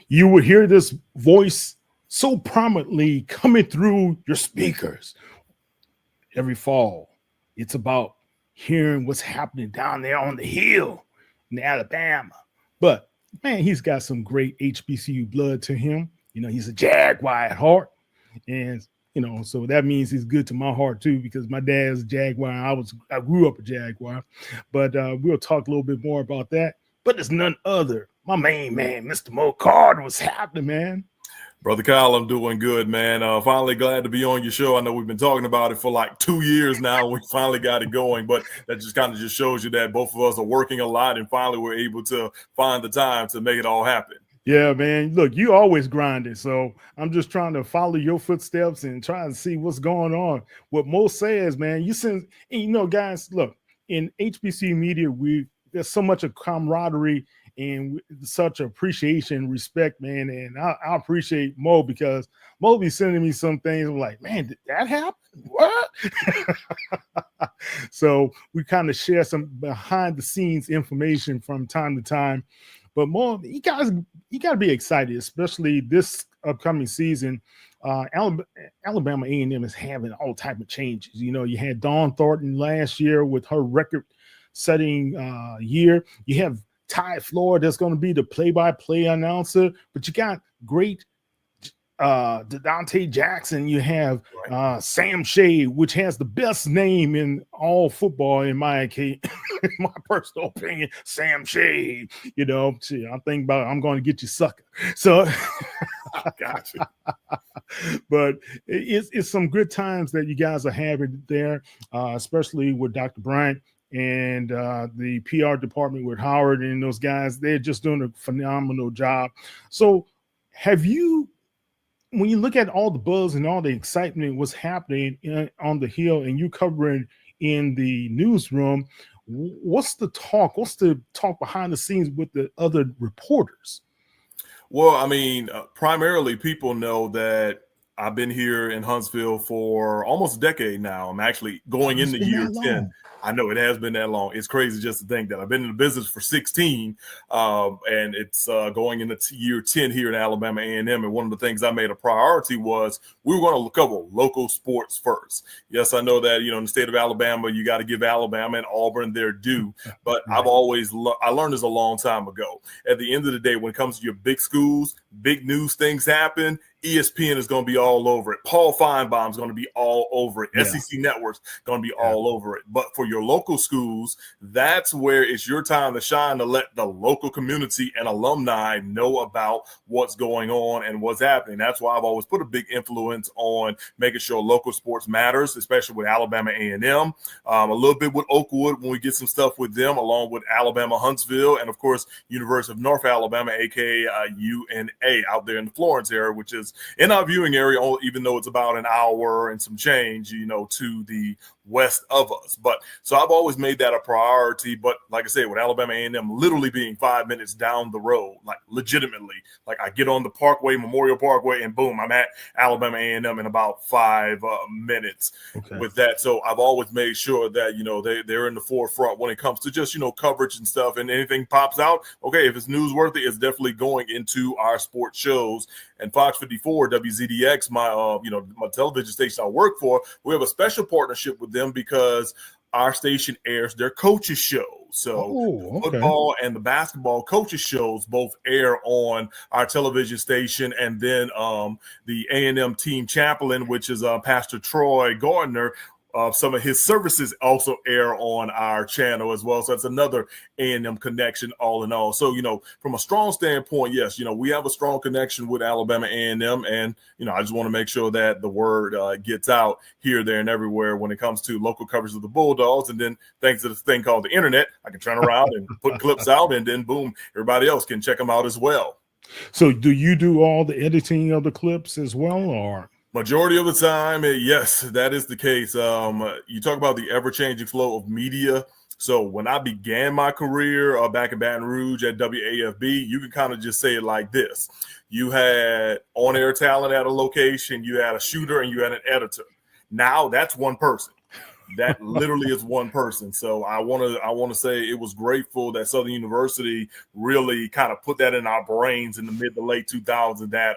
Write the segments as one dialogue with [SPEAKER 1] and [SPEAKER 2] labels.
[SPEAKER 1] You will hear this voice so prominently coming through your speakers every fall. It's about hearing what's happening down there on the hill in Alabama. But man, he's got some great HBCU blood to him. He's a Jaguar at heart. And so that means he's good to my heart too, because my dad's a Jaguar. I grew up a Jaguar. But we'll talk a little bit more about that. But it's none other. My main man, Mr. Mo Carter. What's happening, man?
[SPEAKER 2] Brother Kyle, I'm doing good, man. Finally glad to be on your show. I know we've been talking about it for like 2 years now. We finally got it going, but that just kind of just shows you that both of us are working a lot, and finally we're able to find the time to make it all happen.
[SPEAKER 1] Yeah, man. Look, you always grinding, so I'm just trying to follow your footsteps and try to see what's going on. What Mo says, man, guys, look, in HBCU media, there's so much of camaraderie and such appreciation and respect, man. And I appreciate Mo, because Mo be sending me some things. I'm like, man, did that happen? What? So we kind of share some behind the scenes information from time to time. But Mo, you got to be excited, especially this upcoming season. Alabama A&M is having all type of changes. You had Dawn Thornton last year with her record-setting year. You have Ty Floyd that's going to be the play-by-play announcer, but you got great Dante Jackson. You have Sam Shea, which has the best name in all football, in my personal opinion. Sam Shea, I'm thinking about I'm going to get you, sucker. So
[SPEAKER 2] I got you.
[SPEAKER 1] But it's some good times that you guys are having there, especially with Dr. Bryant and the PR department with Howard and those guys. They're just doing a phenomenal job. So when you look at all the buzz and all the excitement, what's happening on the Hill, and you covering in the newsroom, what's the talk? What's the talk behind the scenes with the other reporters?
[SPEAKER 2] Well, I mean, primarily people know that I've been here in Huntsville for almost a decade now. I'm actually going into year 10. I know it has been that long. It's crazy just to think that I've been in the business for 16, and it's going into year 10 here in Alabama A&M. And one of the things I made a priority was we were going to cover local sports first. Yes, I know that, in the state of Alabama, you got to give Alabama and Auburn their due. But right. I learned this a long time ago. At the end of the day, when it comes to your big schools, big news things happen. ESPN is going to be all over it. Paul Feinbaum is going to be all over it. Yeah. SEC Network's going to be all over it. But for your local schools, that's where it's your time to shine, to let the local community and alumni know about what's going on and what's happening. That's why I've always put a big influence on making sure local sports matters, especially with Alabama A&M, a little bit with Oakwood when we get some stuff with them, along with Alabama Huntsville, and, of course, University of North Alabama, a.k.a. UNA, out there in the Florence area, which is in our viewing area, even though it's about an hour and some change, to the west of us. But so I've always made that a priority. But like I said, with Alabama A&M literally being 5 minutes down the road, like legitimately, like I get on the Parkway, Memorial Parkway, and boom, I'm at Alabama A&M in about 5 minutes with that. So I've always made sure that, they're in the forefront when it comes to just, coverage and stuff, and anything pops out. Okay, if it's newsworthy, it's definitely going into our sports shows. And Fox 54, WZDX, my television station I work for, we have a special partnership with them because our station airs their coaches shows. So football and the basketball coaches shows both air on our television station, and then the A&M team chaplain, which is Pastor Troy Gardner, some of his services also air on our channel as well. So that's another A&M connection all in all. So, from a strong standpoint, yes, we have a strong connection with Alabama A&M. And, I just want to make sure that the word gets out here, there, and everywhere when it comes to local coverage of the Bulldogs. And then thanks to this thing called the internet, I can turn around and put clips out, and then boom, everybody else can check them out as well.
[SPEAKER 1] So do you do all the editing of the clips as well, or?
[SPEAKER 2] Majority of the time, yes, that is the case. You talk about the ever-changing flow of media. So when I began my career back in Baton Rouge at WAFB, you can kind of just say it like this. You had on-air talent at a location, you had a shooter, and you had an editor. Now that's one person. That literally is one person. So I want to say it was grateful that Southern University really kind of put that in our brains in the mid to late 2000s, that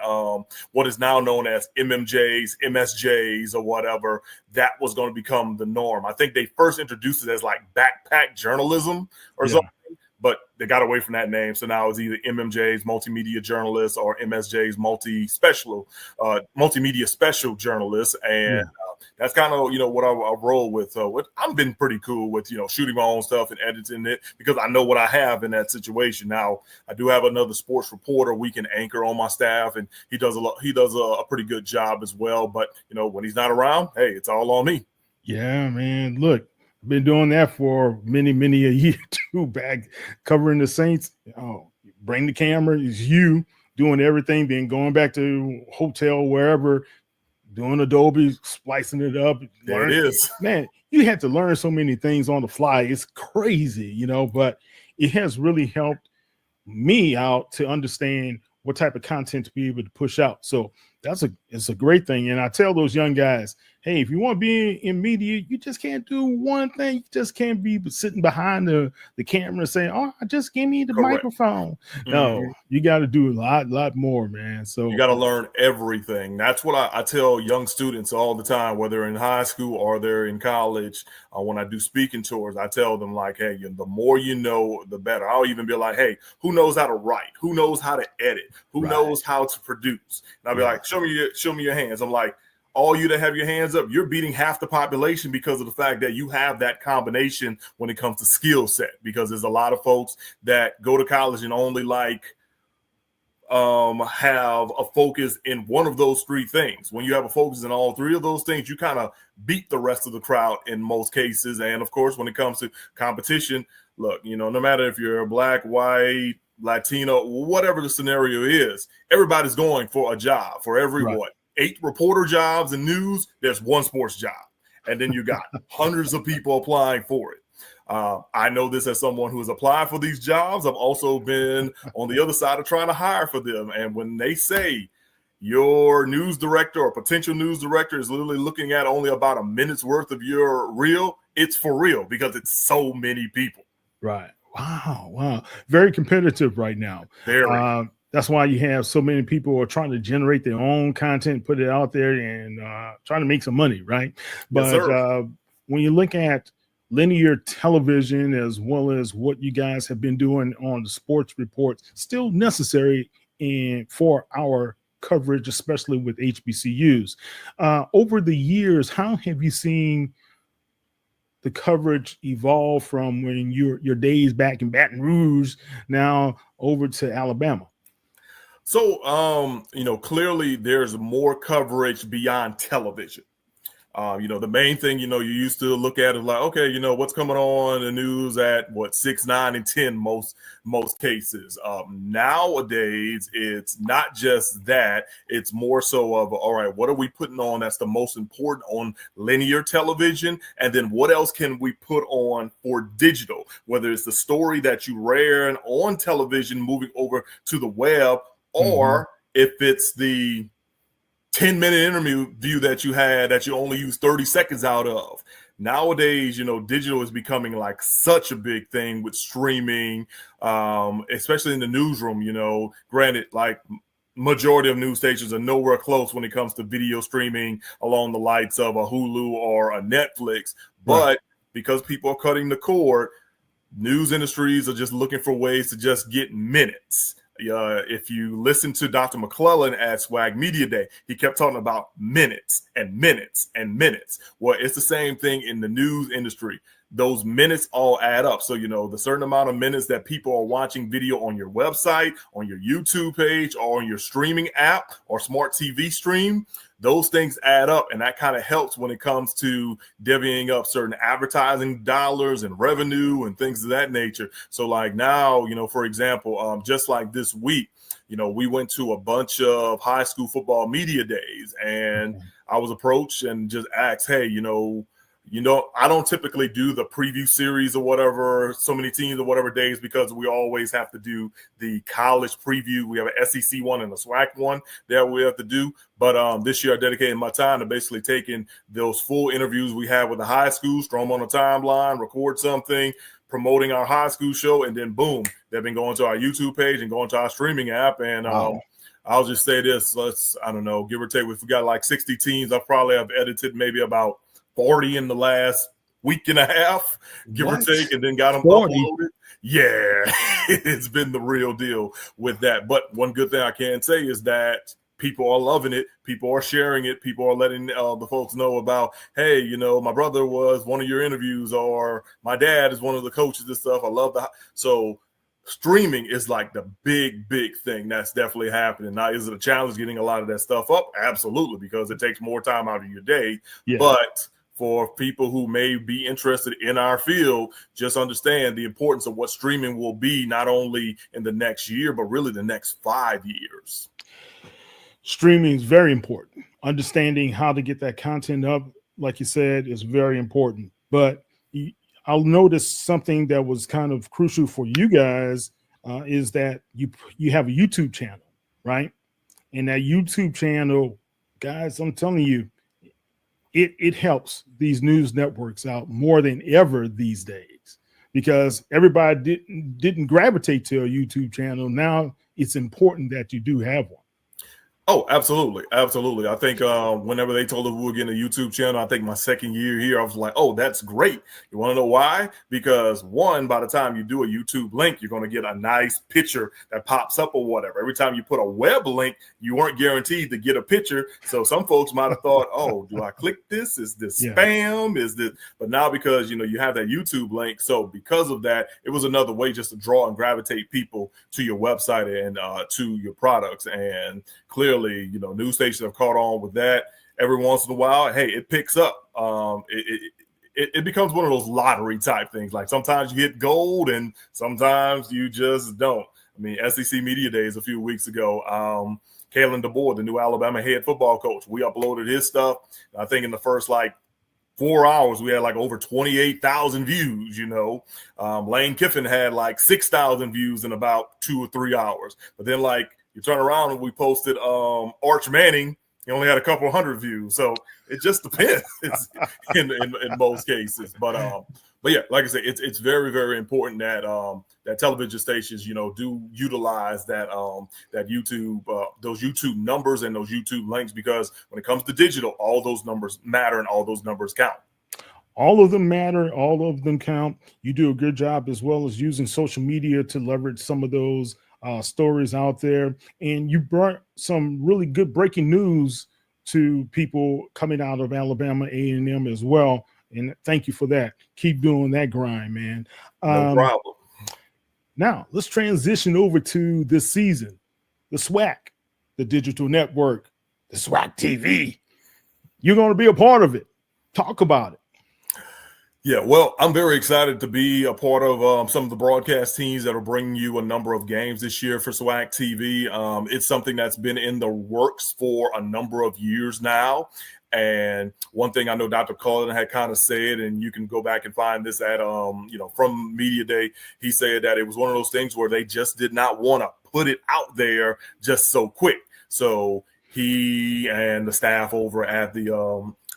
[SPEAKER 2] what is now known as MMJs, MSJs, or whatever, that was going to become the norm. I think they first introduced it as like backpack journalism or something, but they got away from that name. So now it's either MMJs, multimedia journalists, or MSJs, multimedia special journalists. And that's kind of, what I roll with. I've been pretty cool with, shooting my own stuff and editing it because I know what I have in that situation. Now, I do have another sports reporter we can anchor on my staff, and he does a pretty good job as well. But, when he's not around, hey, it's all on me.
[SPEAKER 1] Yeah, man. Look, I've been doing that for many, many a year too, back covering the Saints. Oh, bring the camera, it's you doing everything, then going back to hotel, wherever, doing Adobe, splicing it up.
[SPEAKER 2] There it is.
[SPEAKER 1] Man, you had to learn so many things on the fly. It's crazy, but it has really helped me out to understand what type of content to be able to push out. So it's a great thing. And I tell those young guys, hey, if you want to be in media, you just can't do one thing. You just can't be sitting behind the camera saying, oh, just give me the microphone. Mm-hmm. No, you got to do a lot more, man. So
[SPEAKER 2] you got to learn everything. That's what I tell young students all the time, whether in high school or they're in college. When I do speaking tours, I tell them like, hey, the more you know, the better. I'll even be like, hey, who knows how to write? Who knows how to edit? Who knows how to produce? And I'll be like, show me your hands. I'm like, all you that have your hands up, you're beating half the population because of the fact that you have that combination when it comes to skill set. Because there's a lot of folks that go to college and only have a focus in one of those three things. When you have a focus in all three of those things, you kind of beat the rest of the crowd in most cases. And of course, when it comes to competition, look, no matter if you're black, white, Latino, whatever the scenario is, everybody's going for a job. For every 8 reporter jobs in news, there's one sports job. And then you got hundreds of people applying for it. I know this as someone who has applied for these jobs. I've also been on the other side of trying to hire for them. And when they say your news director or potential news director is literally looking at only about a minute's worth of your reel, it's for real because it's so many people.
[SPEAKER 1] Right. Wow. Very competitive right now.
[SPEAKER 2] Very.
[SPEAKER 1] That's why you have so many people who are trying to generate their own content, put it out there, and trying to make some money, right? But when you look at linear television as well as what you guys have been doing on the sports reports, still necessary for our coverage, especially with HBCUs. Over the years, how have you seen the coverage evolve from when your days back in Baton Rouge now over to Alabama?
[SPEAKER 2] So, clearly there's more coverage beyond television. The main thing, you used to look at is like, okay, what's coming on the news at 6, 9, and 10 most cases. Nowadays, it's not just that. It's more so of, all right, what are we putting on that's the most important on linear television? And then what else can we put on for digital? Whether it's the story that you ran on television moving over to the web, or if it's the 10-minute interview that you had that you only use 30 seconds out of. Nowadays, digital is becoming like such a big thing with streaming, especially in the newsroom. Granted, like majority of news stations are nowhere close when it comes to video streaming along the likes of a Hulu or a Netflix. But because people are cutting the cord, news industries are just looking for ways to just get minutes. If you listen to Dr. McClellan at Swag Media Day, he kept talking about minutes and minutes and minutes. Well, it's the same thing in the news industry. Those minutes all add up. So, the certain amount of minutes that people are watching video on your website, on your YouTube page, or on your streaming app or smart TV stream, those things add up, and that kind of helps when it comes to divvying up certain advertising dollars and revenue and things of that nature. So like now, for example, just like this week, we went to a bunch of high school football media days, and I was approached and just asked, hey, I don't typically do the preview series or whatever, so many teams or whatever days, because we always have to do the college preview. We have an SEC one and a SWAC one that we have to do. But this year I dedicated my time to basically taking those full interviews we had with the high schools, throw them on a timeline, record something, promoting our high school show, and then boom, they've been going to our YouTube page and going to our streaming app. And I'll just say this, I don't know, give or take, if we got like 60 teams, I probably have edited maybe about 40 in the last week and a half, give or take, and then got them 40. Uploaded. Yeah, it's been the real deal with that. But one good thing I can say is that people are loving it. People are sharing it. People are letting the folks know about, hey, my brother was one of your interviews, or my dad is one of the coaches and stuff. I love that. So streaming is like the big thing that's definitely happening. Now, is it a challenge getting a lot of that stuff up? Absolutely, because it takes more time out of your day. Yeah. But for people who may be interested in our field, just understand the importance of what streaming will be, not only in the next year, but really the next 5 years.
[SPEAKER 1] Streaming is very important. Understanding how to get that content up, like you said, is very important. But I'll notice something that was kind of crucial for you guys is that you have a YouTube channel, right? And that YouTube channel, guys, I'm telling you, it helps these news networks out more than ever these days, because everybody didn't gravitate to a YouTube channel. Now it's important that you do have one.
[SPEAKER 2] Oh, absolutely. Absolutely. I think whenever they told us we were getting a YouTube channel, I think my second year here, I was like, oh, that's great. You want to know why? Because one, by the time you do a YouTube link, you're going to get a nice picture that pops up or whatever. Every time you put a web link, you weren't guaranteed to get a picture. So some folks might have thought, oh, do I click this? Is this spam? Is this? But now, because, you have that YouTube link. So because of that, it was another way just to draw and gravitate people to your website and to your products. And clearly, news stations have caught on with that. Every once in a while, hey, it picks up. It becomes one of those lottery type things. Like sometimes you hit gold and sometimes you just don't. I mean, SEC Media Days a few weeks ago, Kalen DeBoer, the new Alabama head football coach, we uploaded his stuff. I think in the first 4 hours, we had over 28,000 views, Lane Kiffin had 6,000 views in about 2 or 3 hours. But then you turn around and we posted Arch Manning. He only had a couple hundred views. So it just depends in most cases. But yeah, like I said, it's very, very important that that television stations, do utilize that that YouTube, those YouTube numbers and those YouTube links, because when it comes to digital, all those numbers matter and all those numbers count.
[SPEAKER 1] All of them matter. All of them count. You do a good job, as well as using social media to leverage some of those stories out there. And you brought some really good breaking news to people coming out of Alabama A&M as well. And thank you for that. Keep doing that grind, man.
[SPEAKER 2] No problem.
[SPEAKER 1] Now let's transition over to this season. The SWAC, the digital network, the SWAC TV. You're going to be a part of it. Talk about it.
[SPEAKER 2] Yeah, well, I'm very excited to be a part of some of the broadcast teams that are bringing you a number of games this year for SWAC TV. It's something that's been in the works for a number of years now. And one thing I know Dr. Cullen had kind of said, and you can go back and find this at, from Media Day, he said that it was one of those things where they just did not want to put it out there just so quick. So he and the staff over at the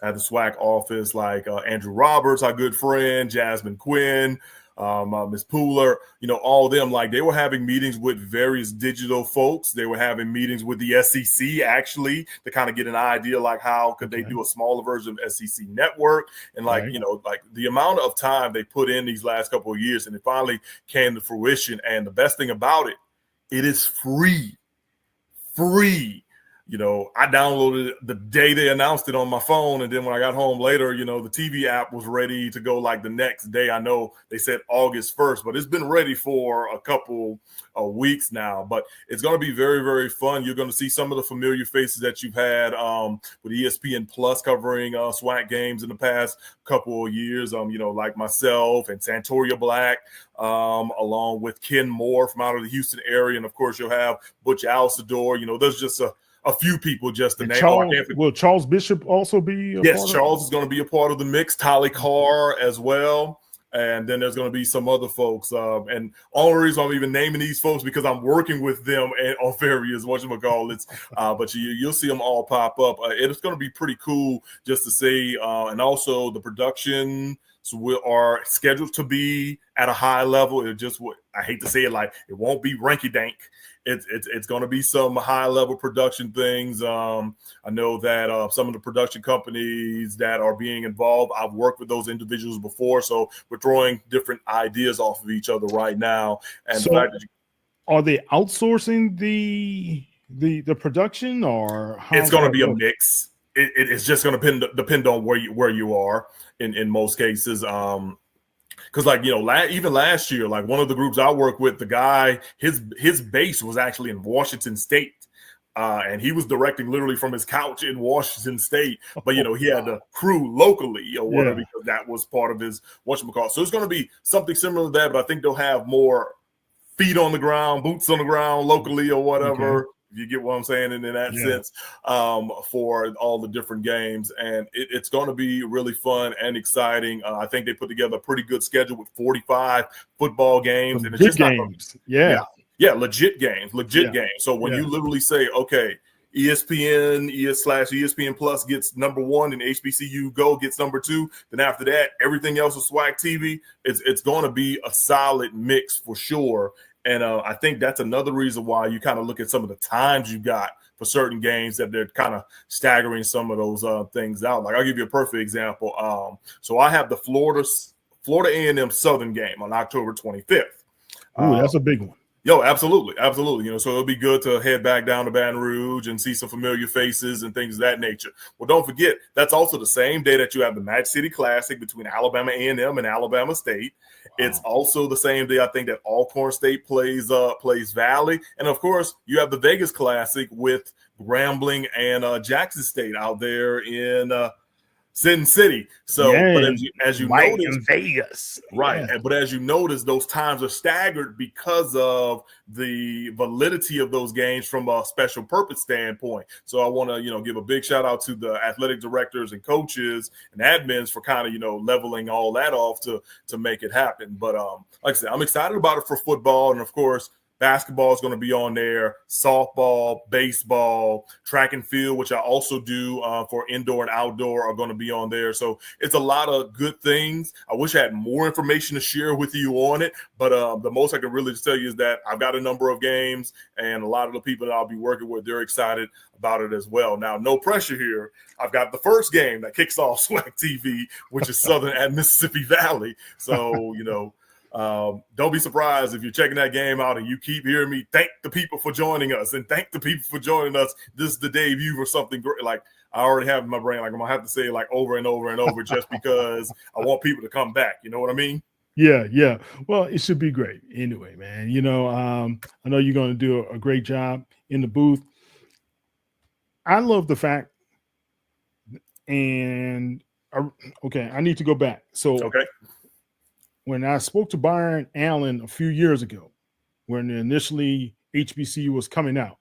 [SPEAKER 2] SWAC office, Andrew Roberts, our good friend, Jasmine Quinn, Ms. Pooler, all of them, they were having meetings with various digital folks. They were having meetings with the SEC, actually, to kind of get an idea, how could they do a smaller version of SEC network. And the amount of time they put in these last couple of years, and it finally came to fruition. And the best thing about it, it is free. I downloaded it the day they announced it on my phone. And then when I got home later, the TV app was ready to go the next day. I know they said August 1st, but it's been ready for a couple of weeks now. But it's going to be very, very fun. You're going to see some of the familiar faces that you've had with ESPN Plus covering SWAC games in the past couple of years, like myself and Santoria Black, along with Ken Moore from out of the Houston area. And, of course, you'll have Butch Alcedor. There's just a few people just to
[SPEAKER 1] And
[SPEAKER 2] name.
[SPEAKER 1] Will Charles Bishop also be a
[SPEAKER 2] Yes,
[SPEAKER 1] part
[SPEAKER 2] Charles is going to be a part of the mix. Tolly Carr as well. And then there's going to be some other folks. And all the reason I'm even naming these folks because I'm working with them on various whatchamacallits. But you'll see them all pop up. It's going to be pretty cool just to see. And also the production are scheduled to be at a high level. It just, I hate to say it, like it won't be ranky-dank. It's going to be some high level production things. I know that some of the production companies that are being involved, I've worked with those individuals before, so we're throwing different ideas off of each other right now. And
[SPEAKER 1] so, are they outsourcing the production, or
[SPEAKER 2] it's going to be a mix? It's just going to depend on where you are in most cases. Because like, even last year, like one of the groups I work with, the guy, his base was actually in Washington State. And he was directing literally from his couch in Washington State. But, he had the crew locally or whatever, because that was part of his whatchamacallit. So it's going to be something similar to that, but I think they'll have more feet on the ground, boots on the ground locally or whatever. Okay. You get what I'm saying in that sense, for all the different games. And it's going to be really fun and exciting. I think they put together a pretty good schedule with 45 football games. And it's just
[SPEAKER 1] games.
[SPEAKER 2] Legit games. So when you literally say, okay, ESPN/ESPN Plus gets number 1 and HBCU Go gets number 2, then after that, everything else is SWAC TV. It's going to be a solid mix for sure. And I think that's another reason why you kind of look at some of the times you got for certain games that they're kind of staggering some of those things out. Like I'll give you a perfect example. So I have the Florida A&M Southern game on October 25th.
[SPEAKER 1] Ooh, that's a big one.
[SPEAKER 2] Absolutely. So it'll be good to head back down to Baton Rouge and see some familiar faces and things of that nature. Well, don't forget, that's also the same day that you have the Match City Classic between Alabama A&M and Alabama State. Wow. It's also the same day, I think, that Alcorn State plays Valley. And, of course, you have the Vegas Classic with Grambling and Jackson State out there in Sin City. So, but as you notice,
[SPEAKER 1] in Vegas,
[SPEAKER 2] right? Yeah. But as you notice, those times are staggered because of the validity of those games from a special purpose standpoint. So, I want to give a big shout out to the athletic directors and coaches and admins for kind of leveling all that off to make it happen. But like I said, I'm excited about it for football, and of course, basketball is going to be on there, softball, baseball, track and field, which I also do for indoor and outdoor, are going to be on there. So it's a lot of good things. I wish I had more information to share with you on it, but the most I can really tell you is that I've got a number of games, and a lot of the people that I'll be working with, they're excited about it as well. Now, no pressure here. I've got the first game that kicks off SWAC TV, which is Southern at Mississippi Valley. So, don't be surprised if you're checking that game out and you keep hearing me thank the people for joining us and thank the people for joining us. This is the debut or something great. Like I already have in my brain, like I'm gonna have to say it like over and over and over just because I want people to come back. You know what I mean?
[SPEAKER 1] Yeah. Well, it should be great anyway, man. I know you're going to do a great job in the booth. I love the fact, and I need to go back. So when I spoke to Byron Allen a few years ago, when initially HBCU was coming out,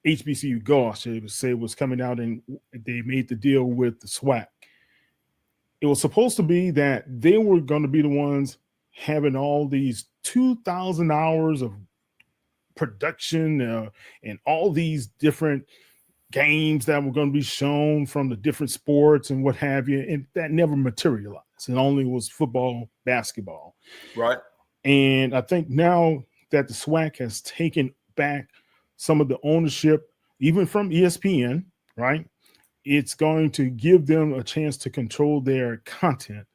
[SPEAKER 1] HBCU Go, I should say, was coming out, and they made the deal with the SWAC. It was supposed to be that they were going to be the ones having all these 2,000 hours of production and all these different games that were going to be shown from the different sports and what have you. And that never materialized. It only was football, basketball.
[SPEAKER 2] Right.
[SPEAKER 1] And I think now that the SWAC has taken back some of the ownership, even from ESPN, right? It's going to give them a chance to control their content.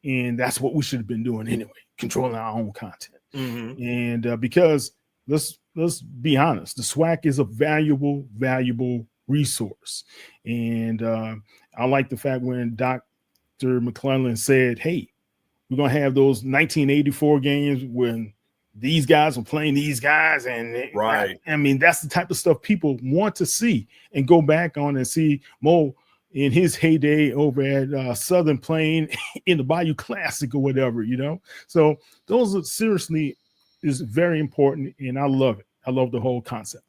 [SPEAKER 1] And that's what we should have been doing anyway, controlling our own content. Mm-hmm. And because let's be honest, the SWAC is a valuable resource. And I like the fact when Dr. McClellan said, hey, we're going to have those 1984 games when these guys were playing these guys. And
[SPEAKER 2] right.
[SPEAKER 1] I mean, that's the type of stuff people want to see and go back on and see Mo in his heyday over at Southern playing in the Bayou Classic or whatever, So those are seriously is very important. And I love it. I love the whole concept.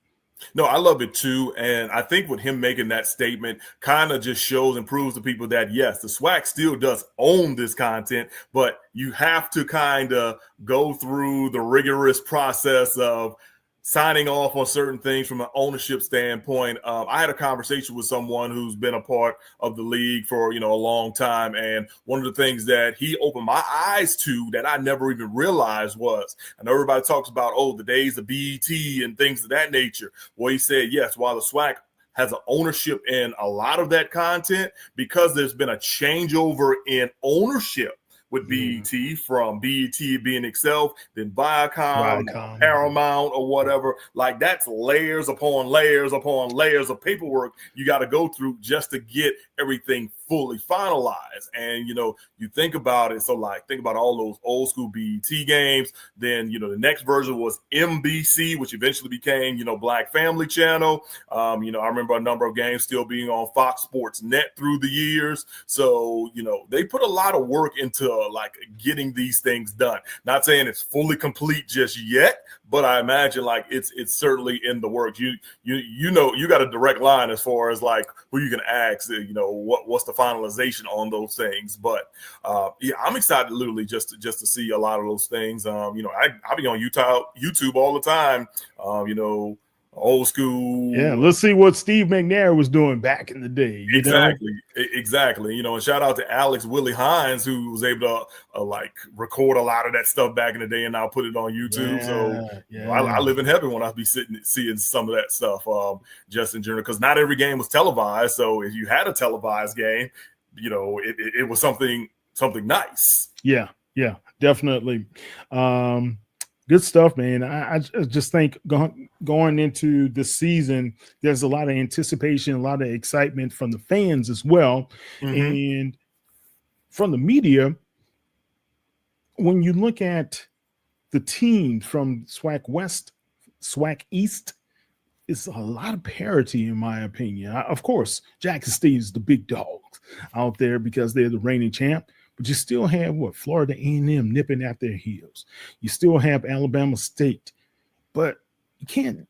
[SPEAKER 2] No, I love it too. And I think with him making that statement kind of just shows and proves to people that, yes, the SWAC still does own this content, but you have to kind of go through the rigorous process of signing off on certain things from an ownership standpoint. I had a conversation with someone who's been a part of the league for, a long time. And one of the things that he opened my eyes to that I never even realized was, I know everybody talks about, the days of BET and things of that nature. Well, he said, yes, while the SWAC has an ownership in a lot of that content, because there's been a changeover in ownership with BET, from BET being itself, then Viacom, Paramount, or whatever. Like, that's layers upon layers upon layers of paperwork you got to go through just to get everything fully finalized. And, you think about it. So, think about all those old school BET games. Then, the next version was MBC, which eventually became, Black Family Channel. I remember a number of games still being on Fox Sports Net through the years. So, they put a lot of work into getting these things done. Not saying it's fully complete just yet, but I imagine it's certainly in the works. You got a direct line as far as who you can ask, what's the finalization on those things. But I'm excited literally just to see a lot of those things. I be on YouTube all the time. Old school.
[SPEAKER 1] Yeah, let's see what Steve McNair was doing back in the day.
[SPEAKER 2] Exactly. And shout out to Alex Willie Hines, who was able to record a lot of that stuff back in the day and now put it on YouTube. I live in heaven when I be seeing some of that stuff, just in general, because not every game was televised. So if you had a televised game, it was something nice.
[SPEAKER 1] Yeah, definitely. Good stuff, man. I just think going into the season, there's a lot of anticipation, a lot of excitement from the fans as well. And from the media. When you look at the team from SWAC West, SWAC East, it's a lot of parity, in my opinion. Of course, Jackson State is the big dogs out there because they're the reigning champ. But you still have Florida A&M nipping at their heels. You still have Alabama State, but you can't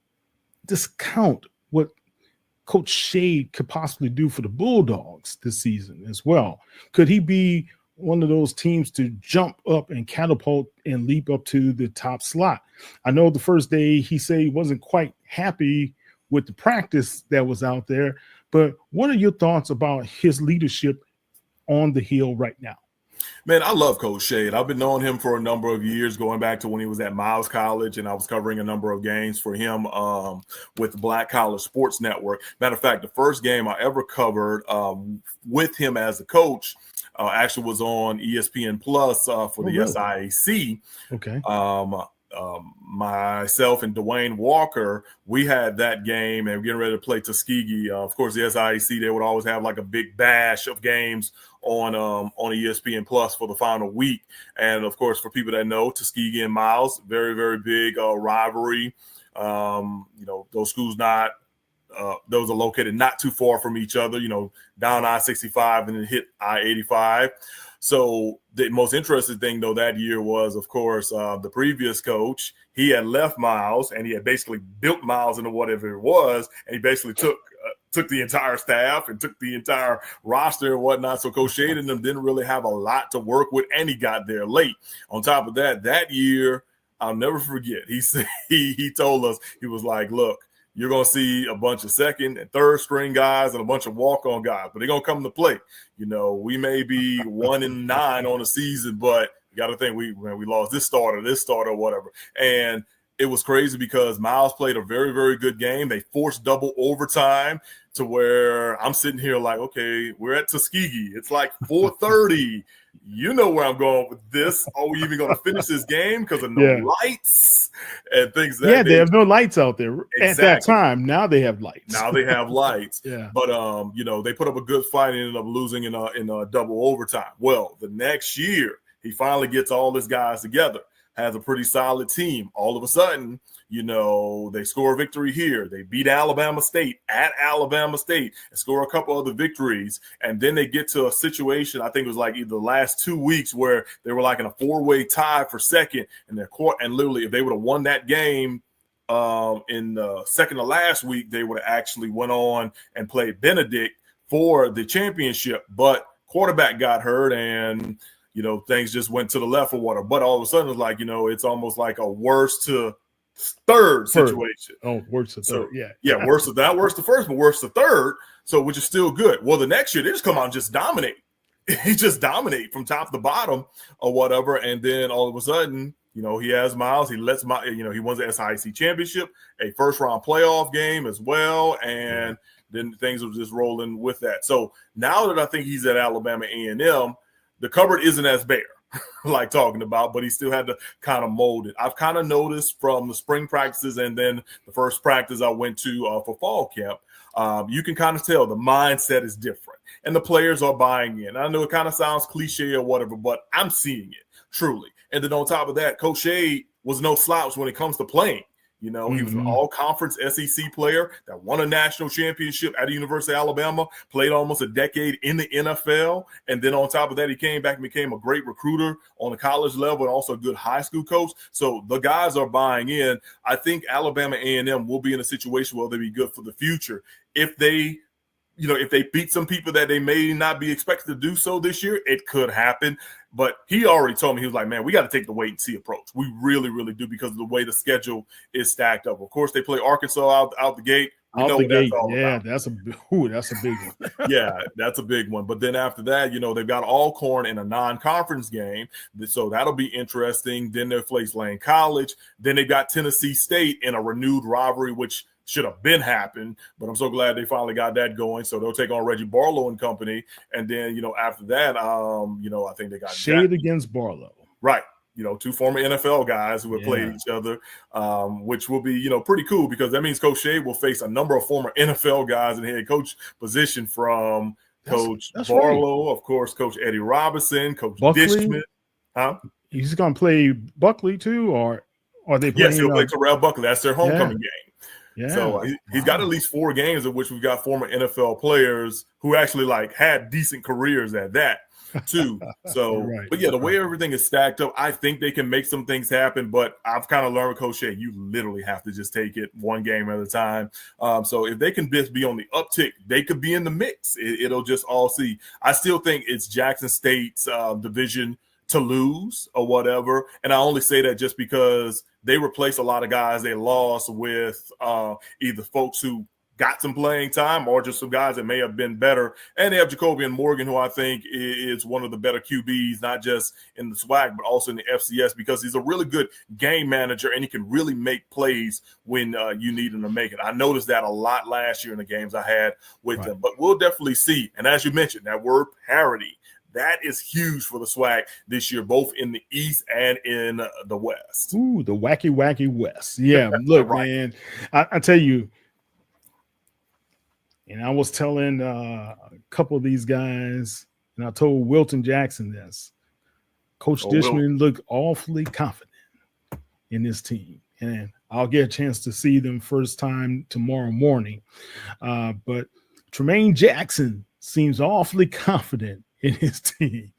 [SPEAKER 1] discount what Coach Shade could possibly do for the Bulldogs this season as well. Could he be one of those teams to jump up and catapult and leap up to the top slot? I know the first day he said he wasn't quite happy with the practice that was out there, but what are your thoughts about his leadership on the hill right now?
[SPEAKER 2] Man, I love Coach Shade. I've been knowing him for a number of years, going back to when he was at Miles College, and I was covering a number of games for him with Black College Sports Network. Matter of fact, the first game I ever covered with him as a coach actually was on ESPN Plus for the SIAC.
[SPEAKER 1] Okay.
[SPEAKER 2] Myself and Dwayne Walker, we had that game and we're getting ready to play Tuskegee. Of course, the SIAC, they would always have a big bash of games on ESPN Plus for the final week. And of course, for people that know, Tuskegee and Miles, very, very big rivalry. Those schools those are located not too far from each other, down I-65 and then hit I-85. So the most interesting thing, though, that year was, of course, the previous coach. He had left Miles, and he had basically built Miles into whatever it was, and he basically took the entire staff and took the entire roster and whatnot. So Coach Shade and them didn't really have a lot to work with, and he got there late. On top of that year, I'll never forget, he said he told us, he was like, look, you're going to see a bunch of second and third string guys and a bunch of walk-on guys, but they're going to come to play. We may be 1-9 on the season, but you got to think we lost this starter, whatever. And it was crazy because Miles played a very, very good game. They forced double overtime to where I'm sitting here like, okay, we're at Tuskegee. It's 4:30. You know where I'm going with this. Are we even going to finish this game because of no lights and things like that?
[SPEAKER 1] They have no lights out there at that time. Now they have lights.
[SPEAKER 2] Yeah. But they put up a good fight and ended up losing in a double overtime. Well, the next year he finally gets all his guys together, has a pretty solid team. All of a sudden, they score a victory here. They beat Alabama State at Alabama State and score a couple other victories. And then they get to a situation, I think it was either the last 2 weeks, where they were in a 4-way tie for second. And literally, if they would have won that game, in the second to last week, they would have actually went on and played Benedict for the championship, but quarterback got hurt and, things just went to the left or whatever. But all of a sudden it's like, it's almost like a worst to third situation.
[SPEAKER 1] Oh, worse to third.
[SPEAKER 2] Yeah. Worse to that, worse to first, but worse to third. So, which is still good. Well, the next year they just come out and just dominate. He just dominate from top to bottom or whatever. And then all of a sudden, he has Miles. He lets he wins the SIC championship, a first round playoff game as well. And then things were just rolling with that. So now that I think he's at Alabama A&M, the cupboard isn't as bare, like talking about, but he still had to kind of mold it. I've kind of noticed from the spring practices and then the first practice I went to for fall camp, you can kind of tell the mindset is different and the players are buying in. I know it kind of sounds cliche or whatever, but I'm seeing it truly. And then on top of that, Coach Shade was no slouch when it comes to playing. He was an all-conference SEC player that won a national championship at the University of Alabama, played almost a decade in the NFL, and then on top of that, he came back and became a great recruiter on the college level and also a good high school coach. So the guys are buying in. I think Alabama A&M will be in a situation where they'll be good for the future. If they beat some people that they may not be expected to do so this year, it could happen. But he already told me, he was like, man, we got to take the wait and see approach. We really, really do because of the way the schedule is stacked up. Of course, they play Arkansas out the gate.
[SPEAKER 1] That's a big one.
[SPEAKER 2] Yeah, that's a big one. But then after that, they've got Alcorn in a non-conference game. So that'll be interesting. Then they'll face Lane College. Then they've got Tennessee State in a renewed rivalry, which should have been happened, but I'm so glad they finally got that going. So they'll take on Reggie Barlow and company. And then, after that, I think they got
[SPEAKER 1] Shade against Barlow.
[SPEAKER 2] Right. Two former NFL guys who have played each other, which will be, pretty cool because that means Coach Shade will face a number of former NFL guys in the head coach position from Coach Barlow, of course, Coach Eddie Robinson, Coach Dishman. Huh?
[SPEAKER 1] He's going to play Buckley too, or are they playing?
[SPEAKER 2] Yes, he'll play Terrell Buckley. That's their homecoming game.
[SPEAKER 1] Yeah.
[SPEAKER 2] So he's got at least 4 games of which we've got former NFL players who actually had decent careers at that too. So, but the way everything is stacked up, I think they can make some things happen, but I've kind of learned with Coach Shea, you literally have to just take it one game at a time. So if they can just be on the uptick, they could be in the mix. It'll just all see. I still think it's Jackson State's division to lose or whatever. And I only say that just because they replace a lot of guys they lost with either folks who got some playing time or just some guys that may have been better. And they have Jacobian Morgan, who I think is one of the better QBs, not just in the SWAC, but also in the FCS, because he's a really good game manager and he can really make plays when you need him to make it. I noticed that a lot last year in the games I had with them, but we'll definitely see. And as you mentioned, that word parity, that is huge for the SWAC this year, both in the East and in the West.
[SPEAKER 1] Ooh, the wacky West. Yeah, look, man, I tell you, and I was telling a couple of these guys, and I told Wilton Jackson this. Coach Dishman looked awfully confident in this team, and I'll get a chance to see them first time tomorrow morning. But Tremaine Jackson seems awfully confident in his team.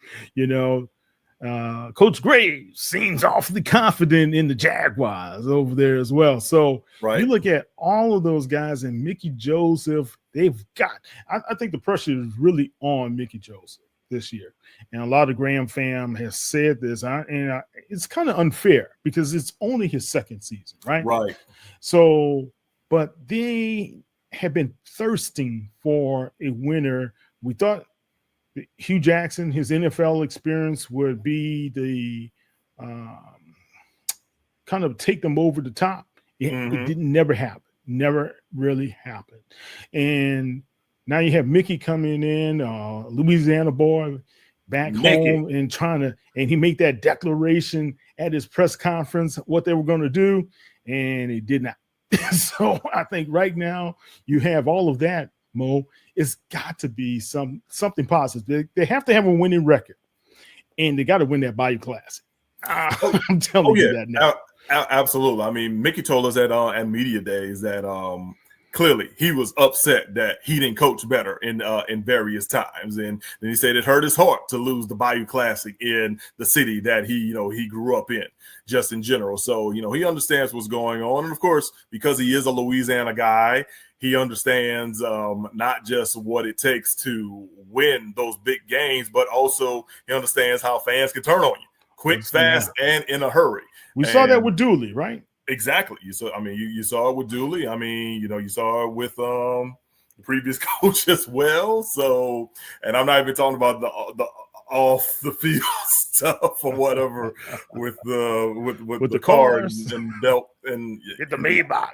[SPEAKER 1] Coach Graves seems awfully confident in the Jaguars over there as well. So you look at all of those guys, and Mickey Joseph, they've got, I think the pressure is really on Mickey Joseph this year. And a lot of Graham fam has said this, and it's kind of unfair because it's only his second season, right?
[SPEAKER 2] Right.
[SPEAKER 1] So, but they have been thirsting for a winner. We thought Hugh Jackson, his NFL experience would be the kind of take them over the top. It didn't never happen. Never really happened. And now you have Mickey coming in, Louisiana boy, back home and and he made that declaration at his press conference, what they were going to do, and he did not. So I think right now you have all of that, Mo. It's got to be something positive. They have to have a winning record, and they got to win that Bayou Classic. I'm telling you that now.
[SPEAKER 2] Absolutely. I mean, Mickey told us that at media days that clearly he was upset that he didn't coach better in various times, and then he said it hurt his heart to lose the Bayou Classic in the city that he grew up in, just in general. So he understands what's going on, and of course, because he is a Louisiana guy, he understands not just what it takes to win those big games, but also he understands how fans can turn on you quick, fast, and in a hurry.
[SPEAKER 1] We saw that with Dooley, right?
[SPEAKER 2] Exactly. You saw it with Dooley. I mean, you saw it with the previous coach as well. So, and I'm not even talking about the off the field stuff or whatever with the cars and belt and
[SPEAKER 1] get the Maybach.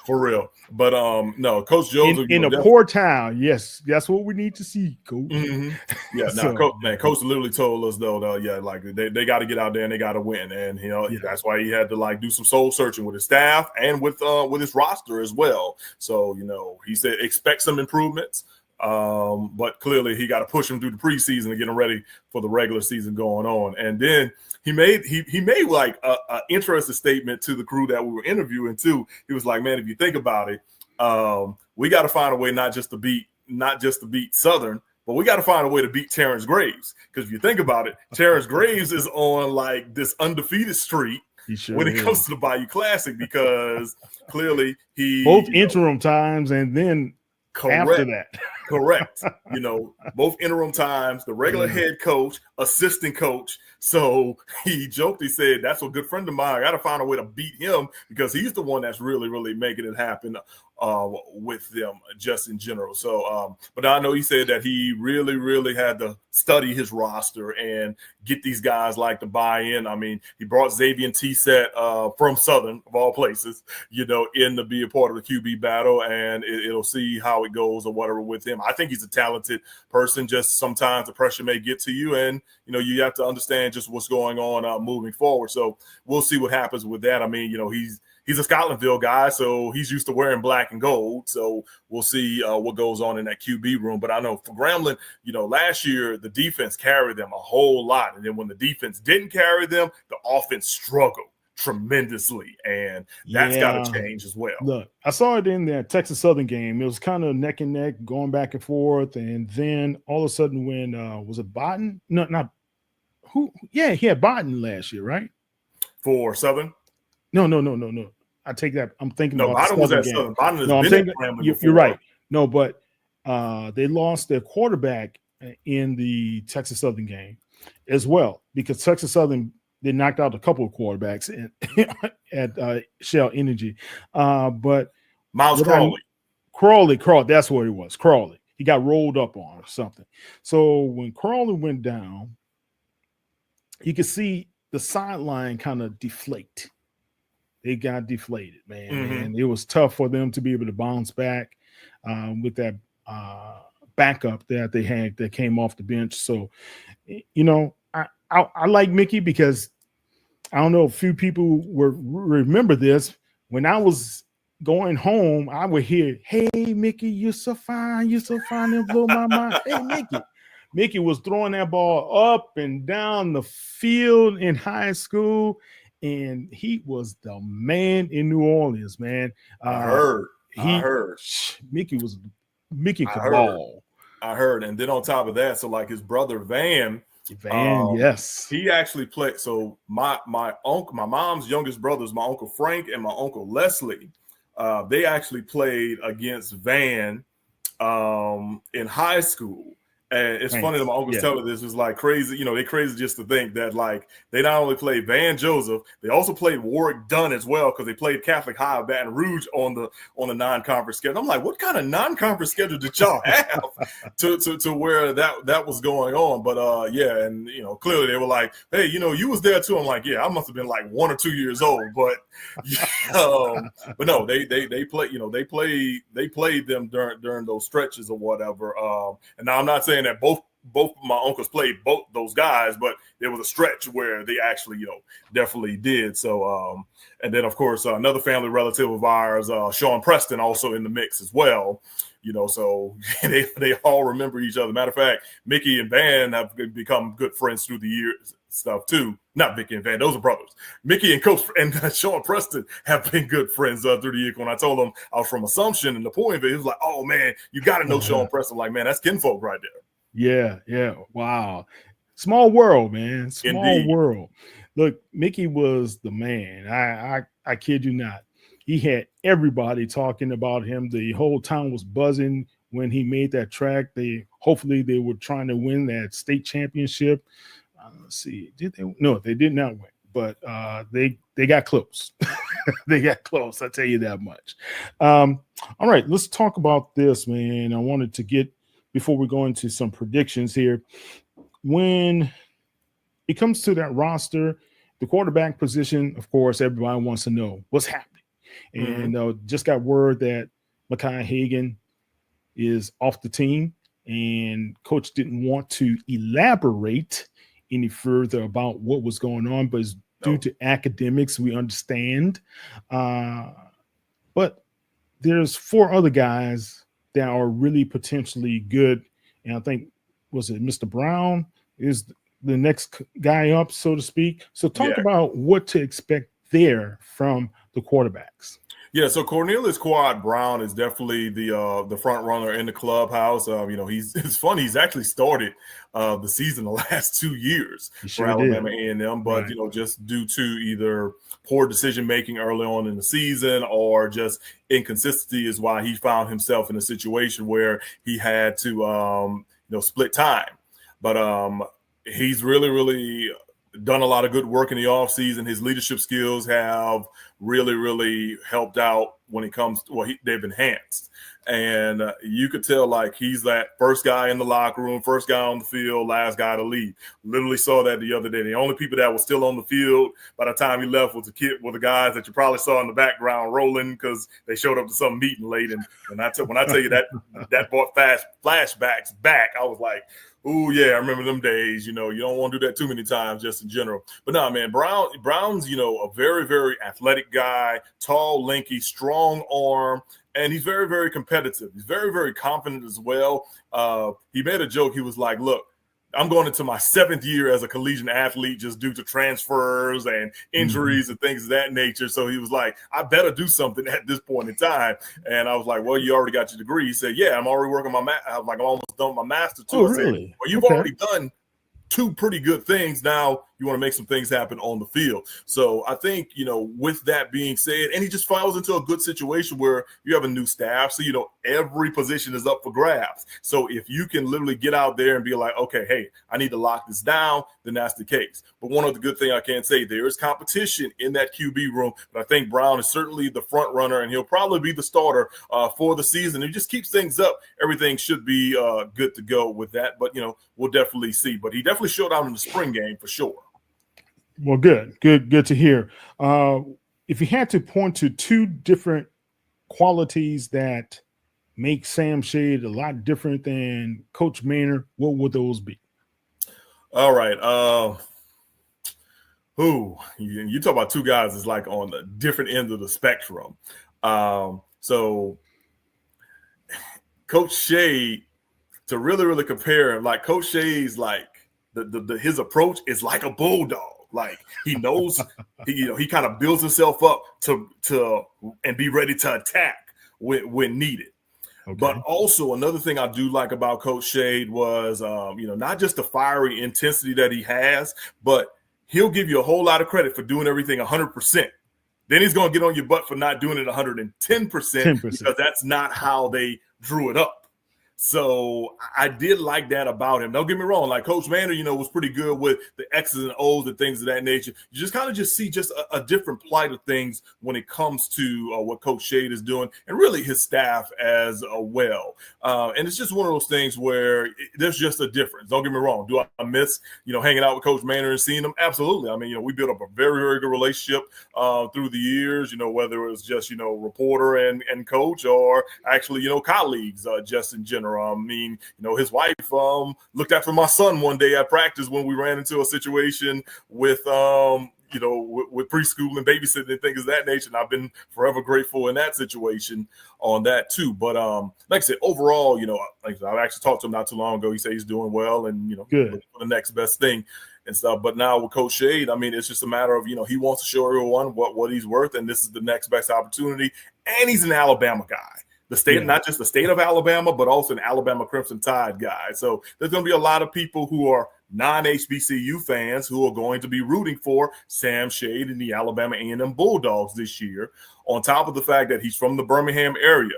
[SPEAKER 2] For real. But no, Coach Joseph
[SPEAKER 1] in a poor town. Yes, that's what we need to see, Coach.
[SPEAKER 2] Mm-hmm. Yeah, Coach literally told us though, like they got to get out there and they got to win, and that's why he had to like do some soul searching with his staff and with his roster as well. So he said expect some improvements. But clearly he got to push him through the preseason to get him ready for the regular season going on. And then he made like a interesting statement to the crew that we were interviewing too. He was like, man, if you think about it, we got to find a way not just to beat Southern, but we got to find a way to beat Terrence Graves. Because if you think about it, Terrence Graves is on like this undefeated streak when it comes to the Bayou Classic, because clearly he
[SPEAKER 1] both interim times and then after that.
[SPEAKER 2] Correct. Both interim times, the regular head coach, assistant coach. So he joked, he said, that's a good friend of mine. I got to find a way to beat him because he's the one that's really, really making it happen with them just in general. So, but I know he said that he really, really had to study his roster and get these guys like to buy in. I mean, he brought Xavier T-Set from Southern, of all places, in to be a part of the QB battle, and it'll see how it goes or whatever with him. I think he's a talented person. Just sometimes the pressure may get to you, and you have to understand just what's going on moving forward. So we'll see what happens with that. I mean, he's a Scotlandville guy, so he's used to wearing black and gold. So we'll see what goes on in that QB room. But I know for Grambling, last year the defense carried them a whole lot, and then when the defense didn't carry them, the offense struggled tremendously, and that's got to change as well.
[SPEAKER 1] Look, I saw it in the Texas Southern game. It was kind of neck and neck, going back and forth, and then all of a sudden, when was it Biden? No, not who? Yeah, he had Biden last year, right?
[SPEAKER 2] For Southern?
[SPEAKER 1] No. I take that. I'm thinking about
[SPEAKER 2] Biden was at Southern. Biden has been at Grambling before.
[SPEAKER 1] You're right. No, but they lost their quarterback in the Texas Southern game as well, because Texas Southern, they knocked out a couple of quarterbacks at Shell Energy. But
[SPEAKER 2] Miles
[SPEAKER 1] Crawley, that's what it was. Crawley. He got rolled up on or something. So when Crawley went down, you could see the sideline kind of deflate. They got deflated, man.
[SPEAKER 2] Mm-hmm.
[SPEAKER 1] And it was tough for them to be able to bounce back with that backup that they had that came off the bench. So, I like Mickey because I don't know, a few people remember this. When I was going home, I would hear, "Hey, Mickey, you're so fine. You're so fine." And blow my mind. Hey, Mickey. Mickey was throwing that ball up and down the field in high school, and he was the man in New Orleans, man.
[SPEAKER 2] I heard.
[SPEAKER 1] Mickey could ball.
[SPEAKER 2] I heard. And then on top of that, so like his brother Van,
[SPEAKER 1] yes,
[SPEAKER 2] he actually played. So my uncle, my mom's youngest brothers, my Uncle Frank and my Uncle Leslie, they actually played against Van in high school. And it's funny that my uncle's telling this. It's like crazy, they're crazy just to think that like they not only played Van Joseph, they also played Warwick Dunn as well, because they played Catholic High of Baton Rouge on the non-conference schedule. I'm like, what kind of non-conference schedule did y'all have to where that was going on? But and clearly they were like, hey, you was there too. I'm like, yeah, I must have been like 1 or 2 years old, but but no, they played them during those stretches or whatever. And now I'm not saying that both of my uncles played both those guys, but there was a stretch where they actually, definitely did. So, and then of course, another family relative of ours, Sean Preston, also in the mix as well. So they all remember each other. Matter of fact, Mickey and Van have become good friends through the years stuff too. not Mickey and Van, those are brothers. Mickey and Coach and Sean Preston have been good friends through the year. When I told him I was from Assumption and the point of it, he was like, oh, man, you got to know Sean Preston. Like, man, that's kinfolk right there.
[SPEAKER 1] Yeah. Wow. Small world, man. Small
[SPEAKER 2] Indeed.
[SPEAKER 1] world. Look, Mickey was the man. I kid you not. He had everybody talking about him. The whole town was buzzing when he made that track. Hopefully they were trying to win that state championship. Let's see. Did they? No, they did not win, but they got close. They got close. I tell you that much. All right, let's talk about this, man. I wanted to get, before we go into some predictions here, when it comes to that roster, the quarterback position, of course, everybody wants to know what's happening. And just got word that Mekhi Hagan is off the team, and coach didn't want to elaborate any further about what was going on, but it's due to academics, we understand. But there's 4 other guys that are really potentially good. And I think, was it Mr. Brown is the next guy up, so to speak. So talk about what to expect there from the quarterbacks.
[SPEAKER 2] Yeah, so Cornelius Quad Brown is definitely the front runner in the clubhouse. It's funny. He's actually started the season the last 2 years for Alabama A&M, but just due to either poor decision making early on in the season or just inconsistency is why he found himself in a situation where he had to split time. But he's really done a lot of good work in the offseason. His leadership skills have really helped out when it comes to, they've enhanced. And you could tell, like, he's that first guy in the locker room, first guy on the field, last guy to leave. Literally saw that the other day. The only people that were still on the field by the time he left was the guys that you probably saw in the background rolling because they showed up to some meeting late. And when I tell you that brought flashbacks back, I was like, oh, yeah, I remember them days. You don't want to do that too many times just in general. But no, man, Brown's, a very, very athletic guy, tall, lanky, strong arm, and he's very, very competitive. He's very, very confident as well. He made a joke. He was like, look, I'm going into my 7th year as a collegiate athlete just due to transfers and injuries and things of that nature. So he was like, I better do something at this point in time. And I was like, well, you already got your degree. He said, yeah, I'm already working I was like, I'm almost done with my master too.
[SPEAKER 1] Oh,
[SPEAKER 2] I said,
[SPEAKER 1] really?
[SPEAKER 2] well, you've already done 2 pretty good things. Now you want to make some things happen on the field. So I think, with that being said, and he just falls into a good situation where you have a new staff. So, every position is up for grabs. So if you can literally get out there and be like, okay, hey, I need to lock this down, then that's the case. But one of the good thing I can say, there is competition in that QB room. But I think Brown is certainly the front runner, and he'll probably be the starter for the season. It just keeps things up. Everything should be good to go with that. But, we'll definitely see. But he definitely showed out in the spring game for sure.
[SPEAKER 1] Well, good to hear. If you had to point to 2 different qualities that make Sam Shade a lot different than Coach Maynard, what would those be?
[SPEAKER 2] All right. You talk about 2 guys that's like on the different end of the spectrum. So Coach Shade, to really compare him, like Coach Shade's like his approach is like a bulldog. Like he knows, he kind of builds himself up to and be ready to attack when needed. Okay. But also another thing I do like about Coach Shade was, not just the fiery intensity that he has, but he'll give you a whole lot of credit for doing everything 100%. Then he's going to get on your butt for not doing it 110% because that's not how they drew it up. So I did like that about him. Don't get me wrong. Like Coach Maynard, was pretty good with the X's and O's and things of that nature. You just kind of see a different plight of things when it comes to what Coach Shade is doing and really his staff as well. And it's just one of those things where there's just a difference. Don't get me wrong. Do I miss, hanging out with Coach Maynard and seeing him? Absolutely. I mean, we built up a very, very good relationship through the years, whether it was just, reporter and coach or actually, colleagues just in general. I mean, his wife looked after my son one day at practice when we ran into a situation with, with preschool and babysitting and things of that nature. And I've been forever grateful in that situation on that too. But like I said, overall, I've actually talked to him not too long ago. He said he's doing well and, good for the next best thing. and stuff. But now with Coach Shade, I mean, it's just a matter of, he wants to show everyone what he's worth, and this is the next best opportunity. And he's an Alabama guy. The state, not just the state of Alabama, but also an Alabama Crimson Tide guy. So there's going to be a lot of people who are non-HBCU fans who are going to be rooting for Sam Shade and the Alabama A&M Bulldogs this year, on top of the fact that he's from the Birmingham area.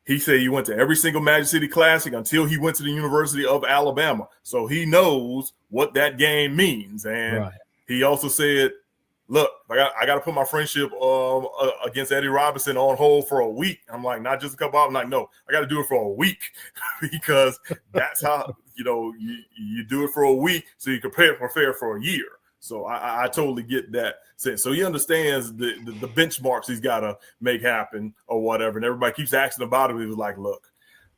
[SPEAKER 2] He said he went to every single Magic City Classic until he went to the University of Alabama. So he knows what that game means. And he also said, look, I got to put my friendship against Eddie Robinson on hold for a week. I'm like, not just a couple hours. I'm like, no, I got to do it for a week because that's how, you do it for a week so you can prepare for a year. So I totally get that sense. So he understands the benchmarks he's got to make happen or whatever. And everybody keeps asking about him. He was like, look,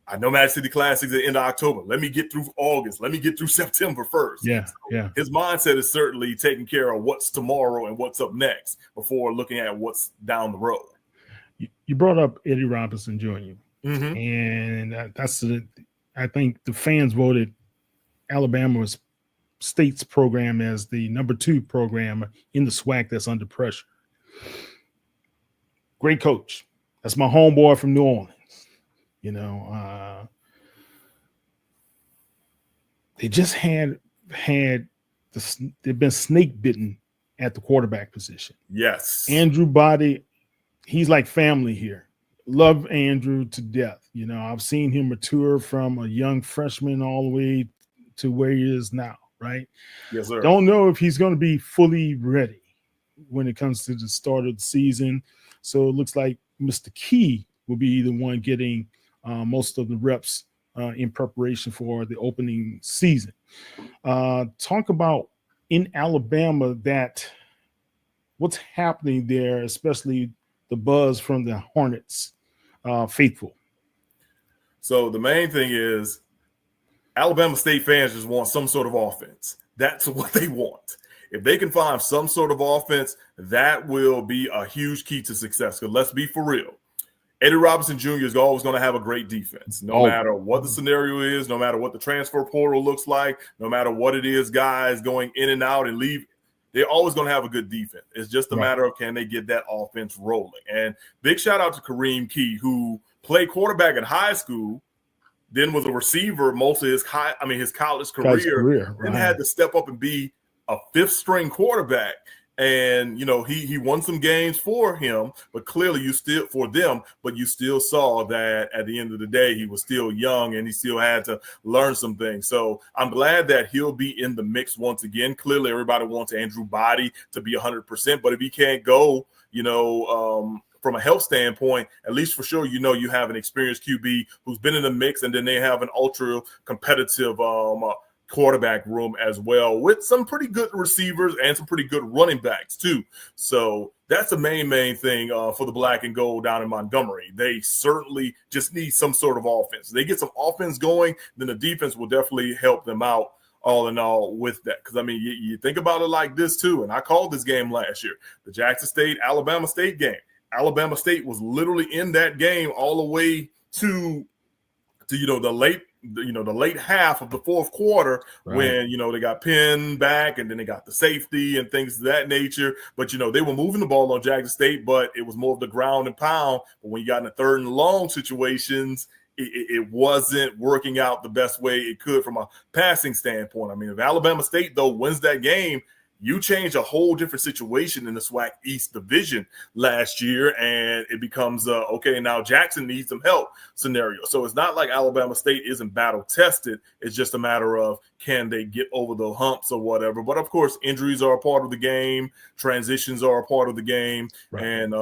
[SPEAKER 2] I know Magic City Classics at the end of October. Let me get through August. Let me get through September first. His mindset is certainly taking care of what's tomorrow and what's up next before looking at what's down the road.
[SPEAKER 1] You brought up Eddie Robinson Jr. And I think the fans voted Alabama's state's program as the number 2 program in the SWAC that's under pressure. Great coach. That's my homeboy from New Orleans. They just they've been snake bitten at the quarterback position.
[SPEAKER 2] Yes.
[SPEAKER 1] Andrew Body, he's like family here. Love Andrew to death. I've seen him mature from a young freshman all the way to where he is now, right?
[SPEAKER 2] Yes, sir.
[SPEAKER 1] Don't know if he's going to be fully ready when it comes to the start of the season. So it looks like Mr. Key will be the one getting most of the reps in preparation for the opening season. Talk about in Alabama what's happening there, especially the buzz from the Hornets faithful.
[SPEAKER 2] So the main thing is Alabama State fans just want some sort of offense. That's what they want. If they can find some sort of offense, that will be a huge key to success. Because let's be for real. Eddie Robinson Jr. is always going to have a great defense, no matter what the scenario is, no matter what the transfer portal looks like, no matter what it is, guys going in and out and leave. They're always going to have a good defense. It's just a matter of can they get that offense rolling. And big shout out to Kareem Key, who played quarterback in high school, then was a receiver most of his college career, and had to step up and be a 5th string quarterback. And, he won some games for him, but clearly you still saw that at the end of the day, he was still young and he still had to learn some things. So I'm glad that he'll be in the mix once again. Clearly everybody wants Andrew Body to be 100%, but if he can't go, from a health standpoint, at least for sure, you have an experienced QB who's been in the mix, and then they have an ultra competitive quarterback room as well, with some pretty good receivers and some pretty good running backs too. So that's the main thing for the black and gold down in Montgomery. They certainly just need some sort of offense. They get some offense going, then the defense will definitely help them out all in all with that. Because, you think about it like this too, and I called this game last year, the Jackson State, Alabama State game. Alabama State was literally in that game all the way to the late half of the fourth quarter, when they got pinned back and then they got the safety and things of that nature. But they were moving the ball on Jackson State, but it was more of the ground and pound. But when you got in the 3rd and long situations, it wasn't working out the best way it could from a passing standpoint. If Alabama State though wins that game, you change a whole different situation in the SWAC East Division last year, and it becomes now Jackson needs some help scenario. So it's not like Alabama State isn't battle tested. It's just a matter of can they get over the humps or whatever. But of course, injuries are a part of the game, transitions are a part of the game, and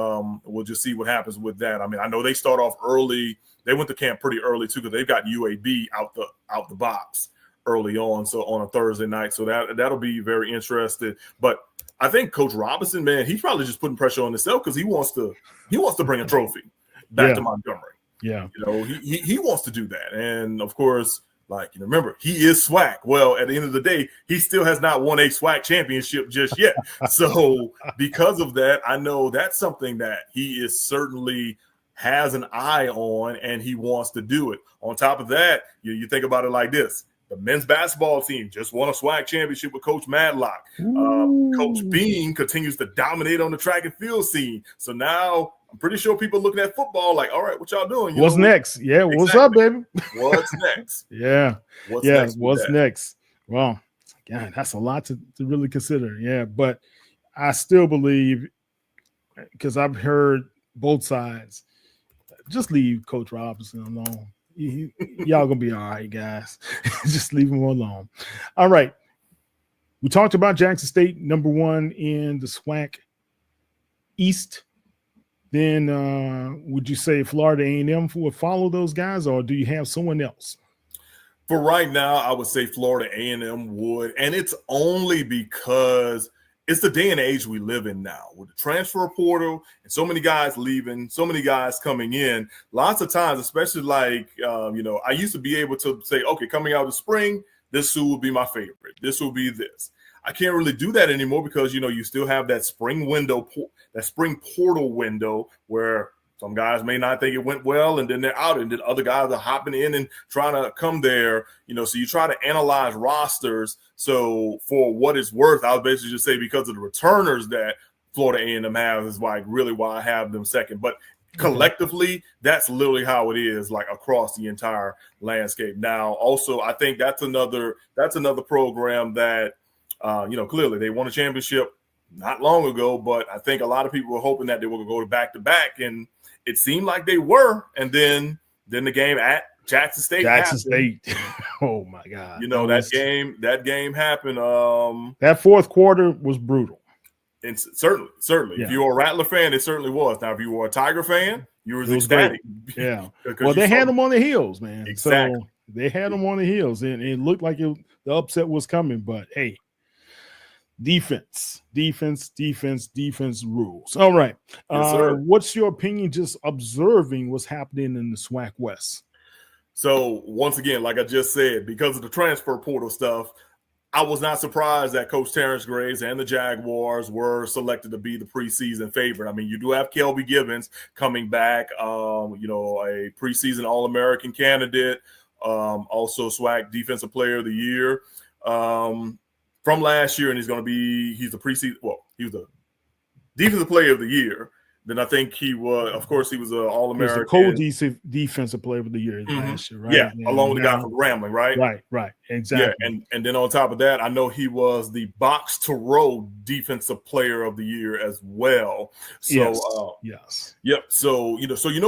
[SPEAKER 2] we'll just see what happens with that. I know they start off early. They went to camp pretty early too, because they've got UAB out the box early on, so on a Thursday night. So that'll be very interesting. But I think Coach Robinson, man, he's probably just putting pressure on himself because he wants to bring a trophy back to Montgomery.
[SPEAKER 1] Yeah.
[SPEAKER 2] He wants to do that. And of course, remember, he is SWAC. Well, at the end of the day, he still has not won a SWAC championship just yet. So because of that, I know that's something that he is certainly has an eye on, and he wants to do it. On top of that, you think about it like this. The men's basketball team just won a SWAC championship with Coach Madlock. Coach Bean continues to dominate on the track and field scene. So now I'm pretty sure people looking at football like, all right, what y'all doing?
[SPEAKER 1] What's next? Yeah, exactly. What's up, baby?
[SPEAKER 2] What's next?
[SPEAKER 1] Yeah.
[SPEAKER 2] What's
[SPEAKER 1] next? Well, God, that's a lot to really consider. Yeah, but I still believe, because I've heard both sides, just leave Coach Robinson alone. Y'all gonna be all right, guys. Just leave him alone. All right. We talked about Jackson State, number 1 in the SWAC East. Then would you say Florida A&M would follow those guys, or do you have someone else?
[SPEAKER 2] For right now, I would say Florida A&M would, and it's only because it's the day and age we live in now with the transfer portal and so many guys leaving, so many guys coming in. Lots of times, especially like, I used to be able to say, okay, coming out of the spring, this school would be my favorite. This will be this. I can't really do that anymore because, you still have that spring window, that spring portal window where some guys may not think it went well and then they're out, and then other guys are hopping in and trying to come there, so you try to analyze rosters. So for what it's worth, I'll basically just say because of the returners that Florida A&M has is like really why I have them second. But collectively, that's literally how it is, like across the entire landscape. Now, also, I think that's another program that, clearly they won a championship not long ago, but I think a lot of people were hoping that they were going to go to back-to-back, and it seemed like they were. And then the game at Jackson State happened.
[SPEAKER 1] Oh my God.
[SPEAKER 2] That game happened.
[SPEAKER 1] That fourth quarter was brutal.
[SPEAKER 2] And certainly. Yeah. If you were a Rattler fan, it certainly was. Now, if you were a Tiger fan, you were ecstatic.
[SPEAKER 1] Yeah. Well, they had them on the heels, man.
[SPEAKER 2] Exactly.
[SPEAKER 1] So they had them on the heels, and it looked like the upset was coming, but hey. Defense rules. All right.
[SPEAKER 2] Yes,
[SPEAKER 1] what's your opinion just observing what's happening in the SWAC West?
[SPEAKER 2] So once again, like I just said, because of the transfer portal stuff, I was not surprised that Coach Terrence Graves and the Jaguars were selected to be the preseason favorite. I mean, you do have Kelby Gibbons coming back, a preseason All-American candidate, also SWAC Defensive Player of the Year. From last year, and he's the preseason. Well, he was the defensive player of the year. Then I think he was an All-American.
[SPEAKER 1] He was the co-defensive player of the year last year, right?
[SPEAKER 2] Yeah, along with the guy from Grambling, right?
[SPEAKER 1] Right, exactly.
[SPEAKER 2] Yeah, and then on top of that, I know he was the box-to-row defensive player of the year as well. So,
[SPEAKER 1] yes.
[SPEAKER 2] Yep. So,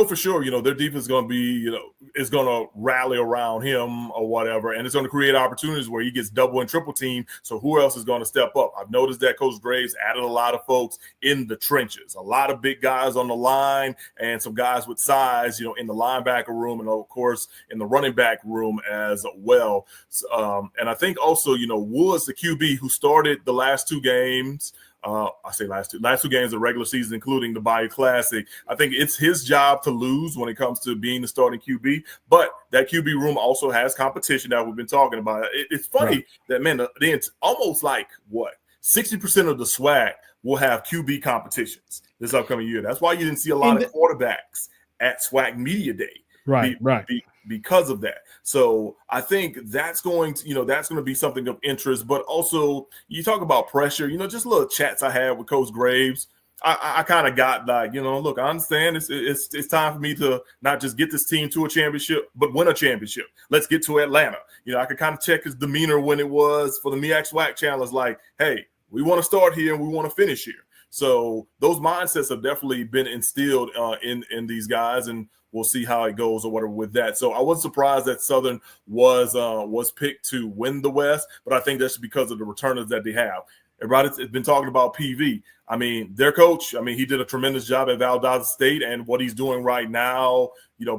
[SPEAKER 2] for sure, their defense is going to be, is going to rally around him or whatever, and it's going to create opportunities where he gets double and triple team. So who else is going to step up? I've noticed that Coach Graves added a lot of folks in the trenches, a lot of big guys on the line and some guys with size, in the linebacker room and, of course, in the running back room as well. And I think also, Woods, the QB who started the last two games, last two games of the regular season, including the Bayou Classic. I think it's his job to lose when it comes to being the starting QB, but that QB room also has competition that we've been talking about. It's funny that, man, almost like 60% of the SWAC will have QB competitions this upcoming year. That's why you didn't see a lot of quarterbacks at SWAC Media Day.
[SPEAKER 1] Right.
[SPEAKER 2] Because of that. So I think that's going to be something of interest. But also, you talk about pressure, just little chats I had with Coach Graves. I kind of got like, look, I understand it's time for me to not just get this team to a championship, but win a championship. Let's get to Atlanta. I could kind of check his demeanor when it was for the MEAC SWAC challenge, like, hey, we want to start here and we want to finish here. So those mindsets have definitely been instilled in these guys, and we'll see how it goes or whatever with that. So I wasn't surprised that Southern was picked to win the West, but I think that's because of the returners that they have. Everybody's been talking about PV. I mean, their coach, he did a tremendous job at Valdosta State, and what he's doing right now,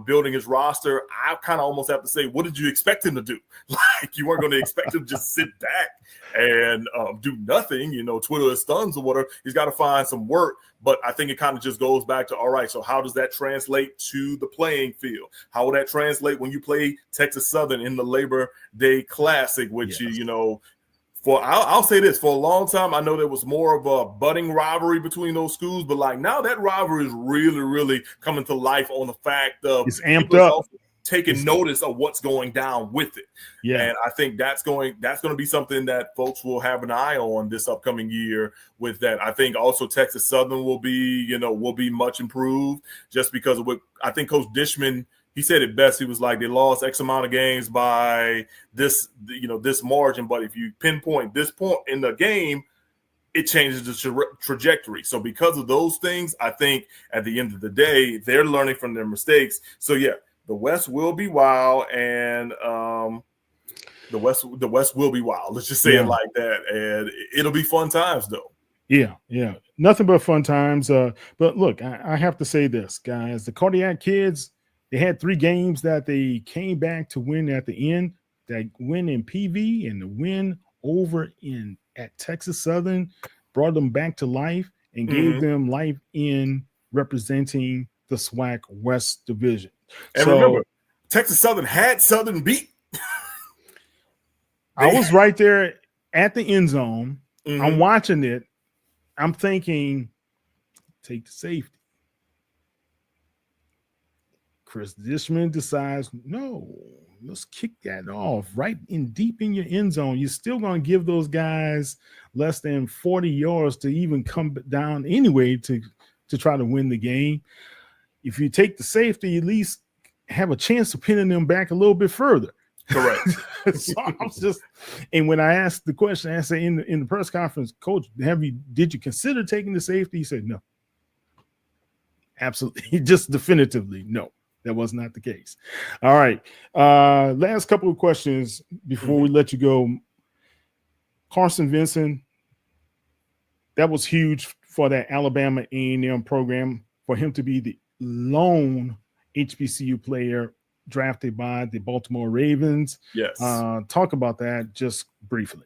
[SPEAKER 2] building his roster, I kind of almost have to say, what did you expect him to do? Like, you weren't going to expect him to just sit back and do nothing, twiddle his thumbs or whatever. He's got to find some work. But I think it kind of just goes back to, all right, so how does that translate to the playing field? How will that translate when you play Texas Southern in the Labor Day Classic, which, I'll say this, for a long time, I know there was more of a budding rivalry between those schools, but like now that rivalry is really, really coming to life on the fact of
[SPEAKER 1] it's amped up.
[SPEAKER 2] taking notice of what's going down with it.
[SPEAKER 1] Yeah.
[SPEAKER 2] And I think that's going to be something that folks will have an eye on this upcoming year with that. I think also Texas Southern will be much improved just because of what I think Coach Dishman, he said it best. He was like, they lost X amount of games by this margin. But if you pinpoint this point in the game, it changes the trajectory. So because of those things, I think at the end of the day, they're learning from their mistakes. So yeah, the West will be wild, and the West will be wild. Let's just say it like that, and it'll be fun times though.
[SPEAKER 1] Yeah, nothing but fun times. But look, I have to say this, guys. The Cardiac Kids, they had 3 games that they came back to win at the end. That win in PV and the win over at Texas Southern brought them back to life and gave them life in representing the SWAC West Division.
[SPEAKER 2] And remember, Texas Southern had Southern beat.
[SPEAKER 1] I was right there at the end zone. I'm watching it. I'm thinking, take the safety. Chris Dishman decides, no, let's kick that off right in deep in your end zone. You're still going to give those guys less than 40 yards to even come down anyway to try to win the game. If you take the safety, at least have a chance of pinning them back a little bit further.
[SPEAKER 2] Correct.
[SPEAKER 1] So I was just, and when I asked the question, I said in the press conference, Coach, did you consider taking the safety? He said no. Absolutely, just definitively no. That was not the case. All right. Last couple of questions before we let you go. Carson Vincent, that was huge for that Alabama A&M program, for him to be the lone HBCU player drafted by the Baltimore Ravens.
[SPEAKER 2] Yes.
[SPEAKER 1] Talk about that just briefly.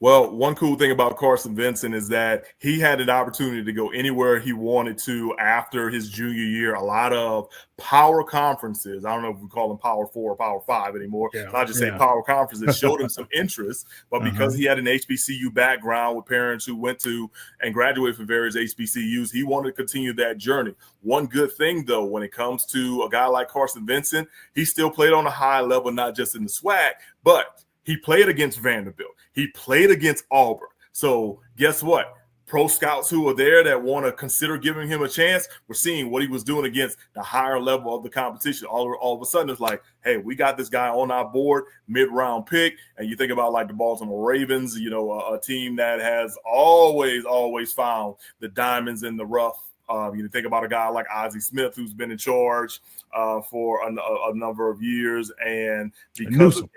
[SPEAKER 2] Well, one cool thing about Carson Vincent is that he had an opportunity to go anywhere he wanted to after his junior year. A lot of power conferences. I don't know if we call them Power 4 or Power 5 anymore.
[SPEAKER 1] Yeah,
[SPEAKER 2] so I just say power conferences showed him some interest. But because he had an HBCU background with parents who went to and graduated from various HBCUs, he wanted to continue that journey. One good thing, though, when it comes to a guy like Carson Vincent, he still played on a high level, not just in the SWAC, but he played against Vanderbilt. He played against Auburn. So guess what? Pro scouts who are there that want to consider giving him a chance, we're seeing what he was doing against the higher level of the competition. All of a sudden, it's like, hey, we got this guy on our board, mid-round pick. And you think about like the Baltimore Ravens, a team that has always found the diamonds in the rough. You think about a guy like Ozzie Smith, who's been in charge for a number of years. And because of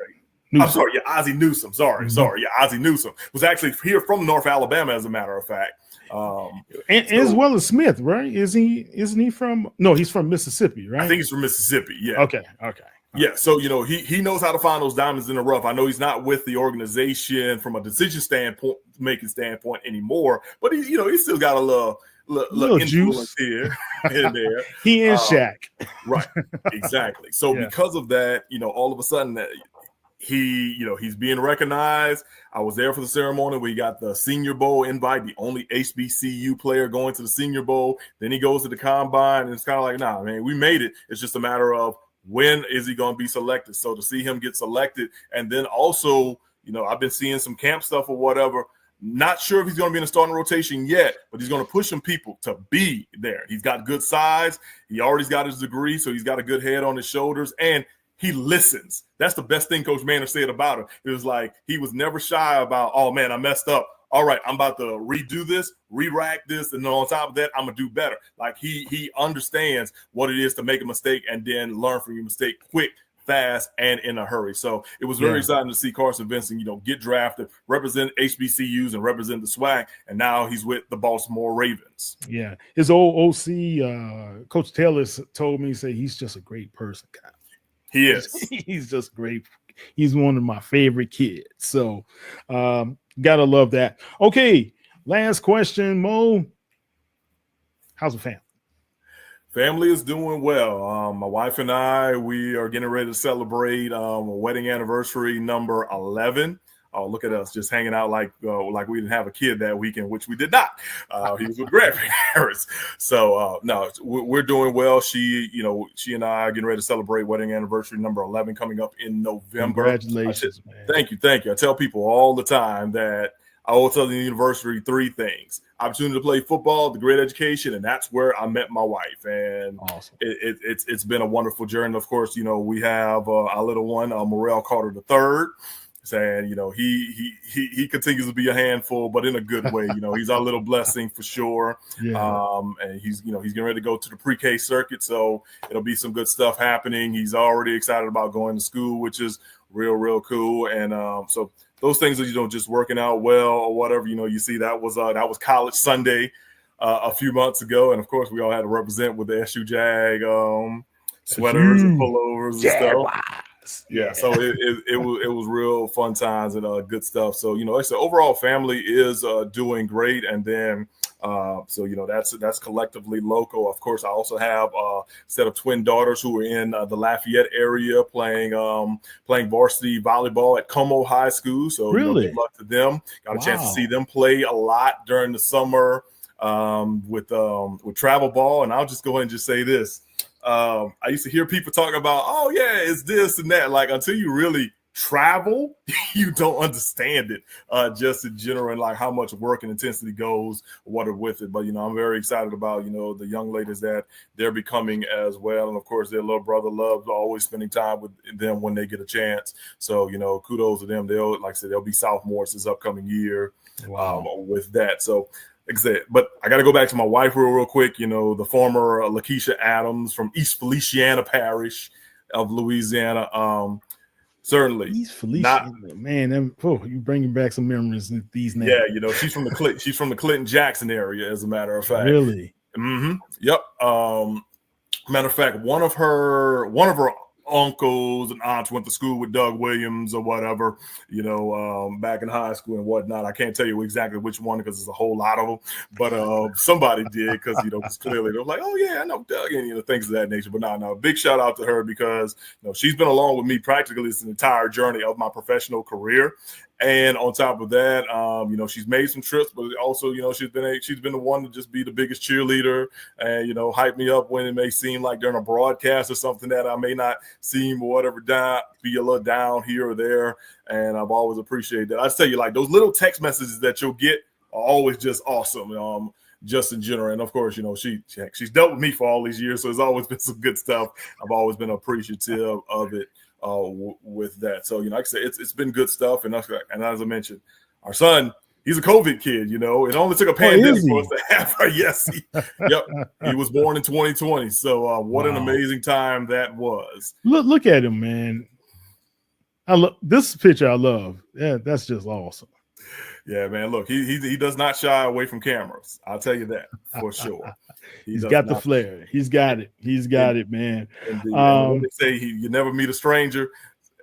[SPEAKER 2] I'm sorry, Ozzie Newsome. Ozzie Newsome was actually here from North Alabama, as a matter of fact.
[SPEAKER 1] As well as Smith, right? Isn't he from? No, he's from Mississippi, right?
[SPEAKER 2] I think he's from Mississippi. Yeah.
[SPEAKER 1] Okay.
[SPEAKER 2] Yeah. So he knows how to find those diamonds in the rough. I know he's not with the organization from a decision making standpoint anymore, but he still got a little influence
[SPEAKER 1] juice
[SPEAKER 2] here and there.
[SPEAKER 1] He is Shaq.
[SPEAKER 2] Right. Exactly. So because of that, all of a sudden that. He's being recognized. I was there for the ceremony. We got the Senior Bowl invite, the only HBCU player going to the Senior Bowl. Then he goes to the combine, and it's kind of like, nah, man, we made it. It's just a matter of when is he going to be selected. So to see him get selected, and then also, I've been seeing some camp stuff or whatever. Not sure if he's going to be in a starting rotation yet, but he's going to push some people to be there. He's got good size. He already's got his degree, so he's got a good head on his shoulders, and he listens. That's the best thing Coach Manor said about him. It was like he was never shy about, oh, man, I messed up. All right, I'm about to redo this, re-rack this, and then on top of that, I'm going to do better. Like he understands what it is to make a mistake and then learn from your mistake quick, fast, and in a hurry. So it was very exciting to see Carson Vincent, get drafted, represent HBCUs and represent the SWAC, and now he's with the Baltimore Ravens.
[SPEAKER 1] Yeah. His old OC, Coach Taylor, told me, say he's just a great person, guy.
[SPEAKER 2] He is.
[SPEAKER 1] He's just great. He's one of my favorite kids. So gotta love that. Okay, last question, Mo. How's the family?
[SPEAKER 2] Family is doing well. My wife and I, we are getting ready to celebrate a wedding anniversary number 11. Oh, look at us just hanging out like we didn't have a kid that weekend, which we did not. He was with grandparents. So no, we're doing well. She and I are getting ready to celebrate wedding anniversary number 11 coming up in November.
[SPEAKER 1] Congratulations, man.
[SPEAKER 2] Thank you. I tell people all the time that I owe Southern University 3 things: opportunity to play football, the great education, and that's where I met my wife. And
[SPEAKER 1] awesome.
[SPEAKER 2] It's been a wonderful journey. Of course, we have our little one, Morel Carter III. Saying, he continues to be a handful, but in a good way. He's our little blessing for sure.
[SPEAKER 1] Yeah.
[SPEAKER 2] And he's getting ready to go to the pre-K circuit, so it'll be some good stuff happening. He's already excited about going to school, which is real cool. And so those things are just working out well or whatever. You see that was College Sunday a few months ago, and of course we all had to represent with the SU Jag sweaters and pullovers and stuff. Yeah, so it was real fun times and good stuff. So like I said, overall family is doing great, and then that's collectively local. Of course, I also have a set of twin daughters who are in the Lafayette area playing varsity volleyball at Como High School. So good luck to them. Got a chance to see them play a lot during the summer with travel ball, and I'll just go ahead and just say this. I used to hear people talk about, oh yeah, it's this and that. Like, until you really travel, you don't understand it just in general, and like how much work and intensity goes with it. But I'm very excited about the young ladies that they're becoming as well, and of course their little brother loves always spending time with them when they get a chance. So kudos to them. They'll be sophomores this upcoming year. With that. So but I got to go back to my wife real quick. The former Lakeisha Adams from East Feliciana Parish of Louisiana. Certainly,
[SPEAKER 1] East Feliciana, man. You bringing back some memories with these names.
[SPEAKER 2] Yeah, she's from the Clinton Jackson area, as a matter of fact.
[SPEAKER 1] Really?
[SPEAKER 2] Mm-hmm. Yep. Matter of fact, one of her uncles and aunts went to school with Doug Williams or whatever, back in high school and whatnot. I can't tell you exactly which one because there's a whole lot of them, but somebody did because clearly they were like, oh yeah, I know Doug, and things of that nature. But no, big shout out to her because she's been along with me practically this entire journey of my professional career. And on top of that, she's made some trips, but also, she's been the one to just be the biggest cheerleader and, hype me up when it may seem like during a broadcast or something that I may not seem or whatever be a little down here or there. And I've always appreciated that. I tell you, like, those little text messages that you'll get are always just awesome. Just in general. And of course, she's dealt with me for all these years, so it's always been some good stuff. I've always been appreciative of it. With that, so like I said, it's been good stuff, and as I mentioned, our son, he's a COVID kid. It only took a pandemic for us to have her. Yes, he was born in 2020. So what an amazing time that was.
[SPEAKER 1] Look at him, man. I love this picture. I love. Yeah, that's just awesome.
[SPEAKER 2] Yeah, man. Look, he does not shy away from cameras. I'll tell you that for sure.
[SPEAKER 1] He's got the flair. He's got it. He's got it, man.
[SPEAKER 2] When they say you never meet a stranger,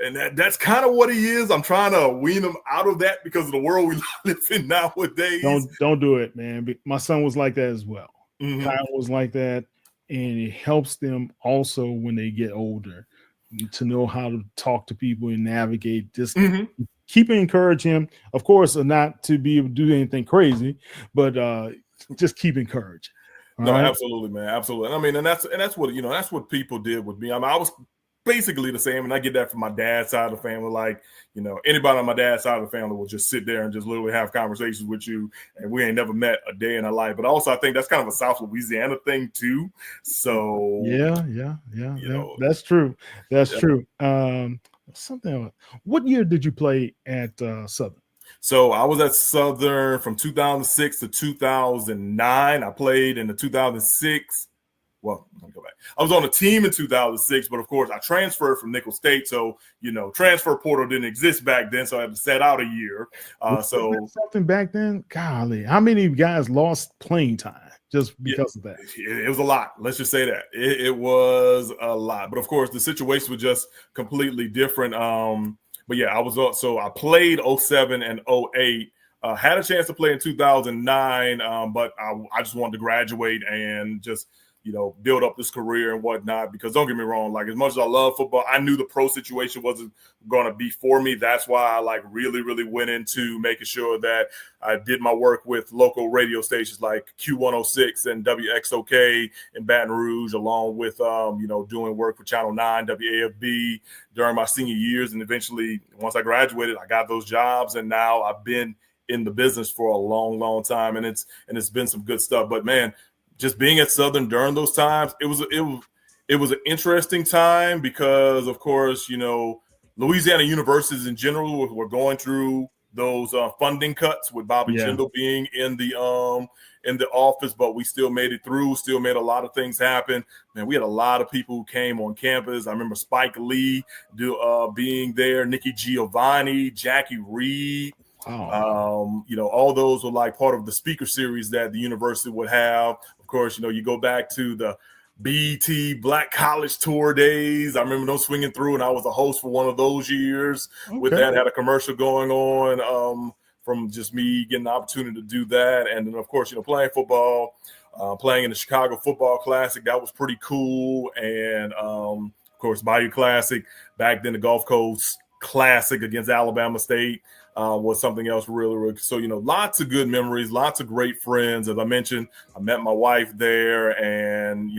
[SPEAKER 2] and that's kind of what he is. I'm trying to wean him out of that because of the world we live in nowadays.
[SPEAKER 1] Don't do it, man. My son was like that as well.
[SPEAKER 2] Mm-hmm.
[SPEAKER 1] Kyle was like that, and it helps them also when they get older to know how to talk to people and navigate this.
[SPEAKER 2] Mm-hmm.
[SPEAKER 1] Keep encouraging him, of course, not to be able to do anything crazy, but just keep encouraging.
[SPEAKER 2] No, right? Absolutely, man, absolutely. I mean, and that's what that's what people did with me. I mean, I was basically the same, and I get that from my dad's side of the family. Like, anybody on my dad's side of the family will just sit there and just literally have conversations with you, and we ain't never met a day in our life. But also, I think that's kind of a South Louisiana thing too. So
[SPEAKER 1] yeah, that's true. That's true. Something else. What year did you play at Southern?
[SPEAKER 2] So I was at Southern from 2006 to 2009. I played in the 2006. Well, let me go back. I was on a team in 2006, but of course I transferred from Nicholls State. So, transfer portal didn't exist back then. So I had to set out a year. So
[SPEAKER 1] something back then, golly, how many guys lost playing time just because of that?
[SPEAKER 2] It was a lot. Let's just say that it was a lot. But of course, the situation was just completely different. But yeah, so I played 07 and 08. Had a chance to play in 2009, but I just wanted to graduate and just build up this career and whatnot. Because don't get me wrong, like as much as I love football, I knew the pro situation wasn't going to be for me. That's why I like really, really went into making sure that I did my work with local radio stations like Q106 and WXOK in Baton Rouge, along with, doing work for Channel 9, WAFB during my senior years. And eventually, once I graduated, I got those jobs. And now I've been in the business for a long, long time. And it's been some good stuff. But, man, just being at Southern during those times, it was an interesting time because, of course, Louisiana universities in general were going through those funding cuts with Bobby Jindal being in the office, but we still made it through, still made a lot of things happen. Man, we had a lot of people who came on campus. I remember Spike Lee being there, Nikki Giovanni, Jackie Reed. All those were like part of the speaker series that the university would have. Of course, you go back to the BET Black College Tour days. I remember them swinging through, and I was a host for one of those years. Okay. With that, had a commercial going on from just me getting the opportunity to do that. And then, of course, playing football, playing in the Chicago Football Classic. That was pretty cool. And, of course, Bayou Classic. Back then, the Gulf Coast Classic against Alabama State was something else really, really. So, lots of good memories, lots of great friends. As I mentioned, I met my wife there and,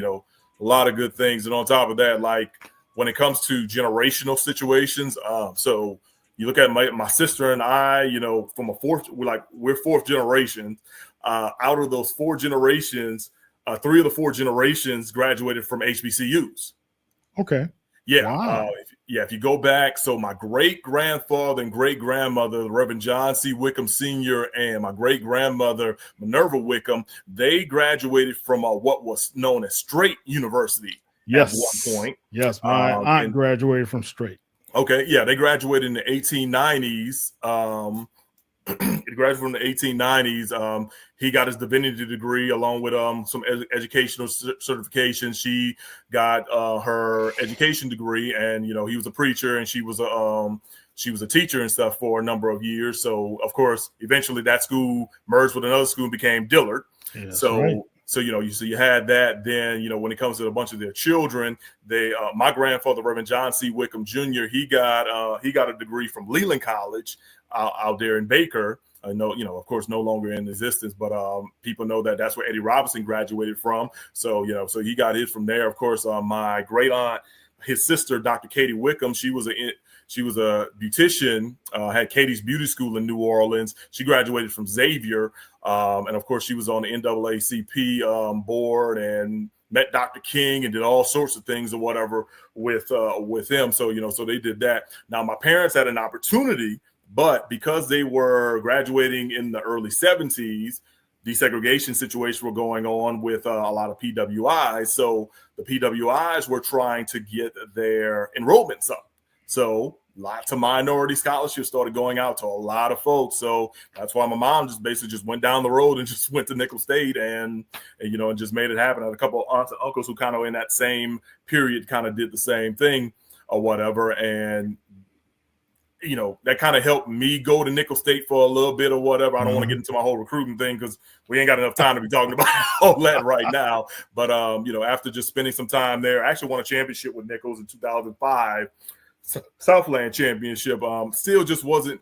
[SPEAKER 2] a lot of good things. And on top of that, like when it comes to generational situations, so you look at my sister and I, from we're fourth generation. Out of those four generations, 3 of the 4 generations graduated from HBCUs.
[SPEAKER 1] Okay.
[SPEAKER 2] Yeah.
[SPEAKER 1] Wow.
[SPEAKER 2] If you go back, so my great-grandfather and great-grandmother, the Reverend John C. Wickham Sr. and my great-grandmother, Minerva Wickham, they graduated from what was known as Straight University at one point.
[SPEAKER 1] Yes, my aunt graduated from Straight.
[SPEAKER 2] Okay, yeah, they graduated in the 1890s. He graduated from the 1890s. He got his divinity degree along with some educational certifications. She got her education degree, and he was a preacher, and she was a teacher and stuff for a number of years. So, of course, eventually that school merged with another school and became Dillard. Yeah, So you had that. Then when it comes to a bunch of their children, my grandfather, Reverend John C. Wickham Jr., he got a degree from Leland College out there in Baker. Of course, no longer in existence, but people know that that's where Eddie Robinson graduated from. So so he got his from there. Of course, my great aunt, his sister, Dr. Katie Wickham, she was a beautician, had Katie's Beauty School in New Orleans. She graduated from Xavier. And of course, she was on the NAACP board and met Dr. King and did all sorts of things or whatever with him. So, so they did that. Now, my parents had an opportunity, but because they were graduating in the early 70s, desegregation situations were going on with a lot of PWIs. So the PWIs were trying to get their enrollments up. So lots of minority scholarships started going out to a lot of folks. So that's why my mom just went down the road and just went to Nicholls State and just made it happen. I had a couple of aunts and uncles who kind of in that same period kind of did the same thing or whatever. And, that kind of helped me go to Nicholls State for a little bit or whatever. I don't want to get into my whole recruiting thing because we ain't got enough time to be talking about all that right now. But, after just spending some time there, I actually won a championship with Nicholls in 2005. Southland championship. I just wasn't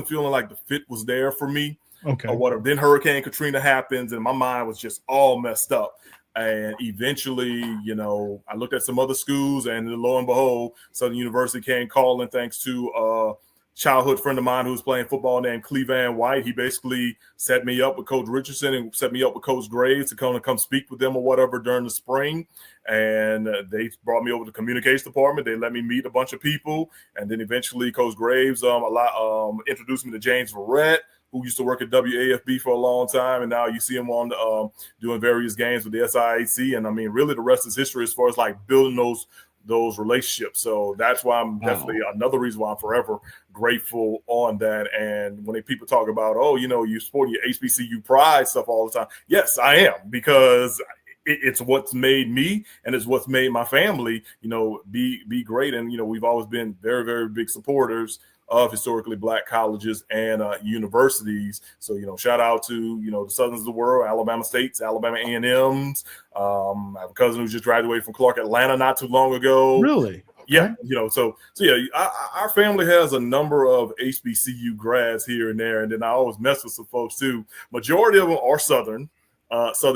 [SPEAKER 2] feeling like the fit was there for me.
[SPEAKER 1] Okay.
[SPEAKER 2] Or whatever. Then Hurricane Katrina happens and my mind was just all messed up. And eventually, I looked at some other schools and lo and behold, Southern University came calling thanks to a childhood friend of mine who was playing football named Cleveland White. He basically set me up with Coach Richardson and set me up with Coach Graves to come speak with them or whatever during the spring. And they brought me over to the communications department. They let me meet a bunch of people. And then eventually Coach Graves introduced me to James Verrett, who used to work at WAFB for a long time. And now you see him on doing various games with the SIAC. And I mean, really the rest is history as far as like building those relationships. So that's why I'm definitely another reason why I'm forever grateful on that. And when people talk about, you support your HBCU pride stuff all the time. Yes, I am, because it's what's made me and it's what's made my family, be great. And, we've always been very, very big supporters of historically Black colleges and universities. So, shout out to, the Southerns of the world, Alabama States, Alabama A&M's. I have a cousin who just graduated from Clark Atlanta not too long ago.
[SPEAKER 1] Really?
[SPEAKER 2] Yeah, so yeah, our family has a number of HBCU grads here and there, and then I always mess with some folks too. Majority of them are Southern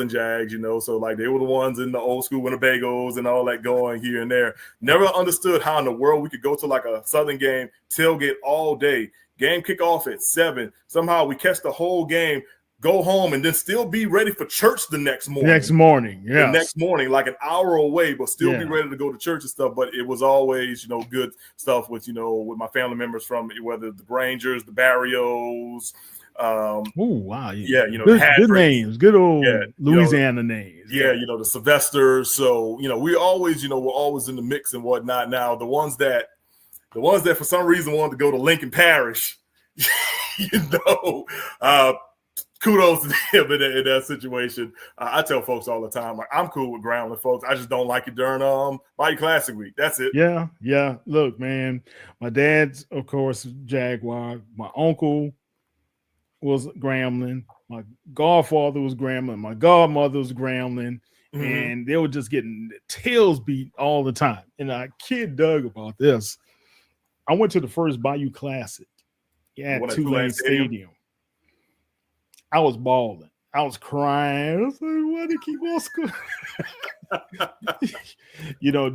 [SPEAKER 2] Jags, so like they were the ones in the old school Winnebagos and all that going here and there. Never understood how in the world we could go to like a Southern game, tailgate all day, game kick off at 7. Somehow we catch the whole game, go home, and then still be ready for church the next morning.
[SPEAKER 1] Yeah.
[SPEAKER 2] The next morning, like an hour away, but still be ready to go to church and stuff. But it was always, good stuff with, with my family members from whether the Grangers, the Barrios.
[SPEAKER 1] Oh, wow.
[SPEAKER 2] Yeah,
[SPEAKER 1] good names, good old Louisiana names.
[SPEAKER 2] Yeah, the Sylvesters. So, we always, we're always in the mix and whatnot. Now, the ones that for some reason wanted to go to Lincoln Parish, kudos to them in that situation. I tell folks all the time, like, I'm cool with Grambling folks. I just don't like it during Bayou Classic week. That's it.
[SPEAKER 1] Yeah. Look, man, my dad's, of course, Jaguar. My uncle was Grambling. My godfather was Grambling. My godmother was Grambling. Mm-hmm. And they were just getting their tails beat all the time. And I kid Doug about this. I went to the first Bayou Classic at Tulane Stadium. I was bawling. I was crying. I was like, why do they keep on scoring?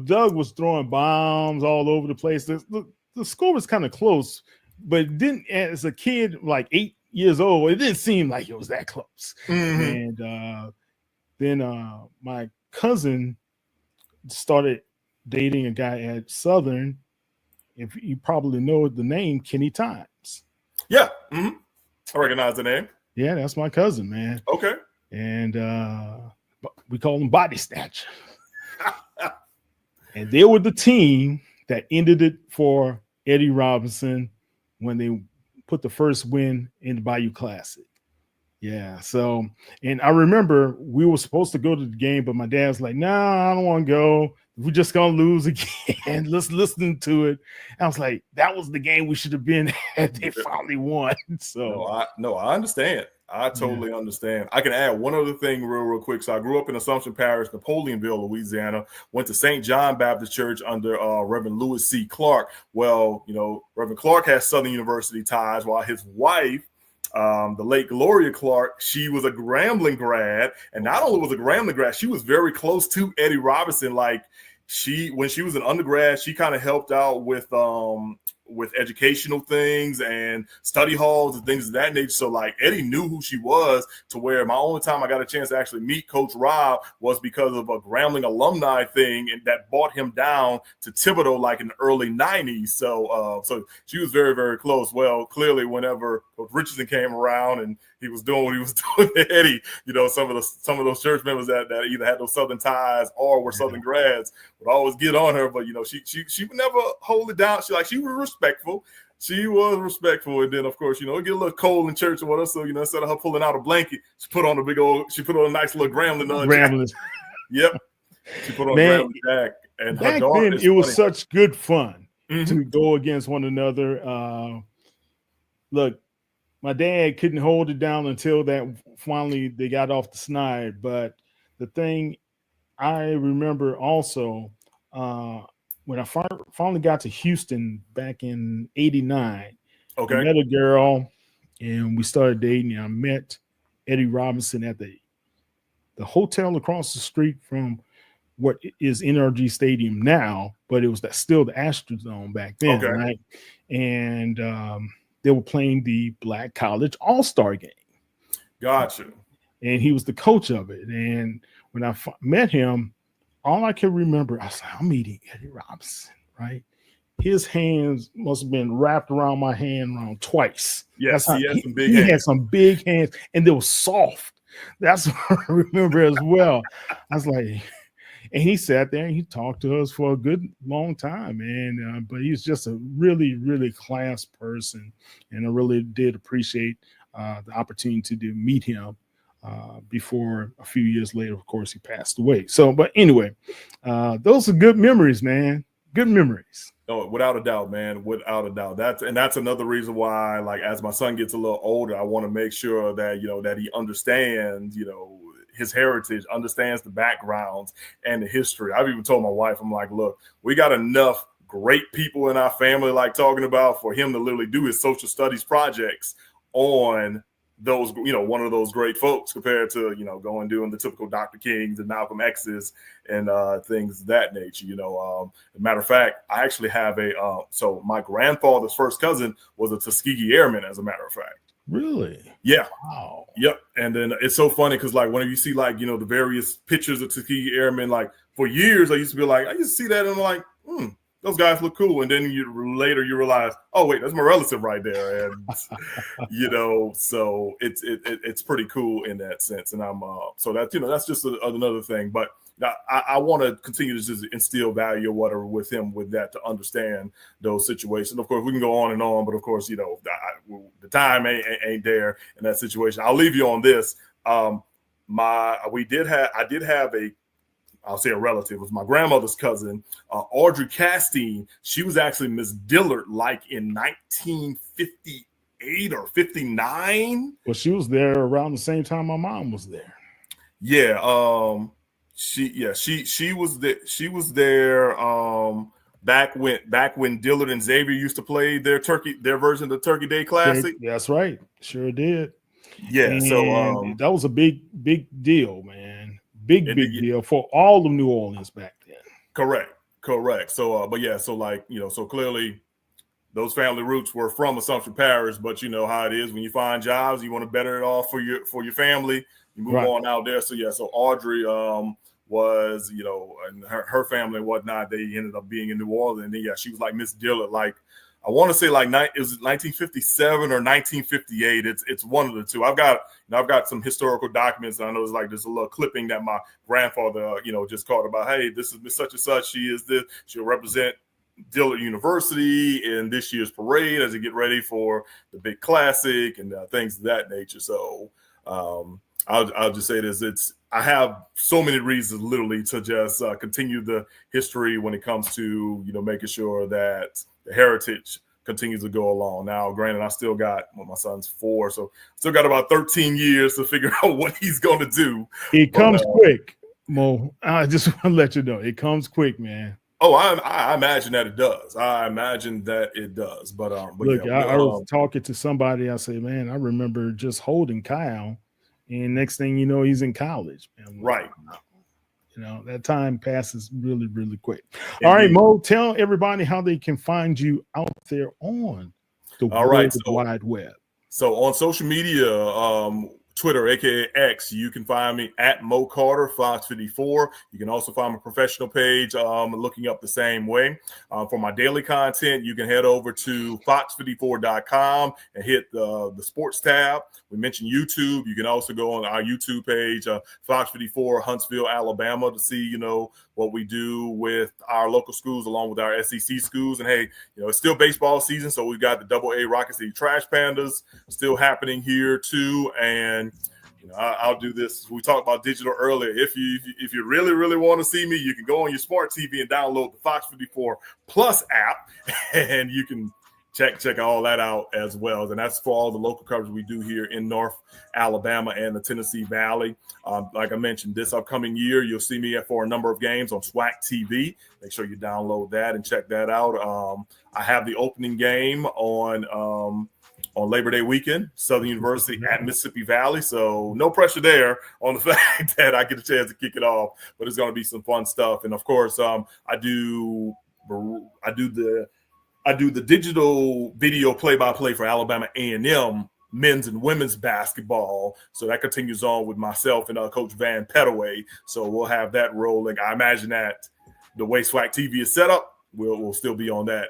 [SPEAKER 1] Doug was throwing bombs all over the place. The score was kind of close, but it didn't, as a kid, like 8 years old, it didn't seem like it was that close. Mm-hmm. And then my cousin started dating a guy at Southern. If you probably know the name, Kenny Times.
[SPEAKER 2] Yeah. Mm-hmm. I recognize the name.
[SPEAKER 1] Yeah, that's my cousin, man.
[SPEAKER 2] Okay.
[SPEAKER 1] And we call him Body Snatcher. And they were the team that ended it for Eddie Robinson when they put the first win in the Bayou Classic. Yeah, so, and I remember we were supposed to go to the game, but my dad's like, nah, I don't want to go. We're just going to lose again. Let's listen to it. I was like, that was the game we should have been at. They finally won. So
[SPEAKER 2] I understand. I totally understand. I can add one other thing real quick. So I grew up in Assumption Parish, Napoleonville, Louisiana, went to St. John Baptist Church under Reverend Lewis C. Clark. Well, Reverend Clark has Southern University ties, while his wife, the late Gloria Clark, she was a Grambling grad, and not only was a Grambling grad, she was very close to Eddie Robinson. Like, when she was an undergrad, she kind of helped out with educational things and study halls and things of that nature. So like Eddie knew who she was, to where my only time I got a chance to actually meet Coach Rob was because of a Grambling alumni thing, and that brought him down to Thibodeau like in the early 90s. So she was very, very close. Well, clearly whenever Coach Richardson came around and he was doing what he was doing to Eddie, some of those church members that either had those Southern ties or were Southern grads would always get on her. But she would never hold it down. She was respectful. She was respectful, and then of course, it get a little cold in church or whatever. So instead of her pulling out a blanket, she put on a nice little Grambling. Yep, she put on a Grambling jacket. And
[SPEAKER 1] back then, it was such good fun to go against one another. Look, my dad couldn't hold it down until that finally they got off the snide. But the thing I remember also, when I finally got to Houston back in '89, I met a girl and we started dating. And I met Eddie Robinson at the hotel across the street from what is NRG Stadium now, but it was still the Astrodome back then, right? And they were playing the Black College All-Star game.
[SPEAKER 2] Gotcha.
[SPEAKER 1] And he was the coach of it. And when I met him, all I can remember, I was like, I'm meeting Eddie Robinson, right? His hands must have been wrapped around my hand around twice.
[SPEAKER 2] Yes, he
[SPEAKER 1] had some big hands, and they were soft. That's what I remember as well. I was like, and he sat there and he talked to us for a good long time, man. But he was just a really, really class person, and I really did appreciate the opportunity to meet him. Before a few years later, of course, he passed away. So, but anyway, those are good memories, man. Good memories.
[SPEAKER 2] Oh, without a doubt, man. Without a doubt. That's another reason why, like, as my son gets a little older, I want to make sure that, that he understands, his heritage, understands the backgrounds and the history. I've even told my wife, I'm like, look, we got enough great people in our family, like talking about, for him to literally do his social studies projects on those, one of those great folks, compared to, going doing the typical Dr. Kings and Malcolm X's and things of that nature. As a matter of fact, I actually have so my grandfather's first cousin was a Tuskegee Airman, as a matter of fact.
[SPEAKER 1] Really?
[SPEAKER 2] Yeah.
[SPEAKER 1] Wow.
[SPEAKER 2] Yep. And then it's so funny because, like, whenever you see, like, the various pictures of Tuskegee Airmen, like, for years I used to be like, I used to see that and I'm like, those guys look cool. And then later you realize, oh wait, that's my relative right there. And so it's pretty cool in that sense. And I'm so that's just another thing. But I want to continue to just instill value or whatever with him, with that, to understand those situations. Of course, we can go on and on, but of course, the time ain't there in that situation. I'll leave you on this. I did have I'll say a relative, was my grandmother's cousin, Audrey Castine. She was actually Miss Dillard, like in 1958 or 59.
[SPEAKER 1] Well, she was there around the same time my mom was there.
[SPEAKER 2] Yeah. She was there. She was there back when Dillard and Xavier used to play their version of the Turkey Day Classic.
[SPEAKER 1] That's right. Sure did.
[SPEAKER 2] Yeah.
[SPEAKER 1] And
[SPEAKER 2] so
[SPEAKER 1] that was a big deal, man. Big deal for all of New Orleans back then.
[SPEAKER 2] Correct. So, but yeah, so like, so clearly those family roots were from Assumption Parish, but you know how it is when you find jobs, you want to better it off for your family, you move on out there. So yeah, so Audrey was, and her family and whatnot, they ended up being in New Orleans. And then, yeah, she was like Miss Dillard, like, I want to say like it was 1957 or 1958. It's one of the two. I've got some historical documents. And I know it's like there's a little clipping that my grandfather, just called about. Hey, this is Miss such and such. She'll represent Dillard University in this year's parade as they get ready for the big classic and things of that nature. So I'll just say this: I have so many reasons, literally, to just continue the history when it comes to making sure that the heritage continues to go along. Now, granted, I still got, my son's 4, so still got about 13 years to figure out what he's going to do.
[SPEAKER 1] It comes quick, Mo. I just want to let you know, it comes quick, man.
[SPEAKER 2] Oh, I imagine that it does. I imagine that it does. But
[SPEAKER 1] look, yeah, I was talking to somebody. I say, man, I remember just holding Kyle, and next thing you know, he's in college. Man.
[SPEAKER 2] Right.
[SPEAKER 1] That time passes really, really quick. Indeed. All right, Mo, tell everybody how they can find you out there on the Wide Web.
[SPEAKER 2] So on social media, Twitter, aka X, you can find me at Mo Carter, Fox 54. You can also find my professional page looking up the same way. For my daily content, you can head over to fox54.com and hit the sports tab. We mentioned YouTube. You can also go on our YouTube page, Fox 54 Huntsville, Alabama, to see, what we do with our local schools along with our SEC schools. And hey, it's still baseball season, so we've got the AA Rocket City Trash Pandas still happening here too. And I'll do this. We talked about digital earlier. If you really, really want to see me, you can go on your smart TV and download the Fox 54 Plus app, and you can check all that out as well. And that's for all the local coverage we do here in North Alabama and the Tennessee Valley. Like I mentioned, this upcoming year, you'll see me for a number of games on SWAC TV. Make sure you download that and check that out. I have the opening game on Labor Day weekend, Southern University at Mississippi Valley. So no pressure there on the fact that I get a chance to kick it off, but it's going to be some fun stuff. And of course, I do the digital video play-by-play for Alabama A&M men's and women's basketball. So that continues on with myself and Coach Van Pettaway. So we'll have that rolling. I imagine that the way SWAC TV is set up, we'll still be on that.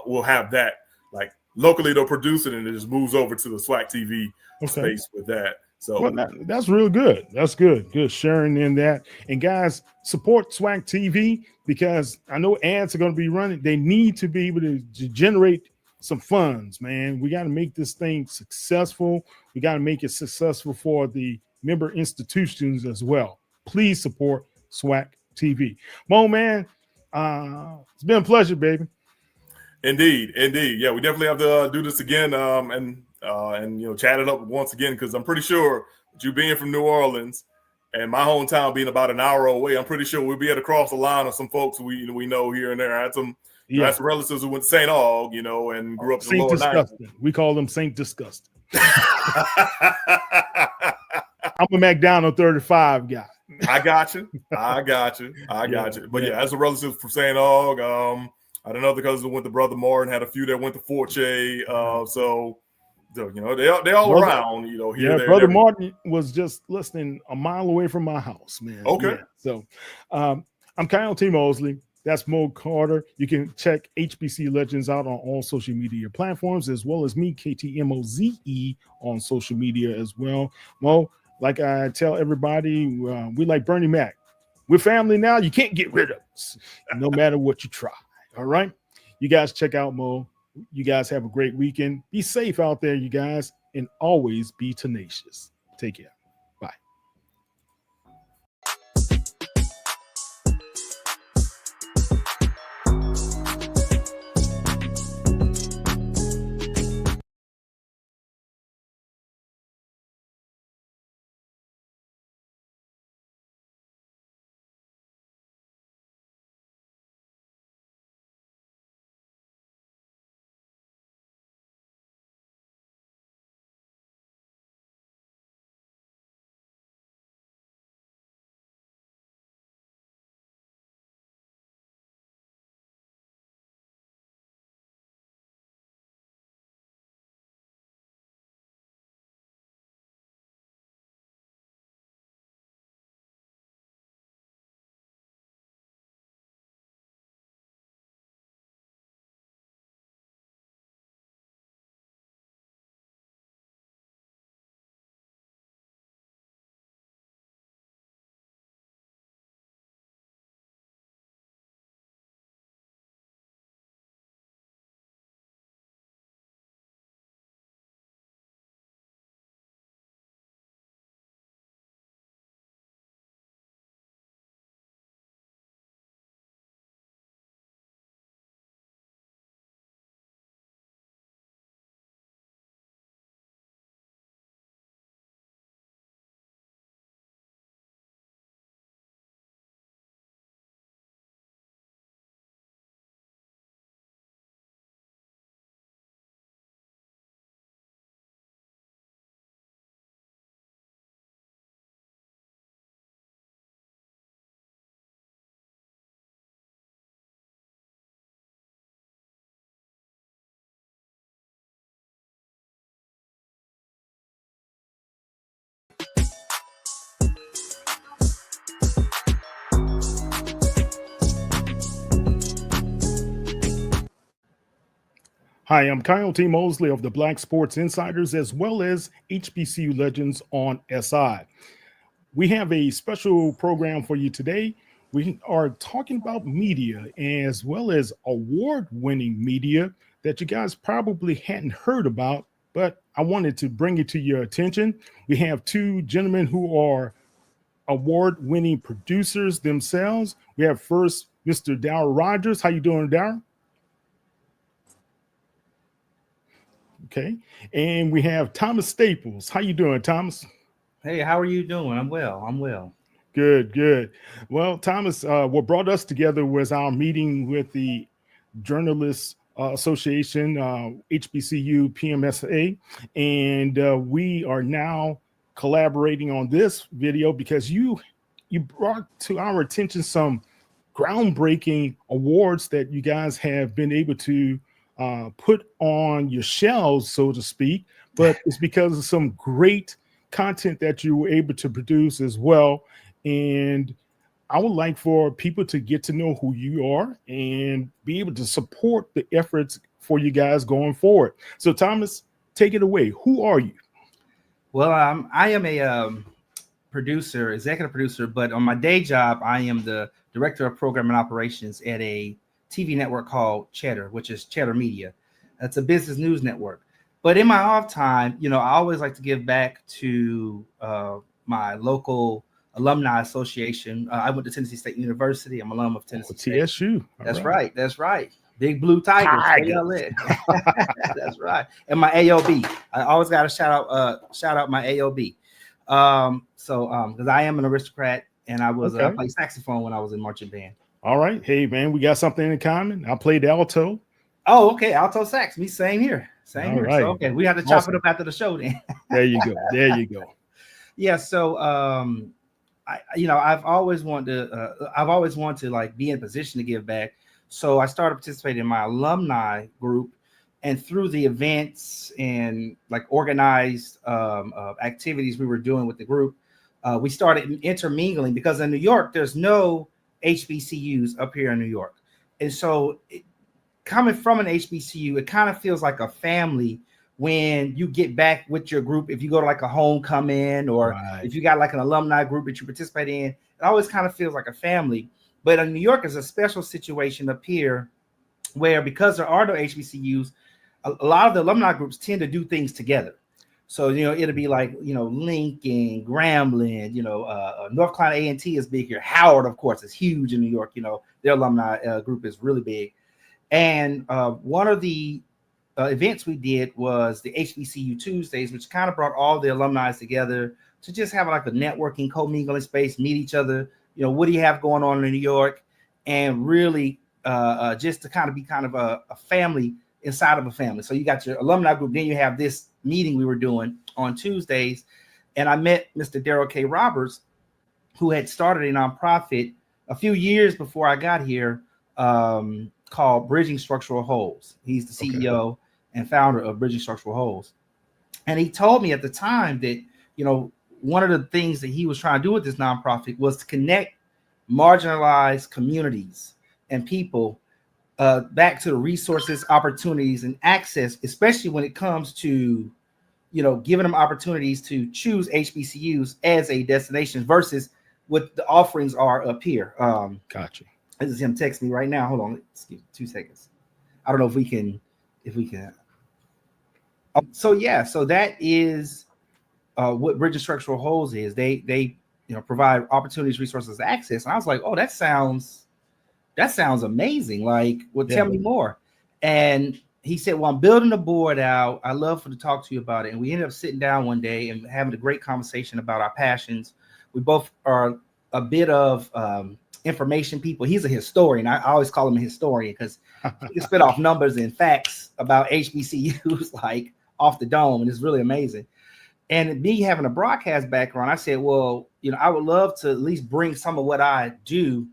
[SPEAKER 2] We'll have that, like, locally they'll produce it and it just moves over to the SWAC TV space with that. So
[SPEAKER 1] that's real good. That's good. Good sharing in that. And guys, support SWAC TV because I know ads are going to be running. They need to be able to generate some funds, man. We got to make this thing successful. We got to make it successful for the member institutions as well. Please support SWAC TV. Mo, man, It's been a pleasure, baby.
[SPEAKER 2] Indeed. Yeah, we definitely have to do this again, and chat it up once again, because I'm pretty sure that you being from New Orleans and my hometown being about an hour away, I'm pretty sure we'll be able to cross the line of some folks we know here and there. I had some relatives who went to St. Aug, and grew up in the
[SPEAKER 1] Saint
[SPEAKER 2] lower
[SPEAKER 1] Disgusting.
[SPEAKER 2] 90s.
[SPEAKER 1] We call them Saint Disgusting. I'm a McDonald 35 guy.
[SPEAKER 2] I got you. But yeah, as a relative from St. Aug, I had another cousin who went to Brother Martin, had a few that went to Fort Che. So they all around, here, there.
[SPEAKER 1] Brother Martin was just listening a mile away from my house, man.
[SPEAKER 2] Okay.
[SPEAKER 1] Yeah. So I'm Kyle T. Mosley. That's Mo Carter. You can check HBC Legends out on all social media platforms, as well as me, KTMOZE, on social media as well. Mo, like I tell everybody, we like Bernie Mac. We're family now. You can't get rid of us, no matter what you try. All right. You guys check out Mo. You guys have a great weekend. Be safe out there, you guys, and always be tenacious. Take care. Bye. Hi, I'm Kyle T. Mosley of the Black Sports Insiders, as well as HBCU Legends on SI. We have a special program for you today. We are talking about media, as well as award-winning media that you guys probably hadn't heard about, but I wanted to bring it to your attention. We have two gentlemen who are award-winning producers themselves. We have first Mr. Darryl Rogers. How you doing, Darryl? Okay. And we have Thomas Staples. How you doing, Thomas?
[SPEAKER 3] Hey, how are you doing? I'm well.
[SPEAKER 1] Good. Well, Thomas, what brought us together was our meeting with the Journalists Association, HBCU PMSA, and we are now collaborating on this video because you brought to our attention some groundbreaking awards that you guys have been able to put on your shelves, so to speak, but it's because of some great content that you were able to produce as well. And I would like for people to get to know who you are and be able to support the efforts for you guys going forward. So Thomas, take it away. Who are you?
[SPEAKER 3] Well, I am a producer, executive producer, but on my day job, I am the director of program and operations at a TV network called Cheddar, which is Cheddar Media. It's a business news network. But in my off time, I always like to give back to my local Alumni Association. I went to Tennessee State University. I'm alum of Tennessee State.
[SPEAKER 1] TSU.
[SPEAKER 3] That's right. That's right. Big Blue Tigers. That's right. And my AOB. I always got to shout out my AOB. Because I am an aristocrat, and I played saxophone when I was in marching band.
[SPEAKER 1] All right. Hey, man, we got something in common. I played the alto.
[SPEAKER 3] Oh, okay. Alto sax. Me, same here. Same here.
[SPEAKER 1] Right.
[SPEAKER 3] So, okay. We have to chop it up after the show then.
[SPEAKER 1] There you go. There you go.
[SPEAKER 3] Yeah. So, I've always wanted to like be in a position to give back. So I started participating in my alumni group, and through the events and like organized activities we were doing with the group, we started intermingling, because in New York, there's no HBCUs up here in New York. And so coming from an HBCU, it kind of feels like a family when you get back with your group. If you go to like a homecoming, or if you got like an alumni group that you participate in, it always kind of feels like a family. But in New York is a special situation up here where, because there are no HBCUs, a lot of the alumni groups tend to do things together. So, it'll be like, Lincoln, Grambling, North Carolina A&T is big here. Howard, of course, is huge in New York. Their alumni group is really big. And one of the events we did was the HBCU Tuesdays, which kind of brought all the alumni together to just have like a networking, co-mingling space, meet each other. What do you have going on in New York? And really just to kind of be a family inside of a family. So you got your alumni group, then you have this meeting we were doing on Tuesdays. And I met Mr. Daryl K. Roberts, who had started a nonprofit a few years before I got here, called Bridging Structural Holes. He's the CEO and founder of Bridging Structural Holes. And he told me at the time that, one of the things that he was trying to do with this nonprofit was to connect marginalized communities and people back to the resources, opportunities, and access, especially when it comes to, giving them opportunities to choose HBCUs as a destination versus what the offerings are up here.
[SPEAKER 1] Gotcha.
[SPEAKER 3] This is him texting me right now. Hold on, excuse me, 2 seconds. I don't know if we can. So that is what Bridging Structural Holes is. They provide opportunities, resources, access. And I was like, oh, that sounds amazing. Like, well, tell me more. And he said, well, I'm building the board out. I love to talk to you about it. And we ended up sitting down one day and having a great conversation about our passions. We both are a bit of information people. He's a historian. I always call him a historian because he can spit off numbers and facts about HBCUs like off the dome. And it's really amazing. And me having a broadcast background, I said, well, I would love to at least bring some of what I do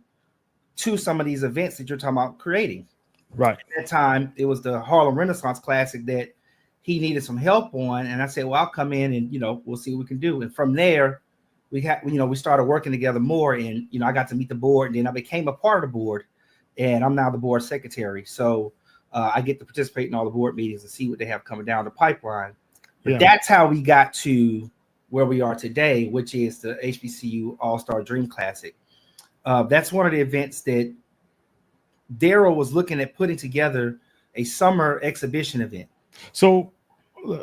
[SPEAKER 3] to some of these events that you're talking about creating.
[SPEAKER 1] Right.
[SPEAKER 3] At that time, it was the Harlem Renaissance Classic that he needed some help on. And I said, well, I'll come in and, we'll see what we can do. And from there, we started working together more. And, I got to meet the board, and then I became a part of the board, and I'm now the board secretary. So I get to participate in all the board meetings and see what they have coming down the pipeline. But that's how we got to where we are today, which is the HBCU All-Star Dream Classic. That's one of the events that Daryl was looking at putting together, a summer exhibition event.
[SPEAKER 1] So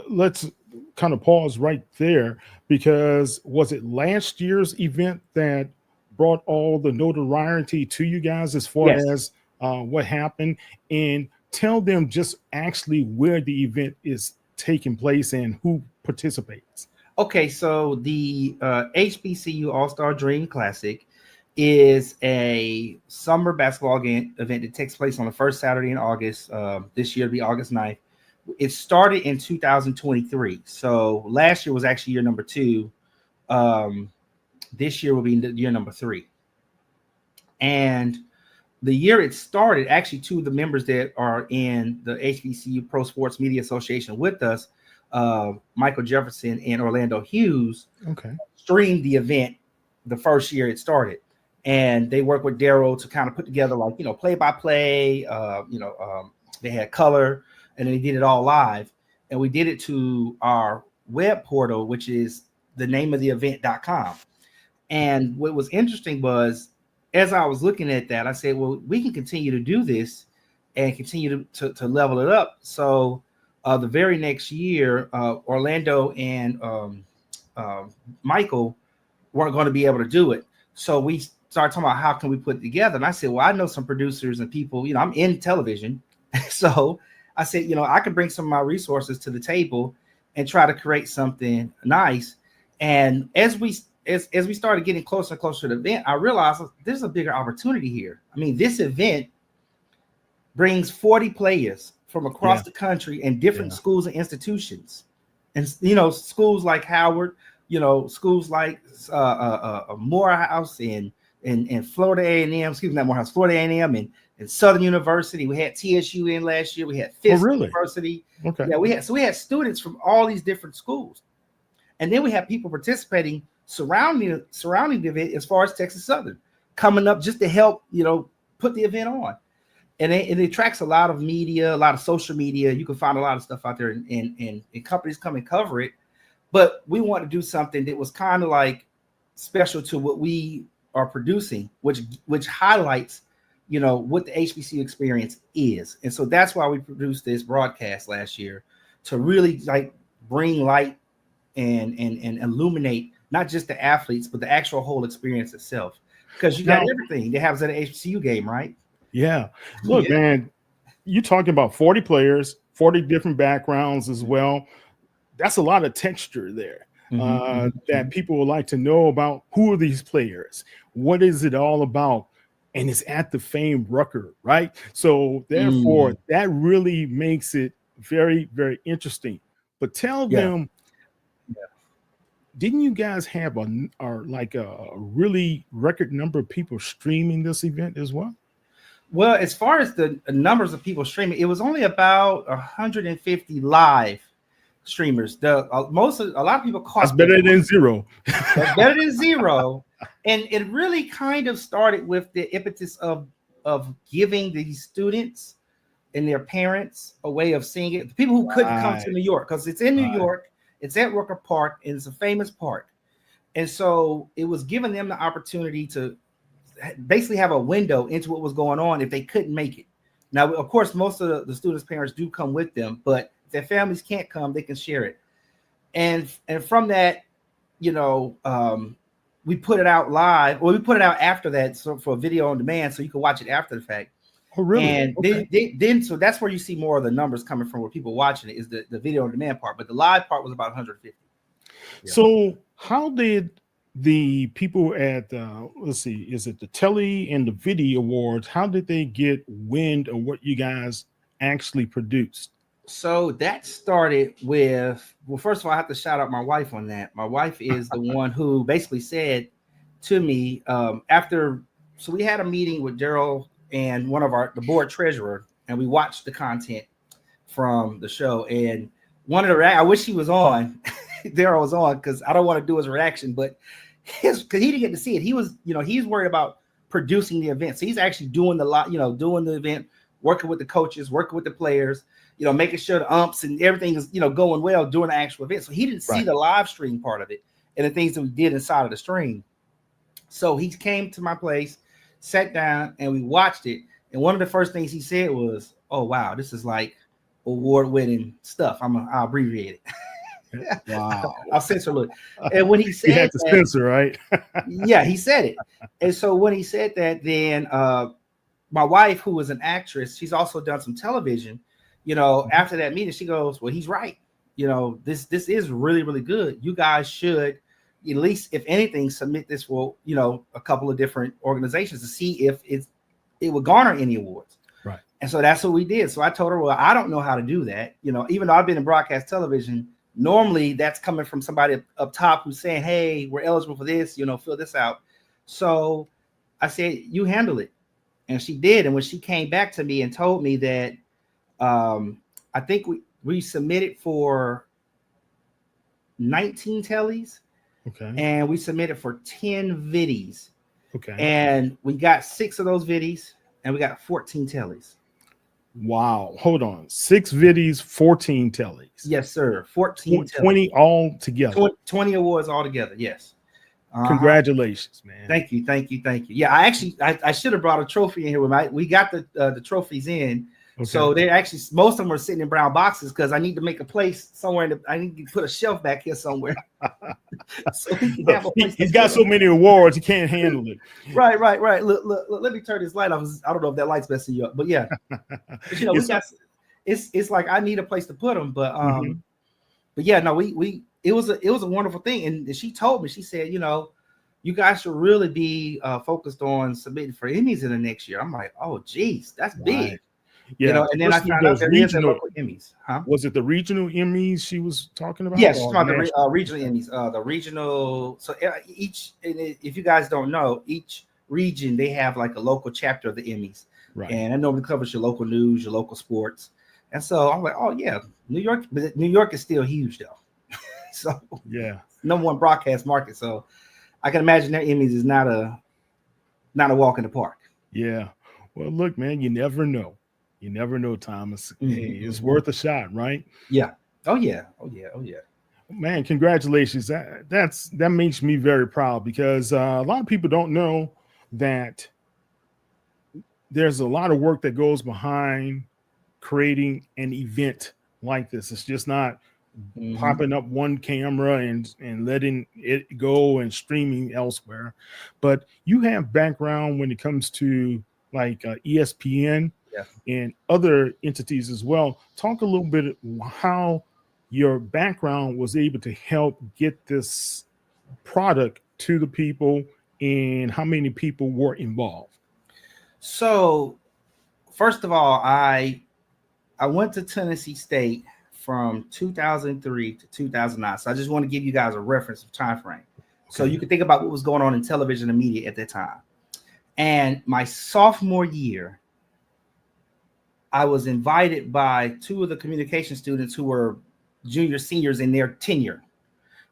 [SPEAKER 1] let's kind of pause right there, because was it last year's event that brought all the notoriety to you guys as far as what happened? And tell them just actually where the event is taking place and who participates.
[SPEAKER 3] Okay, so the HBCU All-Star Dream Classic is a summer basketball event that takes place on the first Saturday in August. This year will be August 9th. It started in 2023. So last year was actually year number 2. This year will be year number 3. And the year it started, actually 2 of the members that are in the HBCU Pro Sports Media Association with us, Michael Jefferson and Orlando Hughes, streamed the event the first year it started. And they worked with Daryl to kind of put together like, play-by-play, they had color, and they did it all live. And we did it to our web portal, which is the name of the event.com. And what was interesting was, as I was looking at that, I said, well, we can continue to do this and continue to level it up. So the very next year, Orlando and Michael weren't going to be able to do it. So we started talking about how can we put it together. And I said, well, I know some producers and people, you know, I'm in television. So I said, you know, I could bring some of my resources to the table and try to create something nice. And as we started getting closer and closer to the event, I realized there's a bigger opportunity here. I mean, this event brings 40 players from across the country and different schools and institutions. And, you know, schools like Howard, you know, schools like Morehouse and Florida A&M, excuse me, not Morehouse, Florida A&M and Southern University. We had TSU in last year. We had Fisk University.
[SPEAKER 1] Okay.
[SPEAKER 3] Yeah, we had students from all these different schools. And then we have people participating surrounding the event as far as Texas Southern coming up just to help, you know, put the event on. And it attracts a lot of media, a lot of social media. You can find a lot of stuff out there and companies come and cover it. But we want to do something that was kind of like special to what we are producing, which highlights, you know, what the HBCU experience is. And so that's why we produced this broadcast last year, to really like bring light and illuminate not just the athletes, but the actual whole experience itself. Because you got everything that happens at an HBCU game, right?
[SPEAKER 1] Yeah. Look, man, you're talking about 40 players, 40 different backgrounds as well. That's a lot of texture there that people would like to know about. Who are these players? What is it all about? And it's at the famed Rucker, right? So therefore, that really makes it very, very interesting. But tell them, didn't you guys have a really record number of people streaming this event as well?
[SPEAKER 3] Well, as far as the numbers of people streaming, it was only about 150 live streamers. A lot of people caught.
[SPEAKER 1] That's better than zero.
[SPEAKER 3] That's better than zero. And it really kind of started with the impetus of giving these students and their parents a way of seeing it. The people who couldn't come to New York, because it's in New York, it's at Rucker Park, and it's a famous park. And so it was giving them the opportunity to basically have a window into what was going on if they couldn't make it. Now, of course, most of the students' parents do come with them, but if their families can't come, they can share it. And from that, you know, we put it out live, or we put it out after that, so for video on demand, so you can watch it after the fact.
[SPEAKER 1] Oh, really?
[SPEAKER 3] And then so that's where you see more of the numbers coming from, where people watching it is the video on demand part, but the live part was about 150.
[SPEAKER 1] So how did the people at let's see, is it the Telly and the Video Awards, how did they get wind of what you guys actually produced?
[SPEAKER 3] So that started with, well, first of all, I have to shout out my wife on that. My wife is the one who basically said to me after, so we had a meeting with Daryl and one of the board treasurer, and we watched the content from the show. And one of the, I wish he was on, Daryl was on, because I don't want to do his reaction, but because he didn't get to see it. He was, you know, he's worried about producing the event. So he's actually doing doing the event, working with the coaches, working with the players, you know, making sure the umps and everything is, you know, going well during the actual event. So he didn't see the live stream part of it and the things that we did inside of the stream. So he came to my place, sat down, and we watched it. And one of the first things he said was, "Oh, wow, this is like award-winning stuff." I'll abbreviate it.
[SPEAKER 1] Wow.
[SPEAKER 3] I'll censor a little. And when he said
[SPEAKER 1] you had to censor, right?
[SPEAKER 3] Yeah, he said it. And so when he said that, then my wife, who was an actress, she's also done some television, you know, after that meeting, she goes, "Well, he's right. You know, this is really, really good. You guys should, at least, if anything, submit this for, you know, a couple of different organizations to see if it would garner any awards."
[SPEAKER 1] Right.
[SPEAKER 3] And so that's what we did. So I told her, well, I don't know how to do that. You know, even though I've been in broadcast television, normally that's coming from somebody up top who's saying, "Hey, we're eligible for this, you know, fill this out." So I said, "You handle it." And she did. And when she came back to me and told me that I think we submitted for 19 tellies.
[SPEAKER 1] Okay.
[SPEAKER 3] And we submitted for 10 viddies.
[SPEAKER 1] Okay.
[SPEAKER 3] And we got 6 of those viddies, and we got 14 tellies.
[SPEAKER 1] Wow. Hold on. 6 viddies, 14 tellies.
[SPEAKER 3] Yes, sir. 14
[SPEAKER 1] 20 all together.
[SPEAKER 3] 20 awards altogether. Yes.
[SPEAKER 1] Congratulations, man.
[SPEAKER 3] Thank you. Yeah, I should have brought a trophy in here with we got the trophies in.
[SPEAKER 1] Okay.
[SPEAKER 3] So they actually, most of them are sitting in brown boxes because I need to make a place somewhere. I need to put a shelf back here somewhere. So he can have a place.
[SPEAKER 1] He's got so many awards, he can't handle it.
[SPEAKER 3] Right. Look, let me turn this light off. I don't know if that light's messing you up, but yeah. But, you know, we got, it's like I need a place to put them, but but yeah, no, it was a wonderful thing. And she told me, she said, you know, you guys should really be focused on submitting for Emmys in the next year. I'm like, oh geez, that's big.
[SPEAKER 1] Yeah,
[SPEAKER 3] you know, and then I found out there is a local Emmys.
[SPEAKER 1] Was it the regional Emmys she was talking about?
[SPEAKER 3] Yes, she's talking about the regional Emmys. The regional. So each, if you guys don't know, each region they have like a local chapter of the Emmys,
[SPEAKER 1] right?
[SPEAKER 3] And that normally covers your local news, your local sports. And so I'm like, oh yeah, New York, but New York is still huge though. So
[SPEAKER 1] yeah,
[SPEAKER 3] number one broadcast market. So I can imagine their Emmys is not a walk in the park.
[SPEAKER 1] Yeah. Well, look, man, you never know. You never know, Thomas. Hey, it's worth a shot, right?
[SPEAKER 3] Yeah. Oh yeah.
[SPEAKER 1] Man, congratulations. That makes me very proud because a lot of people don't know that there's a lot of work that goes behind creating an event like this. It's just not popping up one camera and letting it go and streaming elsewhere. But you have background when it comes to like ESPN and other entities as well. Talk a little bit how your background was able to help get this product to the people and how many people were involved.
[SPEAKER 3] So first of all, I went to Tennessee State from 2003 to 2009. So I just want to give you guys a reference of time frame. So you can think about what was going on in television and media at that time. And my sophomore year, I was invited by two of the communication students who were junior seniors in their tenure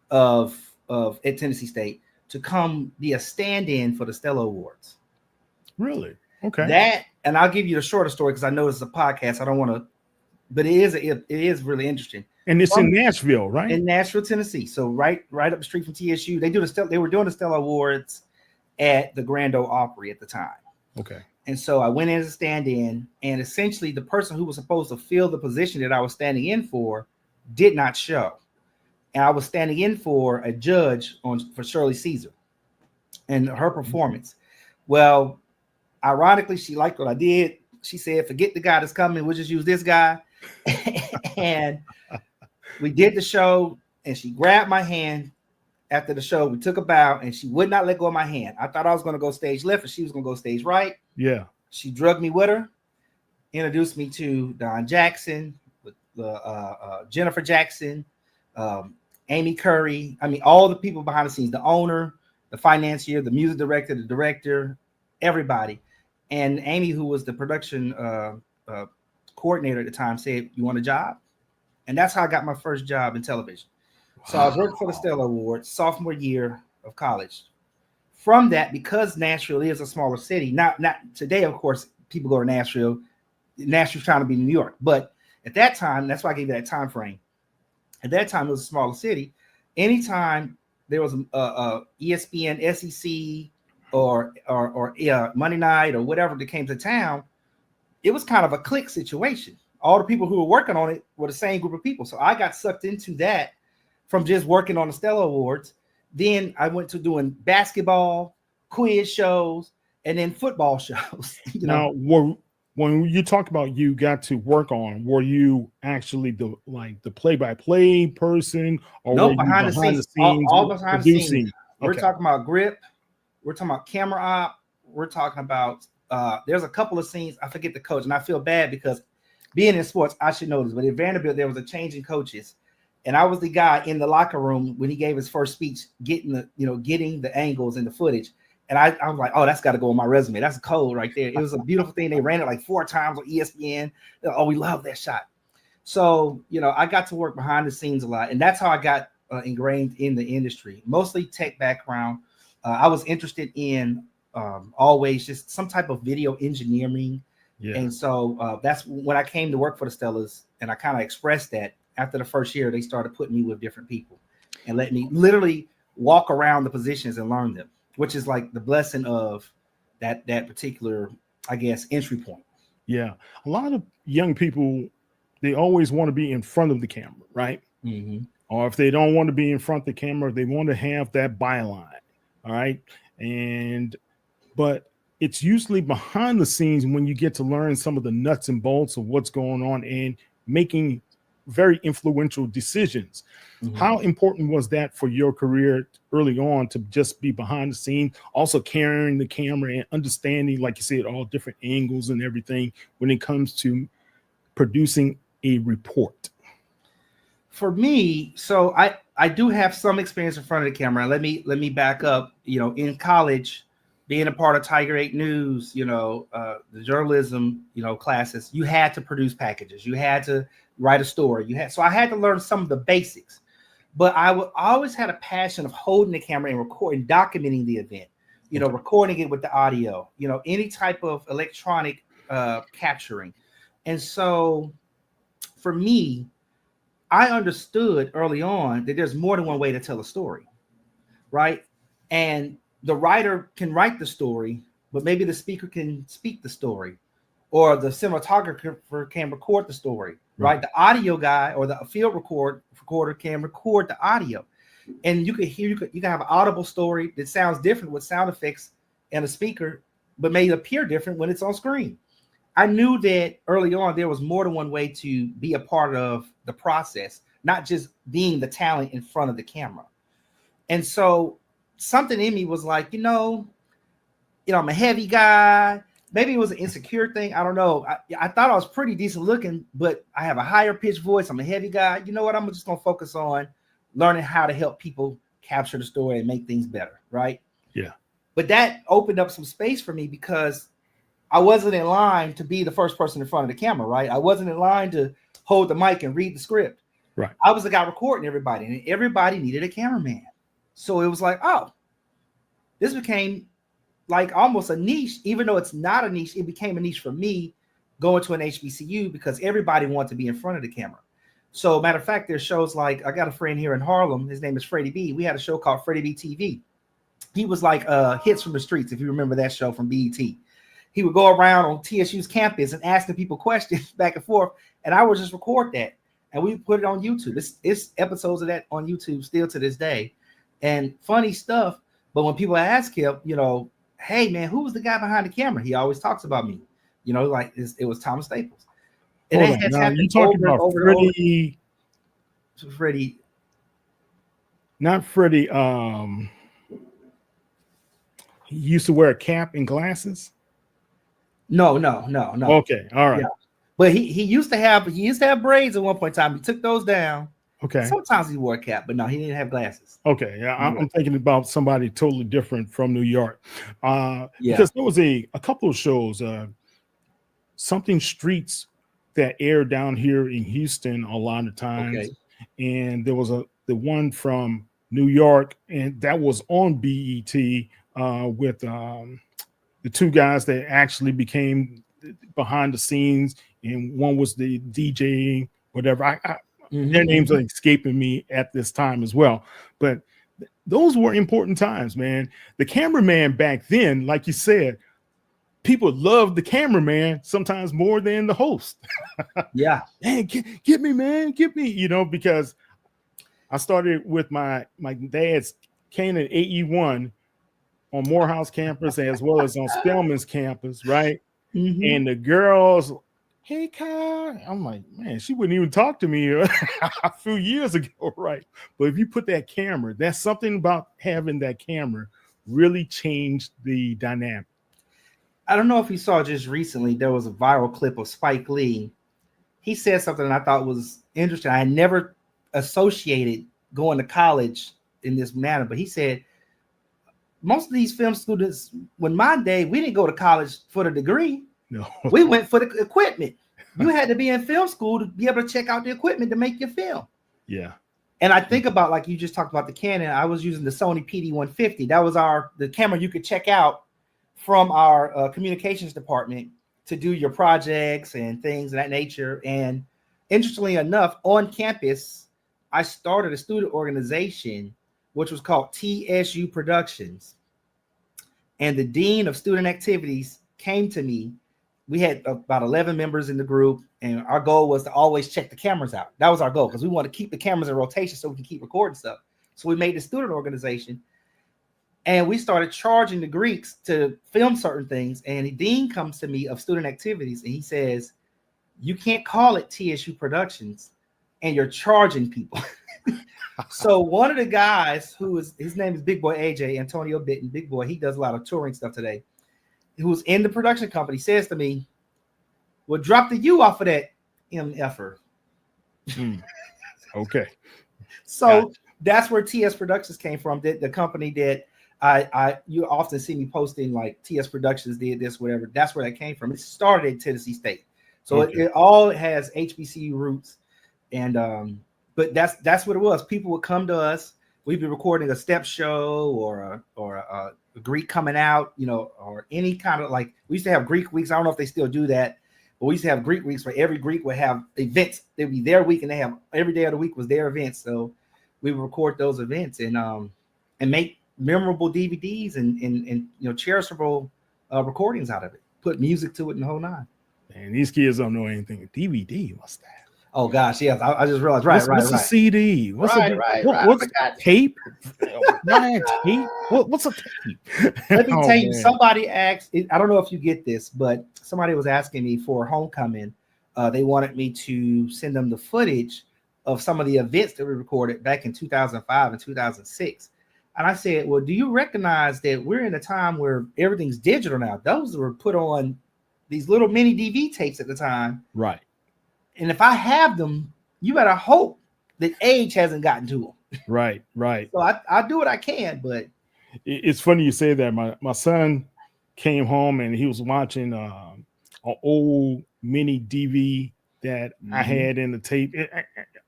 [SPEAKER 3] of at Tennessee State to come be a stand-in for the Stella Awards.
[SPEAKER 1] Really? Okay.
[SPEAKER 3] And I'll give you the shorter story because I know it's a podcast. I don't want to, but it is really interesting.
[SPEAKER 1] And it's in Nashville, right?
[SPEAKER 3] In Nashville, Tennessee. So right up the street from TSU. They were doing the Stella Awards at the Grand Ole Opry at the time.
[SPEAKER 1] Okay.
[SPEAKER 3] And so I went in as a stand-in, and essentially the person who was supposed to fill the position that I was standing in for did not show. And I was standing in for a judge for Shirley Caesar and her performance. Well, ironically, she liked what I did. She said, forget the guy that's coming. We'll just use this guy. And we did the show, and she grabbed my hand after the show. We took a bow, and she would not let go of my hand. I thought I was going to go stage left, and she was going to go stage right.
[SPEAKER 1] Yeah.
[SPEAKER 3] She drugged me with her, introduced me to Don Jackson, Jennifer Jackson, Amy Curry. I mean, all the people behind the scenes, the owner, the financier, the music director, the director, everybody. And Amy, who was the production coordinator at the time, said, you want a job? And that's how I got my first job in television. Wow. So I was working for the Stella Awards sophomore year of college. From that, because Nashville is a smaller city, not today, of course, people go to Nashville. Nashville's trying to be New York. But at that time, that's why I gave you that time frame. At that time, it was a smaller city. Anytime there was a ESPN, SEC, or Monday night or whatever that came to town, it was kind of a clique situation. All the people who were working on it were the same group of people. So I got sucked into that from just working on the Stella Awards. Then I went to doing basketball, quiz shows, and then football shows.
[SPEAKER 1] Now, when you talk about you got to work on, were you actually the play-by-play person, or
[SPEAKER 3] no,
[SPEAKER 1] were
[SPEAKER 3] behind the scenes, all behind the scenes? We're talking about grip. We're talking about camera op. We're talking about there's a couple of scenes. I forget the coach, and I feel bad because being in sports, I should know this. But at Vanderbilt, there was a change in coaches, and I was the guy in the locker room when he gave his first speech, getting the angles and the footage. And I was like, oh, that's got to go on my resume. That's cold right there. It was a beautiful thing. They ran it like 4 times on ESPN. Oh, we love that shot. So, I got to work behind the scenes a lot. And that's how I got ingrained in the industry, mostly tech background. I was interested in always just some type of video engineering. Yeah. And so that's when I came to work for the Stellas, and I kind of expressed that. After the first year, they started putting me with different people and let me literally walk around the positions and learn them, which is like the blessing of that particular, I guess, entry point.
[SPEAKER 1] Yeah. A lot of young people, they always want to be in front of the camera, right?
[SPEAKER 3] Mm-hmm.
[SPEAKER 1] Or if they don't want to be in front of the camera, they want to have that byline. All right. And, but it's usually behind the scenes when you get to learn some of the nuts and bolts of what's going on and making very influential decisions.
[SPEAKER 3] Mm-hmm.
[SPEAKER 1] How important was that for your career early on to just be behind the scene, also carrying the camera and understanding, like you said, all different angles and everything when it comes to producing a report?
[SPEAKER 3] For me, so I do have some experience in front of the camera. Let me back up. In college, being a part of Tiger 8 News, the journalism, classes, you had to produce packages. You had to write a story. So I had to learn some of the basics. But I always had a passion of holding the camera and recording, documenting the event. Recording it with the audio. Any type of electronic capturing. And so, for me, I understood early on that there's more than one way to tell a story, right? And the writer can write the story, but maybe the speaker can speak the story, or the cinematographer can record the story, right? The audio guy or the field recorder can record the audio, and you can have an audible story that sounds different with sound effects and a speaker, but may appear different when it's on screen. I knew that early on there was more than one way to be a part of the process, not just being the talent in front of the camera. And so something in me was like, I'm a heavy guy. Maybe it was an insecure thing. I don't know. I thought I was pretty decent looking, but I have a higher pitched voice. I'm a heavy guy. You know what? I'm just going to focus on learning how to help people capture the story and make things better, right?
[SPEAKER 1] Yeah.
[SPEAKER 3] But that opened up some space for me because I wasn't in line to be the first person in front of the camera, right? I wasn't in line to hold the mic and read the script.
[SPEAKER 1] Right.
[SPEAKER 3] I was the guy recording everybody, and everybody needed a cameraman. So it was like, oh, this became like almost a niche. Even though it's not a niche, it became a niche for me going to an HBCU because everybody wanted to be in front of the camera. So matter of fact, there's shows like, I got a friend here in Harlem. His name is Freddie B. We had a show called Freddie B TV. He was like Hits from the Streets, if you remember that show from BET. He would go around on TSU's campus and asking people questions back and forth, and I would just record that, and we put it on YouTube. It's episodes of that on YouTube still to this day, and funny stuff. But when people ask him, hey man, who was the guy behind the camera? He always talks about me, like it was Thomas Staples. And
[SPEAKER 1] that has happened. You talking about Freddie?
[SPEAKER 3] Freddie,
[SPEAKER 1] not Freddie. He used to wear a cap and glasses.
[SPEAKER 3] No.
[SPEAKER 1] Okay, all right.
[SPEAKER 3] Yeah. But he used to have braids at one point in time. He took those down.
[SPEAKER 1] Okay.
[SPEAKER 3] Sometimes he wore a cap, but no, he didn't have glasses.
[SPEAKER 1] Okay, yeah, I'm thinking about somebody totally different from New York. Because there was a couple of shows, something streets that aired down here in Houston a lot of times, and there was the one from New York, and that was on BET with the two guys that actually became behind the scenes, and one was the DJ, whatever. Their names are escaping me at this time as well. But those were important times, man. The cameraman back then, like you said, people loved the cameraman sometimes more than the host.
[SPEAKER 3] Yeah.
[SPEAKER 1] Man, get me, man, get me, because I started with my dad's Canon AE1 on Morehouse campus as well as on Spelman's campus, right? And the girls, hey, Kyle. I'm like, man, she wouldn't even talk to me a few years ago, right? But if you put that camera, that's something about having that camera really changed the dynamic.
[SPEAKER 3] I don't know if you saw just recently, there was a viral clip of Spike Lee. He said something that I thought was interesting. I had never associated going to college in this manner, but he said, most of these film students, when my day, we didn't go to college for the degree.
[SPEAKER 1] No,
[SPEAKER 3] we went for the equipment. You had to be in film school to be able to check out the equipment to make your film.
[SPEAKER 1] Yeah.
[SPEAKER 3] And I think about, like you just talked about the Canon, I was using the Sony PD-150. That was the camera you could check out from our communications department to do your projects and things of that nature. And interestingly enough, on campus, I started a student organization, which was called TSU Productions. And the dean of student activities came to me we had about 11 members in the group, and our goal was to always check the cameras out. That was our goal because we want to keep the cameras in rotation so we can keep recording stuff. So we made the student organization, and we started charging the Greeks to film certain things. And the dean comes to me of student activities, and he says, "You can't call it TSU Productions, and you're charging people." So one of the guys his name is Big Boy AJ, Antonio Bitten, Big Boy, he does a lot of touring stuff today, who's in the production company, says to me, "Well, drop the U off of that MFer."
[SPEAKER 1] Okay.
[SPEAKER 3] So gotcha. That's where TS Productions came from. The company that you often see me posting, like TS Productions did this, whatever. That's where that came from. It started at Tennessee State. So okay. it all has HBCU roots. And but that's what it was. People would come to us. We'd be recording a step show or a Greek coming out, or any kind of, like, we used to have Greek weeks. I don't know if they still do that, but we used to have Greek weeks where every Greek would have events. They'd be their week, and they have every day of the week was their events. So we would record those events and make memorable DVDs and cherishable recordings out of it. Put music to it and the whole nine.
[SPEAKER 1] And these kids don't know anything. DVD, what's that?
[SPEAKER 3] Oh gosh, yes. I just realized.
[SPEAKER 1] What's a CD? What's what's tape? Tape? What's a tape?
[SPEAKER 3] Let me tell you. Somebody asked. I don't know if you get this, but somebody was asking me for homecoming. They wanted me to send them the footage of some of the events that we recorded back in 2005 and 2006. And I said, "Well, do you recognize that we're in a time where everything's digital now? Those were put on these little mini DV tapes at the time,
[SPEAKER 1] right?
[SPEAKER 3] And if I have them, you better hope that age hasn't gotten to them."
[SPEAKER 1] Right.
[SPEAKER 3] So I do what I can, but
[SPEAKER 1] it's funny you say that. My son came home and he was watching an old mini DV that I had in the tape.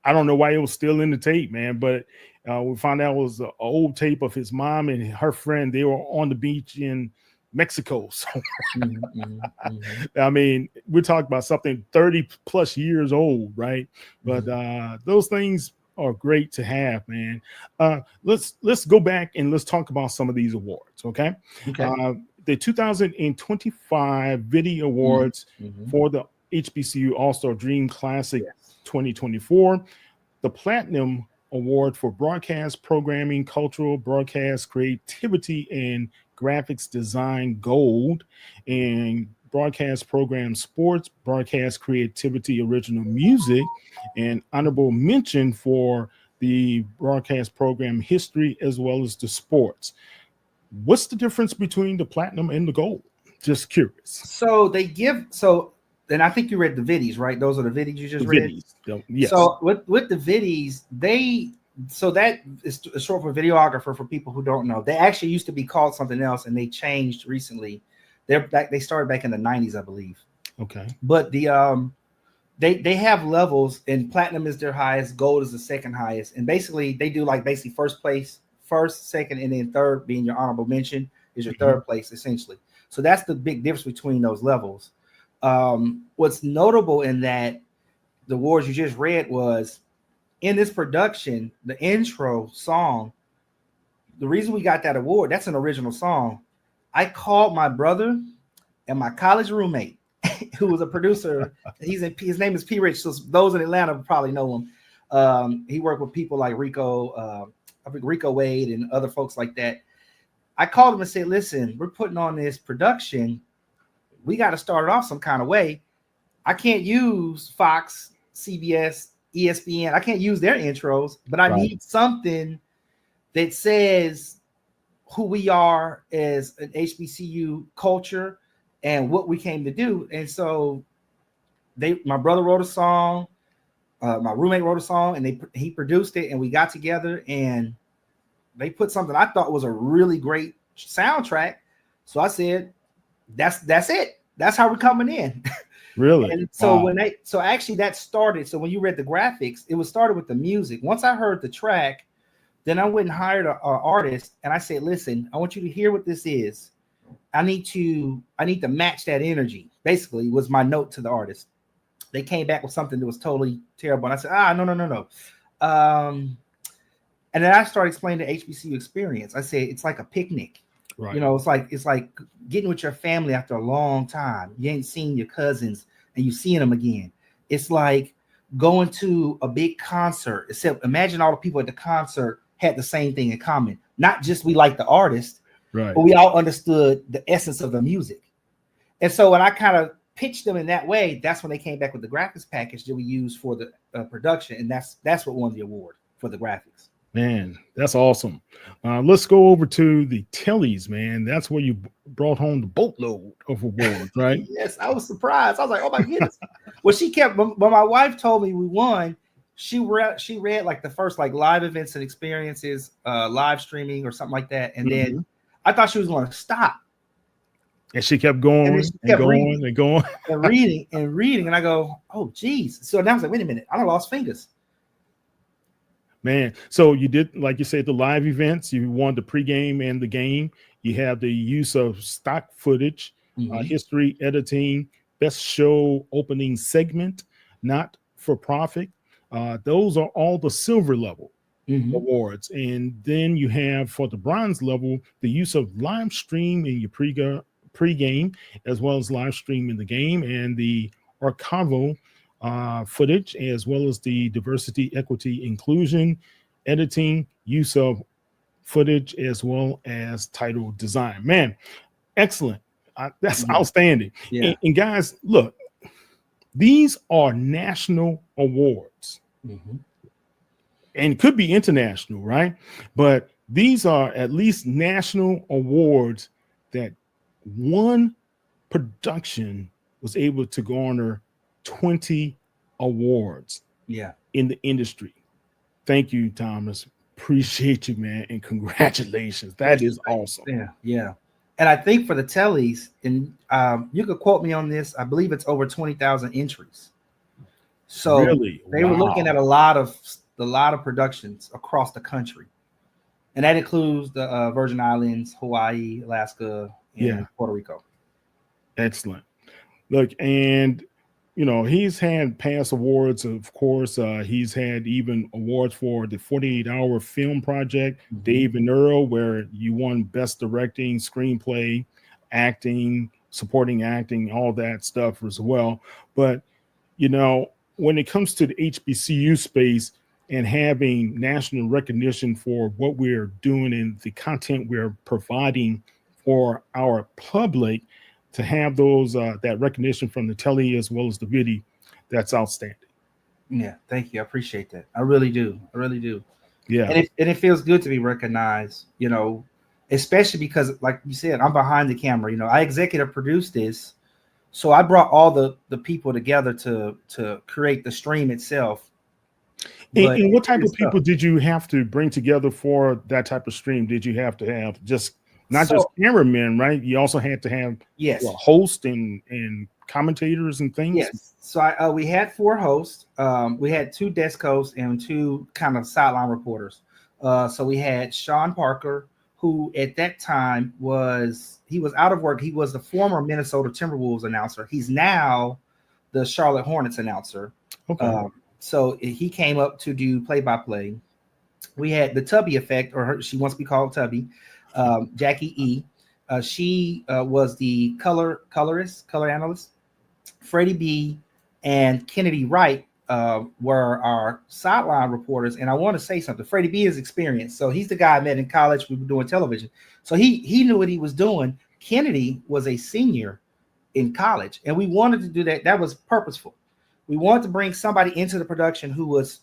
[SPEAKER 1] I don't know why it was still in the tape, man, but we found out it was an old tape of his mom and her friend. They were on the beach in Mexico. So I mean, we're talking about something 30 plus years old, right? But those things are great to have, man. Let's go back and let's talk about some of these awards, okay? The 2025 Video Awards for the HBCU All-Star Dream Classic 2024, the Platinum Award for Broadcast Programming, Cultural Broadcast Creativity, and Graphics Design Gold, and Broadcast Program Sports, Broadcast Creativity Original Music, and honorable mention for the Broadcast Program History as well as the Sports. What's the difference between the Platinum and the Gold? Just curious.
[SPEAKER 3] So then I think you read the viddies, right? Those are the viddies you just read?
[SPEAKER 1] Yes.
[SPEAKER 3] So with the viddies, that is short for videographer for people who don't know. They actually used to be called something else, and they changed recently. They started back in the 90s, I believe.
[SPEAKER 1] Okay.
[SPEAKER 3] But they have levels, and platinum is their highest, gold is the second highest. And basically they do first place, first, second, and then third being your honorable mention is your third place, essentially. So that's the big difference between those levels. What's notable in that the awards you just read was in this production, the intro song, the reason we got that award, that's an original song. I called my brother and my college roommate, who was a producer. His name is P. Rich. So those in Atlanta probably know him. He worked with people like Rico Wade and other folks like that. I called him and said, "Listen, we're putting on this production. We got to start it off some kind of way. I can't use Fox, CBS, ESPN. I can't use their intros, but I need something that says who we are as an HBCU culture and what we came to do." And so my brother wrote a song, my roommate wrote a song, and he produced it, and we got together and they put something I thought was a really great soundtrack. So I said, that's it. That's how we're coming in.
[SPEAKER 1] Really?
[SPEAKER 3] And so actually that started. So when you read the graphics, it was started with the music. Once I heard the track, then I went and hired an artist, and I said, "Listen, I want you to hear what this is. I need to match that energy." Basically, was my note to the artist. They came back with something that was totally terrible, and I said, no. And then I started explaining the HBCU experience. I said it's like a picnic.
[SPEAKER 1] Right.
[SPEAKER 3] You know, it's like getting with your family after a long time. You ain't seen your cousins and you seeing them again. It's like going to a big concert, except imagine all the people at the concert had the same thing in common. Not just we like the artist,
[SPEAKER 1] Right.
[SPEAKER 3] but we all understood the essence of the music. And so when I kind of pitched them in that way, that's when they came back with the graphics package that we use for the production, and that's what won the award for the graphics.
[SPEAKER 1] Man, that's awesome. Let's go over to the Tellies, man. That's where you brought home the boatload of awards, right?
[SPEAKER 3] Yes, I was surprised. I was like, oh my goodness. Well, she kept, when my wife told me we won, she read like the first like live events and experiences, live streaming or something like that. And then I thought she was going to stop.
[SPEAKER 1] And she kept going and going and going
[SPEAKER 3] and reading and reading. And I go, oh, geez. So now I was like, wait a minute. I lost fingers.
[SPEAKER 1] Man, so you did, like you said, the live events. You won the pregame and the game. You have the use of stock footage, history editing, best show opening segment, not for profit. Those are all the silver level awards. And then you have for the bronze level, the use of live stream in your pregame, as well as live stream in the game, and the archival footage, as well as the diversity, equity, inclusion, editing, use of footage, as well as title design. Man, excellent. That's outstanding.
[SPEAKER 3] Yeah.
[SPEAKER 1] And guys, look, these are national awards and could be international, right? But these are at least national awards that one production was able to garner 20 awards in the industry. Thank you, Thomas. Appreciate you, man, and congratulations. That is awesome.
[SPEAKER 3] Yeah. And I think for the Tellies, and you could quote me on this, I believe it's over 20,000 entries. So
[SPEAKER 1] really?
[SPEAKER 3] They were looking at a lot of productions across the country, and that includes the Virgin Islands, Hawaii, Alaska, and Puerto Rico.
[SPEAKER 1] Excellent. Look, and you know, he's had past awards, of course. He's had even awards for the 48-hour film project, Dave and Earl, where you won best directing, screenplay, acting, supporting acting, all that stuff as well. But, you know, when it comes to the HBCU space and having national recognition for what we're doing and the content we're providing for our public, to have those that recognition from the telly as well as the video, that's outstanding.
[SPEAKER 3] Yeah, thank you. I appreciate that. I really do.
[SPEAKER 1] Yeah,
[SPEAKER 3] and it feels good to be recognized. You know, especially because, like you said, I'm behind the camera. You know, I executive produced this, so I brought all the people together to create the stream itself.
[SPEAKER 1] And what type of people did you have to bring together for that type of stream? Did you have to have just not just cameramen, right? You also had to have a host and commentators and things.
[SPEAKER 3] Yes. So we had 4 hosts. We had 2 desk hosts and 2 kind of sideline reporters. So we had Sean Parker, who at that time was out of work. He was the former Minnesota Timberwolves announcer. He's now the Charlotte Hornets announcer.
[SPEAKER 1] Okay.
[SPEAKER 3] So he came up to do play-by-play. We had the Tubby effect, or she wants to be called Tubby. Jackie E. She was the color analyst. Freddie B. and Kennedy Wright were our sideline reporters. And I want to say something. Freddie B. is experienced. So he's the guy I met in college. We were doing television. So he knew what he was doing. Kennedy was a senior in college. And we wanted to do that. That was purposeful. We wanted to bring somebody into the production who was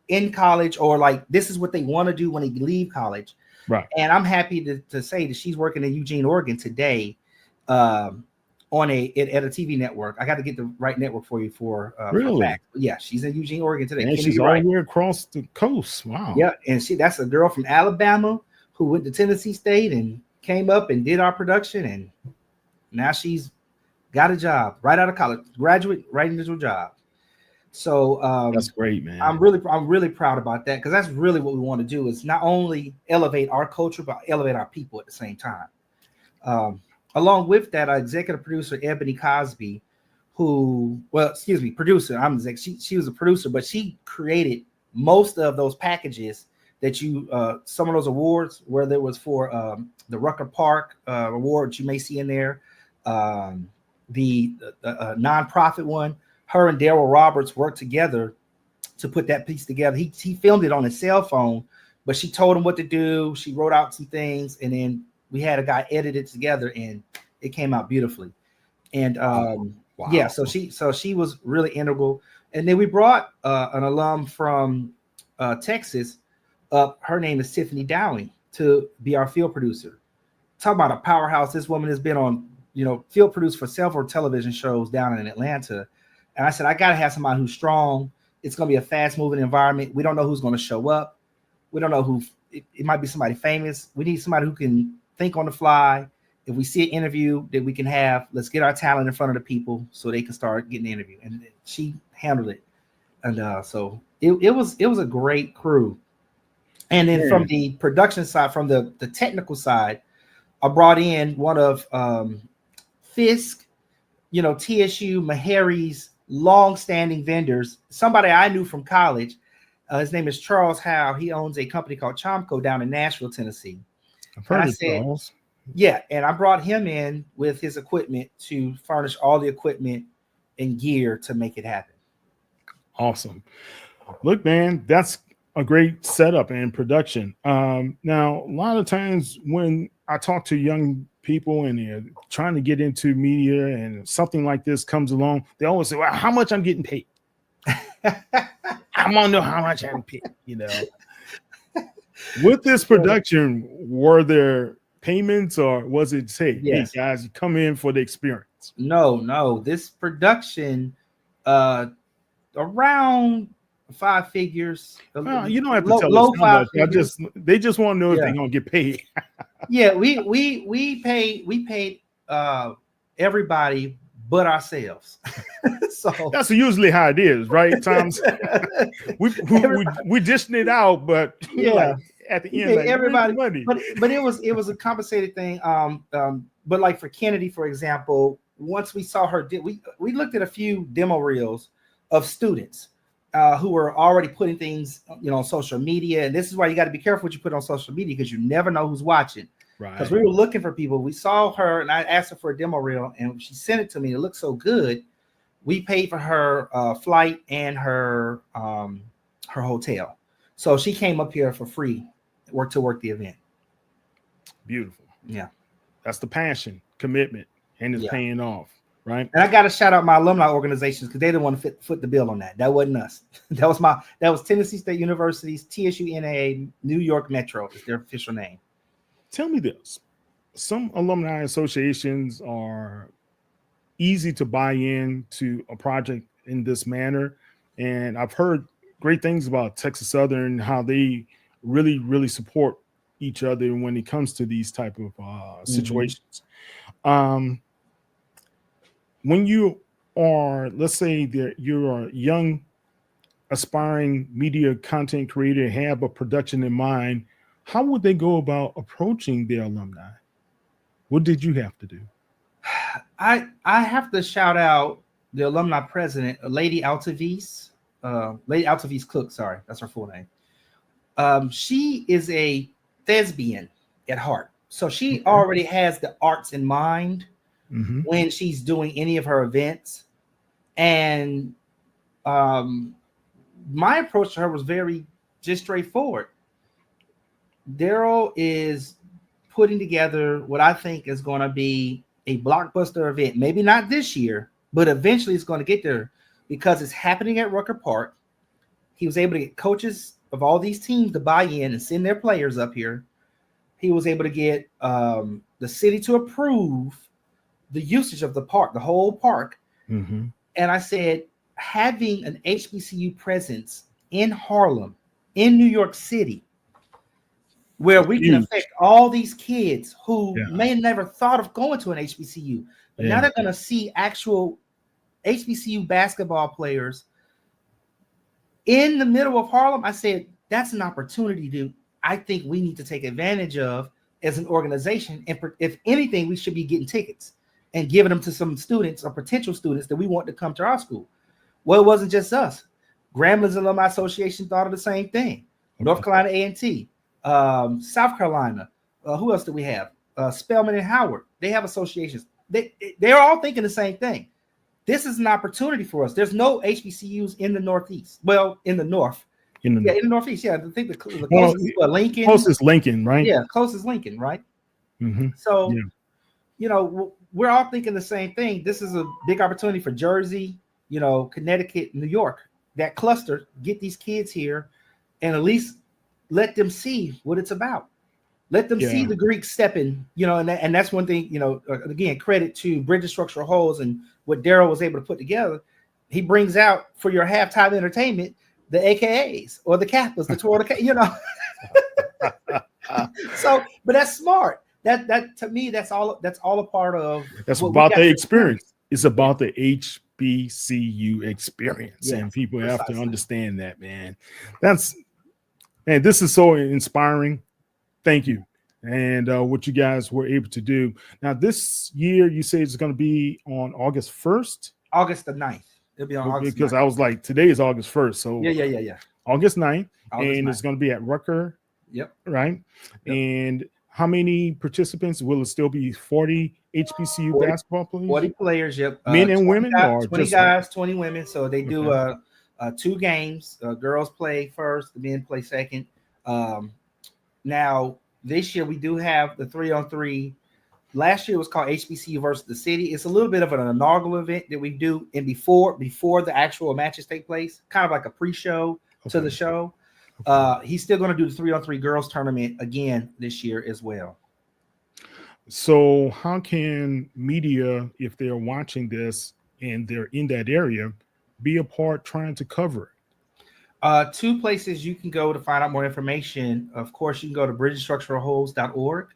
[SPEAKER 3] in college, or like this is what they want to do when they leave college.
[SPEAKER 1] Right.
[SPEAKER 3] And I'm happy to say that she's working in Eugene, Oregon today on at a TV network. I got to get the right network for you for fact. Yeah, she's in Eugene, Oregon today.
[SPEAKER 1] And she's all the way across the coast. Wow.
[SPEAKER 3] Yeah, and that's a girl from Alabama who went to Tennessee State and came up and did our production, and now she's got a job right out of college, graduate right into a job. So
[SPEAKER 1] that's great, man.
[SPEAKER 3] I'm really proud about that, because that's really what we want to do, is not only elevate our culture, but elevate our people at the same time. Along with that, our executive producer, Ebony Cosby, producer. She was a producer, but she created most of those packages that some of those awards, whether it was for the Rucker Park award you may see in there, the nonprofit one. Her and Daryl Roberts worked together to put that piece together. He filmed it on his cell phone, but she told him what to do. She wrote out some things, and then we had a guy edit it together, and it came out beautifully. And
[SPEAKER 1] Wow.
[SPEAKER 3] yeah, so she was really integral. And then we brought an alum from Texas up. Her name is Tiffany Dowling to be our field producer. Talk about a powerhouse. This woman has been on, field produced for several television shows down in Atlanta. And I said, I got to have somebody who's strong. It's going to be a fast moving environment. We don't know who's going to show up. We don't know it might be somebody famous. We need somebody who can think on the fly. If we see an interview that we can have, let's get our talent in front of the people so they can start getting the interview. And she handled it. And so it was a great crew. And then from the production side, from the technical side, I brought in one of Fisk, TSU, Meharry's long-standing vendors, somebody I knew from college. His name is Charles Howe. He owns a company called Chomco down in Nashville, Tennessee.
[SPEAKER 1] I've heard of Charles.
[SPEAKER 3] Yeah, and I brought him in with his equipment to furnish all the equipment and gear to make it happen.
[SPEAKER 1] Awesome. Look, man, that's a great setup and production. Now, a lot of times when I talk to young people and they're trying to get into media and something like this comes along, they always say, well, how much I'm getting paid? I want to know how much I'm paid, With this production, were there payments or was it say, yes, hey guys, you come in for the experience?
[SPEAKER 3] No. This production, around 5 figures.
[SPEAKER 1] You don't have to tell us how much. They just want to know if they're gonna get paid.
[SPEAKER 3] Yeah, we paid everybody but ourselves. So
[SPEAKER 1] that's usually how it is, right? Times we dishing it out, but at the end,
[SPEAKER 3] everybody money. But it was a compensated thing. But like for Kennedy, for example, once we saw her, we looked at a few demo reels of students who were already putting things, on social media. And this is why you got to be careful what you put on social media, because you never know who's watching. Right. Because we were looking for people. We saw her and I asked her for a demo reel and she sent it to me. It looked so good. We paid for her flight and her hotel. So she came up here for free to work the event.
[SPEAKER 1] Beautiful.
[SPEAKER 3] Yeah. That's
[SPEAKER 1] the passion, commitment, and it's paying off. Right.
[SPEAKER 3] And I got to shout out my alumni organizations because they didn't want to foot the bill on that. That wasn't us. That was Tennessee State University's TSU NA New York Metro is their official name.
[SPEAKER 1] Tell me this. Some alumni associations are easy to buy in to a project in this manner. And I've heard great things about Texas Southern, how they really, really support each other when it comes to these type of situations. When you are, let's say that you're a young, aspiring media content creator, have a production in mind, how would they go about approaching their alumni? What did you have to do?
[SPEAKER 3] I have to shout out the alumni president, Lady Altavis Cook. Sorry, that's her full name. She is a thespian at heart. So she already has the arts in mind when she's doing any of her events. And my approach to her was very just straightforward. Daryl is putting together what I think is going to be a blockbuster event. Maybe not this year, but eventually it's going to get there because it's happening at Rucker Park. He was able to get coaches of all these teams to buy in and send their players up here. He was able to get the city to approve the usage of the park, the whole park. And I said, having an HBCU presence in Harlem, in New York City, where we can affect all these kids who may have never thought of going to an HBCU, but now they're going to see actual HBCU basketball players in the middle of Harlem. I said, that's an opportunity I think we need to take advantage of as an organization. And if anything, we should be getting tickets and giving them to some students or potential students that we want to come to our school. Well, it wasn't just us. Gramblin's Alumni Association thought of the same thing. North Carolina A&T. South Carolina. Who else do we have? Spelman and Howard, they have associations. They're all thinking the same thing. This is an opportunity for us. There's no HBCUs in the Northeast. Well, in the North. In the Northeast. Yeah, I think the closest is Lincoln.
[SPEAKER 1] Closest Lincoln, right?
[SPEAKER 3] Yeah, closest Lincoln, right?
[SPEAKER 1] Mm-hmm.
[SPEAKER 3] So, we're all thinking the same thing. This is a big opportunity for Jersey, Connecticut, New York. That cluster, get these kids here and at least let them see what it's about. Let them see the Greeks stepping, and that's one thing, again, credit to Bridges Structural Holes and what Daryl was able to put together. He brings out for your halftime entertainment the AKAs or the Kappas, the Toronto, So, but that's smart. That to me, that's all a part of.
[SPEAKER 1] That's about the experience. It's about the HBCU experience, and people have to understand that, man. This is so inspiring. Thank you. And what you guys were able to do. Now, this year, you say it's going to be on August 1st?
[SPEAKER 3] August the 9th. It'll be on August 9th.
[SPEAKER 1] Because I was like, today is August 1st. So
[SPEAKER 3] yeah.
[SPEAKER 1] August 9th. It's going to be at Rucker.
[SPEAKER 3] Yep.
[SPEAKER 1] Right? Yep. And how many participants? Will it still be 40 HBCU basketball players?
[SPEAKER 3] 40 players, yep.
[SPEAKER 1] Men and women?
[SPEAKER 3] 20 guys, 20 women. So they do 2 games. Girls play first, the men play second. Now, this year we do have the 3-on-3. Last year was called HBCU versus the City. It's a little bit of an inaugural event that we do before the actual matches take place, kind of like a pre-show to the show. He's still going to do the 3-on-3 girls tournament again this year as well.
[SPEAKER 1] So how can media, if they're watching this and they're in that area, be a part trying to cover it?
[SPEAKER 3] 2 places you can go to find out more information. Of course, you can go to bridgesstructuralholes.org.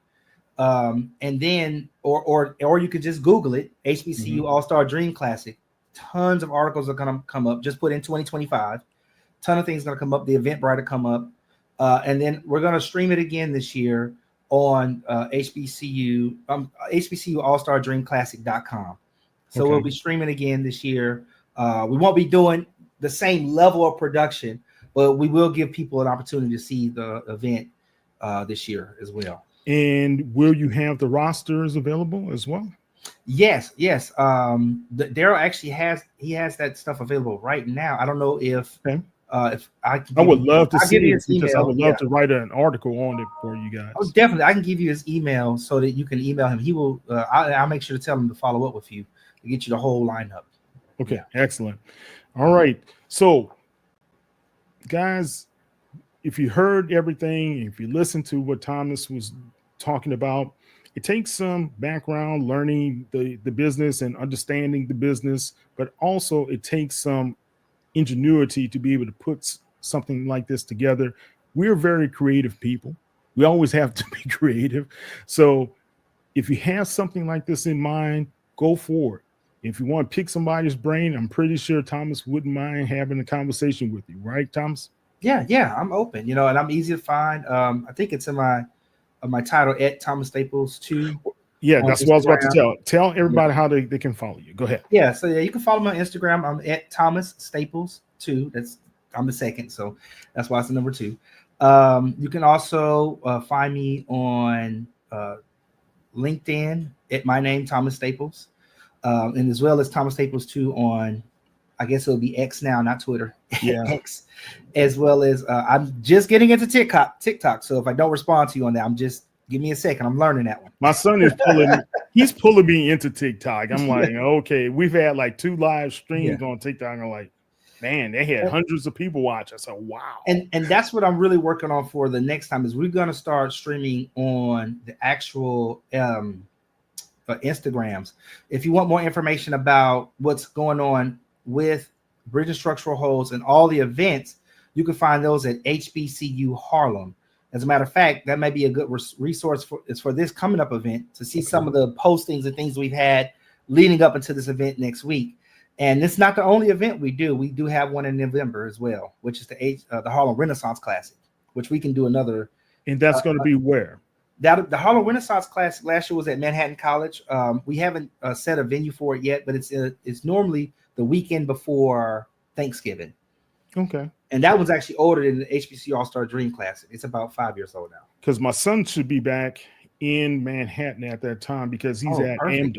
[SPEAKER 3] And then, or you could just Google it, HBCU All-Star Dream Classic. Tons of articles are going to come up. Just put in 2025. Ton of things going to come up. The Eventbrite will come up. And then we're going to stream it again this year on HBCU All-Star-Dream-Classic.com. So we'll be streaming again this year. We won't be doing the same level of production, but we will give people an opportunity to see the event this year as well.
[SPEAKER 1] And will you have the rosters available as well?
[SPEAKER 3] Yes. Daryl actually has that stuff available right now. I don't know if I
[SPEAKER 1] would love to see it
[SPEAKER 3] because
[SPEAKER 1] I would love to write an article on it for you guys.
[SPEAKER 3] Oh, definitely. I can give you his email so that you can email him. He will. I'll make sure to tell him to follow up with you to get you the whole lineup.
[SPEAKER 1] Okay, excellent. All right. So, guys, if you heard everything, if you listened to what Thomas was talking about, it takes some background learning the business and understanding the business, but also it takes some ingenuity to be able to put something like this together. We're very creative people. We always have to be creative. So if you have something like this in mind, go for it. If you want to pick somebody's brain, I'm pretty sure Thomas wouldn't mind having a conversation with you, right, Thomas?
[SPEAKER 3] Yeah, I'm open, and I'm easy to find. I think it's in my title at Thomas Staples 2.
[SPEAKER 1] Yeah, that's what I was about to tell. Tell everybody how they can follow you. Go ahead.
[SPEAKER 3] Yeah, so you can follow me on Instagram. I'm at Thomas Staples 2. I'm the second, so that's why it's the number 2. You can also find me on LinkedIn at my name, Thomas Staples. And as well as Thomas Staples 2 on, I guess it'll be X now, not Twitter.
[SPEAKER 1] Yeah.
[SPEAKER 3] X, as well as I'm just getting into TikTok. So if I don't respond to you on that, give me a second. I'm learning that one.
[SPEAKER 1] My son is pulling me into TikTok. I'm like, okay, we've had like 2 live streams on TikTok. I'm like, man, they had hundreds of people watch. I said, wow.
[SPEAKER 3] And that's what I'm really working on for the next time is we're going to start streaming on the actual Instagrams. If you want more information about what's going on with Bridges Structural Holes and all the events, you can find those at HBCU Harlem. As a matter of fact, that may be a good resource for this coming up event to see some of the postings and things we've had leading up into this event next week. And it's not the only event we do. We do have one in November as well, which is the Harlem Renaissance Classic, which we can do another.
[SPEAKER 1] And that's going to be where?
[SPEAKER 3] The Harlem Renaissance Classic last year was at Manhattan College. We haven't set a venue for it yet, but it's normally the weekend before Thanksgiving.
[SPEAKER 1] Okay.
[SPEAKER 3] And that was actually older than the HBCU All-Star Dream Classic. It's about 5 years old now.
[SPEAKER 1] Because my son should be back in Manhattan at that time because he's at
[SPEAKER 3] perfect.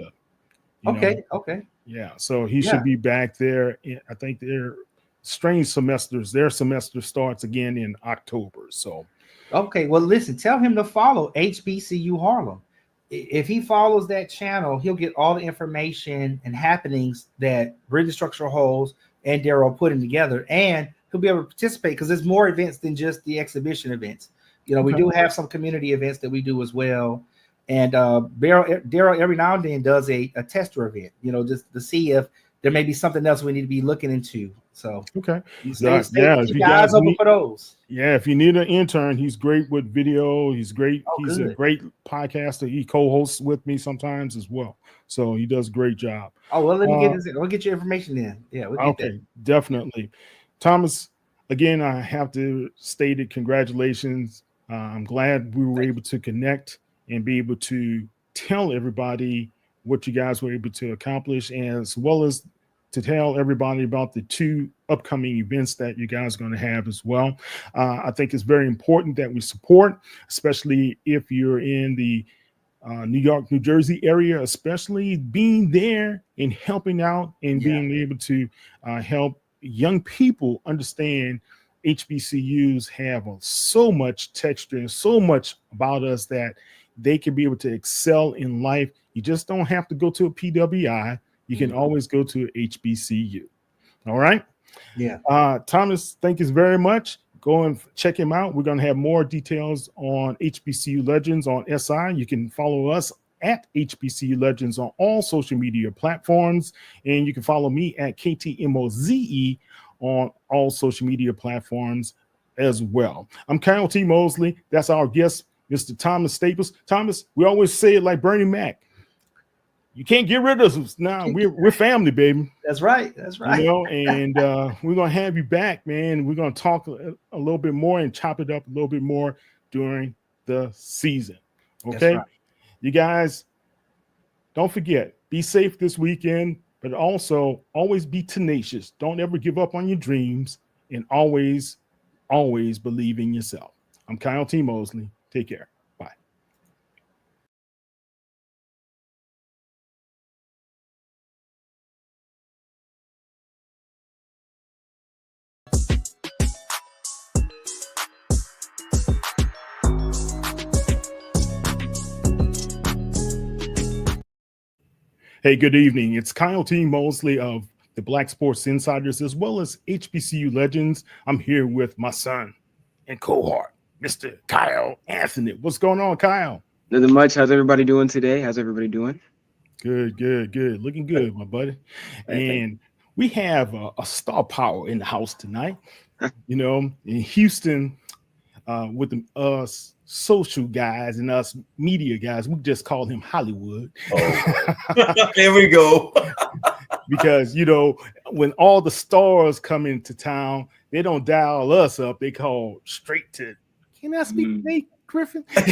[SPEAKER 1] AMDA.
[SPEAKER 3] Okay.
[SPEAKER 1] Yeah, so he should be back there. I think they're strange semesters. Their semester starts again in October. So,
[SPEAKER 3] okay. Well, listen, tell him to follow HBCU Harlem. If he follows that channel, he'll get all the information and happenings that Bridge Structural Holes and Daryl putting together, and he'll be able to participate because there's more events than just the exhibition events. We do have some community events that we do as well. And Daryl every now and then does a tester event, just to see if there may be something else we need to be looking into. So
[SPEAKER 1] keep
[SPEAKER 3] your eyes open for those.
[SPEAKER 1] Yeah, if you need an intern, he's great with video. He's great. He's
[SPEAKER 3] good.
[SPEAKER 1] a great podcaster. He co-hosts with me sometimes as well. So he does a great job.
[SPEAKER 3] Oh, well, let me get this. We'll get your information in. Yeah, we'll get that.
[SPEAKER 1] Definitely. Thomas, again, I have to state it. Congratulations. I'm glad we were able to connect and be able to tell everybody what you guys were able to accomplish, as well as to tell everybody about the 2 upcoming events that you guys are going to have as well. I think it's very important that we support, especially if you're in the New York, New Jersey area, especially being there and helping out and being able to help young people understand HBCUs have so much texture and so much about us that they can be able to excel in life. You just don't have to go to a PWI. You can always go to HBCU. All right.
[SPEAKER 3] Yeah.
[SPEAKER 1] Thomas, thank you very much. Go and check him out. We're going to have more details on HBCU Legends on SI. You can follow us at HBCU Legends on all social media platforms. And you can follow me at KTMOZE on all social media platforms as well. I'm Kyle T. Mosley. That's our guest, Mr. Thomas Staples. Thomas, we always say it like Bernie Mac. You can't get rid of us. Now we're family, baby.
[SPEAKER 3] That's right.
[SPEAKER 1] And we're gonna have you back, man. We're gonna talk a little bit more and chop it up a little bit more during the season. Okay, right. You guys, don't forget, be safe this weekend, but also always be tenacious. Don't ever give up on your dreams, and always believe in yourself. I'm Kyle T. Mosley. Take care. Bye. Hey, good evening. It's Kyle T. Mosley of the Black Sports Insiders, as well as HBCU Legends. I'm here with my son and cohort, Mr. Kyle Anthony. What's going on, Kyle?
[SPEAKER 4] Nothing much. How's everybody doing today? How's everybody doing?
[SPEAKER 1] Good. Looking good, my buddy. And we have a star power in the house tonight. In Houston, with us social guys and us media guys, we just call him Hollywood.
[SPEAKER 5] There we go.
[SPEAKER 1] Because when all the stars come into town, they don't dial us up. They call straight to, can I speak to Nate Griffin?
[SPEAKER 5] I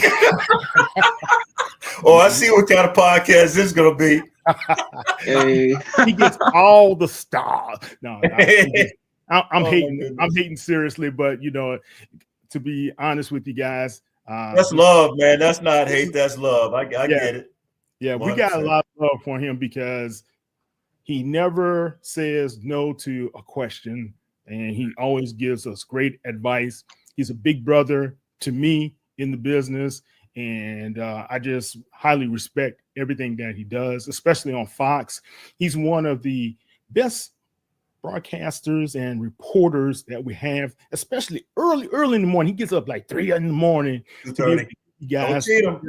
[SPEAKER 5] see what kind of podcast this is gonna be.
[SPEAKER 4] Hey.
[SPEAKER 1] He gets all the stars. No, I'm hating. I'm hating seriously, but to be honest with you guys,
[SPEAKER 5] that's love, man. That's not hate. That's love. I get it.
[SPEAKER 1] Yeah, 100%. We got a lot of love for him because he never says no to a question, and he always gives us great advice. He's a big brother to me in the business, and I just highly respect everything that he does, especially on Fox. He's one of the best broadcasters and reporters that we have, especially early in the morning. He gets up like 3 in the morning.
[SPEAKER 5] 2:30.
[SPEAKER 1] You guys,
[SPEAKER 5] don't cheat him.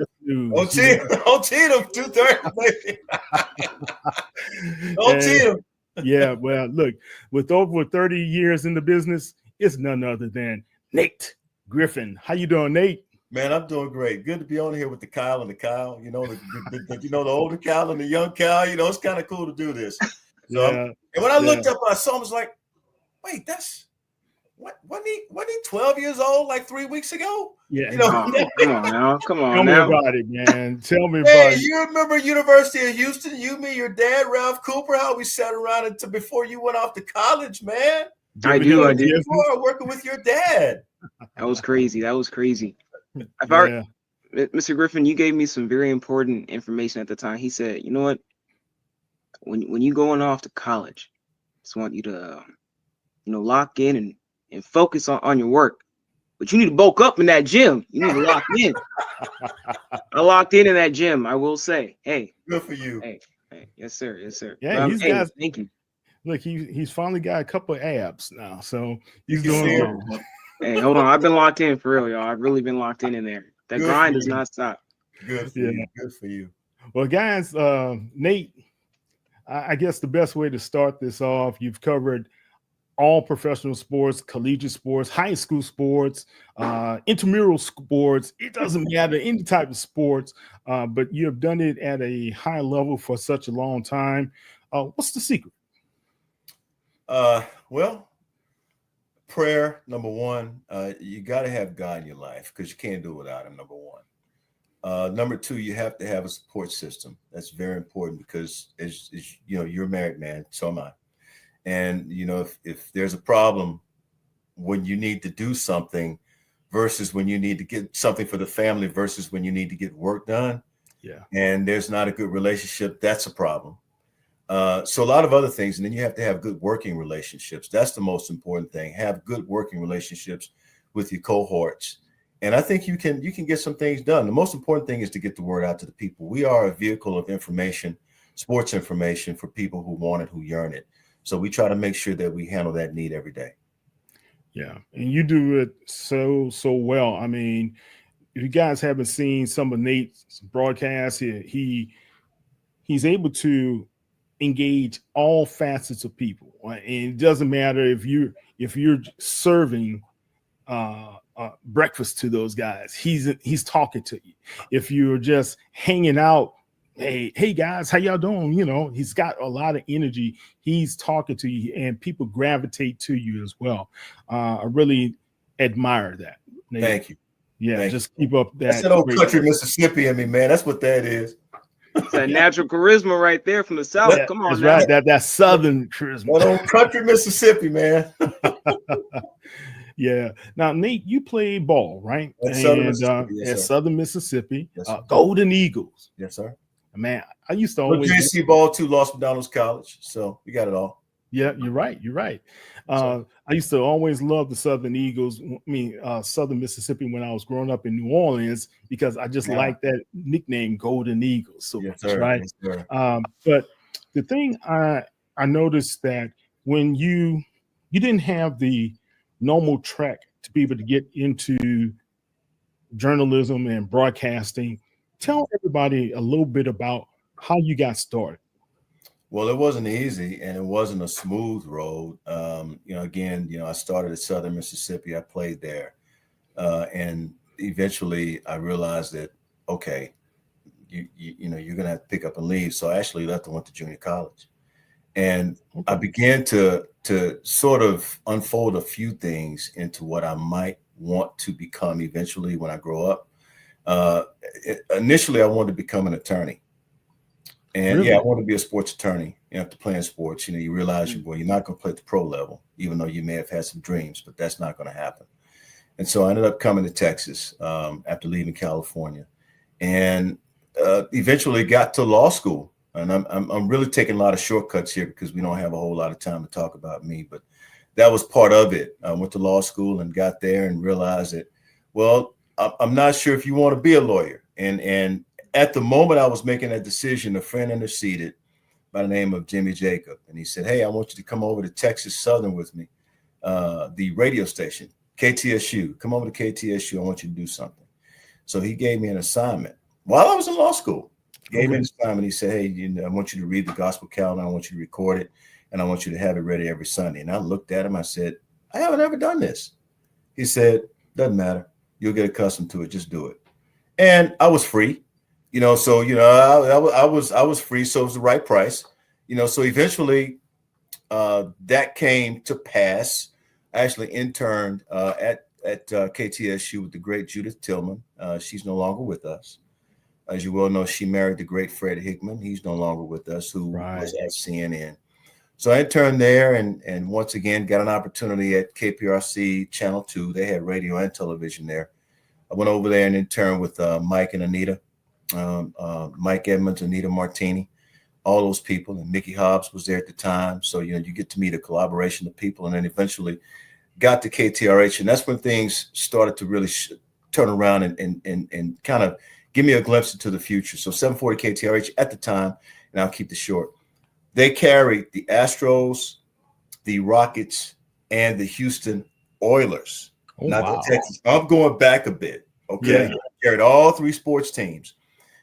[SPEAKER 5] 2:30, baby. Don't cheat him.
[SPEAKER 1] Yeah, well, look, with over 30 years in the business, it's none other than Nate Griffin. How you doing, Nate?
[SPEAKER 5] Man, I'm doing great. Good to be on here with the Kyle and the Kyle. The older Kyle and the young Kyle. It's kind of cool to do this. So, and when I looked up, I saw him, I was like, wait, that's what? Wasn't he 12 years old like 3 weeks ago?
[SPEAKER 1] Yeah.
[SPEAKER 4] Come on
[SPEAKER 1] Tell
[SPEAKER 4] now.
[SPEAKER 1] me about it, man. Tell me
[SPEAKER 5] hey,
[SPEAKER 1] about it.
[SPEAKER 5] You remember University of Houston? You, me, your dad, Ralph Cooper, how we sat around until before you went off to college, man.
[SPEAKER 4] I do.
[SPEAKER 5] You were working with your dad.
[SPEAKER 4] That was crazy. Mr. Griffin, you gave me some very important information at the time. He said, you know what? When you going off to college, just want you to lock in and focus on your work. But you need to bulk up in that gym. You need to lock in. I locked in that gym. I will say, hey,
[SPEAKER 5] good for you.
[SPEAKER 4] Hey, yes, sir, yes, sir.
[SPEAKER 1] Yeah, he's got.
[SPEAKER 4] Thank you.
[SPEAKER 1] Look, he's finally got a couple of abs now, so he's
[SPEAKER 5] You can see
[SPEAKER 1] doing
[SPEAKER 5] it.
[SPEAKER 4] Hey, hold on. I've been locked in for real, y'all. I've really been locked in there. That
[SPEAKER 5] Good
[SPEAKER 4] grind
[SPEAKER 5] for
[SPEAKER 4] does
[SPEAKER 5] you.
[SPEAKER 4] not stop.
[SPEAKER 5] Good for
[SPEAKER 1] Yeah.
[SPEAKER 5] you. Good for you.
[SPEAKER 1] Well, guys, Nate, I guess the best way to start this off, you've covered all professional sports, collegiate sports, high school sports, intramural sports. It doesn't matter, any type of sports, but you have done it at a high level for such a long time. What's the secret?
[SPEAKER 5] Well, prayer, number one. You got to have God in your life because you can't do it without him, number one. Number two, you have to have a support system. That's very important because as you know, you're a married man, so am I. And you know, if there's a problem when you need to do something versus when you need to get something for the family versus when you need to get work done, and there's not a good relationship, that's a problem. So a lot of other things, and then you have to have good working relationships. That's the most important thing. Have good working relationships with your cohorts. And I think you can get some things done. The most important thing is to get the word out to the people. We are a vehicle of information, sports information for people who want it, who yearn it. So we try to make sure that we handle that need every day.
[SPEAKER 1] Yeah, and you do it so well. I mean, if you guys haven't seen some of Nate's broadcasts, he's able to engage all facets of people, and it doesn't matter if you're serving breakfast to those guys. He's talking to you. If you're just hanging out, hey guys, how y'all doing? You know, he's got a lot of energy. He's talking to you, and people gravitate to you as well. I really admire that, Nate.
[SPEAKER 5] Thank you.
[SPEAKER 1] Yeah,
[SPEAKER 5] Thank
[SPEAKER 1] just keep up that.
[SPEAKER 5] That's that old country Mississippi in me, man. That's what that is.
[SPEAKER 4] It's that natural charisma right there from the South. Come on,
[SPEAKER 1] that's
[SPEAKER 4] now.
[SPEAKER 1] right. That Southern charisma.
[SPEAKER 5] That old country Mississippi, man.
[SPEAKER 1] Yeah. Now, Nate, you played ball, right?
[SPEAKER 5] At Southern Mississippi, yes,
[SPEAKER 1] at
[SPEAKER 5] sir.
[SPEAKER 1] Southern Mississippi,
[SPEAKER 5] Yes, sir.
[SPEAKER 1] Golden Eagles.
[SPEAKER 5] Yes, sir.
[SPEAKER 1] Man, I used to
[SPEAKER 5] But
[SPEAKER 1] always
[SPEAKER 5] JC ball too, Los McDonald's College. So we got it all.
[SPEAKER 1] Yeah, you're right. You're right. I used to always love the Southern Eagles. Southern Mississippi when I was growing up in New Orleans because I just liked that nickname, Golden Eagles. So
[SPEAKER 5] Yes,
[SPEAKER 1] much,
[SPEAKER 5] sir.
[SPEAKER 1] right?
[SPEAKER 5] Yes, sir.
[SPEAKER 1] But the thing I noticed that when you didn't have the normal track to be able to get into journalism and broadcasting, tell everybody a little bit about how you got started.
[SPEAKER 5] Well, it wasn't easy and it wasn't a smooth road. I started at Southern Mississippi. I played there. And eventually I realized that, okay, you're going to have to pick up and leave. So I actually left and went to junior college. And I began to sort of unfold a few things into what I might want to become eventually when I grow up. Initially, I wanted to become an attorney. And
[SPEAKER 1] really?
[SPEAKER 5] I want to be a sports attorney. After playing sports, you realize you're not going to play at the pro level, even though you may have had some dreams, but that's not going to happen. And so I ended up coming to Texas after leaving California, and eventually got to law school. And I'm really taking a lot of shortcuts here because we don't have a whole lot of time to talk about me, but that was part of it. I went to law school and got there and realized that, well, I'm not sure if you want to be a lawyer. And at the moment I was making that decision, a friend interceded by the name of Jimmy Jacob. And he said, hey, I want you to come over to Texas Southern with me, the radio station, KTSU. Come over to KTSU. I want you to do something. So he gave me an assignment while I was in law school. He gave me an assignment. He said, hey, I want you to read the gospel calendar. I want you to record it. And I want you to have it ready every Sunday. And I looked at him. I said, I haven't ever done this. He said, doesn't matter. You'll get accustomed to it. Just do it. And I was free. I was free, so it was the right price, so eventually that came to pass. I actually interned at KTSU with the great Judith Tillman. She's no longer with us. As you well know, she married the great Fred Hickman. He's no longer with us, who was at CNN. So I interned there and once again got an opportunity at KPRC Channel 2. They had radio and television there. I went over there and interned with Mike and Anita, Mike Edmonds, Anita Martini, all those people. And Mickey Hobbs was there at the time. So, you get to meet a collaboration of people, and then eventually got to KTRH. And that's when things started to really turn around and kind of give me a glimpse into the future. So 740 KTRH at the time, and I'll keep this short. They carried the Astros, the Rockets, and the Houston Oilers. Not the Texans. I'm going back a bit. Okay. Yeah. Carried all 3 sports teams.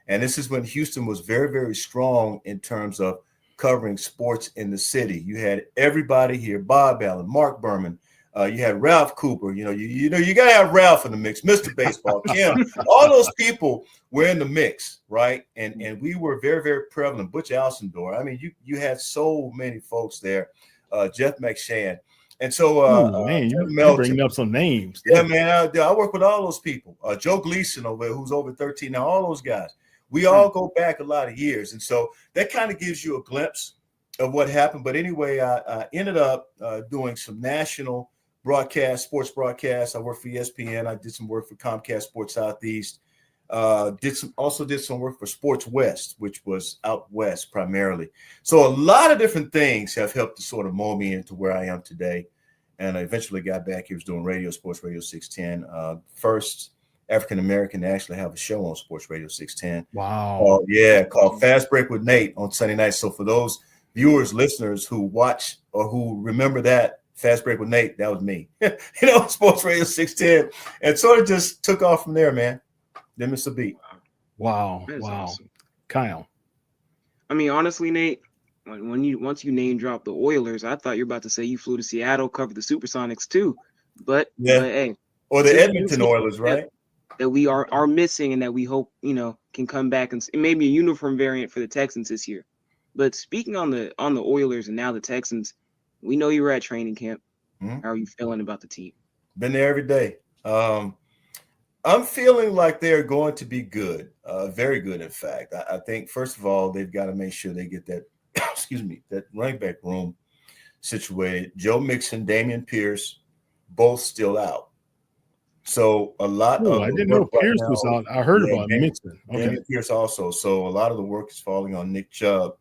[SPEAKER 5] And this is when Houston was very, very strong in terms of covering sports in the city. You had everybody here, Bob Allen, Mark Berman. You had Ralph Cooper. You got to have Ralph in the mix, Mr. Baseball, Kim. All those people were in the mix, right? And we were very, very prevalent. Butch Alcindor. I mean, you had so many folks there. Jeff McShann. And so,
[SPEAKER 1] man, you're bringing up some names.
[SPEAKER 5] Yeah, man, I work with all those people. Joe Gleason who's over 13 now, all those guys. We all go back a lot of years. And so that kind of gives you a glimpse of what happened. But anyway, I ended up doing some national sports broadcasts. I worked for ESPN. I did some work for Comcast Sports Southeast. Did some work for Sports West, which was out west primarily. So a lot of different things have helped to sort of mold me into where I am today. And I eventually got back here, was doing radio, Sports Radio 610. First African-American to actually have a show on Sports Radio 610.
[SPEAKER 1] Wow.
[SPEAKER 5] Called Fast Break with Nate on Sunday nights. So for those viewers, listeners who watch or who remember that, Fast Break with Nate, that was me. Sports Radio 610. And sort of just took off from there, man. Then Mr. B.
[SPEAKER 1] Wow. Awesome. Kyle.
[SPEAKER 4] I mean, honestly, Nate, once you name drop the Oilers, I thought you were about to say you flew to Seattle, covered the Supersonics too. But hey.
[SPEAKER 5] Or the Edmonton Oilers, right?
[SPEAKER 4] That we are missing, and that we hope, can come back, and maybe a uniform variant for the Texans this year. But speaking on the Oilers and now the Texans, we know you were at training camp. Mm-hmm. How are you feeling about the team?
[SPEAKER 5] Been there every day. I'm feeling like they're going to be good, very good, in fact. I think, first of all, they've got to make sure they get that, that running back room situated. Joe Mixon, Damian Pierce, both still out. So a lot of
[SPEAKER 1] I didn't know Pierce was out. I heard about Mixon.
[SPEAKER 5] Okay. Damian Pierce also. So a lot of the work is falling on Nick Chubb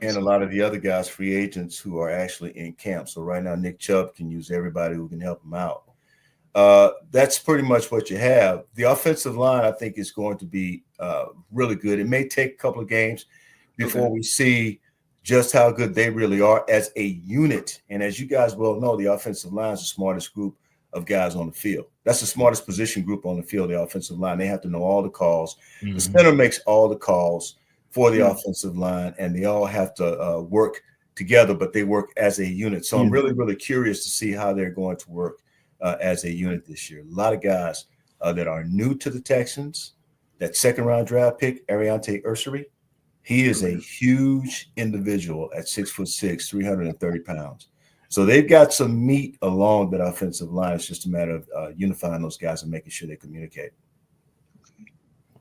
[SPEAKER 5] and a lot of the other guys, free agents, who are actually in camp. So right now, Nick Chubb can use everybody who can help him out. That's pretty much what you have. The offensive line, I think, is going to be really good. It may take a couple of games before we see just how good they really are as a unit. And as you guys well know, the offensive line is the smartest group of guys on the field. That's the smartest position group on the field, the offensive line. They have to know all the calls. Mm-hmm. The center makes all the calls for the offensive line, and they all have to work together, but they work as a unit. So I'm really, really curious to see how they're going to work as a unit this year. A lot of guys that are new to the Texans. That second-round draft pick, Ariante Ursery, he is a huge individual at 6'6", 330 pounds. So they've got some meat along that offensive line. It's just a matter of unifying those guys and making sure they communicate.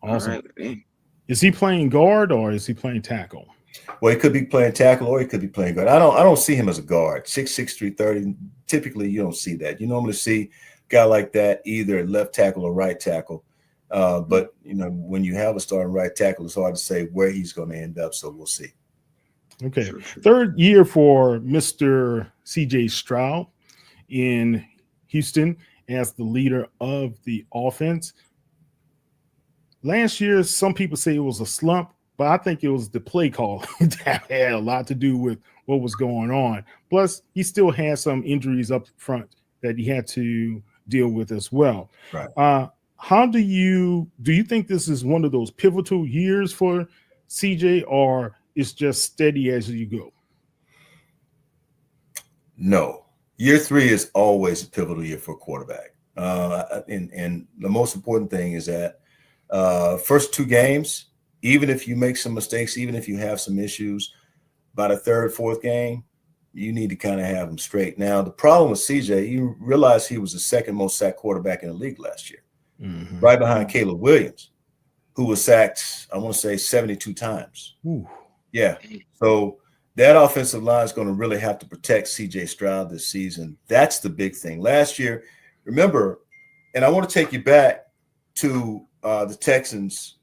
[SPEAKER 1] Awesome. Right. Is he playing guard or is he playing tackle?
[SPEAKER 5] Well, he could be playing tackle or he could be playing guard. I don't see him as a guard. 6'6", 330. Typically, you don't see that. You normally see a guy like that either left tackle or right tackle. But when you have a starting right tackle, it's hard to say where he's going to end up. So we'll see.
[SPEAKER 1] Okay. Sure. Third year for Mr. CJ Stroud in Houston as the leader of the offense. Last year, some people say it was a slump, but I think it was the play call that had a lot to do with what was going on. Plus, he still had some injuries up front that he had to deal with as well.
[SPEAKER 5] Right.
[SPEAKER 1] How do you think this is one of those pivotal years for CJ, or it's just steady as you go?
[SPEAKER 5] No. Year 3 is always a pivotal year for a quarterback. And the most important thing is that first 2 games, even if you make some mistakes, even if you have some issues, by the 3rd, 4th game, you need to kind of have them straight. Now, the problem with CJ, you realize he was the 2nd most sacked quarterback in the league last year, right behind Caleb Williams, who was sacked, I want to say, 72 times.
[SPEAKER 1] Ooh.
[SPEAKER 5] Yeah. So that offensive line is going to really have to protect CJ Stroud this season. That's the big thing. Last year, remember, and I want to take you back to the Texans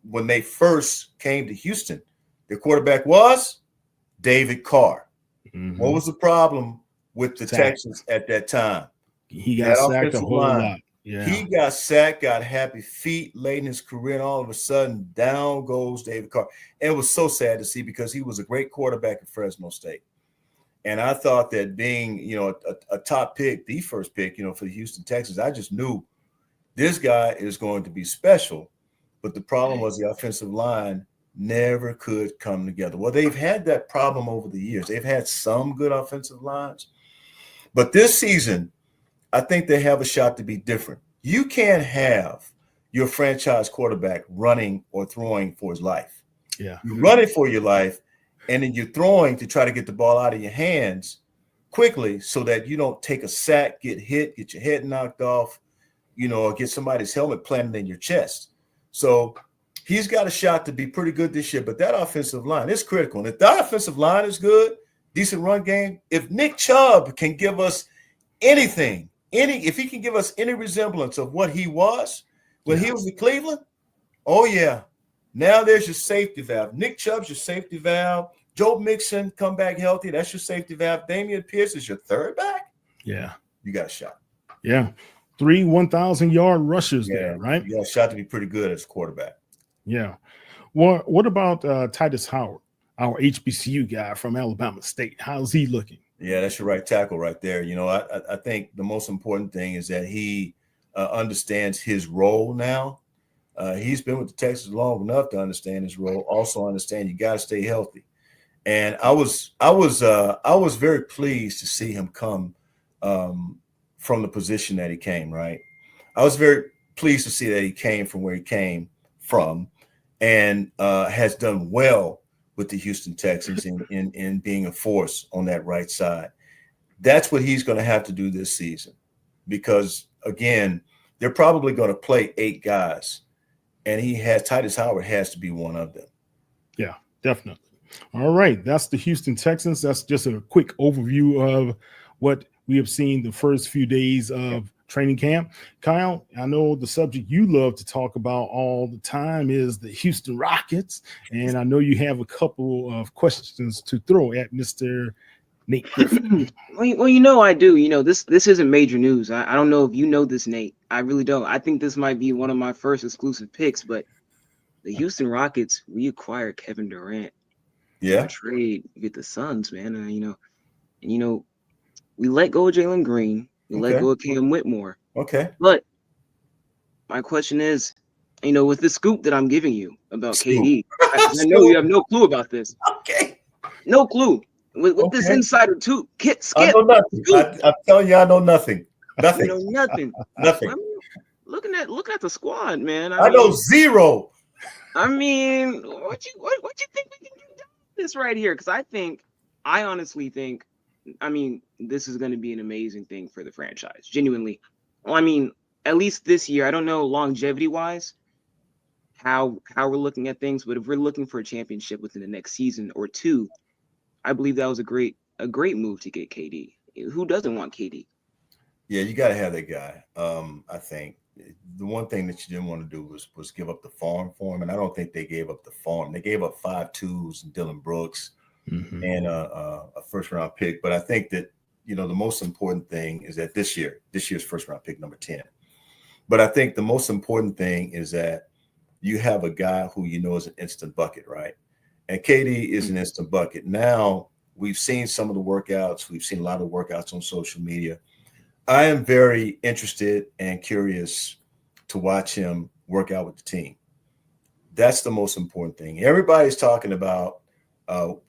[SPEAKER 5] when they first came to Houston. Their quarterback was David Carr.
[SPEAKER 1] Mm-hmm.
[SPEAKER 5] What was the problem with the Texans at that time?
[SPEAKER 1] He got sacked a whole lot. Yeah.
[SPEAKER 5] He got sacked, got happy feet late in his career, and all of a sudden, down goes David Carr. And it was so sad to see because he was a great quarterback at Fresno State. And I thought that being, a top pick, the first pick, for the Houston Texans, I just knew this guy is going to be special. But the problem was the offensive line never could come together. Well, they've had that problem over the years. They've had some good offensive lines. But this season, I think they have a shot to be different. You can't have your franchise quarterback running or throwing for his life.
[SPEAKER 1] Yeah.
[SPEAKER 5] You're running for your life, and then you're throwing to try to get the ball out of your hands quickly so that you don't take a sack, get hit, get your head knocked off, or get somebody's helmet planted in your chest. So he's got a shot to be pretty good this year, but that offensive line is critical. And if that offensive line is good, decent run game, if Nick Chubb can give us anything, if he can give us any resemblance of what he was when he was in Cleveland, oh yeah. Now there's your safety valve. Nick Chubb's your safety valve. Joe Mixon come back healthy. That's your safety valve. Damian Pierce is your third back.
[SPEAKER 1] Yeah. You
[SPEAKER 5] got a shot.
[SPEAKER 1] Yeah. 3 1,000-yard rushers there, right?
[SPEAKER 5] You got a shot to be pretty good as a quarterback.
[SPEAKER 1] Yeah. Well, what about Titus Howard, our HBCU guy from Alabama State? How's he looking?
[SPEAKER 5] Yeah, that's your right tackle right there. I think the most important thing is that he understands his role now. He's been with the Texans long enough to understand his role. Also understand you got to stay healthy. And I was very pleased to see him come from the position that he came. Right, I was very pleased to see that he came from where he came from, and has done well with the Houston Texans in being a force on that right side. That's what he's going to have to do this season, because again, they're probably going to play 8 guys. And Titus Howard has to be one of them.
[SPEAKER 1] Yeah, definitely. All right. That's the Houston Texans. That's just a quick overview of what we have seen the first few days of training camp. Kyle, I know the subject you love to talk about all the time is the Houston Rockets. And I know you have a couple of questions to throw at Mr. Nate Griffin.
[SPEAKER 4] Well, I do. This isn't major news. I don't know if you know this, Nate. I really don't. I think this might be one of my first exclusive picks, but the Houston Rockets reacquired Kevin Durant.
[SPEAKER 5] Yeah.
[SPEAKER 4] Trade with the Suns, man. We let go of Jalen Green. We let go of Cam Whitmore.
[SPEAKER 5] Okay.
[SPEAKER 4] But my question is, with the scoop that I'm giving you about KD, I know you have no clue about this.
[SPEAKER 5] Okay.
[SPEAKER 4] No clue. With this insider too, Skip.
[SPEAKER 5] I know nothing. I'm telling you, I know nothing. Nothing.
[SPEAKER 4] You know nothing.
[SPEAKER 5] Nothing.
[SPEAKER 4] I mean, looking at the squad, man.
[SPEAKER 5] I know zero.
[SPEAKER 4] I mean, what you think we can do this right here? Because I honestly think, this is going to be an amazing thing for the franchise. Genuinely. Well, at least this year, I don't know longevity wise how we're looking at things, but if we're looking for a championship within the next season or two, I believe that was a great move to get KD. Who doesn't want KD?
[SPEAKER 5] Yeah, you got to have that guy. I think the one thing that you didn't want to do was give up the farm for him, and I don't think they gave up the farm. They gave up 5 2s and Dylan Brooks and a first round pick. But I think that the most important thing is that this year's first round pick number 10. But I think the most important thing is that you have a guy who is an instant bucket, right? And KD is an instant bucket. Now, we've seen some of the workouts. We've seen a lot of workouts on social media. I am very interested and curious to watch him work out with the team. That's the most important thing. Everybody's talking about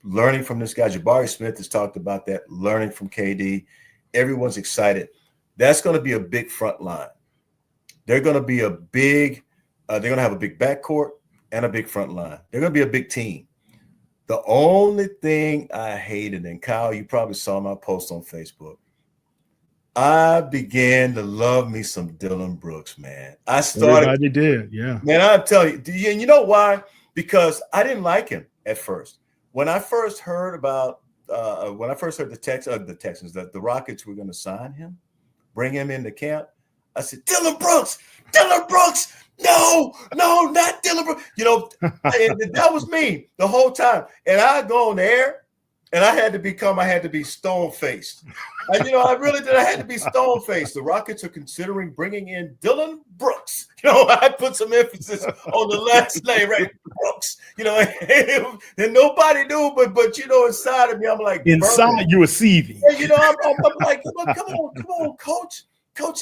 [SPEAKER 5] learning from this guy. Jabari Smith has talked about that, learning from KD. Everyone's excited. That's going to be a big front line. They're going to be they're going to have a big backcourt and a big front line. They're going to be a big team. The only thing I hated, and Kyle, you probably saw my post on Facebook, I began to love me some Dylan Brooks, man.
[SPEAKER 1] Everybody did, yeah.
[SPEAKER 5] Man, I'm telling you, and you know why? Because I didn't like him at first. When I first heard about, the Rockets were going to sign him, bring him into camp, I said, Dylan Brooks, no, not Dylan Brooks. You know, and that was me the whole time. And I go on the air, and I had to be stone-faced. And, you know, I really did. I had to be stone-faced. The Rockets are considering bringing in Dylan Brooks. You know, I put some emphasis on the last name, right? Brooks. You know, and nobody knew, but you know, inside of me, I'm like,
[SPEAKER 1] inside you were seething.
[SPEAKER 5] And, you know, I'm like, come on, Coach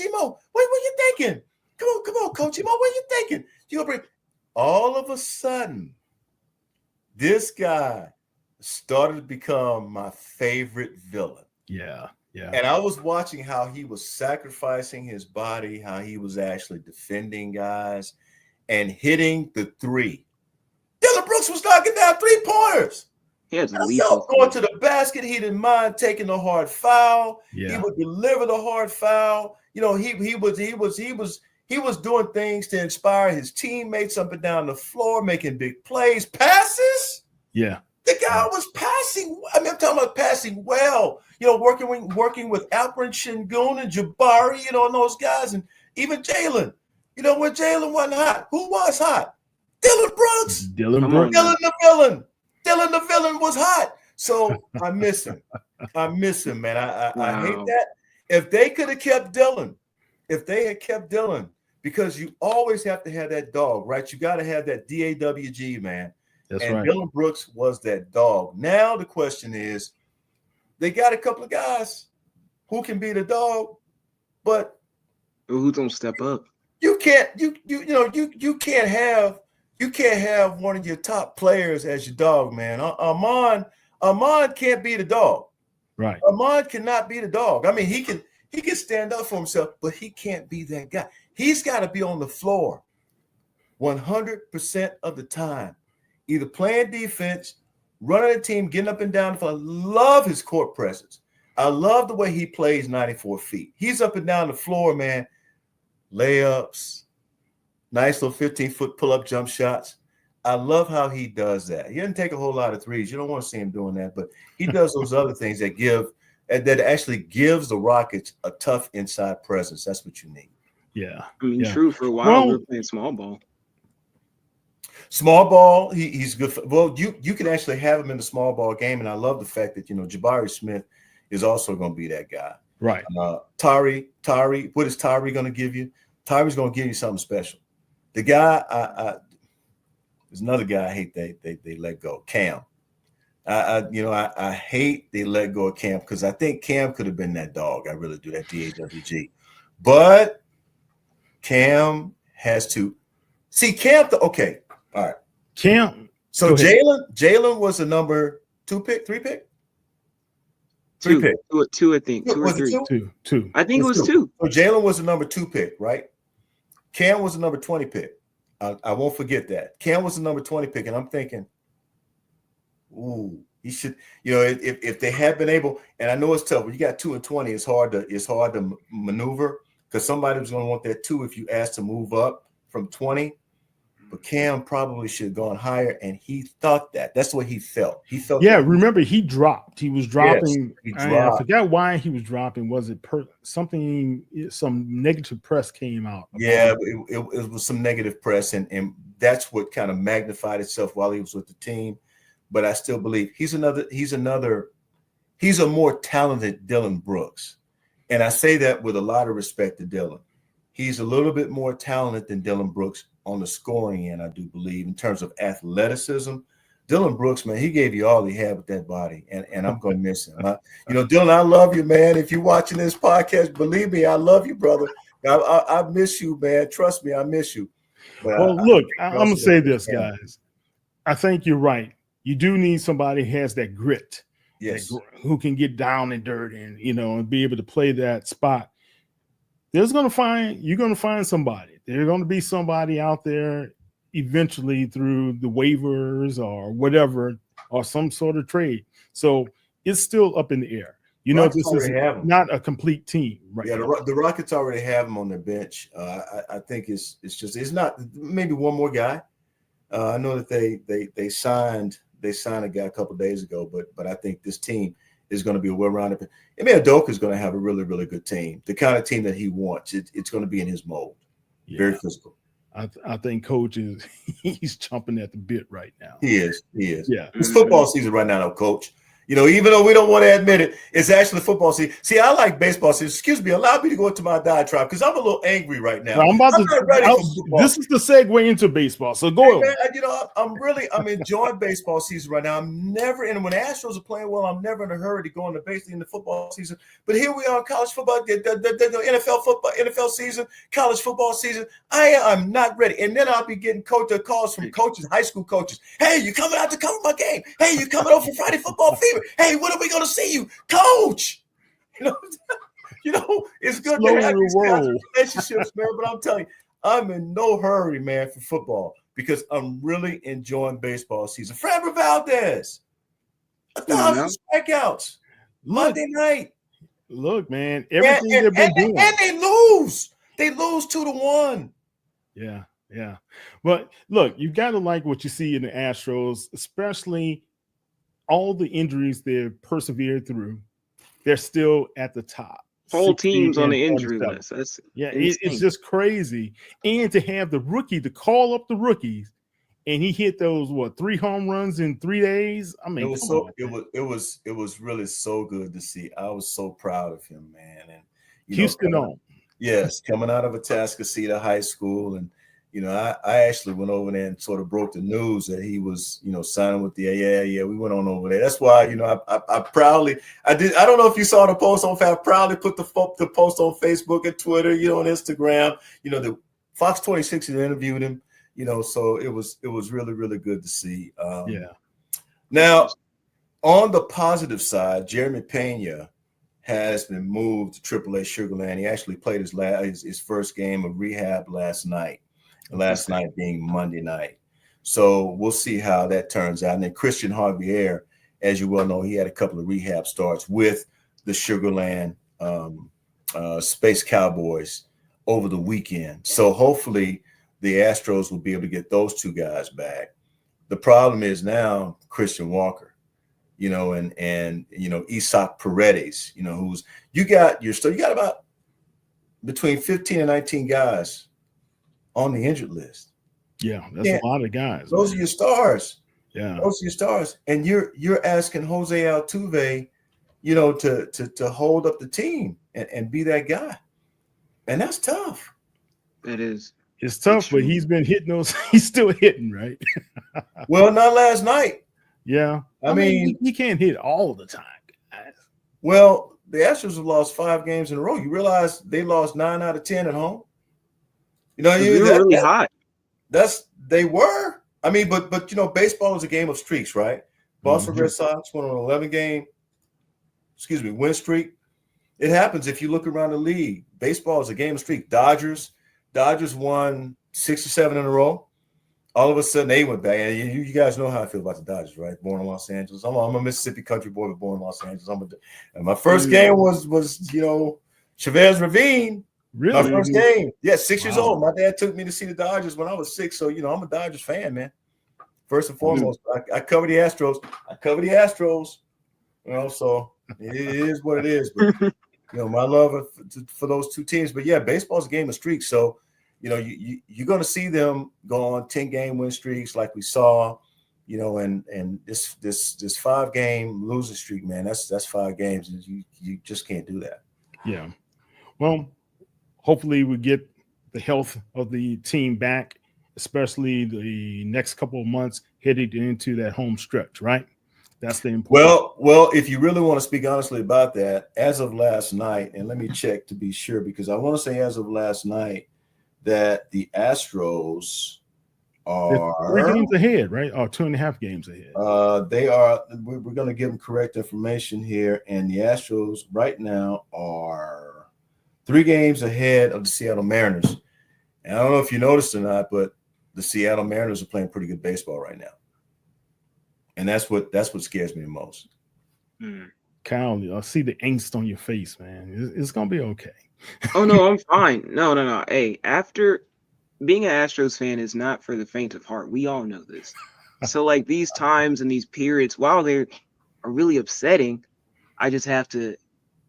[SPEAKER 5] Emo. What you thinking? Come on, Coach Emo. What you thinking? You gonna bring? All of a sudden, this guy started to become my favorite villain.
[SPEAKER 1] Yeah.
[SPEAKER 5] And I was watching how he was sacrificing his body, how he was actually defending guys and hitting the three. Dylan Brooks was knocking down 3-pointers.
[SPEAKER 4] He has
[SPEAKER 5] going to the basket. He didn't mind taking the hard foul.
[SPEAKER 1] Yeah.
[SPEAKER 5] He would deliver the hard foul. You know, he was doing things to inspire his teammates up and down the floor, making big plays, passes.
[SPEAKER 1] Yeah.
[SPEAKER 5] The guy was passing. I mean, I'm talking about passing well. You know, working with Alperen Şengün and Jabari, you know, and those guys, and even Jalen. You know, when Jalen wasn't hot, who was hot? Dylan Brooks.
[SPEAKER 1] Dylan Brooks.
[SPEAKER 5] Dylan the villain. Dylan the villain was hot. So I miss him. Man. I hate that. If they could have kept Dylan, because you always have to have that dog, right? You got to have that DAWG, man.
[SPEAKER 1] That's
[SPEAKER 5] and
[SPEAKER 1] right.
[SPEAKER 5] Dylan Brooks was that dog. Now the question is, they got a couple of guys who can be the dog, but
[SPEAKER 4] who don't step up?
[SPEAKER 5] You can't have one of your top players as your dog, man. Armand can't be the dog.
[SPEAKER 1] Right.
[SPEAKER 5] Armand cannot be the dog. I mean, he can stand up for himself, but he can't be that guy. He's got to be on the floor 100% of the time, either playing defense, running the team, getting up and down the floor. I love his court presence. I love the way he plays 94 feet. He's up and down the floor, man. Layups, nice little 15-foot pull-up jump shots. I love how he does that. He doesn't take a whole lot of threes. You don't want to see him doing that, but he does those other things that actually gives the Rockets a tough inside presence. That's what you need.
[SPEAKER 4] Yeah. I mean, true. For a while, we were playing small ball.
[SPEAKER 5] Small ball, he's good. You can actually have him in the small ball game, and I love the fact that, you know, Jabari Smith is also going to be that guy.
[SPEAKER 1] Right.
[SPEAKER 5] Tari, what is Tari going to give you? Tari's going to give you something special. The guy, there's another guy I hate they let go, Cam. I hate they let go of Cam because I think Cam could have been that dog. I really do, that DAWG. But Cam has to see Cam. Okay. All right.
[SPEAKER 1] Cam.
[SPEAKER 5] So Jalen was the number 2 pick, 3 pick? 3 pick.
[SPEAKER 4] Two, I think. 2 or 3.
[SPEAKER 1] Two.
[SPEAKER 4] I think it was 2.
[SPEAKER 5] So Jalen was the number 2 pick, right? Cam was the number 20 pick. I won't forget that. Cam was the number 20 pick, and I'm thinking, ooh, he should, you know, if they had been able, and I know it's tough. When you got 2 and 20, it's hard to maneuver because somebody was going to want that 2 if you asked to move up from 20. But Cam probably should have gone higher, and he thought that. That's what he felt. He felt.
[SPEAKER 1] Yeah, remember he dropped. He was dropping.
[SPEAKER 5] Yes, he dropped.
[SPEAKER 1] I forgot why he was dropping. Was it some negative press came out?
[SPEAKER 5] Yeah, it was some negative press, and that's what kind of magnified itself while he was with the team. But I still believe he's a more talented Dylan Brooks, and I say that with a lot of respect to Dylan. He's a little bit more talented than Dylan Brooks on the scoring end, I do believe, in terms of athleticism. Dylan Brooks, man, he gave you all he had with that body, and I'm going to miss him. Dylan, I love you, man. If you're watching this podcast, believe me, I love you, brother. I miss you, man. Trust me, I miss you. But
[SPEAKER 1] I'm going to say this, guys. I think you're right. You do need somebody who has that grit,
[SPEAKER 5] yes,
[SPEAKER 1] who can get down and dirty and, and be able to play that spot. You're going to find somebody. There's going to be somebody out there eventually through the waivers or whatever, or some sort of trade. So it's still up in the air. This is not a complete team, right?
[SPEAKER 5] Yeah, the Rockets already have them on their bench. I think it's not maybe one more guy. I know that they signed a guy a couple of days ago, but I think this team is going to be a well-rounded. Emil Udoka is going to have a really, really good team, the kind of team that he wants. It's going to be in his mold. Yeah. Very physical.
[SPEAKER 1] I think Coach he's chomping at the bit right now.
[SPEAKER 5] He is.
[SPEAKER 1] Yeah.
[SPEAKER 5] It's football season right now, though, Coach. You know, even though we don't want to admit it, it's actually football season. See, I like baseball season. Excuse me, allow me to go into my diatribe because I'm a little angry right now.
[SPEAKER 1] I'm not ready for football. This is the segue into baseball. So go ahead.
[SPEAKER 5] You know, I'm enjoying baseball season right now. I'm never in when the Astros are playing well. I'm never in a hurry to go into basically in the football season. But here we are in college football, the NFL football, NFL season, college football season. I'm not ready. And then I'll be getting calls from coaches, high school coaches. Hey, you coming out to cover my game? Hey, you coming over for Friday Football Fever? Hey, when are we going to see you, Coach? You know, it's good to have these kinds of relationships, man. But I'm telling you, I'm in no hurry, man, for football because I'm really enjoying baseball season. Framber Valdez, 1,000 strikeouts Monday night.
[SPEAKER 1] Look, man, everything they've been doing,
[SPEAKER 5] and they lose. They lose 2-1.
[SPEAKER 1] Yeah. But look, you got to like what you see in the Astros, especially all the injuries they've persevered through. They're still at the top.
[SPEAKER 4] Whole teams on the injury list. That's
[SPEAKER 1] it's just crazy. And to have the rookie to call up the rookies, and he hit those 3 home runs in 3 days. I mean,
[SPEAKER 5] it was really so good to see. I was so proud of him, man. And
[SPEAKER 1] Houston on.
[SPEAKER 5] Yes, coming out of Atascocita High School, and I actually went over there and sort of broke the news that he was, signing with the we went on over there. That's why, I proudly, I don't know if you saw the post on I proudly put the post on Facebook and Twitter, on Instagram, the Fox 26 had interviewed him, so it was really, really good to see. Now, on the positive side, Jeremy Pena has been moved to AAA Sugarland. He actually played his first game of rehab last night. Last night being Monday night. So we'll see how that turns out. And then Christian Javier, as you well know, he had a couple of rehab starts with the Sugarland Space Cowboys over the weekend. So hopefully the Astros will be able to get those 2 guys back. The problem is now Christian Walker, and Isaac Paredes, who's you got about between 15 and 19 guys on the injured list.
[SPEAKER 1] Yeah, that's a lot of guys.
[SPEAKER 5] Those are your stars.
[SPEAKER 1] Yeah.
[SPEAKER 5] Those are your stars. And you're asking Jose Altuve, to hold up the team and be that guy. And that's tough.
[SPEAKER 4] It is.
[SPEAKER 1] It's tough, but he's been hitting those. He's still hitting, right?
[SPEAKER 5] Well, not last night.
[SPEAKER 1] Yeah.
[SPEAKER 5] I mean,
[SPEAKER 1] he can't hit all the time, guys.
[SPEAKER 5] Well, the Astros have lost 5 games in a row. You realize they lost 9 out of 10 at home?
[SPEAKER 4] They were really hot.
[SPEAKER 5] They were. I mean, but baseball is a game of streaks, right? Boston Red Sox went on an 11-game, win streak. It happens if you look around the league. Baseball is a game of streak. Dodgers won 6 or 7 in a row. All of a sudden, they went back. And you guys know how I feel about the Dodgers, right? Born in Los Angeles. I'm a Mississippi country boy, but born in Los Angeles. And my first game was Chavez Ravine.
[SPEAKER 1] Really?
[SPEAKER 5] My first game. Yeah, 6 years old. My dad took me to see the Dodgers when I was 6. So, I'm a Dodgers fan, man. First and foremost, I cover the Astros. So it is what it is. But, my love for those 2 teams. But, yeah, baseball's a game of streaks. So, you're going to see them go on 10-game win streaks like we saw, and this 5-game losing streak, man, that's 5 games. And you just can't do that.
[SPEAKER 1] Yeah. Well, hopefully we get the health of the team back, especially the next couple of months headed into that home stretch, right? That's the important.
[SPEAKER 5] Well, if you really want to speak honestly about that, as of last night, and let me check to be sure, because I want to say as of last night that the Astros are
[SPEAKER 1] 3 games ahead, right? Or 2.5 games ahead.
[SPEAKER 5] They are. We're going to give them correct information here, and the Astros right now are 3 games ahead of the Seattle Mariners. And I don't know if you noticed or not, but the Seattle Mariners are playing pretty good baseball right now. And that's what scares me the most.
[SPEAKER 1] Kyle, I see the angst on your face, man. It's going to be okay.
[SPEAKER 4] Oh, no, I'm fine. No. Hey, after being an Astros fan is not for the faint of heart. We all know this. So, these times and these periods, while they are really upsetting, I just have to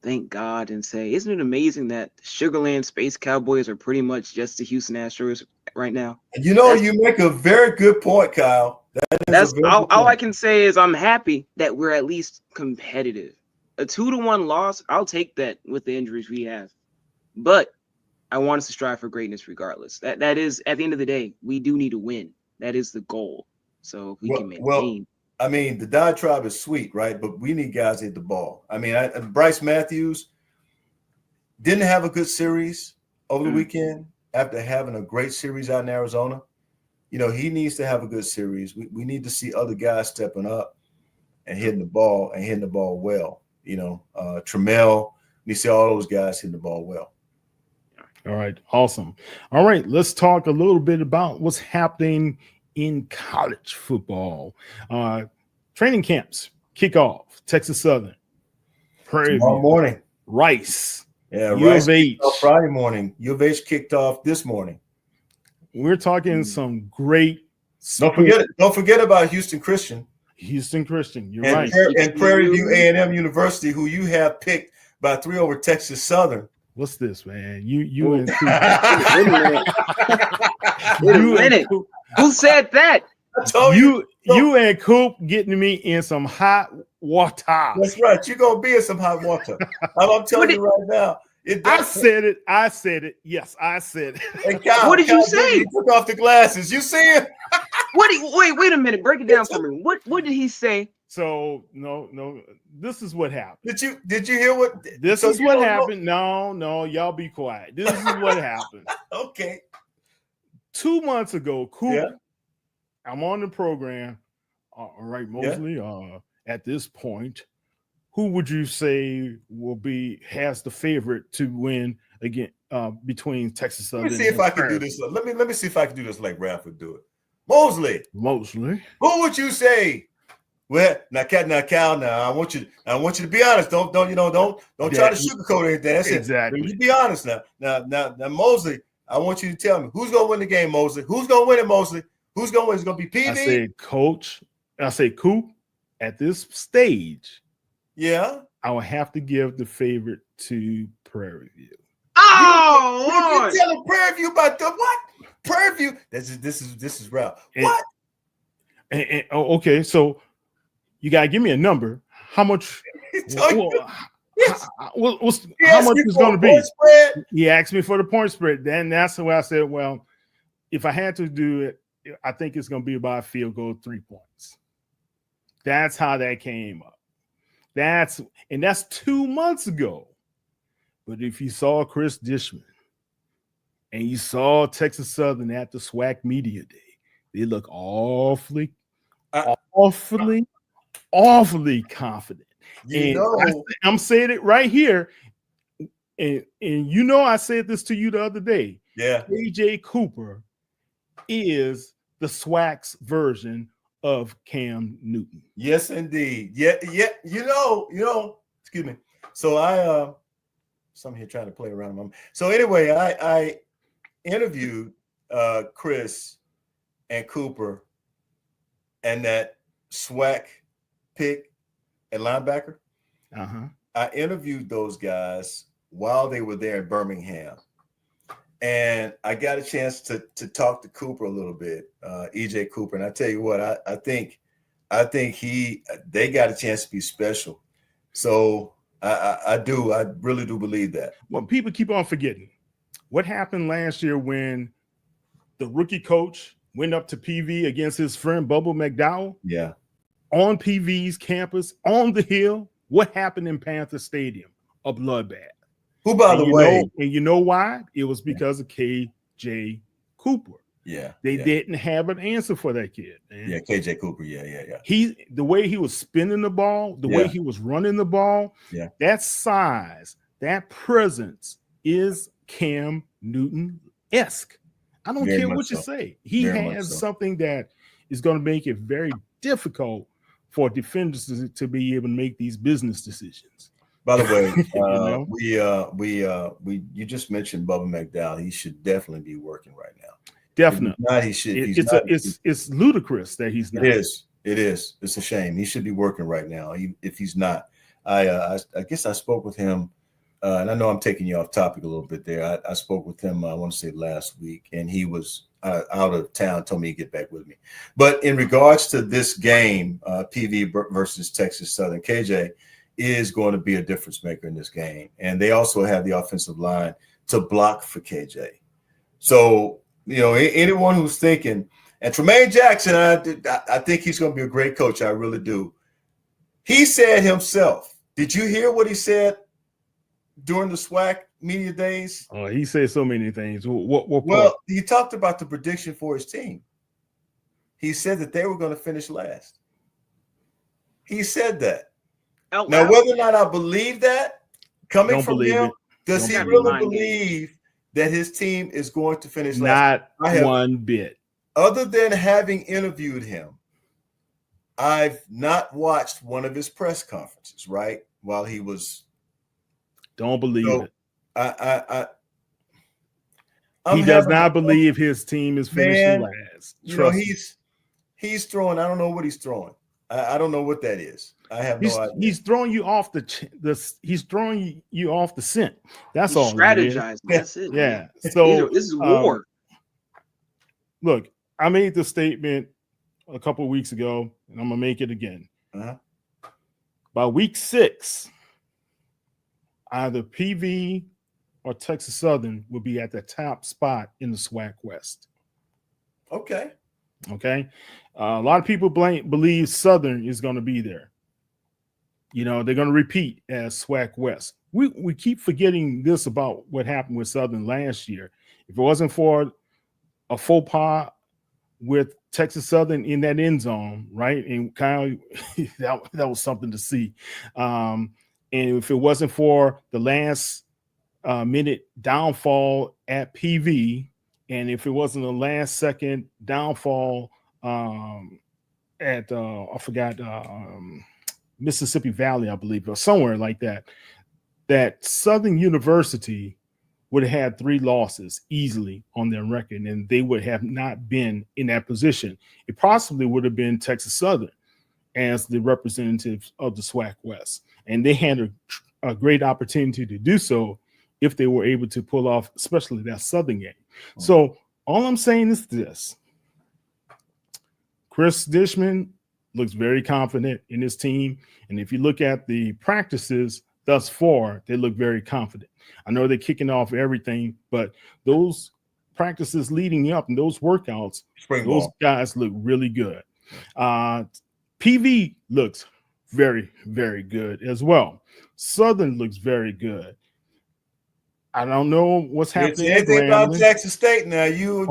[SPEAKER 4] thank God and say, isn't it amazing that Sugarland Space Cowboys are pretty much just the Houston Astros right now?
[SPEAKER 5] You know, you make a very good point, Kyle.
[SPEAKER 4] That's all I can say is I'm happy that we're at least competitive. A 2-1 loss, I'll take that with the injuries we have. But I want us to strive for greatness regardless. That is, at the end of the day, we do need to win. That is the goal. So if we can maintain.
[SPEAKER 5] Well, I mean, the diatribe is sweet, right? But we need guys to hit the ball. I mean, Bryce Matthews didn't have a good series over the weekend after having a great series out in Arizona. You know, he needs to have a good series. We need to see other guys stepping up and hitting the ball well. You know, Trammell, we see all those guys hitting the ball well.
[SPEAKER 1] All right, awesome. All right, let's talk a little bit about what's happening in college football. Training camps kick off. Texas Southern, Prairie
[SPEAKER 5] Tomorrow morning.
[SPEAKER 1] Rice.
[SPEAKER 5] Yeah,
[SPEAKER 1] U
[SPEAKER 5] Rice
[SPEAKER 1] of H.
[SPEAKER 5] Friday morning. U of H kicked off this morning.
[SPEAKER 1] We're talking some great.
[SPEAKER 5] Don't forget about Houston Christian.
[SPEAKER 1] Houston Christian, you're
[SPEAKER 5] and
[SPEAKER 1] right.
[SPEAKER 5] And Prairie View A&M University, who you have picked by 3 over Texas Southern.
[SPEAKER 1] What's this, man? You and
[SPEAKER 4] Wait a minute. Who said that?
[SPEAKER 5] I told
[SPEAKER 1] you and Coop getting me in some hot water.
[SPEAKER 5] That's right. You're gonna be in some hot water. I'm telling you right now.
[SPEAKER 1] I said it. Yes, I said it.
[SPEAKER 5] Hey, Kyle,
[SPEAKER 4] what did you say?
[SPEAKER 5] He took off the glasses. You see it?
[SPEAKER 4] Wait a minute. Break it down for me. What did he say?
[SPEAKER 1] So no. This is what happened.
[SPEAKER 5] Did you hear what?
[SPEAKER 1] This is what happened. No, y'all be quiet. This is what happened.
[SPEAKER 5] Okay.
[SPEAKER 1] 2 months ago, Coop, I'm on the program. All right, Mosley. At this point, who would you say has the favorite to win again between Texas Southern?
[SPEAKER 5] Let me see if I can do this. Let me see if I can do this like Ralph would do it. Mosley. Who would you say? Well, now, Cal. Now, I want you to be honest. Don't try to sugarcoat anything. That's
[SPEAKER 1] exactly.
[SPEAKER 5] You be honest now. Now, Mosley. I want you to tell me who's gonna win the game, Mosley. Who's gonna win it, Mosley? Who's gonna win? It's gonna be PV.
[SPEAKER 1] I said Coach. I say Coop. At this stage,
[SPEAKER 5] I
[SPEAKER 1] will have to give the favorite to Prairie View.
[SPEAKER 4] Oh,
[SPEAKER 5] you telling Prairie View about the what? Prairie View. This is Ralph. What?
[SPEAKER 1] Okay, so you gotta give me a number. How much? How much is going to be? He asked me for the point spread. Then that's why I said, well, if I had to do it, I think it's going to be about a field goal, 3 points. That's how that came up. That's 2 months ago. But if you saw Chris Dishman and you saw Texas Southern at the SWAC Media Day, they look awfully confident. I'm saying it right here. And I said this to you the other day.
[SPEAKER 5] Yeah.
[SPEAKER 1] AJ Cooper is the SWAC's version of Cam Newton.
[SPEAKER 5] Yes, indeed. Yeah. Excuse me. So some here trying to play around. So anyway, I interviewed Chris and Cooper and that SWAC pick at linebacker. I interviewed those guys while they were there in Birmingham. And I got a chance to talk to Cooper a little bit, EJ Cooper. And I tell you what, I think they got a chance to be special. So I really do believe that.
[SPEAKER 1] Well, people keep on forgetting what happened last year when the rookie coach went up to PV against his friend Bubba McDowell.
[SPEAKER 5] Yeah.
[SPEAKER 1] On PV's campus, on the hill. What happened in Panther Stadium? A bloodbath.
[SPEAKER 5] Who, by the way,
[SPEAKER 1] and you know why? It was because of KJ Cooper.
[SPEAKER 5] Yeah.
[SPEAKER 1] They didn't have an answer for that kid, man.
[SPEAKER 5] Yeah, KJ Cooper. Yeah.
[SPEAKER 1] The way he was spinning the ball, the way he was running the ball, that size, that presence is Cam Newton-esque. I don't care what you say. He has something that is going to make it very difficult for defenders to be able to make these business decisions.
[SPEAKER 5] By the way, you just mentioned Bubba McDowell. He should definitely be working right now.
[SPEAKER 1] Definitely.
[SPEAKER 5] If not, he should.
[SPEAKER 1] It's ludicrous that he's not.
[SPEAKER 5] It is. It's a shame. He should be working right now. If he's not, I guess I spoke with him, and I know I'm taking you off topic a little bit there. I spoke with him, I want to say last week, and he was out of town, told me to get back with me. But in regards to this game, PV versus Texas Southern, KJ is going to be a difference maker in this game. And they also have the offensive line to block for KJ. So, anyone who's thinking, and Tremaine Jackson, I think he's going to be a great coach. I really do. He said himself, did you hear what he said during the SWAC media days?
[SPEAKER 1] Oh, he said so many things.
[SPEAKER 5] Well, he talked about the prediction for his team. He said that they were going to finish last. He said that.
[SPEAKER 4] Out
[SPEAKER 5] Now,
[SPEAKER 4] loud.
[SPEAKER 5] whether or not I believe that coming
[SPEAKER 1] Don't
[SPEAKER 5] from
[SPEAKER 1] believe
[SPEAKER 5] him,
[SPEAKER 1] it.
[SPEAKER 5] does
[SPEAKER 1] Don't
[SPEAKER 5] he
[SPEAKER 1] believe
[SPEAKER 5] really
[SPEAKER 4] it.
[SPEAKER 5] believe that his team is going to finish last?
[SPEAKER 1] Not one bit.
[SPEAKER 5] Other than having interviewed him, I've not watched one of his press conferences, right? While he was.
[SPEAKER 1] Don't believe it.
[SPEAKER 5] He
[SPEAKER 1] does not believe his team is finishing last.
[SPEAKER 5] He's throwing. I don't know what he's throwing. I don't know what that is. I have no idea.
[SPEAKER 1] He's throwing you off he's throwing you off the scent. That's all.
[SPEAKER 4] Strategizing. That's it.
[SPEAKER 1] Yeah. So
[SPEAKER 4] this is war.
[SPEAKER 1] Look, I made the statement a couple of weeks ago, and I'm gonna make it again. By week 6, either PV or Texas Southern will be at the top spot in the SWAC West.
[SPEAKER 5] Okay.
[SPEAKER 1] A lot of people believe Southern is going to be there. They're going to repeat as SWAC West. We keep forgetting this about what happened with Southern last year. If it wasn't for a faux pas with Texas Southern in that end zone, right? And Kyle, that was something to see. And if it wasn't for the last minute downfall at PV, and if it wasn't the last second downfall at I forgot Mississippi Valley, I believe, or somewhere like that, that Southern University would have had 3 losses easily on their record, and they would have not been in that position. It possibly would have been Texas Southern as the representative of the SWAC West, and they had a great opportunity to do so if they were able to pull off, especially that Southern game. So all I'm saying is this. Chris Dishman looks very confident in his team. And if you look at the practices thus far, they look very confident. I know they're kicking off everything, but those practices leading up and those workouts, those guys look really good. PV looks very, very good as well. Southern looks very good. I don't know what's happening.
[SPEAKER 5] Anything about Jackson State now?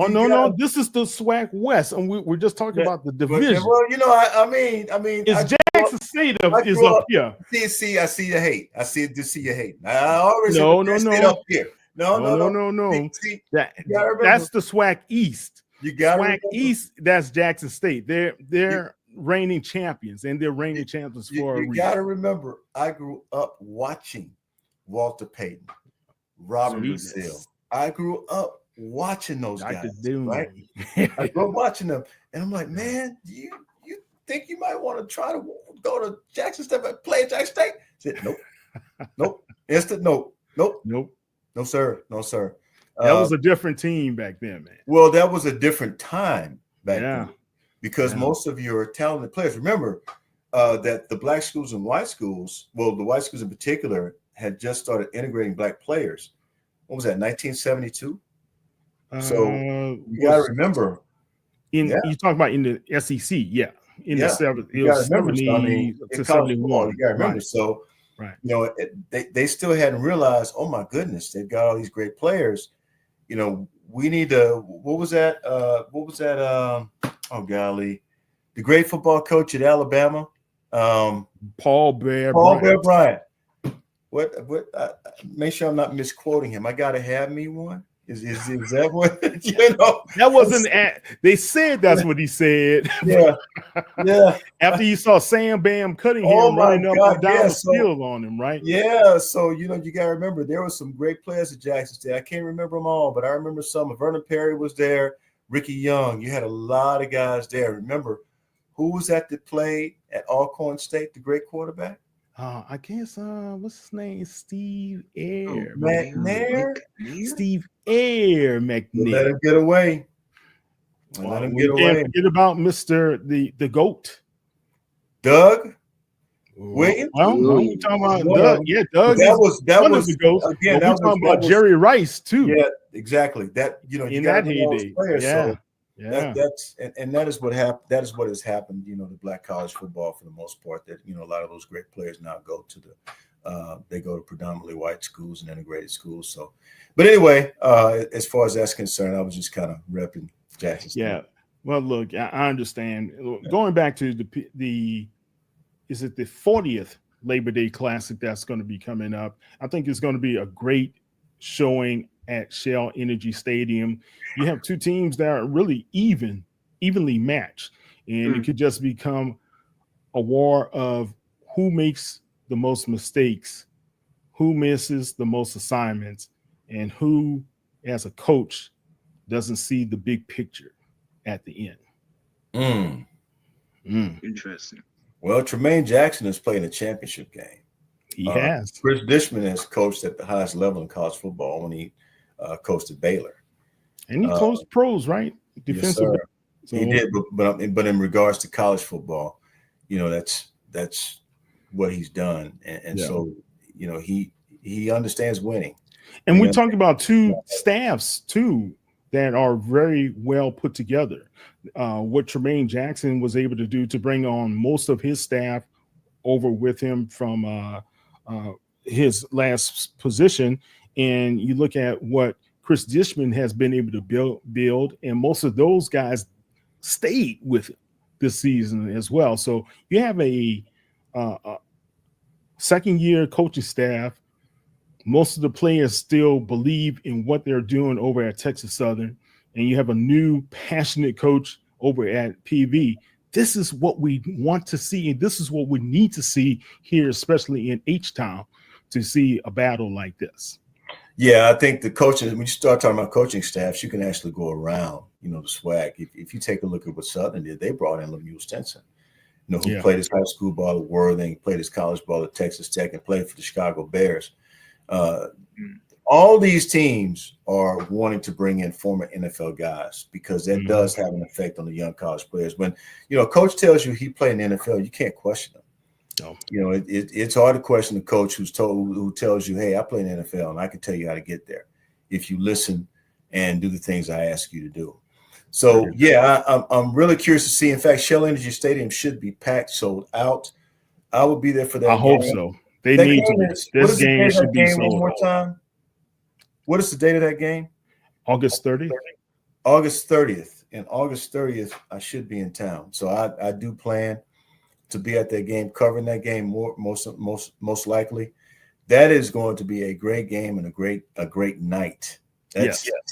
[SPEAKER 1] No. This is the SWAC West, and we're just talking about the division.
[SPEAKER 5] Well, I mean,
[SPEAKER 1] it's Jackson State is up here.
[SPEAKER 5] See, I see the hate. I see your hate. I always
[SPEAKER 1] no.
[SPEAKER 5] Up here. No. See,
[SPEAKER 1] that's the SWAC East.
[SPEAKER 5] You got
[SPEAKER 1] SWAC East. That's Jackson State. They're reigning champions, and they're reigning champions for a reason.
[SPEAKER 5] You got to remember, I grew up watching Walter Payton, Robert Brazile. I grew up watching those guys, right? I grew up watching them, and I'm like, man, you think you might want to try to go to Jackson State and play at Jackson State? I said, nope. Instant nope. No, sir.
[SPEAKER 1] That was a different team back then, man.
[SPEAKER 5] Well, that was a different time back then because most of your talented players, remember that the black schools and white schools, well, the white schools in particular, had just started integrating black players. What was that, 1972? So you got to remember.
[SPEAKER 1] You talking about in the SEC, in the 70s, it was 70 to 71.
[SPEAKER 5] You got to remember. So, they still hadn't realized, oh my goodness, they've got all these great players. We need to. What was that? Oh golly, the great football coach at Alabama,
[SPEAKER 1] Paul Bear
[SPEAKER 5] Bryant. What? Make sure I'm not misquoting him. I gotta have me one. Is that what
[SPEAKER 1] That wasn't. They said that's what he said.
[SPEAKER 5] Yeah.
[SPEAKER 1] After you saw Sam Bam cutting him, running up and down the field on him, right?
[SPEAKER 5] Yeah. So you gotta remember there were some great players at Jackson State. I can't remember them all, but I remember some. Vernon Perry was there. Ricky Young. You had a lot of guys there. Remember who was that played at Alcorn State? The great quarterback.
[SPEAKER 1] I guess what's his name? Steve Air.
[SPEAKER 5] McNair?
[SPEAKER 1] Steve Air McNair.
[SPEAKER 5] We'll let him get away.
[SPEAKER 1] Let him get away. Can't forget about Mr. the GOAT.
[SPEAKER 5] Doug Williams.
[SPEAKER 1] Well, no, we're talking about Doug. Yeah, Doug.
[SPEAKER 5] That was
[SPEAKER 1] the GOAT. Again, we're talking about Jerry Rice too.
[SPEAKER 5] Yeah, exactly. That you
[SPEAKER 1] in that heyday.
[SPEAKER 5] Yeah. So that is what happened. That is what has happened, to black college football for the most part. That a lot of those great players now go to they go to predominantly white schools and integrated schools. So, but anyway, as far as that's concerned, I was just kind of repping Jackson State.
[SPEAKER 1] Yeah. Well, look, I understand. Going back to the is it the 40th Labor Day Classic that's going to be coming up? I think it's going to be a great showing at Shell Energy Stadium. You have two teams that are really evenly matched, and it could just become a war of who makes the most mistakes, who misses the most assignments, and who, as a coach, doesn't see the big picture at the end.
[SPEAKER 4] Interesting.
[SPEAKER 5] Well, Tremaine Jackson has played a championship game.
[SPEAKER 1] He has.
[SPEAKER 5] Chris Dishman has coached at the highest level in college football when he coached at Baylor.
[SPEAKER 1] And he coached pros, right? Defensive.
[SPEAKER 5] Yes, he did, but in regards to college football, that's what he's done, and so he understands winning.
[SPEAKER 1] And we talked about two staffs too that are very well put together. What Tremaine Jackson was able to do to bring on most of his staff over with him from his last position, and you look at what Chris Dishman has been able to build, and most of those guys stayed with him this season as well. So you have a second-year coaching staff. Most of the players still believe in what they're doing over at Texas Southern, and you have a new passionate coach over at PV. This is what we want to see, and this is what we need to see here, especially in H-Town, to see a battle like this.
[SPEAKER 5] Yeah, I think the coaching, when you start talking about coaching staffs, you can actually go around, the swag. If you take a look at what Southern did, they brought in Lemuel Stinson, who played his high school ball at Worthing, played his college ball at Texas Tech, and played for the Chicago Bears. All these teams are wanting to bring in former NFL guys because that does have an effect on the young college players. When a coach tells you he played in the NFL, you can't question him. No. It's hard to question the coach who tells you, hey, I play in the NFL and I can tell you how to get there if you listen and do the things I ask you to do. So I'm really curious to see. In fact, Shell Energy Stadium should be packed, sold out. I will be there for that.
[SPEAKER 1] I hope so. They need to. This game should be sold.
[SPEAKER 5] One more time. What is the date of that game?
[SPEAKER 1] August 30th.
[SPEAKER 5] August 30th. And August 30th, I should be in town. So I do plan to be at that game, covering that game most likely. That is going to be a great game and a great night.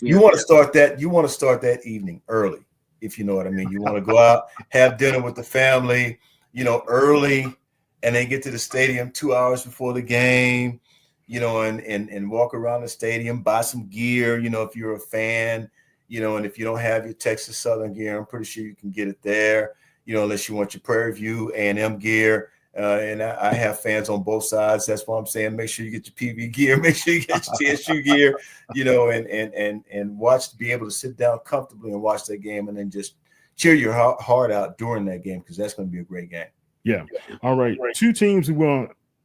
[SPEAKER 5] You want to start that. You want to start that evening early, if you know what I mean. You want to go out, have dinner with the family, early, and then get to the stadium 2 hours before the game. And walk around the stadium, buy some gear, if you're a fan, and if you don't have your Texas Southern gear, I'm pretty sure you can get it there, unless you want your Prairie View A&M gear. And I have fans on both sides. That's why I'm saying make sure you get your PV gear, make sure you get your TSU gear, and be able to sit down comfortably and watch that game and then just cheer your heart out during that game because that's going to be a great game.
[SPEAKER 1] Yeah. All right. Two teams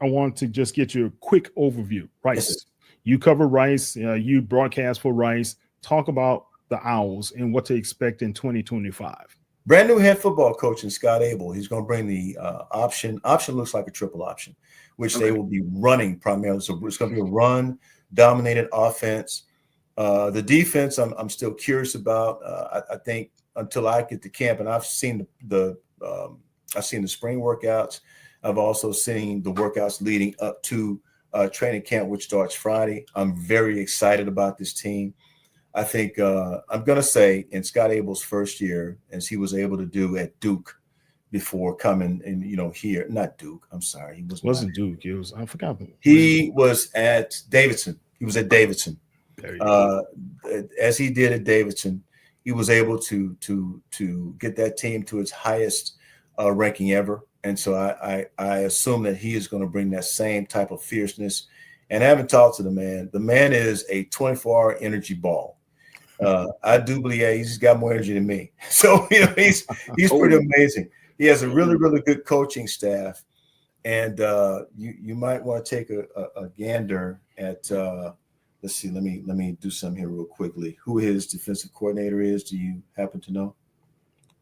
[SPEAKER 1] I want to just get you a quick overview. Rice. Yes. You cover Rice. You broadcast for Rice. Talk about the Owls and what to expect in 2025.
[SPEAKER 5] Brand new head football coach in Scott Abel. He's going to bring the option. Option looks like a triple option, which they will be running primarily. So it's going to be a run-dominated offense. The defense, I'm still curious about. I think until I get to camp, and I've seen the spring workouts. I've also seen the workouts leading up to training camp, which starts Friday. I'm very excited about this team. I think I'm going to say in Scott Abel's first year, as he was able to do at Duke before coming and, here, not Duke. I'm sorry. He
[SPEAKER 1] wasn't Duke. It was, I forgot.
[SPEAKER 5] He was at Davidson. He was at Davidson. As he did at Davidson, he was able to get that team to its highest ranking ever. And so I assume that he is going to bring that same type of fierceness. And I haven't talked to the man. The man is a 24-hour energy ball. I do believe he's got more energy than me. So he's pretty amazing. He has a really, really good coaching staff. And you might want to take a gander at let's see, let me do something here real quickly. Who his defensive coordinator is? Do you happen to know?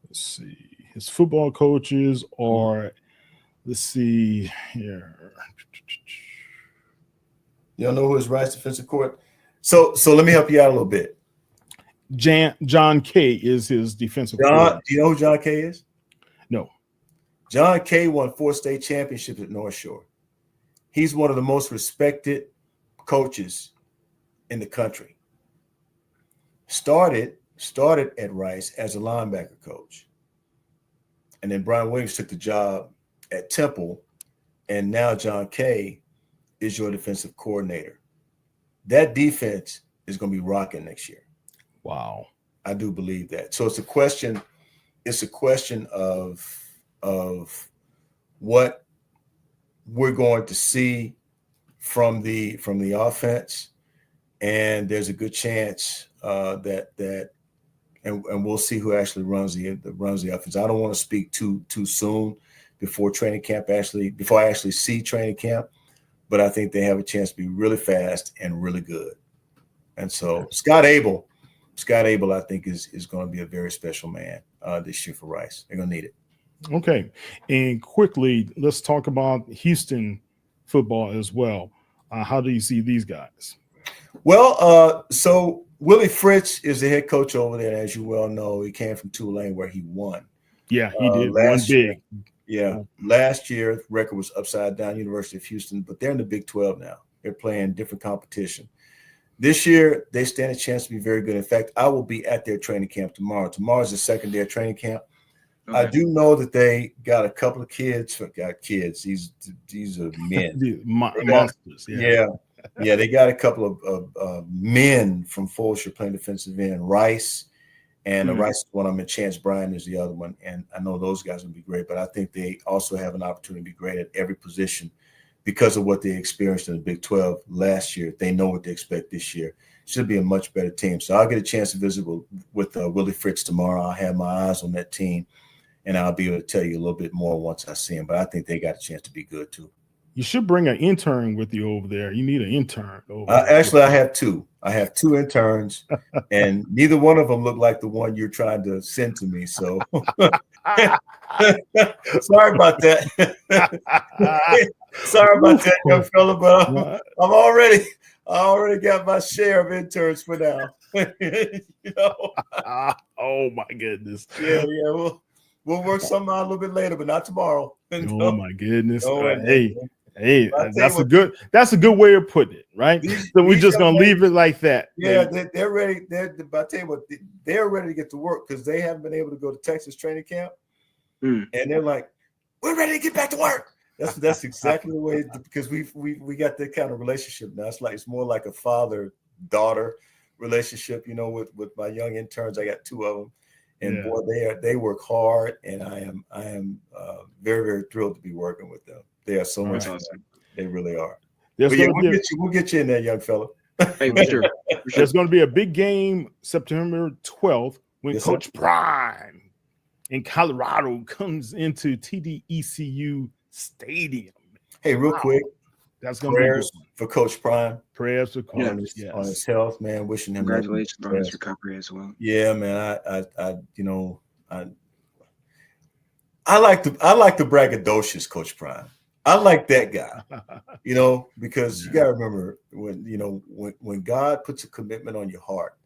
[SPEAKER 1] Let's see. His football coaches are, let's see here.
[SPEAKER 5] You don't know who his Rice defensive coordinator? So let me help you out a little bit.
[SPEAKER 1] John Kay is his defensive coordinator.
[SPEAKER 5] Do you know who John Kay is?
[SPEAKER 1] No.
[SPEAKER 5] John Kay won 4 state championships at North Shore. He's one of the most respected coaches in the country. Started at Rice as a linebacker coach. And then Brian Williams took the job at Temple, and now John Kay is your defensive coordinator. That defense is going to be rocking next year.
[SPEAKER 1] Wow.
[SPEAKER 5] I do believe that. So it's a question of what we're going to see from the offense, and there's a good chance that we'll see who actually runs the offense. I don't want to speak too soon before I actually see training camp, but I think they have a chance to be really fast and really good. And so Scott Abel, I think is going to be a very special man this year for Rice. They're going to need it.
[SPEAKER 1] Okay, and quickly, let's talk about Houston football as well. How do you see these guys?
[SPEAKER 5] Well, so Willie Fritz is the head coach over there. As you well know, he came from Tulane where he won.
[SPEAKER 1] Yeah, he did.
[SPEAKER 5] One
[SPEAKER 1] big.
[SPEAKER 5] Yeah, last year the record was upside down, University of Houston, but they're in the Big 12 now. They're playing different competition. This year, they stand a chance to be very good. In fact, I will be at their training camp tomorrow. Tomorrow's the second day of training camp. Okay. I do know that they got a couple of kids. These are men.
[SPEAKER 1] Monsters.
[SPEAKER 5] Yeah. They got a couple of men from Fulshire playing defensive end. Rice, and Rice is one of them, and Chance Bryan is the other one. And I know those guys will be great, but I think they also have an opportunity to be great at every position because of what they experienced in the Big 12 last year. They know what they expect this year. Should be a much better team. So I'll get a chance to visit with Willie Fritz tomorrow. I'll have my eyes on that team, and I'll be able to tell you a little bit more once I see him. But I think they got a chance to be good too.
[SPEAKER 1] You should bring an intern with you over there. You need an intern over there.
[SPEAKER 5] Actually, I have two. I have 2 interns, and neither one of them look like the one you're trying to send to me. So sorry about that. Sorry about that, young fella, but I already got my share of interns for now.
[SPEAKER 1] Oh my goodness.
[SPEAKER 5] Yeah. We'll work something out a little bit later, but not tomorrow.
[SPEAKER 1] Oh my goodness. Hey, that's a good way of putting it, right? So we're just gonna leave it like that.
[SPEAKER 5] Yeah, they're ready. I tell you what, they're ready to get to work because they haven't been able to go to Texas training camp, and they're like, "We're ready to get back to work." That's exactly the way, because we got that kind of relationship now. It's more like a father-daughter relationship, with my young interns. I got 2 of them, and boy, they work hard, and I am very, very thrilled to be working with them. They are so much fun. They really are. We'll get you in there, young fella.
[SPEAKER 4] Hey, for sure.
[SPEAKER 1] There's going to be a big game September 12th when Coach Prime in Colorado comes into TDECU Stadium.
[SPEAKER 5] Hey, real quick,
[SPEAKER 1] that's going to be
[SPEAKER 5] prayers for Coach Prime.
[SPEAKER 1] Prayers for Coach
[SPEAKER 5] on his health, man. Wishing him
[SPEAKER 4] congratulations on his recovery as well.
[SPEAKER 5] Yeah, man. I like the braggadocious Coach Prime. I like that guy, because you gotta remember when God puts a commitment on your heart,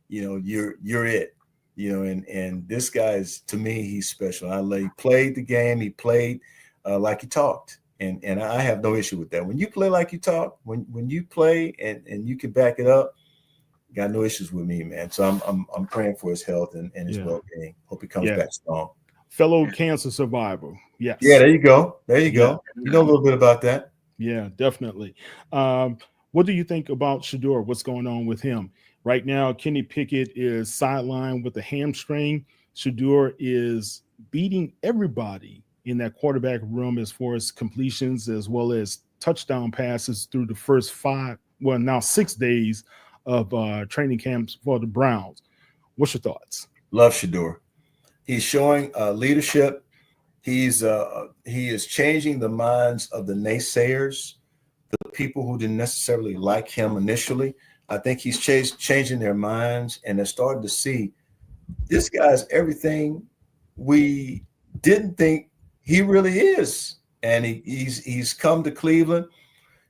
[SPEAKER 5] you're it, and this guy is, to me, he's special. He played the game. He played like he talked, and I have no issue with that. When you play like you talk, when you play and you can back it up, got no issues with me, man. So I'm praying for his health and his well-being. Hope he comes back strong.
[SPEAKER 1] Fellow cancer survivor. Yes.
[SPEAKER 5] Yeah, there you go. You know a little bit about that.
[SPEAKER 1] Yeah, definitely. What do you think about Shedeur? What's going on with him? Right now, Kenny Pickett is sidelined with a hamstring. Shedeur is beating everybody in that quarterback room as far as completions as well as touchdown passes through the first 6 days of training camps for the Browns. What's your thoughts?
[SPEAKER 5] Love Shedeur. He's showing leadership. He is changing the minds of the naysayers, the people who didn't necessarily like him initially. I think he's changing their minds, and they're starting to see this guy's everything we didn't think he really is. And he's come to Cleveland,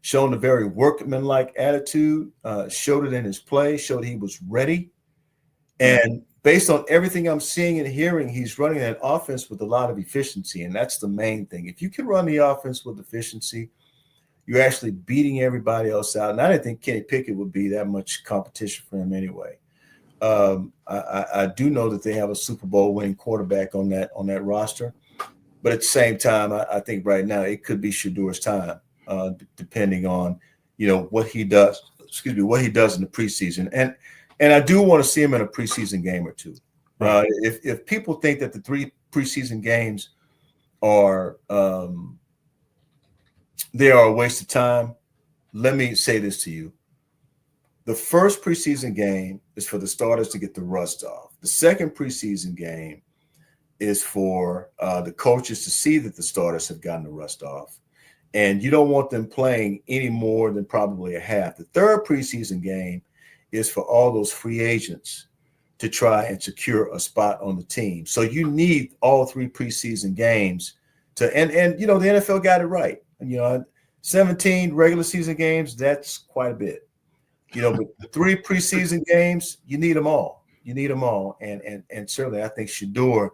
[SPEAKER 5] shown a very workmanlike attitude, showed it in his play, showed he was ready. And based on everything I'm seeing and hearing, he's running an offense with a lot of efficiency, and that's the main thing. If you can run the offense with efficiency, you're actually beating everybody else out. And I didn't think Kenny Pickett would be that much competition for him anyway. I do know that they have a Super Bowl winning quarterback on that roster, but at the same time, I think right now it could be Shedeur's time, depending on what he does. What he does in the preseason, and I do want to see him in a preseason game or two. If people think that the 3 preseason games are they are a waste of time, let me say this to you. The first preseason game is for the starters to get the rust off. The second preseason game is for the coaches to see that the starters have gotten the rust off. And you don't want them playing any more than probably a half. The third preseason game is for all those free agents to try and secure a spot on the team. So you need all 3 preseason games and the NFL got it right. 17 regular season games, that's quite a bit. But the 3 preseason games, you need them all. You need them all. And certainly I think Shedeur,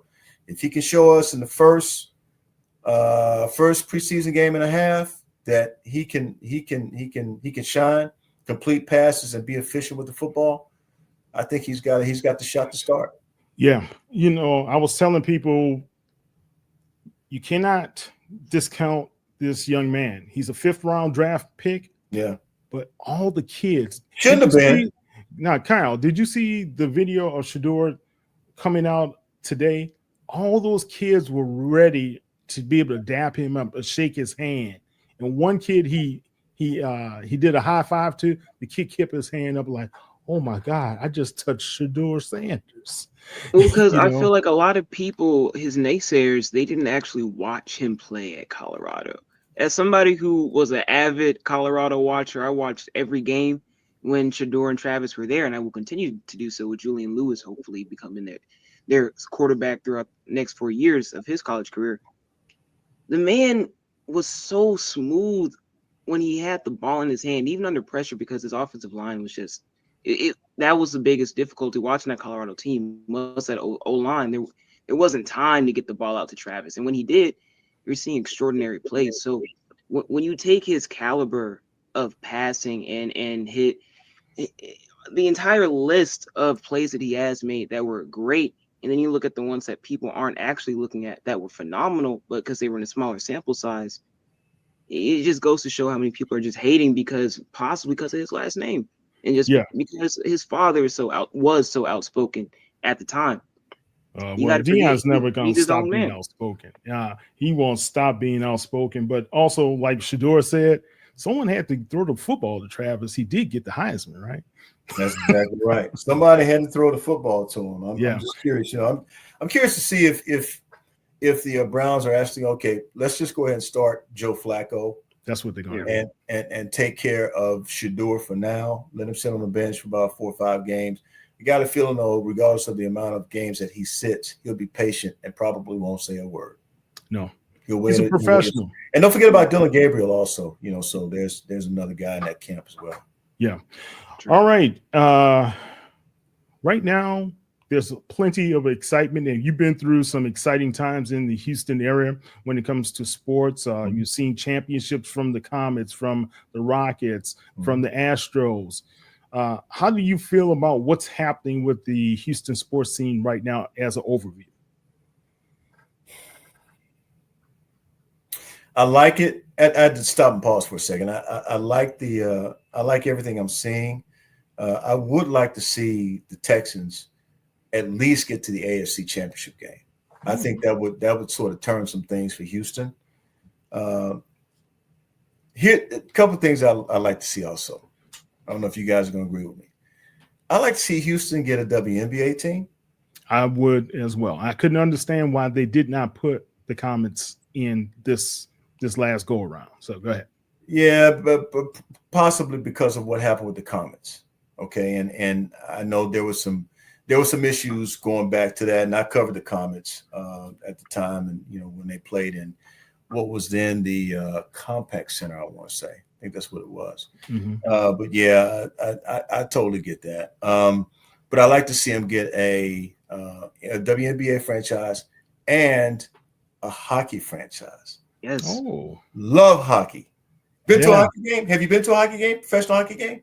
[SPEAKER 5] if he can show us in the first preseason game and a half that he can shine, complete passes, and be efficient with the football, I think he's got the shot to start.
[SPEAKER 1] Yeah. I was telling people you cannot discount this young man. He's a 5th round draft pick.
[SPEAKER 5] Yeah.
[SPEAKER 1] But all the kids
[SPEAKER 5] shouldn't have been.
[SPEAKER 1] Now, Kyle, did you see the video of Shedeur coming out today? All those kids were ready to be able to dap him up, shake his hand. And one kid he did a high five to. The kid kept his hand up like, oh my God, I just touched Shedeur Sanders.
[SPEAKER 4] Well, because I feel like a lot of people, his naysayers, they didn't actually watch him play at Colorado. As somebody who was an avid Colorado watcher, I watched every game when Shedeur and Travis were there, and I will continue to do so with Julian Lewis, hopefully becoming their quarterback throughout the next 4 years of his college career. The man was so smooth when he had the ball in his hand, even under pressure, because his offensive line was just that was the biggest difficulty watching that Colorado team was that O-line. There wasn't time to get the ball out to Travis, and when he did, you're seeing extraordinary plays. So when you take his caliber of passing and hit the entire list of plays that he has made that were great, and then you look at the ones that people aren't actually looking at that were phenomenal, but because they were in a smaller sample size, it just goes to show how many people are just hating possibly because of his last name, and just because his father was so outspoken at the time.
[SPEAKER 1] Deion's never going to stop being outspoken. He won't stop being outspoken. But also, like Shedeur said, someone had to throw the football to Travis. He did get the Heisman, right?
[SPEAKER 5] That's exactly right. Somebody had to throw the football to him. I'm just curious. I'm curious to see if the Browns are asking, okay, let's just go ahead and start Joe Flacco.
[SPEAKER 1] That's what they're going to do.
[SPEAKER 5] And take care of Shedeur for now. Let him sit on the bench for about 4 or 5 games. You got a feeling, though, regardless of the amount of games that he sits, he'll be patient and probably won't say a word.
[SPEAKER 1] No.
[SPEAKER 5] He's
[SPEAKER 1] a professional.
[SPEAKER 5] And don't forget about Dylan Gabriel also, so there's another guy in that camp as well.
[SPEAKER 1] Yeah. True. All right. Right now, there's plenty of excitement, and you've been through some exciting times in the Houston area when it comes to sports. You've seen championships from the Comets, from the Rockets, from the Astros. How do you feel about what's happening with the Houston sports scene right now as an overview?
[SPEAKER 5] I like it. I had to stop and pause for a second. I like I like everything I'm seeing. I would like to see the Texans at least get to the AFC Championship game. I think that would sort of turn some things for Houston. Here, a couple of things I like to see also. I don't know if you guys are going to agree with me. I like to see Houston get a WNBA team.
[SPEAKER 1] I would as well. I couldn't understand why they did not put the Comets in this last go around. So go ahead.
[SPEAKER 5] Yeah, but possibly because of what happened with the Comets. Okay, and I know there was some issues going back to that, and I covered the Comets at the time, and when they played in what was then the Compact Center, I want to say. I think that's what it was.
[SPEAKER 1] Mm-hmm.
[SPEAKER 5] But yeah, I totally get that. But I like to see them get a WNBA franchise and a hockey franchise.
[SPEAKER 4] Yes.
[SPEAKER 1] Oh,
[SPEAKER 5] love hockey. Been to a hockey game? Have you been to a hockey game? Professional hockey game?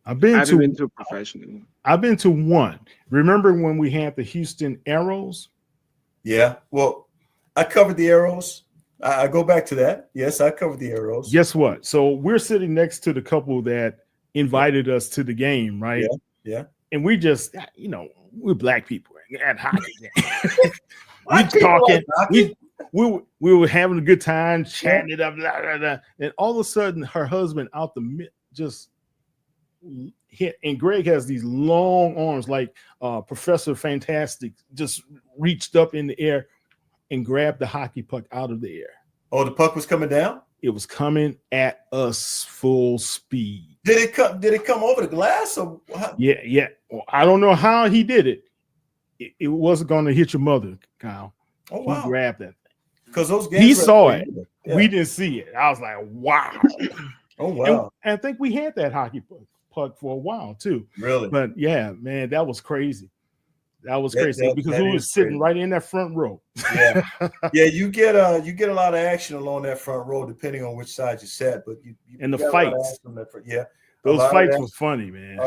[SPEAKER 1] I've been to
[SPEAKER 4] a professional.
[SPEAKER 1] I've been to one. Remember when we had the Houston Arrows?
[SPEAKER 5] Yeah. Well, I covered the Arrows. I go back to that. Yes, I covered the Arrows.
[SPEAKER 1] Guess what? So we're sitting next to the couple that invited us to the game, right?
[SPEAKER 5] Yeah.
[SPEAKER 1] And we just, we're black people at hockey. We talking. We were having a good time, chatting it up, blah, blah, blah. And all of a sudden, her husband out the mid just hit. And Greg has these long arms, like Professor Fantastic, just reached up in the air and grabbed the hockey puck out of the air.
[SPEAKER 5] Oh, the puck was coming down?
[SPEAKER 1] It was coming at us full speed.
[SPEAKER 5] Did it come over the glass? Or how?
[SPEAKER 1] Yeah. Well, I don't know how he did it. It wasn't going to hit your mother, Kyle.
[SPEAKER 5] Oh, wow.
[SPEAKER 1] He grabbed that thing.
[SPEAKER 5] Because those games
[SPEAKER 1] he saw it.
[SPEAKER 5] Yeah.
[SPEAKER 1] We didn't see it. I was like, wow.
[SPEAKER 5] Oh, wow.
[SPEAKER 1] And I think we had that hockey puck for a while, too.
[SPEAKER 5] Really?
[SPEAKER 1] But, yeah, man, that was crazy. That was crazy because we were sitting right in that front row.
[SPEAKER 5] Yeah, yeah. You get a lot of action along that front row, depending on which side you sat. But you
[SPEAKER 1] and the fights, those fights were funny, man.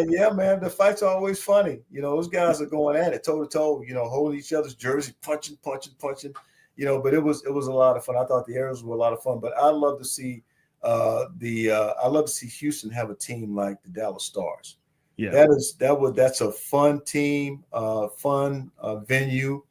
[SPEAKER 5] Yeah, man. The fights are always funny. Those guys are going at it toe to toe. Holding each other's jersey, punching. But it was a lot of fun. I thought the Arrows were a lot of fun. But I love to see Houston have a team like the Dallas Stars. Yeah, that's a fun team, fun venue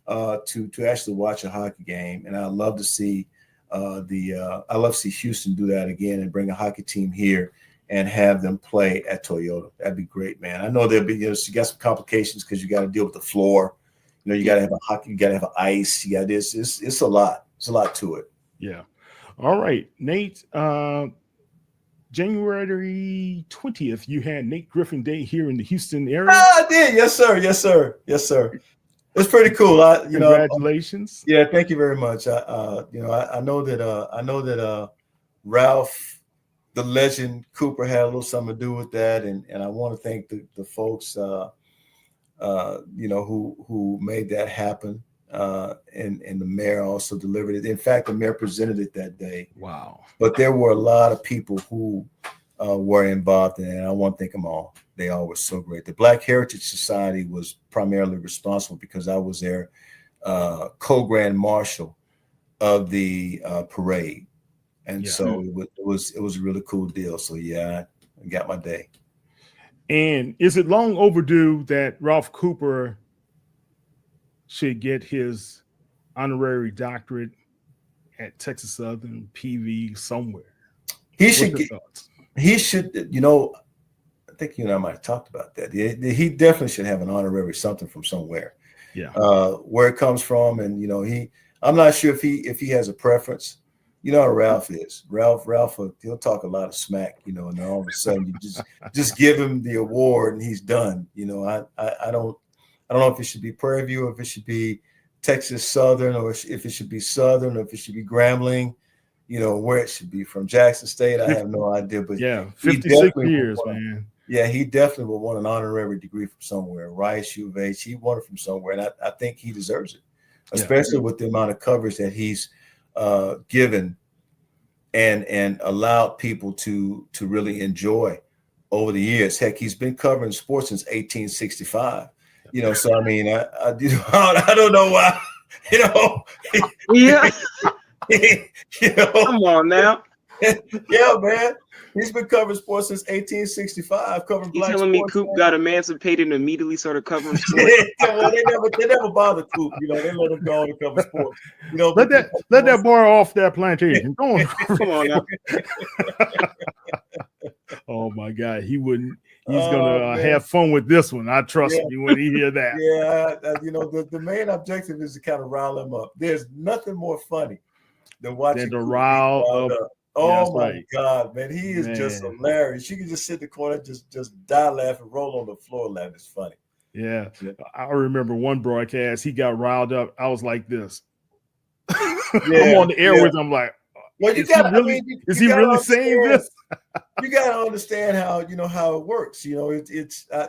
[SPEAKER 5] to actually watch a hockey game, and I love to see Houston do that again and bring a hockey team here and have them play at Toyota. That'd be great, man. I know there'll be you got some complications because you got to deal with the floor. You got to have a hockey, you got to have ice. You got this. It's a lot. It's a lot to it.
[SPEAKER 1] Yeah. All right, Nate. January 20th, you had Nate Griffin Day here in the Houston area.
[SPEAKER 5] I did. Yes, sir. It's pretty cool.
[SPEAKER 1] Congratulations.
[SPEAKER 5] Yeah, thank you very much. I know that Ralph, the legend Cooper, had a little something to do with that, and I want to thank the folks who made that happen. And the mayor also delivered it. In fact, the mayor presented it that day.
[SPEAKER 1] Wow.
[SPEAKER 5] But there were a lot of people who were involved in it, and I want to thank them all. They all were so great. The Black Heritage Society was primarily responsible because I was their co-grand marshal of the parade. And so it was a really cool deal. So yeah, I got my day.
[SPEAKER 1] And is it long overdue that Ralph Cooper should get his honorary doctorate at Texas Southern, PV, somewhere?
[SPEAKER 5] He should. I think you and I might have talked about that. He definitely should have an honorary something from somewhere.
[SPEAKER 1] Yeah.
[SPEAKER 5] Where it comes from, and I'm not sure if he has a preference. How Ralph is. Ralph, he'll talk a lot of smack, and then all of a sudden you just give him the award and he's done. I don't know if it should be Prairie View, or if it should be Texas Southern, or if it should be Southern, or if it should be Grambling, where it should be from. Jackson State, I have no idea. But
[SPEAKER 1] yeah, 56 years, man.
[SPEAKER 5] Yeah, he definitely would want an honorary degree from somewhere. Rice, U of H, he won it from somewhere, and I think he deserves it, especially with the amount of coverage that he's given and allowed people to really enjoy over the years. Heck, he's been covering sports since 1865. So I mean, I don't know why,
[SPEAKER 4] Yeah. Come on now.
[SPEAKER 5] Yeah, man. He's been covering sports since 1865, covering
[SPEAKER 4] You
[SPEAKER 5] black
[SPEAKER 4] telling me
[SPEAKER 5] sports.
[SPEAKER 4] Coop got emancipated and immediately started covering sports?
[SPEAKER 5] Well, they never bother Coop. You know, they let him go on and cover sports. You know,
[SPEAKER 1] let that boy off that plantation. Go on.
[SPEAKER 4] Come on now.
[SPEAKER 1] Oh my God, he wouldn't. He's gonna have fun with this one. I trust me when he hear that.
[SPEAKER 5] Yeah, you know, the main objective is to kind of rile him up. There's nothing more funny than watching
[SPEAKER 1] the
[SPEAKER 5] Coop
[SPEAKER 1] rile
[SPEAKER 5] riled
[SPEAKER 1] up.
[SPEAKER 5] up. Oh my
[SPEAKER 1] right.
[SPEAKER 5] God, man, he is just hilarious. You can just sit in the corner, just die laughing, roll on the floor laughing. It's funny.
[SPEAKER 1] Yeah, I remember one broadcast. He got riled up. I was like this. I'm on the air with him. I'm like,
[SPEAKER 5] well,
[SPEAKER 1] is he really saying this?
[SPEAKER 5] You got to understand how how it works. You know, it's I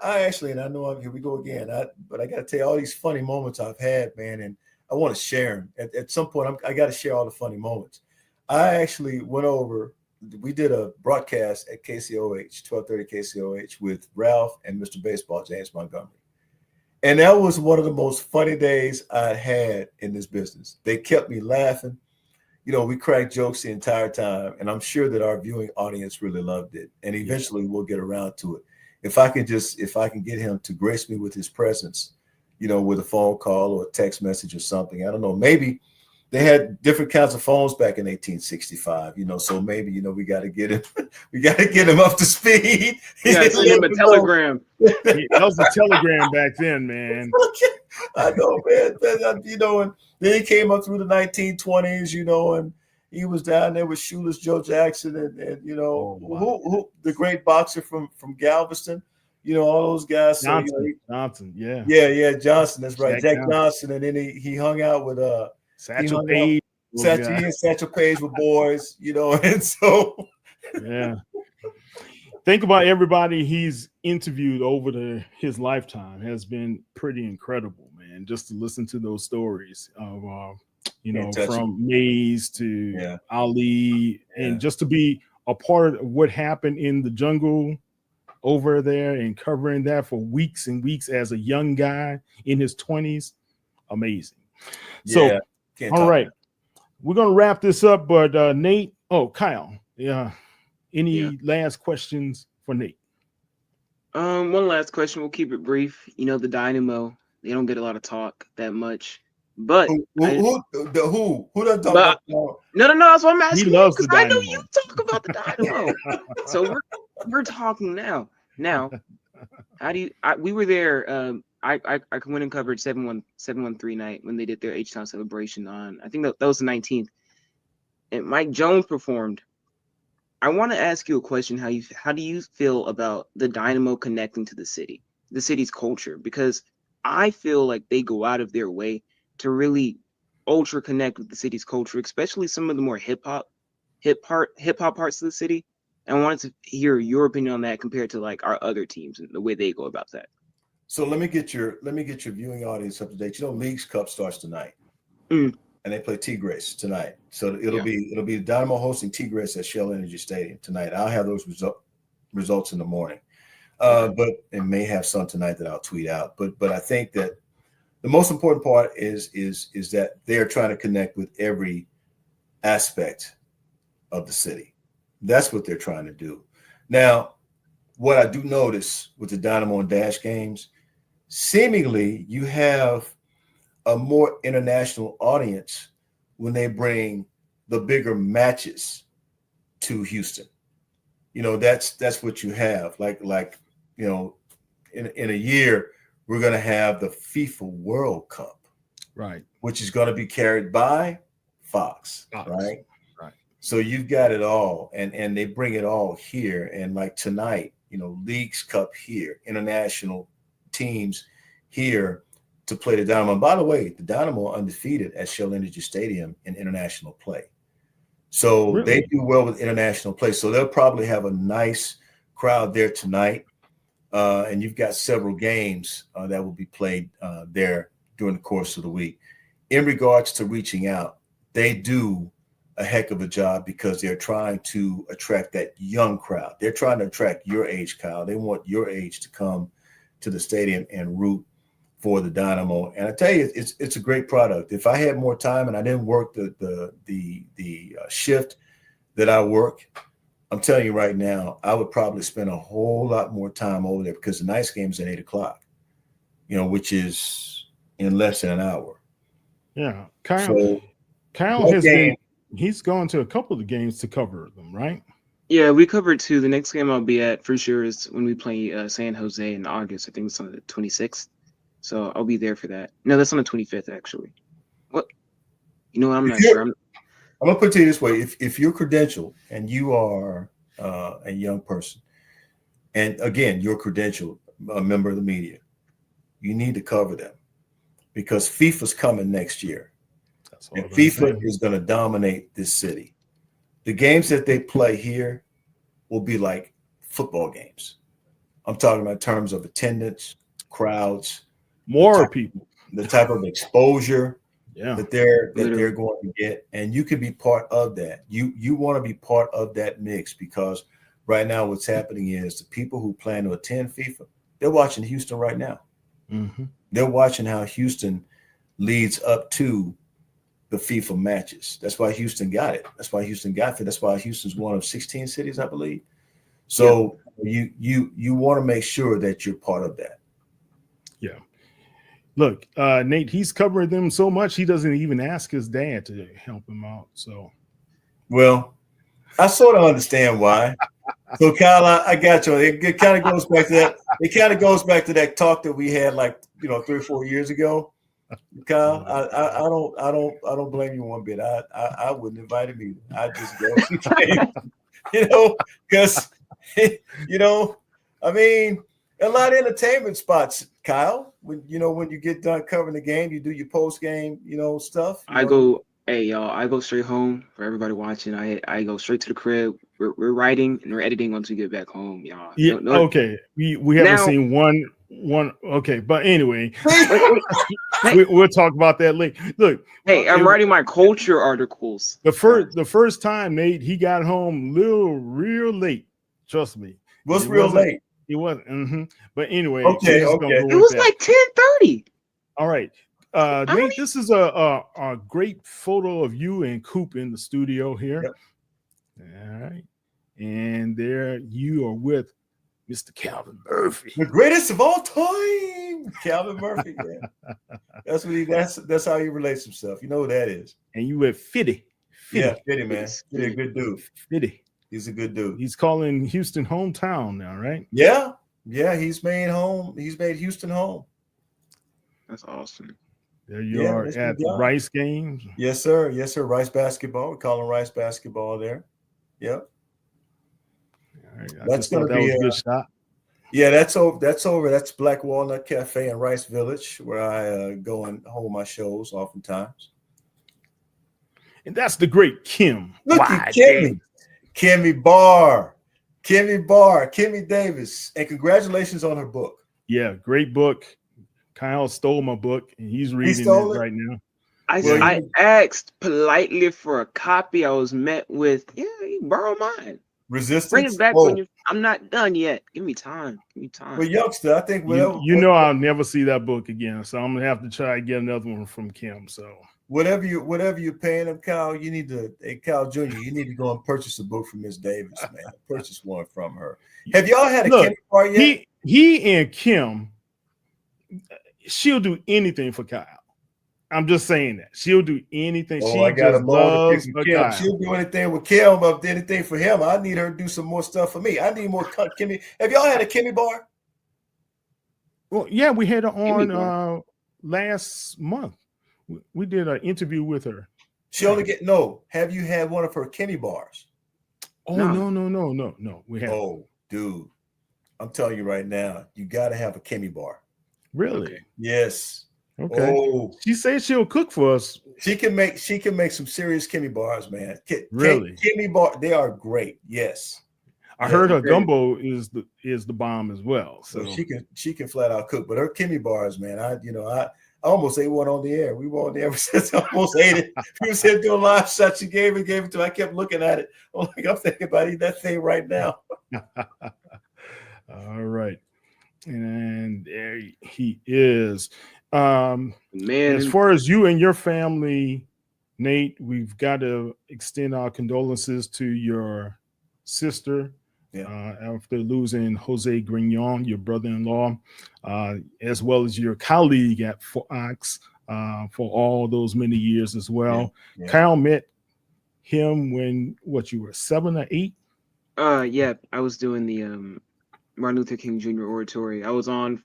[SPEAKER 5] actually, and I know here we go again. But I got to tell you all these funny moments I've had, man, and I want to share them. At some point, I got to share all the funny moments. I actually went over. We did a broadcast at KCOH, 1230 KCOH, with Ralph and Mr. Baseball, James Montgomery. And that was one of the most funny days I had in this business. They kept me laughing. You know, we cracked jokes the entire time. And I'm sure that our viewing audience really loved it. And eventually we'll get around to it. If I can get him to grace me with his presence, you know, with a phone call or a text message or something. I don't know. Maybe they had different kinds of phones back in 1865, you know, so maybe, you know, we got to get him up to speed.
[SPEAKER 4] Yeah, send him a telegram.
[SPEAKER 1] That was a telegram back then, man.
[SPEAKER 5] I know, man. You know, and then he came up through the 1920s, you know, and he was down there with Shoeless Joe Jackson and you know, who the great boxer from Galveston, you know, all those guys.
[SPEAKER 1] Johnson, yeah.
[SPEAKER 5] Yeah, Johnson, that's right. Jack Johnson. And then he hung out with
[SPEAKER 1] Satchel Paige.
[SPEAKER 5] Satchel Paige with boys, you know, and so
[SPEAKER 1] yeah. Think about everybody he's interviewed over his lifetime has been pretty incredible, man. Just to listen to those stories of you know, from Mays to Ali, and just to be a part of what happened in the jungle over there and covering that for weeks and weeks as a young guy in his 20s. Amazing. So all right, we're gonna wrap this up, but Nate, Kyle, any last questions for Nate?
[SPEAKER 4] One last question. We'll keep it brief. You know, the Dynamo, they don't get a lot of talk that much, but
[SPEAKER 5] who doesn't talk about?
[SPEAKER 4] No. That's what I'm asking.
[SPEAKER 1] He loves the
[SPEAKER 4] I
[SPEAKER 1] Dynamo.
[SPEAKER 4] know you talk about the Dynamo. So we're talking now. Now, how do you? We were there. I went and covered 713 night when they did their H-Town celebration on, I think that was the 19th, and Mike Jones performed. I want to ask you a question. How do you feel about the Dynamo connecting to the city's culture? Because I feel like they go out of their way to really ultra connect with the city's culture, especially some of the more hip hop parts of the city. And I wanted to hear your opinion on that compared to like our other teams and the way they go about that.
[SPEAKER 5] So let me get your viewing audience up to date. You know, Leagues Cup starts tonight,
[SPEAKER 4] and
[SPEAKER 5] they play Tigres tonight. So it'll be Dynamo hosting Tigres at Shell Energy Stadium tonight. I'll have those results in the morning, but it may have some tonight that I'll tweet out. But I think that the most important part is that they are trying to connect with every aspect of the city. That's what they're trying to do. Now, what I do notice with the Dynamo and Dash games, seemingly you have a more international audience when they bring the bigger matches to Houston. You know, that's what you have. Like you know, in a year, we're going to have the FIFA World Cup,
[SPEAKER 1] right?
[SPEAKER 5] Which is going to be carried by Fox. Right? So you've got it all, and they bring it all here. And like tonight, you know, Leagues Cup here, international teams here to play the Dynamo. And by the way, the Dynamo are undefeated at Shell Energy Stadium in international play. So they do well with international play. So they'll probably have a nice crowd there tonight. And you've got several games that will be played there during the course of the week. In regards to reaching out, they do a heck of a job because they're trying to attract that young crowd. They're trying to attract your age, Kyle. They want your age to come to the stadium and root for the Dynamo. And I tell you, it's a great product. If I had more time and I didn't work the shift that I work, I'm telling you right now, I would probably spend a whole lot more time over there because the night's game is at 8:00, which is in less than an hour.
[SPEAKER 1] Yeah.
[SPEAKER 5] So
[SPEAKER 1] Kyle he's gone to a couple of the games to cover them, right?
[SPEAKER 4] Yeah, we covered 2. The next game I'll be at for sure is when we play San Jose in August. I think it's on the 26th. So I'll be there for that. No, that's on the 25th, actually. What? You know what? I'm not sure.
[SPEAKER 5] I'm going to put it to you this way. If you're credentialed and you are a young person, and again, you're credentialed, a member of the media, you need to cover them because FIFA's coming next year. And FIFA is going to dominate this city. The games that they play here will be like football games. I'm talking about in terms of attendance, crowds,
[SPEAKER 1] more people,
[SPEAKER 5] the type of exposure that they're going to get, and you can be part of that. You want to be part of that mix because right now what's happening is the people who plan to attend FIFA, they're watching Houston right now.
[SPEAKER 1] Mm-hmm.
[SPEAKER 5] They're watching how Houston leads up to the FIFA matches. That's why Houston got it. That's why Houston got it. That's why Houston's one of 16 cities, I believe. So you want to make sure that you're part of that.
[SPEAKER 1] Yeah. Look, Nate, he's covering them so much he doesn't even ask his dad to help him out. So,
[SPEAKER 5] well, I sort of understand why. So, Kyle, I got you. It kind of goes back to that. It kind of goes back to that talk that we had, 3 or 4 years ago. Kyle, I don't blame you one bit. I wouldn't invite him either. I just go, because I mean, a lot of entertainment spots, Kyle. When you get done covering the game, you do your post game, stuff.
[SPEAKER 4] I go straight home for everybody watching. I go straight to the crib. We're writing and we're editing once we get back home, y'all.
[SPEAKER 1] Yeah. Okay. We haven't seen one. Okay, but anyway, we'll talk about that later. Look,
[SPEAKER 4] hey, I'm writing my culture articles.
[SPEAKER 1] The first time, Nate, he got home real late. Trust me.
[SPEAKER 5] What's real late?
[SPEAKER 1] It wasn't. Mm-hmm. But anyway,
[SPEAKER 5] okay.
[SPEAKER 4] It was like 10:30.
[SPEAKER 1] All right, Nate. This is a great photo of you and Coop in the studio here.
[SPEAKER 5] Yep.
[SPEAKER 1] All right, and there you are with Mr. Calvin Murphy,
[SPEAKER 5] the greatest of all time, Calvin Murphy. Yeah. That's how he relates himself. You know who that is.
[SPEAKER 1] And you with Fitty.
[SPEAKER 5] Yeah, Fitty, man. Fitty, a good dude.
[SPEAKER 1] Fitty.
[SPEAKER 5] He's a good dude.
[SPEAKER 1] He's calling Houston hometown now, right?
[SPEAKER 5] Yeah. He's made Houston home.
[SPEAKER 4] That's awesome.
[SPEAKER 1] There you are at the Rice games.
[SPEAKER 5] Yes, sir. Rice basketball. We call him Rice basketball there. Yep.
[SPEAKER 1] All right. That's going to be a good shot.
[SPEAKER 5] Yeah, that's over. That's Black Walnut Cafe in Rice Village, where I go and hold my shows oftentimes.
[SPEAKER 1] And that's the great Kim.
[SPEAKER 5] Look at Kimmy Barr, Kimmy Davis, and congratulations on her book.
[SPEAKER 1] Yeah, great book. Kyle stole my book, and he's reading it right now.
[SPEAKER 4] I asked politely for a copy. I was met with, you borrow mine.
[SPEAKER 5] Resistance.
[SPEAKER 4] Bring it back when I'm not done yet. Give me time.
[SPEAKER 5] Well, youngster, I think
[SPEAKER 1] I'll never see that book again, so I'm gonna have to try to get another one from Kim. So
[SPEAKER 5] whatever you're paying him, Kyle, you need to. Hey, Kyle Jr., you need to go and purchase a book from Miss Davis, man. Purchase one from her. Have y'all had a Kim part yet?
[SPEAKER 1] He and Kim, she'll do anything for Kyle. I'm just saying that she'll do anything.
[SPEAKER 5] Oh, I got a ball to pick with Kim. She'll do anything with Kim, but anything for him. I need her to do some more stuff for me. I need more Kimmy. Have y'all had a Kimmy bar?
[SPEAKER 1] Well, yeah, we had her on last month. We did an interview with her.
[SPEAKER 5] She only Have you had one of her Kimmy bars?
[SPEAKER 1] Oh no. We have.
[SPEAKER 5] Oh, dude, I'm telling you right now, you got to have a Kimmy bar.
[SPEAKER 1] Really?
[SPEAKER 5] Okay. Yes.
[SPEAKER 1] Okay. Oh, she says she'll cook for us.
[SPEAKER 5] She can make some serious Kimmy bars, man.
[SPEAKER 1] Really?
[SPEAKER 5] Kimmy bar, they are great. Yes.
[SPEAKER 1] I heard her gumbo is the bomb as well. So
[SPEAKER 5] she can flat out cook, but her Kimmy bars, man, I almost ate one on the air. We were on the air since I almost ate it. We was here doing live shots. She gave it to me. I kept looking at it. I'm thinking about eating that thing right now.
[SPEAKER 1] All right. And there he is. Man, as far as you and your family, Nate, we've got to extend our condolences to your sister after losing Jose Grignon, your brother-in-law, as well as your colleague at Fox for all those many years as well.
[SPEAKER 5] Yeah.
[SPEAKER 1] Kyle met him when you were 7 or 8?
[SPEAKER 4] Yeah, I was doing the Martin Luther King Jr. oratory. I was on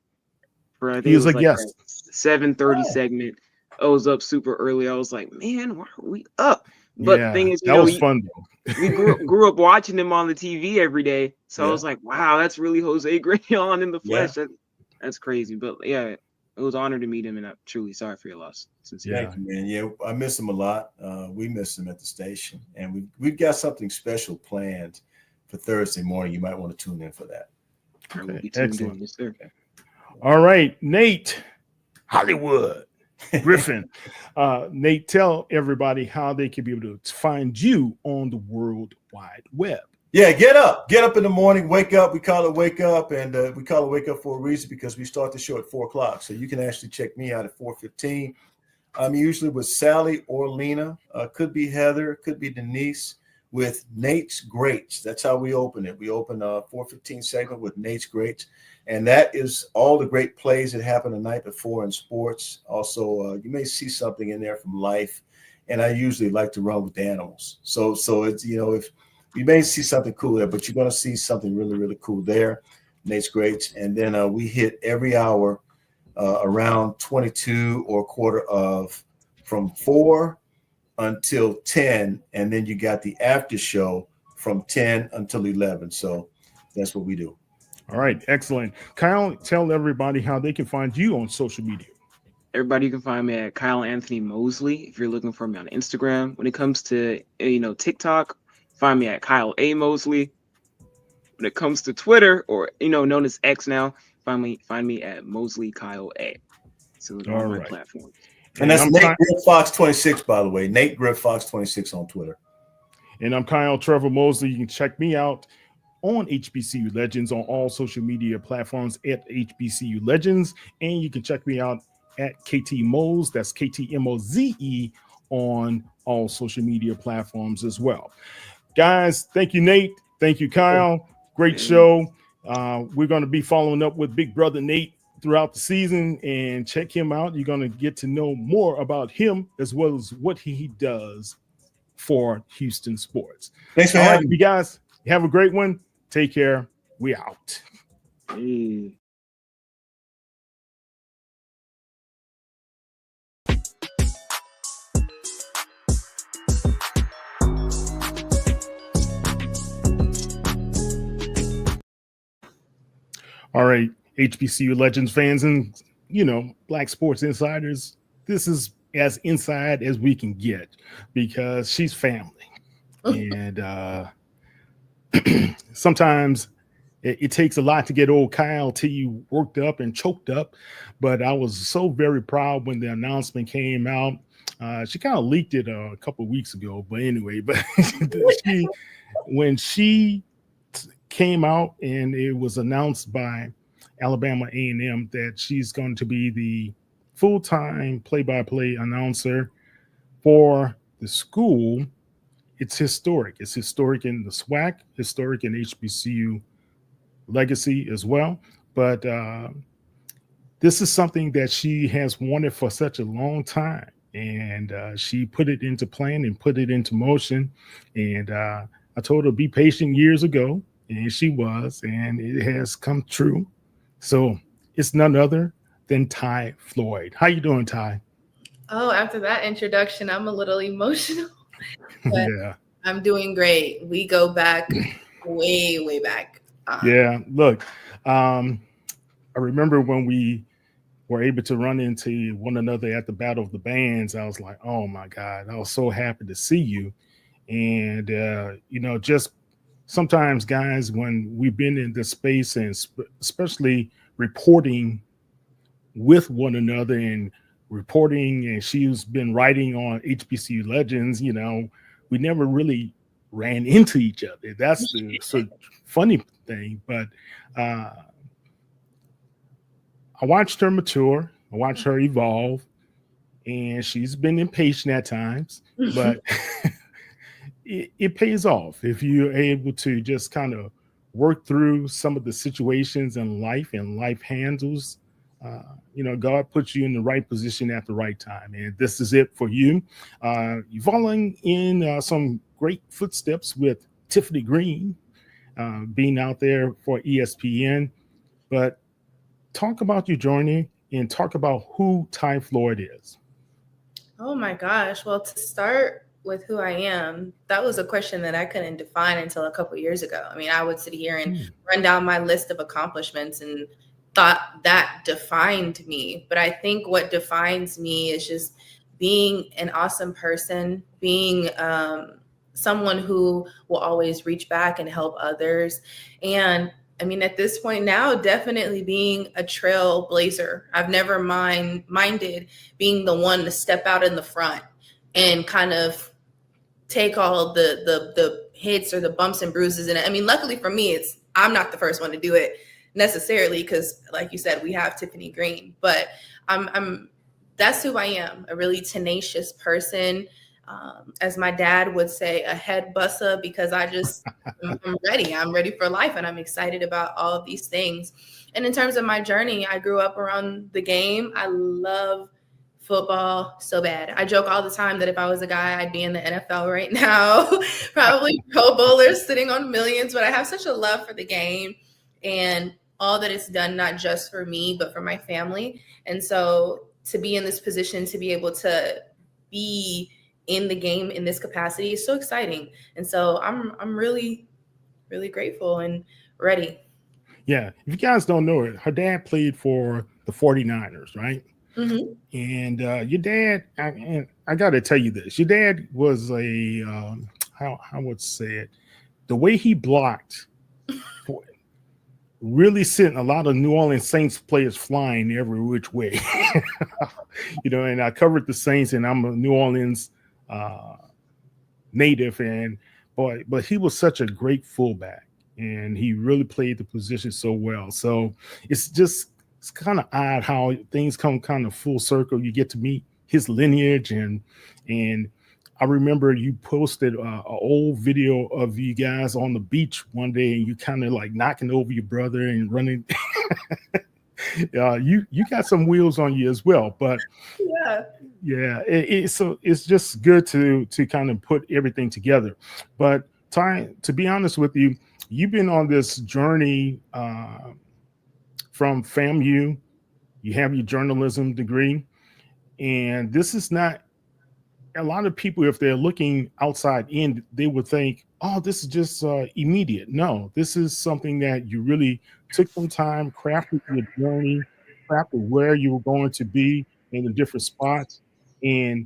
[SPEAKER 4] for, I think
[SPEAKER 1] He was
[SPEAKER 4] it was
[SPEAKER 1] a
[SPEAKER 4] like
[SPEAKER 1] guest.
[SPEAKER 4] 7:30 segment. I was up super early. I was like, man, why are we up? But the thing is,
[SPEAKER 1] that was fun though.
[SPEAKER 4] we grew up watching him on the TV every day. So I was like, wow, that's really Jose Grignon in the flesh. That's crazy. But yeah, it was an honor to meet him, and I'm truly sorry for your loss. Sincerely.
[SPEAKER 5] Thank you, man. Yeah, I miss him a lot. We miss him at the station, and we've got something special planned for Thursday morning. You might want to tune in for that.
[SPEAKER 1] Okay, excellent. Yes, sir. All right, Nate Hollywood Griffin. Nate, tell everybody how they can be able to find you on the World Wide Web.
[SPEAKER 5] Yeah, get up in the morning, wake up. We call it wake up, and we call it wake up for a reason because we start the show at 4:00. So you can actually check me out at 4:15. I'm usually with Sally or Lena. Could be Heather, could be Denise with Nate's Greats. That's how we open it. We open a 4:15 segment with Nate's Greats. And that is all the great plays that happened the night before in sports. Also, you may see something in there from life. And I usually like to run with animals. So it's, if you may see something cool there, but you're going to see something really, really cool there. Nate's Greats. And then we hit every hour around 22 or quarter of from 4 until 10. And then you got the after show from 10 until 11. So that's what we do.
[SPEAKER 1] All right, excellent. Kyle, tell everybody how they can find you on social media.
[SPEAKER 4] Everybody, you can find me at Kyle Anthony Mosley if you're looking for me on Instagram. When it comes to TikTok, find me at Kyle A Mosley. When it comes to Twitter, or known as X now, find me at Mosley Kyle A. So it's all my platforms.
[SPEAKER 5] And that's Nate Griff Fox 26, by the way. Nate Griff Fox 26 on Twitter.
[SPEAKER 1] And I'm Kyle Trevor Mosley. You can check me out on HBCU Legends on all social media platforms at HBCU Legends. And you can check me out at KT Moze, that's KTMOZE, on all social media platforms as well. Guys, thank you, Nate. Thank you, Kyle. Great show. We're going to be following up with Big Brother Nate throughout the season, and check him out. You're going to get to know more about him as well as what he does for Houston sports.
[SPEAKER 5] Thanks for having me,
[SPEAKER 1] guys. Have a great one. Take care. We out.
[SPEAKER 4] Hey.
[SPEAKER 1] All right, HBCU Legends fans and, Black Sports Insiders, this is as inside as we can get because she's family. And sometimes it takes a lot to get old Kyle T worked up and choked up. But I was so very proud when the announcement came out. She kind of leaked it a couple of weeks ago. But anyway, when she came out and it was announced by Alabama A&M that she's going to be the full-time play-by-play announcer for the school, it's historic. It's historic in the SWAC, historic in HBCU legacy as well. But this is something that she has wanted for such a long time. And she put it into plan and put it into motion. And I told her be patient years ago. And she was, and it has come true. So it's none other than Ty Floyd. How you doing, Ty?
[SPEAKER 6] Oh, after that introduction, I'm a little emotional. But
[SPEAKER 1] yeah,
[SPEAKER 6] I'm doing great. We go back way, way back.
[SPEAKER 1] Yeah, look, I remember when we were able to run into one another at the Battle of the Bands. I was like, oh my God, I was so happy to see you. And, just sometimes, guys, when we've been in this space and especially reporting with one another and reporting, and she's been writing on HBCU Legends, we never really ran into each other. That's the funny thing. But I watched her mature. I watched her evolve. and she's been impatient at times, but it pays off if you're able to just kind of work through some of the situations in life, and life handles. God puts you in the right position at the right time, and this is it for you. You're following in some great footsteps with Tiffany Green, being out there for ESPN. But talk about your journey and talk about who Ty Floyd is.
[SPEAKER 6] Oh my gosh. Well, to start with who I am, that was a question that I couldn't define until a couple years ago. I mean, I would sit here and run down my list of accomplishments and thought that defined me. But I think what defines me is just being an awesome person, being someone who will always reach back and help others. And I mean, at this point now, definitely being a trailblazer. I've never minded being the one to step out in the front and kind of take all the hits or the bumps and bruises. And I mean, luckily for me, I'm not the first one to do it necessarily, because like you said, we have Tiffany Green, but that's who I am, a really tenacious person. As my dad would say, a head busser, because I'm ready. I'm ready for life, and I'm excited about all of these things. And in terms of my journey, I grew up around the game. I love football so bad. I joke all the time that if I was a guy, I'd be in the NFL right now, probably Pro Bowlers sitting on millions. But I have such a love for the game and all that it's done, not just for me, but for my family. And so to be in this position, to be able to be in the game in this capacity is so exciting. And so I'm really, really grateful and ready.
[SPEAKER 1] Yeah. If you guys don't know it, her dad played for the 49ers, right?
[SPEAKER 6] Mm-hmm.
[SPEAKER 1] And your dad, I got to tell you this, your dad was how would say it, the way he blocked really sent a lot of New Orleans Saints players flying every which way. And I covered the Saints, and I'm a New Orleans native, and but he was such a great fullback, and he really played the position so well. So it's kind of odd how things come kind of full circle. You get to meet his lineage, and I remember you posted an old video of you guys on the beach one day, and you kind of like knocking over your brother and running. You got some wheels on you as well, but yeah, so it's just good to kind of put everything together. But Ty, to be honest with you, you've been on this journey from FAMU. You have your journalism degree, and this is not. A lot of people, if they're looking outside in, they would think, oh, this is just immediate. No, this is something that you really took some time, crafted your journey, crafted where you were going to be in the different spots. And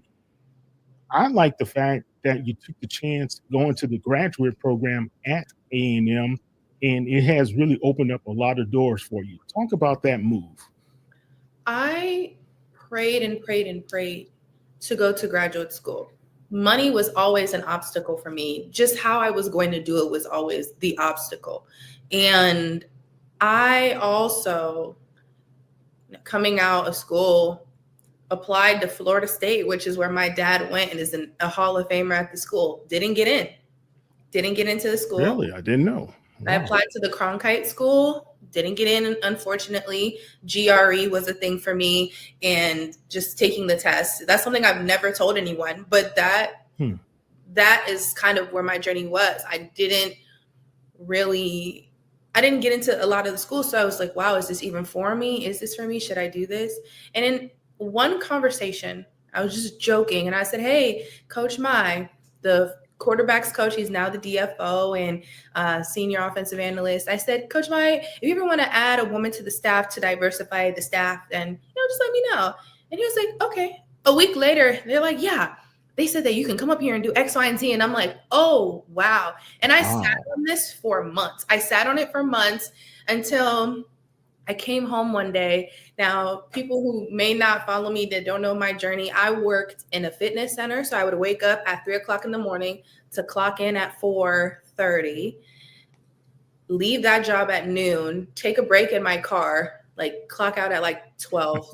[SPEAKER 1] I like the fact that you took the chance going to the graduate program at A&M, and it has really opened up a lot of doors for you. Talk about that move.
[SPEAKER 6] I prayed and prayed and prayed to go to graduate school. Money was always an obstacle for me. Just how I was going to do it was always the obstacle. And I also, coming out of school, applied to Florida State, which is where my dad went and is a Hall of Famer at the school. Didn't get into the school.
[SPEAKER 1] Really? I didn't know.
[SPEAKER 6] Wow. I applied to the Cronkite School. Didn't get in, unfortunately. GRE was a thing for me, and just taking the test. That's something I've never told anyone, but that is kind of where my journey was. I didn't get into a lot of the school, so I was like, wow, is this even for me? Is this for me? Should I do this? And in one conversation, I was just joking, and I said, hey, Coach Mai, the quarterbacks coach, he's now the DFO and senior offensive analyst. I said, Coach Mai, if you ever want to add a woman to the staff to diversify the staff, then just let me know. And he was like, okay. A week later, they're like, yeah, they said that you can come up here and do X, Y, and Z. And I'm like, oh, wow. And I sat on this for months. I sat on it for months until I came home one day. Now, people who may not follow me that don't know my journey, I worked in a fitness center. So I would wake up at 3:00 in the morning to clock in at 4:30, leave that job at noon, take a break in my car, like clock out at like 12,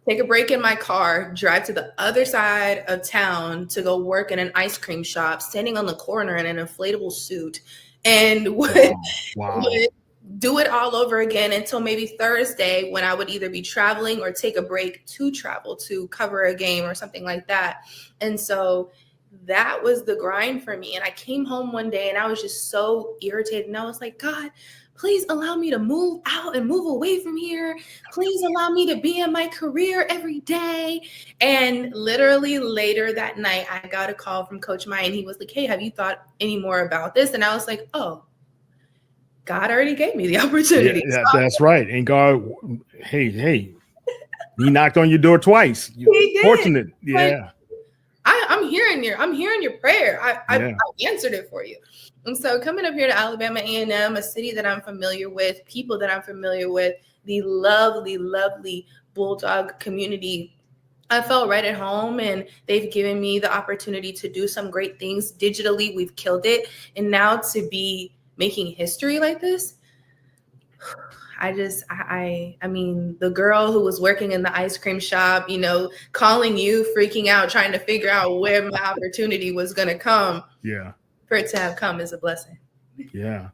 [SPEAKER 6] take a break in my car, drive to the other side of town to go work in an ice cream shop, standing on the corner in an inflatable suit, and would do it all over again until maybe Thursday, when I would either be traveling or take a break to travel to cover a game or something like that. And so that was the grind for me. And I came home one day and I was just so irritated. And I was like, God, please allow me to move out and move away from here. Please allow me to be in my career every day. And literally later that night, I got a call from Coach Maya, and he was like, hey, have you thought any more about this? And I was like, oh, God already gave me the opportunity.
[SPEAKER 1] Yeah, that's right. And God, hey, he knocked on your door twice. You're fortunate. Yeah.
[SPEAKER 6] I'm hearing your prayer. I answered it for you. And so coming up here to Alabama A&M, a city that I'm familiar with, people that I'm familiar with, the lovely, lovely Bulldog community, I felt right at home, and they've given me the opportunity to do some great things digitally. We've killed it. And now to be making history like this, I mean, the girl who was working in the ice cream shop, calling you, freaking out, trying to figure out where my opportunity was going to come.
[SPEAKER 1] Yeah.
[SPEAKER 6] For it to have come is a blessing.
[SPEAKER 1] Yeah.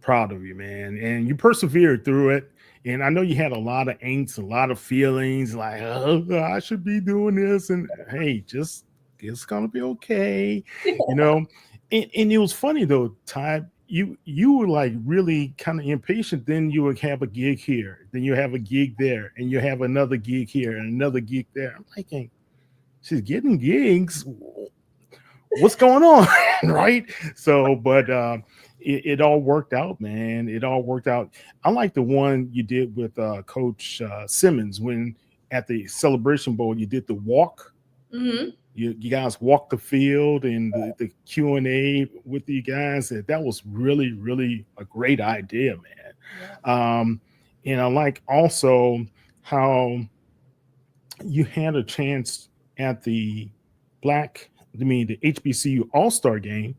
[SPEAKER 1] Proud of you, man. And you persevered through it. And I know you had a lot of angst, a lot of feelings like, oh, I should be doing this. And hey, it's going to be okay. And it was funny though, Ty. You were like really kind of impatient. Then you would have a gig here, then you have a gig there, and you have another gig here and another gig there. I'm thinking, she's getting gigs. What's going on? Right? So, but it all worked out, man. It all worked out. I like the one you did with Coach Simmons when at the Celebration Bowl you did the walk.
[SPEAKER 6] Mm-hmm.
[SPEAKER 1] You guys walked the field and the Q&A with you guys. That was really, really a great idea, man. Yeah. And I like also how you had a chance at the HBCU All-Star game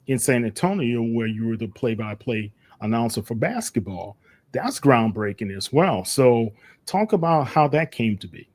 [SPEAKER 1] in San Antonio, where you were the play-by-play announcer for basketball. That's groundbreaking as well. So talk about how that came to be.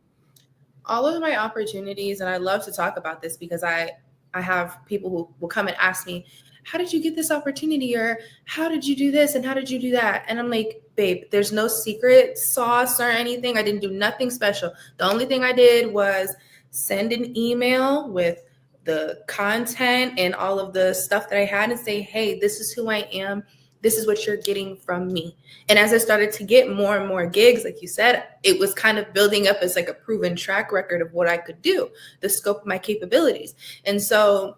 [SPEAKER 6] All of my opportunities, and I love to talk about this because I have people who will come and ask me, how did you get this opportunity? Or how did you do this? And how did you do that? And I'm like, babe, there's no secret sauce or anything. I didn't do nothing special. The only thing I did was send an email with the content and all of the stuff that I had and say, hey, this is who I am. This is what you're getting from me. And as I started to get more and more gigs, like you said, it was kind of building up as like a proven track record of what I could do, the scope of my capabilities. And so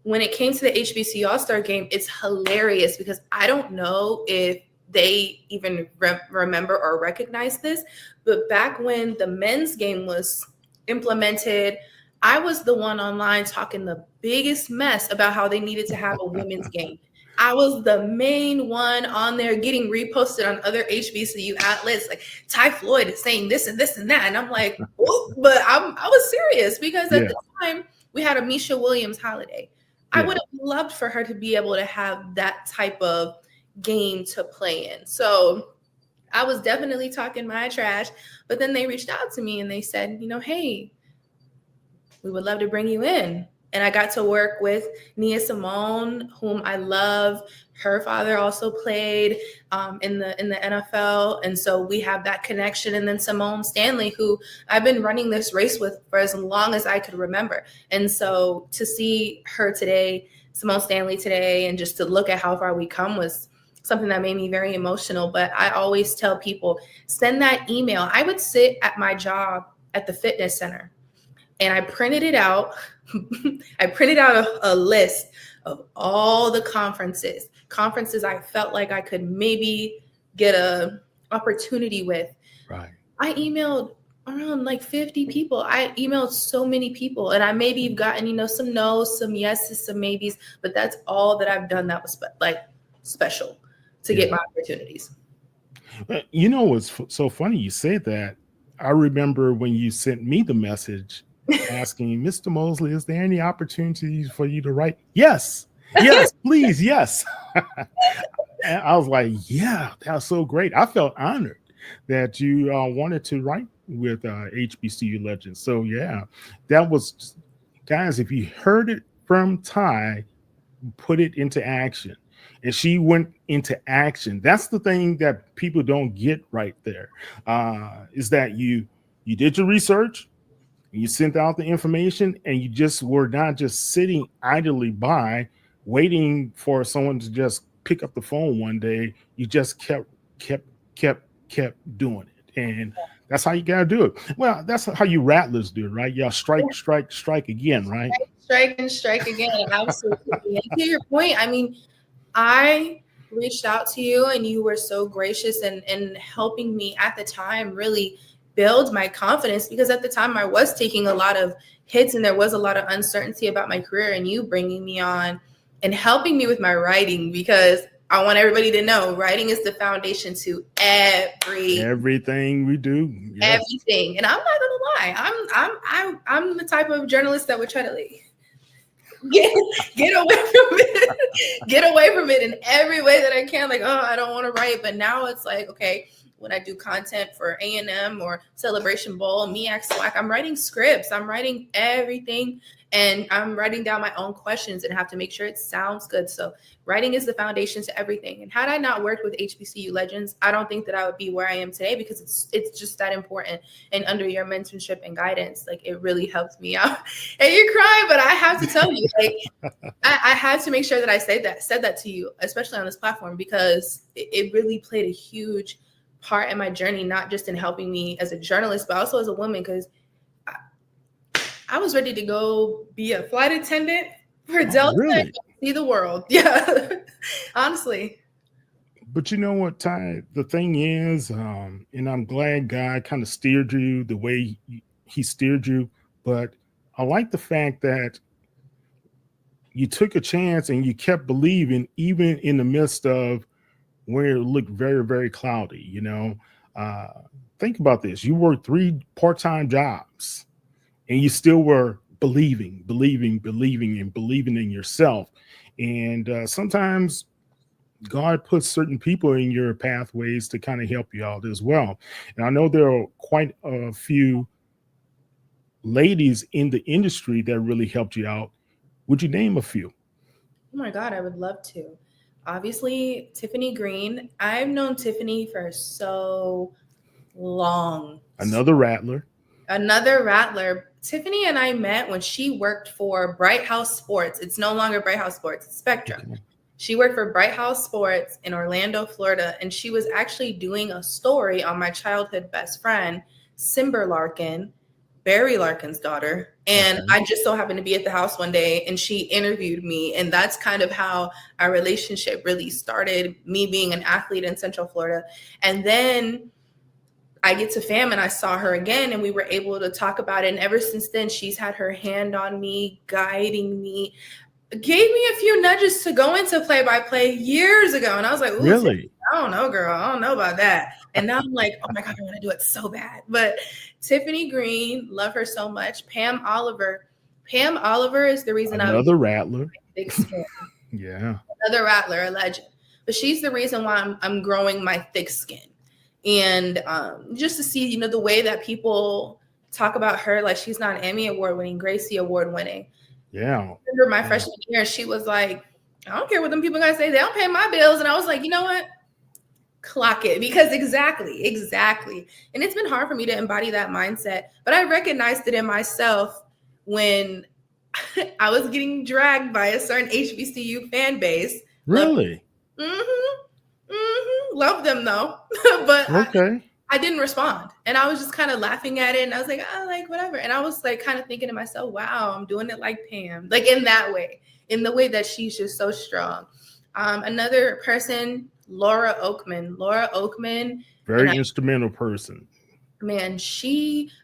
[SPEAKER 6] when it came to the HBCU All-Star game, it's hilarious because I don't know if they even remember or recognize this, but back when the men's game was implemented, I was the one online talking the biggest mess about how they needed to have a women's game. I was the main one on there getting reposted on other HBCU outlets, like Ty Floyd is saying this and this and that. And I'm like, oh, but I was serious because at the time we had a Misha Williams holiday. I would have loved for her to be able to have that type of game to play in. So I was definitely talking my trash, but then they reached out to me and they said, hey, we would love to bring you in. And I got to work with Nia Simone, whom I love. Her father also played in the NFL. And so we have that connection. And then Simone Stanley, who I've been running this race with for as long as I could remember. And so to see her today, Simone Stanley today, and just to look at how far we come was something that made me very emotional. But I always tell people, send that email. I would sit at my job at the fitness center and I printed it out. I printed out a list of all the conferences I felt like I could maybe get a opportunity with.
[SPEAKER 1] Right.
[SPEAKER 6] I emailed around like 50 people. I emailed so many people, and I maybe have gotten, some no's, some yeses, some maybes, but that's all that I've done that was special to get my opportunities.
[SPEAKER 1] What's so funny you say that. I remember when you sent me the message asking, Mr. Mosley, is there any opportunities for you to write? Yes, please, yes. And I was like, yeah, that was so great. I felt honored that you wanted to write with HBCU Legends. So yeah, that was, guys, if you heard it from Ty, put it into action. And she went into action. That's the thing that people don't get right there. Is that you did your research, you sent out the information, and you just were not just sitting idly by waiting for someone to just pick up the phone one day. You just kept doing it. And that's how you gotta do it. Well, that's how you rattlers do it, right? Y'all strike again, right?
[SPEAKER 6] Strike again. Absolutely. And to your point, I mean, I reached out to you and you were so gracious in helping me at the time really build my confidence, because at the time I was taking a lot of hits and there was a lot of uncertainty about my career, and you bringing me on and helping me with my writing, because I want everybody to know writing is the foundation to
[SPEAKER 1] everything we do.
[SPEAKER 6] Yes. Everything. And I'm not gonna lie, I'm the type of journalist that would try to get away from it in every way that I can. Like, oh, I don't want to write. But now it's like, okay, when I do content for A&M or Celebration Bowl, MEAC, SWAC, I'm writing scripts, I'm writing everything, and I'm writing down my own questions and have to make sure it sounds good. So writing is the foundation to everything. And had I not worked with HBCU Legends, I don't think that I would be where I am today, because it's just that important. And under your mentorship and guidance, like, it really helped me out. And you're crying, but I have to tell you, like, I had to make sure that I said that to you, especially on this platform, because it really played a huge part in my journey, not just in helping me as a journalist, but also as a woman, because I was ready to go be a flight attendant for Delta and see the world. Yeah, honestly.
[SPEAKER 1] But you know what, Ty? The thing is, and I'm glad God kind of steered you the way he steered you, but I like the fact that you took a chance and you kept believing, even in the midst of where it looked very, very cloudy. You know, think about this. You worked 3 part-time jobs and you still were believing in yourself. And sometimes God puts certain people in your pathways to kind of help you out as well. And I know there are quite a few ladies in the industry that really helped you out. Would you name a few?
[SPEAKER 6] Oh my God, I would love to. Obviously, Tiffany Green. I've known Tiffany for so long.
[SPEAKER 1] Another rattler.
[SPEAKER 6] Tiffany and I met when she worked for Bright House Sports. It's no longer Bright House Sports, it's Spectrum. Okay. She worked for Bright House Sports in Orlando, Florida, and she was actually doing a story on my childhood best friend, Simber Larkin, Barry Larkin's daughter. And I just so happened to be at the house one day and she interviewed me. And that's kind of how our relationship really started, me being an athlete in Central Florida. And then I get to FAM and I saw her again and we were able to talk about it. And ever since then, she's had her hand on me, guiding me, gave me a few nudges to go into play-by-play years ago. And I was like, ooh,
[SPEAKER 1] really?
[SPEAKER 6] I don't know, girl. I don't know about that. And now I'm like, oh my God, I want to do it so bad. But Tiffany Green, love her so much. Pam Oliver is the reason
[SPEAKER 1] Another rattler.
[SPEAKER 6] Thick skin.
[SPEAKER 1] Yeah.
[SPEAKER 6] Another rattler, a legend. But she's the reason why I'm growing my thick skin. And just to see, you know, the way that people talk about her, like she's not an Emmy Award winning, Gracie Award winning.
[SPEAKER 1] Yeah.
[SPEAKER 6] I remember my freshman year, she was like, I don't care what them people guys say. They don't pay my bills. And I was like, you know what? Clock it. Because exactly. And it's been hard for me to embody that mindset. But I recognized it in myself when I was getting dragged by a certain HBCU fan base.
[SPEAKER 1] Really?
[SPEAKER 6] Love them though. But
[SPEAKER 1] okay.
[SPEAKER 6] I didn't respond. And I was just kind of laughing at it. And I was like, oh, like whatever. And I was like kind of thinking to myself, wow, I'm doing it like Pam. Like in that way, in the way that she's just so strong. Another person, Laura Oakman.
[SPEAKER 1] Very instrumental person.
[SPEAKER 6] Man,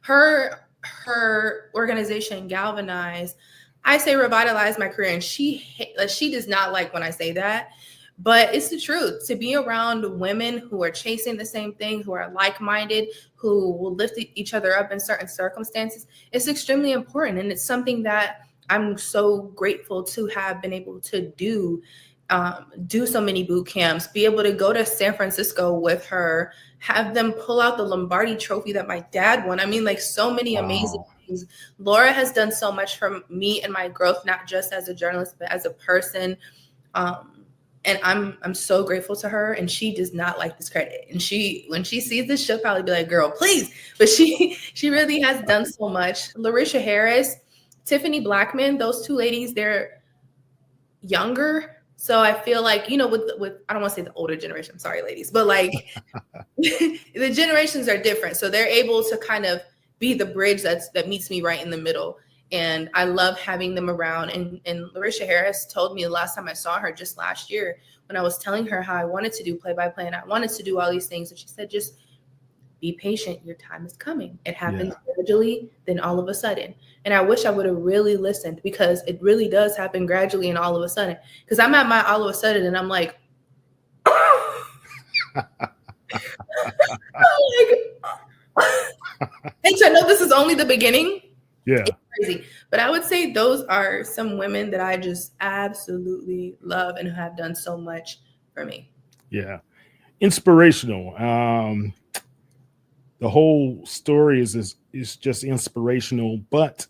[SPEAKER 6] her organization Galvanize, I say revitalized my career. And she does not like when I say that. But it's the truth. To be around women who are chasing the same thing, who are like-minded, who will lift each other up in certain circumstances, it's extremely important. And it's something that I'm so grateful to have been able to do do so many boot camps, be able to go to San Francisco with her, have them pull out the Lombardi trophy that my dad won. I mean, like so many amazing things. Laura has done so much for me and my growth, not just as a journalist, but as a person. And I'm so grateful to her, and she does not like this credit. And when she sees this, she'll probably be like, girl, please. But she really has done so much. Larisha Harris, Tiffany Blackman, those two ladies, they're younger. So I feel like, you know, with I don't want to say the older generation, I'm sorry, ladies, but like the generations are different. So they're able to kind of be the bridge that meets me right in the middle. And I love having them around. And Larisha Harris told me the last time I saw her, just last year, when I was telling her how I wanted to do play-by-play and I wanted to do all these things. And she said, just be patient. Your time is coming. It happens gradually, then all of a sudden. And I wish I would have really listened, because it really does happen gradually and all of a sudden. Because I'm at my all of a sudden and I'm like, and so I know this is only the beginning.
[SPEAKER 1] Yeah.
[SPEAKER 6] It's crazy. But I would say those are some women that I just absolutely love and who have done so much for me.
[SPEAKER 1] Yeah. Inspirational. The whole story is just inspirational, but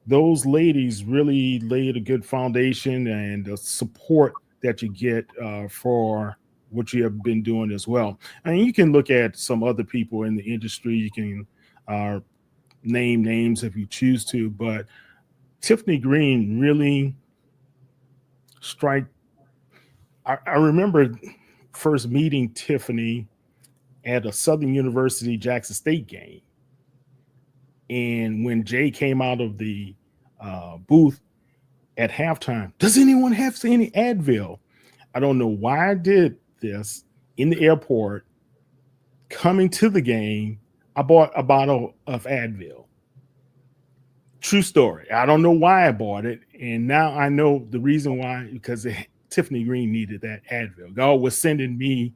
[SPEAKER 1] those ladies really laid a good foundation, and the support that you get for what you have been doing as well. I mean, you can look at some other people in the industry. You can name names if you choose to, but Tiffany Green really I remember first meeting Tiffany at a Southern University Jackson State game. And when Jay came out of the booth at halftime, does anyone have any Advil? I don't know why I did this in the airport. Coming to the game, I bought a bottle of Advil. True story. I don't know why I bought it. And now I know the reason why, because Tiffany Green needed that Advil. God was sending me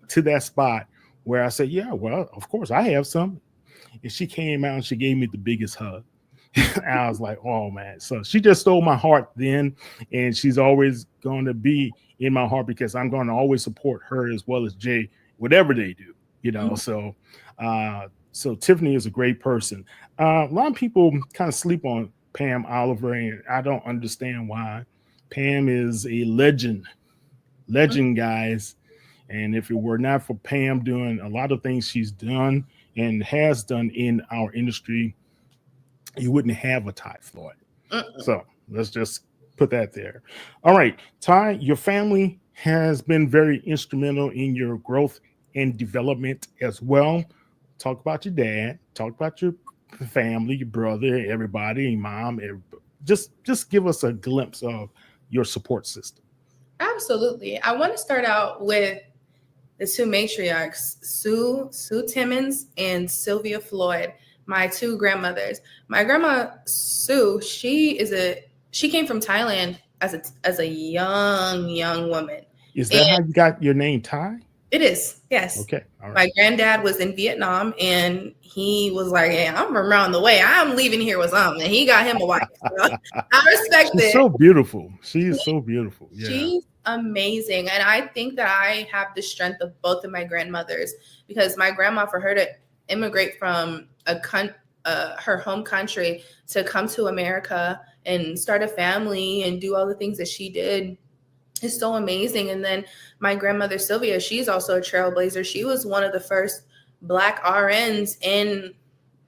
[SPEAKER 1] to that spot where I said, yeah, well, of course I have some. And she came out and she gave me the biggest hug. And I was like, oh man. So she just stole my heart then. And she's always going to be in my heart, because I'm going to always support her as well as Jay, whatever they do, you know. So Tiffany is a great person. A lot of people kind of sleep on Pam Oliver, and I don't understand why. Pam is a legend, guys. And if it were not for Pam doing a lot of things she's done and has done in our industry, you wouldn't have a Ty Floyd. So let's just put that there. All right, Ty, your family has been very instrumental in your growth and development as well. Talk about your dad, talk about your family, your brother, everybody, your mom. Everybody. Just give us a glimpse of your support system.
[SPEAKER 6] Absolutely. I want to start out with the two matriarchs, Sue Timmons and Sylvia Floyd, my two grandmothers. My grandma Sue, she came from Thailand as a young woman.
[SPEAKER 1] Is that how you got your name, Ty?
[SPEAKER 6] It is, yes.
[SPEAKER 1] Okay. All right.
[SPEAKER 6] My granddad was in Vietnam, and he was like, hey, I'm around the way. I'm leaving here with something. And he got him a wife. So I respect it.
[SPEAKER 1] She's so beautiful. She is so beautiful. Yeah. She's
[SPEAKER 6] amazing. And I think that I have the strength of both of my grandmothers, because my grandma, for her to immigrate from her home country to come to America and start a family and do all the things that she did is so amazing. And then my grandmother Sylvia, she's also a trailblazer. She was one of the first Black RNs in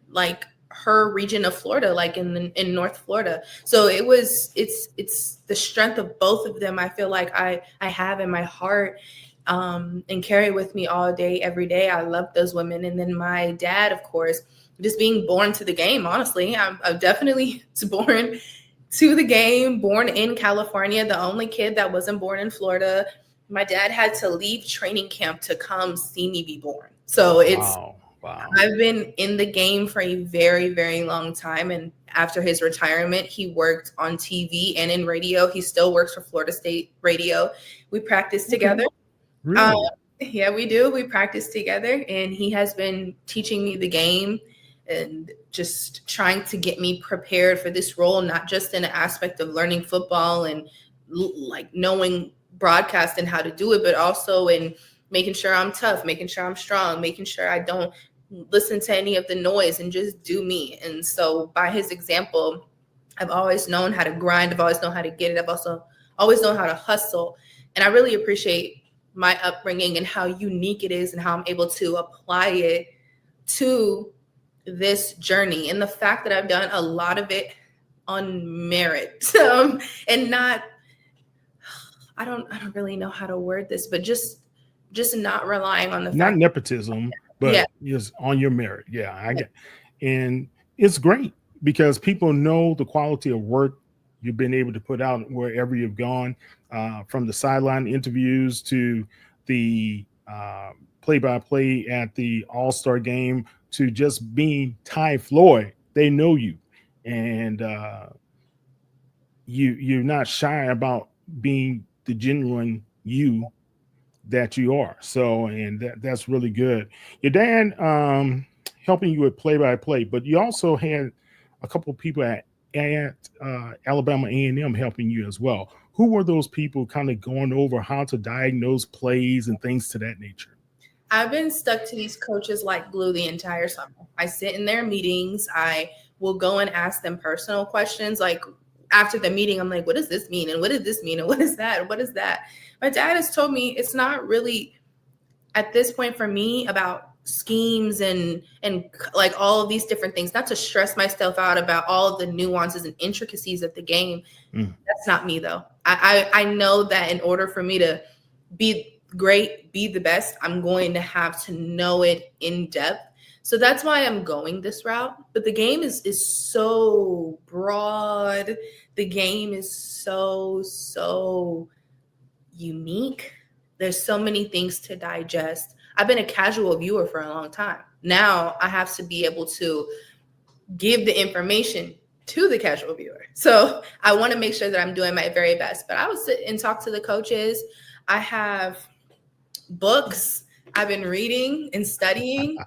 [SPEAKER 6] like her region of Florida, like in North Florida. So it's the strength of both of them. I feel like I have in my heart and carry with me all day, every day. I love those women. And then my dad, of course, just being born to the game. Honestly, I'm definitely born to the game, born in California, the only kid that wasn't born in Florida. My dad had to leave training camp to come see me be born. So it's, wow. I've been in the game for a very, very long time. And after his retirement, he worked on TV and in radio. He still works for Florida State Radio. We practice together.
[SPEAKER 1] Really?
[SPEAKER 6] Yeah, we do. We practice together. And he has been teaching me the game and just trying to get me prepared for this role, not just in an aspect of learning football and like knowing broadcast and how to do it, but also in making sure I'm tough, making sure I'm strong, making sure I don't listen to any of the noise and just do me. And so by his example, I've always known how to grind. I've always known how to get it. I've also always known how to hustle. And I really appreciate my upbringing and how unique it is and how I'm able to apply it to this journey. And the fact that I've done a lot of it on merit and not, I don't really know how to word this, but just not relying on the
[SPEAKER 1] not
[SPEAKER 6] fact
[SPEAKER 1] nepotism, but just on your merit. Yeah, I get, and it's great because people know the quality of work you've been able to put out wherever you've gone, from the sideline interviews to the play-by-play at the All-Star game to just being Ty Floyd. They know you, and you're not shy about being the genuine you that you are. So, and that's really good. Your dad helping you with play-by-play, but you also had a couple of people at Alabama A&M helping you as well. Who were those people kind of going over how to diagnose plays and things to that nature?
[SPEAKER 6] I've been stuck to these coaches like glue the entire summer. I sit in their meetings. I will go and ask them personal questions. Like after the meeting, I'm like, what does this mean? And what does this mean? And what is that? And what is that? My dad has told me it's not really at this point for me about schemes and like all of these different things, not to stress myself out about all of the nuances and intricacies of the game. That's not me though. I know that in order for me to be great, be the best, I'm going to have to know it in depth. So that's why I'm going this route. But the game is so broad. The game is so unique. There's so many things to digest. I've been a casual viewer for a long time. Now I have to be able to give the information to the casual viewer. So I want to make sure that I'm doing my very best. But I would sit and talk to the coaches. I have books I've been reading and studying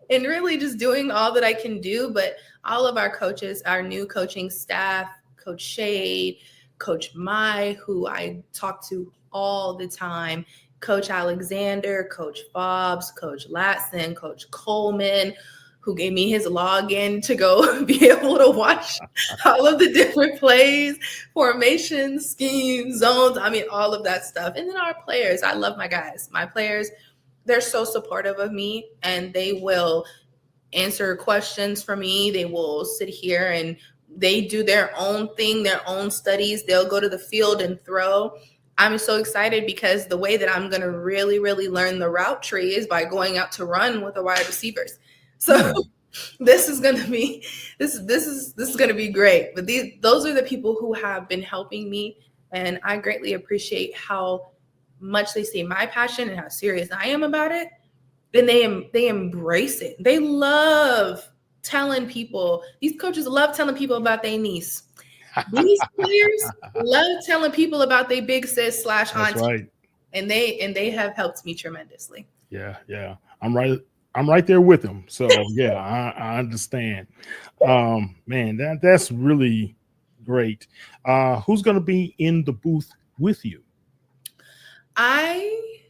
[SPEAKER 6] and really just doing all that I can do. But all of our coaches, our new coaching staff, Coach Shade, Coach Mai, who I talk to all the time, Coach Alexander, Coach Fobbs, Coach Latson, Coach Coleman, who gave me his login to go be able to watch all of the different plays, formations, schemes, zones. I mean, all of that stuff. And then our players. I love my guys. My players, they're so supportive of me, and they will answer questions for me. They will sit here and they do their own thing, their own studies. They'll go to the field and throw. I'm so excited because the way that I'm going to really, really learn the route tree is by going out to run with the wide receivers. So this is going to be this is going to be great. But those are the people who have been helping me, and I greatly appreciate how much they see my passion and how serious I am about it. And they embrace it. They love telling people. These coaches love telling people about their niece. These players love telling people about their big sis / auntie.
[SPEAKER 1] That's right.
[SPEAKER 6] And they have helped me tremendously.
[SPEAKER 1] Yeah. I'm right there with them. So yeah, I understand. Man, that's really great. Who's going to be in the booth with you?
[SPEAKER 6] I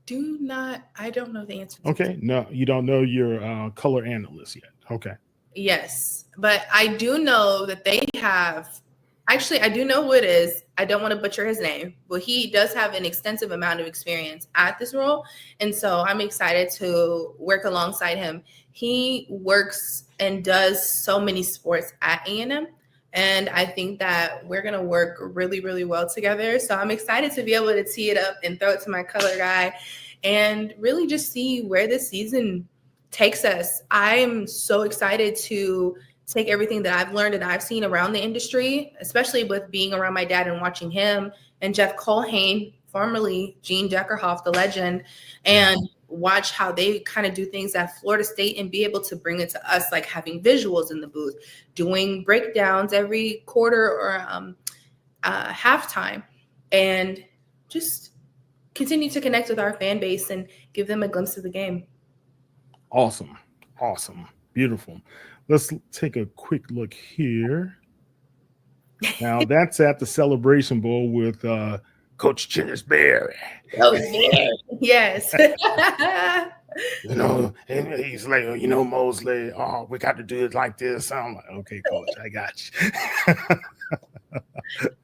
[SPEAKER 6] don't know the answer.
[SPEAKER 1] Okay. No, you don't know your color analyst yet. Okay.
[SPEAKER 6] Yes, but I do know that they have. Actually, I do know who it is. I don't want to butcher his name, but he does have an extensive amount of experience at this role. And so I'm excited to work alongside him. He works and does so many sports at A&M. And I think that we're going to work really, really well together. So I'm excited to be able to tee it up and throw it to my color guy and really just see where this season takes us. I'm so excited to take everything that I've learned and I've seen around the industry, especially with being around my dad and watching him and Jeff Colhane, formerly Gene Deckerhoff, the legend, and watch how they kind of do things at Florida State and be able to bring it to us, like having visuals in the booth, doing breakdowns every quarter or halftime, and just continue to connect with our fan base and give them a glimpse of the game.
[SPEAKER 1] Awesome. Beautiful. Let's take a quick look here. Now that's at the Celebration Bowl with Coach Chinnis Berry.
[SPEAKER 6] Oh, yeah. Yes.
[SPEAKER 1] And he's like, Mosley, we got to do it like this. I'm like, okay, Coach, I got you.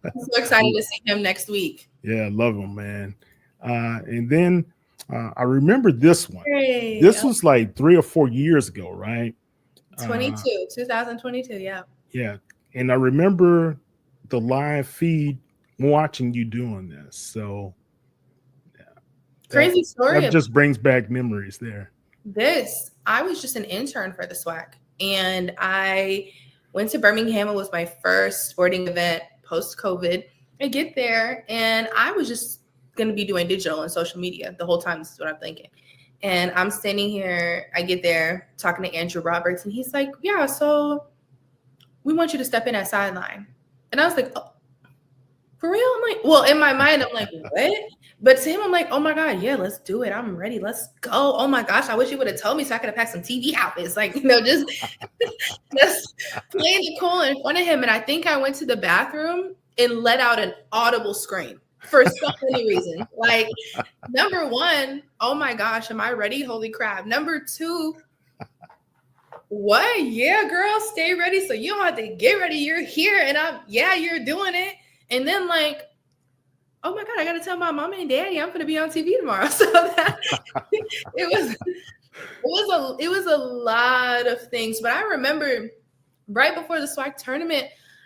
[SPEAKER 6] I'm so excited to see him next week.
[SPEAKER 1] Yeah, love him, man. And then I remember this one.
[SPEAKER 6] Hey,
[SPEAKER 1] This was like 3 or 4 years ago, right?
[SPEAKER 6] 2022, yeah.
[SPEAKER 1] Yeah. And I remember the live feed watching you doing this. So
[SPEAKER 6] crazy story.
[SPEAKER 1] That just brings back memories there.
[SPEAKER 6] I was just an intern for the SWAC, and I went to Birmingham. It was my first sporting event post-COVID. I get there, and I was just going to be doing digital and social media the whole time. This is what I'm thinking. And I'm standing here. I get there talking to Andrew Roberts, and he's like, yeah, so we want you to step in at sideline. And I was like, oh, for real? I'm like, well, in my mind, I'm like, what? But to him, I'm like, oh my God, yeah, let's do it. I'm ready. Let's go. Oh my gosh, I wish you would have told me so I could have packed some TV outfits. Like, just playing it cool in front of him. And I think I went to the bathroom and let out an audible scream for so many reasons. Like, number one, oh my gosh, am I ready? Holy crap. Number two, what? Yeah, girl, stay ready. So you don't have to get ready. You're here. And you're doing it. And then like, oh my God, I got to tell my mama and daddy I'm going to be on TV tomorrow. So that it was a lot of things. But I remember right before the SWAC tournament,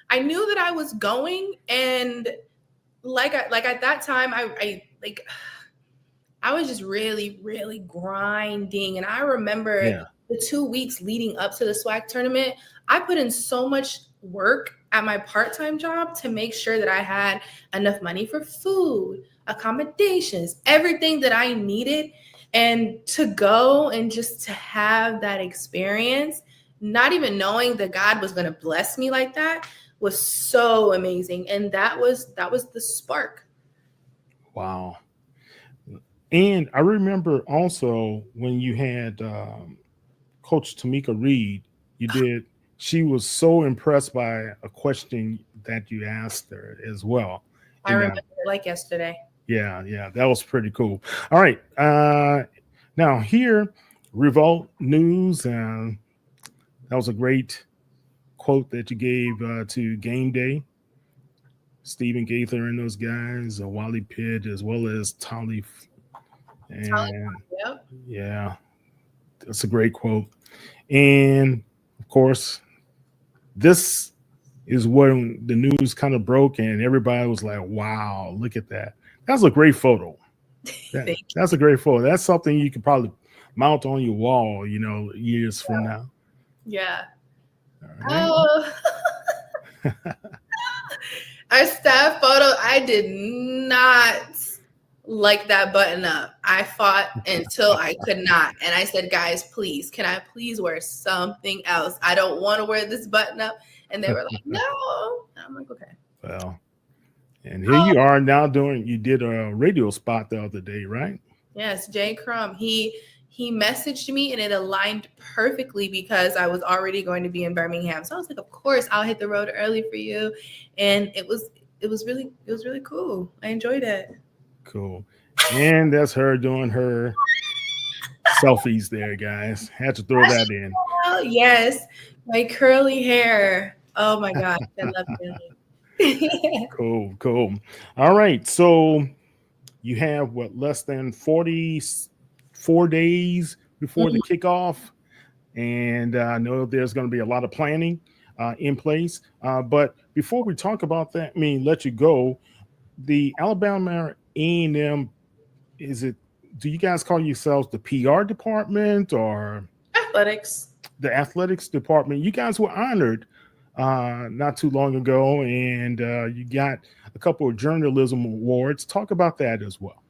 [SPEAKER 6] I knew that I was going, and like at that time, I was just really, really grinding. And I remember the 2 weeks leading up to the SWAC tournament, I put in so much work at my part-time job to make sure that I had enough money for food, accommodations, everything that I needed. And to go and just to have that experience, not even knowing that God was going to bless me like that, was so amazing. And that was the spark.
[SPEAKER 1] Wow. And I remember also when you had Coach Tamika Reed, she was so impressed by a question that you asked her as well.
[SPEAKER 6] I remember it like yesterday.
[SPEAKER 1] Yeah, that was pretty cool. All right. Now here, Revolt News, that was a great quote that you gave to Game Day. Stephen Gaither and those guys, Wally Pitt, as well as Tolly. And yeah, that's a great quote. And of course, this is when the news kind of broke and everybody was like, wow, look at that. That's a great photo. That's a great photo. That's something you could probably mount on your wall, years from now.
[SPEAKER 6] Yeah.
[SPEAKER 1] Right.
[SPEAKER 6] Oh. Our staff photo, I did not like that button up. I fought until I could not. And I said, guys, please, can I please wear something else? I don't want to wear this button up. And they were like, no. And I'm like, okay.
[SPEAKER 1] Well, and here you are now you did a radio spot the other day, right?
[SPEAKER 6] Yes, Jay Crum. He messaged me and it aligned perfectly because I was already going to be in Birmingham. So I was like, of course, I'll hit the road early for you. And it was really cool. I enjoyed it.
[SPEAKER 1] Cool. And that's her doing her selfies there, guys. Had to throw that in.
[SPEAKER 6] Oh, yes. My curly hair. Oh my gosh. I love it.
[SPEAKER 1] Cool. All right. So you have less than 44 days before the kickoff. And I know there's going to be a lot of planning in place. But before we talk about that, let you go, the Alabama A&M, do you guys call yourselves the PR department or
[SPEAKER 6] athletics?
[SPEAKER 1] The athletics department. You guys were honored not too long ago, and you got a couple of journalism awards. Talk about that as well.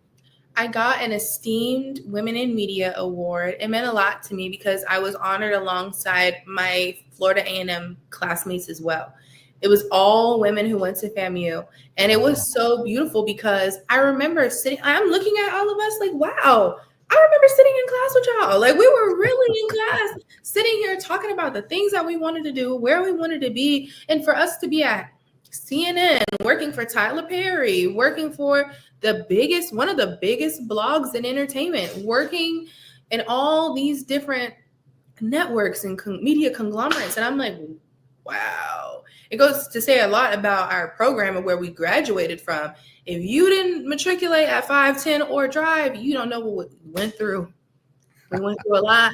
[SPEAKER 6] I got an esteemed Women in Media award. It meant a lot to me because I was honored alongside my Florida A&M classmates as well. It was all women who went to FAMU. And it was so beautiful because I remember I'm looking at all of us like, wow, I remember sitting in class with y'all. Like, we were really in class, sitting here talking about the things that we wanted to do, where we wanted to be. And for us to be at CNN, working for Tyler Perry, working for one of the biggest blogs in entertainment, working in all these different networks and media conglomerates. And I'm like, wow. It goes to say a lot about our program and where we graduated from. If you didn't matriculate at 510 or drive, you don't know what we went through. We went through a lot.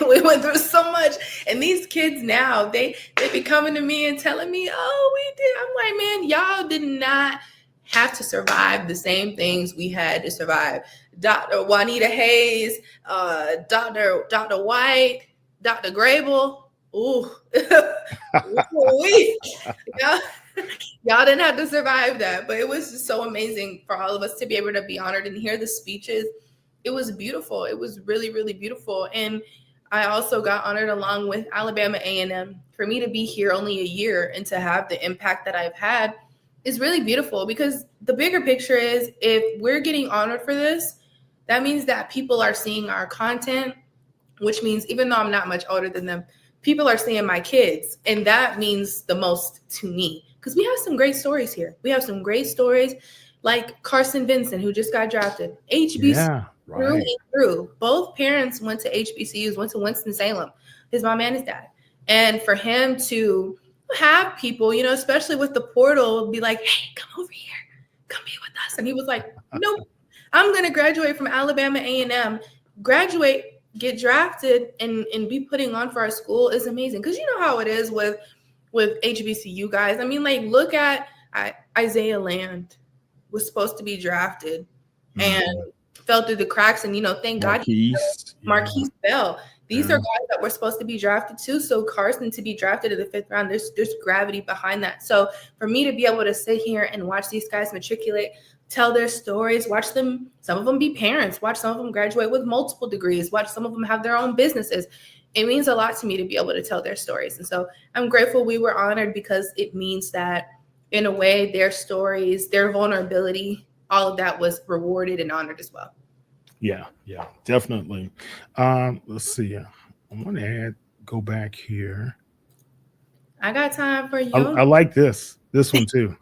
[SPEAKER 6] We went through so much. And these kids now, they be coming to me and telling me, oh, we did. I'm like, man, y'all did not have to survive the same things we had to survive. Dr. Juanita Hayes, Dr. White, Dr. Grable. Ooh. Y'all didn't have to survive that. But it was just so amazing for all of us to be able to be honored and hear the speeches. It was beautiful. It was really, really beautiful. And I also got honored along with Alabama A&M. For me to be here only a year and to have the impact that I've had is really beautiful, because the bigger picture is, if we're getting honored for this, that means that people are seeing our content, which means even though I'm not much older than them, people are seeing my kids. And that means the most to me, because we have some great stories here. We have some great stories like Carson Vincent, who just got drafted. HBCU through and through. Both parents went to HBCUs, went to Winston-Salem, his mom and his dad. And for him to have people, you know, especially with the portal, be like, hey, come over here, come be with us. And he was like, nope, I'm going to graduate from Alabama A&M, graduate, get drafted, and be putting on for our school is amazing. Because you know how it is with HBCU guys. I mean, like, look at Isaiah Land was supposed to be drafted and fell through the cracks. And, you know, thank God Marquise Bell. These are guys that were supposed to be drafted too. So Carson to be drafted in the 5th round, there's gravity behind that. So for me to be able to sit here and watch these guys matriculate, tell their stories, watch them, some of them be parents, watch some of them graduate with multiple degrees, watch some of them have their own businesses. It means a lot to me to be able to tell their stories. And so I'm grateful we were honored, because it means that in a way, their stories, their vulnerability, all of that was rewarded and honored as well.
[SPEAKER 1] Yeah, definitely. Let's see. I want to go back here.
[SPEAKER 6] I got time for you.
[SPEAKER 1] I like this one too.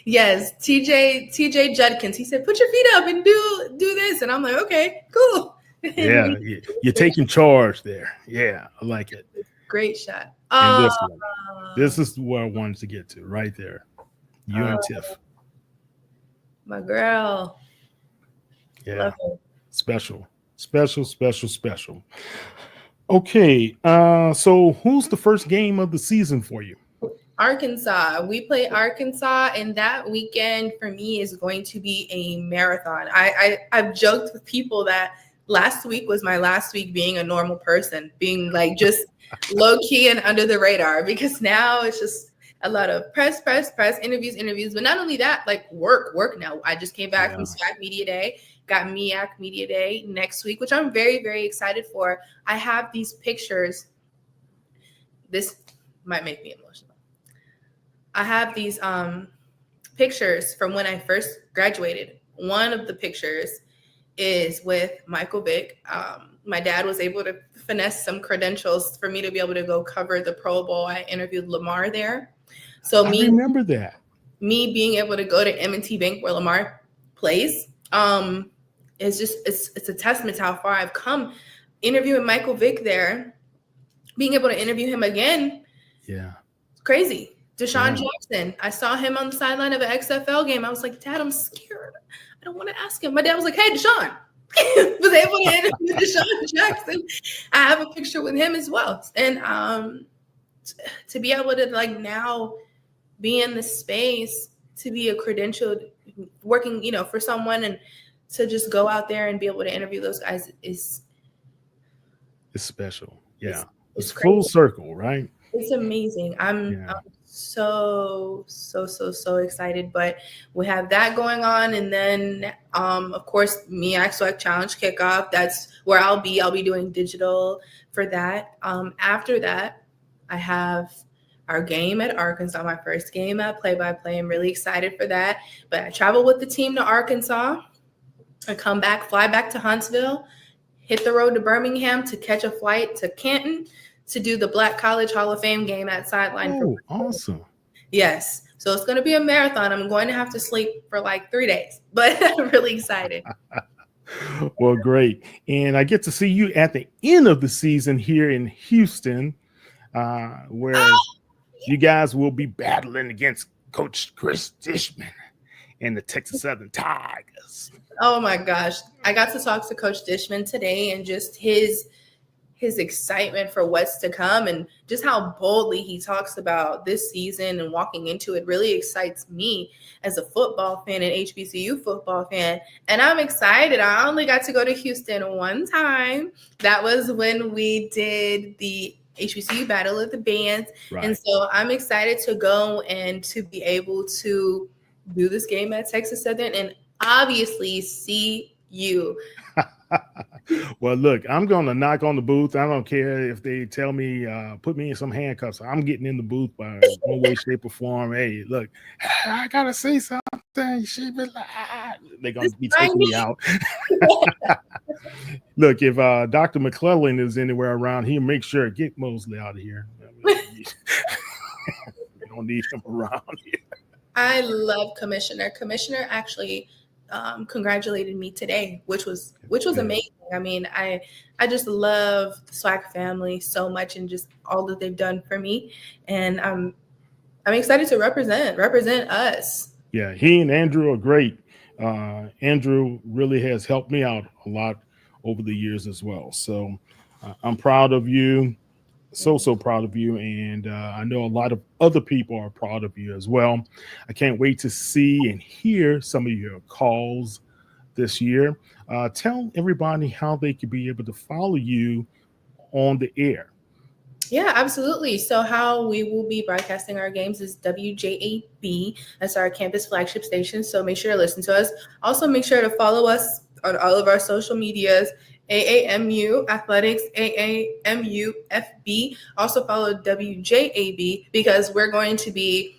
[SPEAKER 6] Yes, TJ Judkins. He said, "Put your feet up and do this," and I'm like, "Okay, cool."
[SPEAKER 1] Yeah, you're taking charge there. Yeah, I like it.
[SPEAKER 6] Great shot.
[SPEAKER 1] And this one. This is where I wanted to get to, right there. You and Tiff.
[SPEAKER 6] My girl.
[SPEAKER 1] Yeah. Special. Okay. So who's the first game of the season for you?
[SPEAKER 6] Arkansas. We play Arkansas, and that weekend for me is going to be a marathon. I've joked with people that last week was my last week being a normal person, being like just low key and under the radar, because now it's just a lot of press, interviews. But not only that, like work now. I just came back from SWAC Media Day, got MEAC Media Day next week, which I'm very, very excited for. I have these pictures. This might make me emotional. I have these pictures from when I first graduated. One of the pictures is with Michael Vick. My dad was able to finesse some credentials for me to be able to go cover the Pro Bowl. I interviewed Lamar there. So I
[SPEAKER 1] remember that.
[SPEAKER 6] Me being able to go to M&T Bank where Lamar plays, it's a testament to how far I've come. Interviewing Michael Vick there, being able to interview him again. Yeah. It's crazy. Deshaun Jackson. I saw him on the sideline of an XFL game. I was like, Dad, I'm scared. I don't want to ask him. My dad was like, hey, Deshaun. Was able to interview Deshaun Jackson. I have a picture with him as well. And to be able to like now be in the space, to be a credentialed working, you know, for someone, and to just go out there and be able to interview those guys is
[SPEAKER 1] special. Yeah. It's full circle, right?
[SPEAKER 6] It's amazing. I'm so excited. But we have that going on, and then of course MEAC SWAC Challenge kickoff. That's where I'll be doing digital for that. After that, I have our game at Arkansas, my first game at play-by-play. I'm really excited for that. But I travel with the team to Arkansas. I come back, fly back to Huntsville, hit the road to Birmingham to catch a flight to Canton to do the Black College Hall of Fame game at Sideline.
[SPEAKER 1] Oh, awesome.
[SPEAKER 6] Yes. So it's going to be a marathon. I'm going to have to sleep for like 3 days, but I'm really excited.
[SPEAKER 1] Well, great. And I get to see you at the end of the season here in Houston, where you guys will be battling against Coach Chris Dishman and the Texas Southern Tigers.
[SPEAKER 6] Oh my gosh. I got to talk to Coach Dishman today, and just his excitement for what's to come and just how boldly he talks about this season and walking into it really excites me as a football fan and HBCU football fan. And I'm excited. I only got to go to Houston one time. That was when we did the HBCU Battle of the Bands. Right. And so I'm excited to go and to be able to do this game at Texas Southern and obviously see you.
[SPEAKER 1] Well, look, I'm going to knock on the booth. I don't care if they tell me, put me in some handcuffs. I'm getting in the booth by one way, shape, or form. Hey, look, I got to say something. She be like, they're going to be taking me out. Look, if Dr. McClellan is anywhere around, he'll make sure to get Mosley out of here. We don't need him around here.
[SPEAKER 6] I love Commissioner. Commissioner actually congratulated me today, which was amazing. I mean, I just love the SWAC family so much and just all that they've done for me, and I'm excited to represent us.
[SPEAKER 1] Yeah, he and Andrew are great. Andrew really has helped me out a lot over the years as well. So I'm proud of you. So proud of you, and I know a lot of other people are proud of you as well. I can't wait to see and hear some of your calls this year. Tell everybody how they could be able to follow you on the air.
[SPEAKER 6] Yeah, absolutely. So how we will be broadcasting our games is WJAB. That's our campus flagship station. So make sure to listen to us. Also, make sure to follow us on all of our social medias. AAMU Athletics, AAMU FB. Also follow WJAB because we're going to be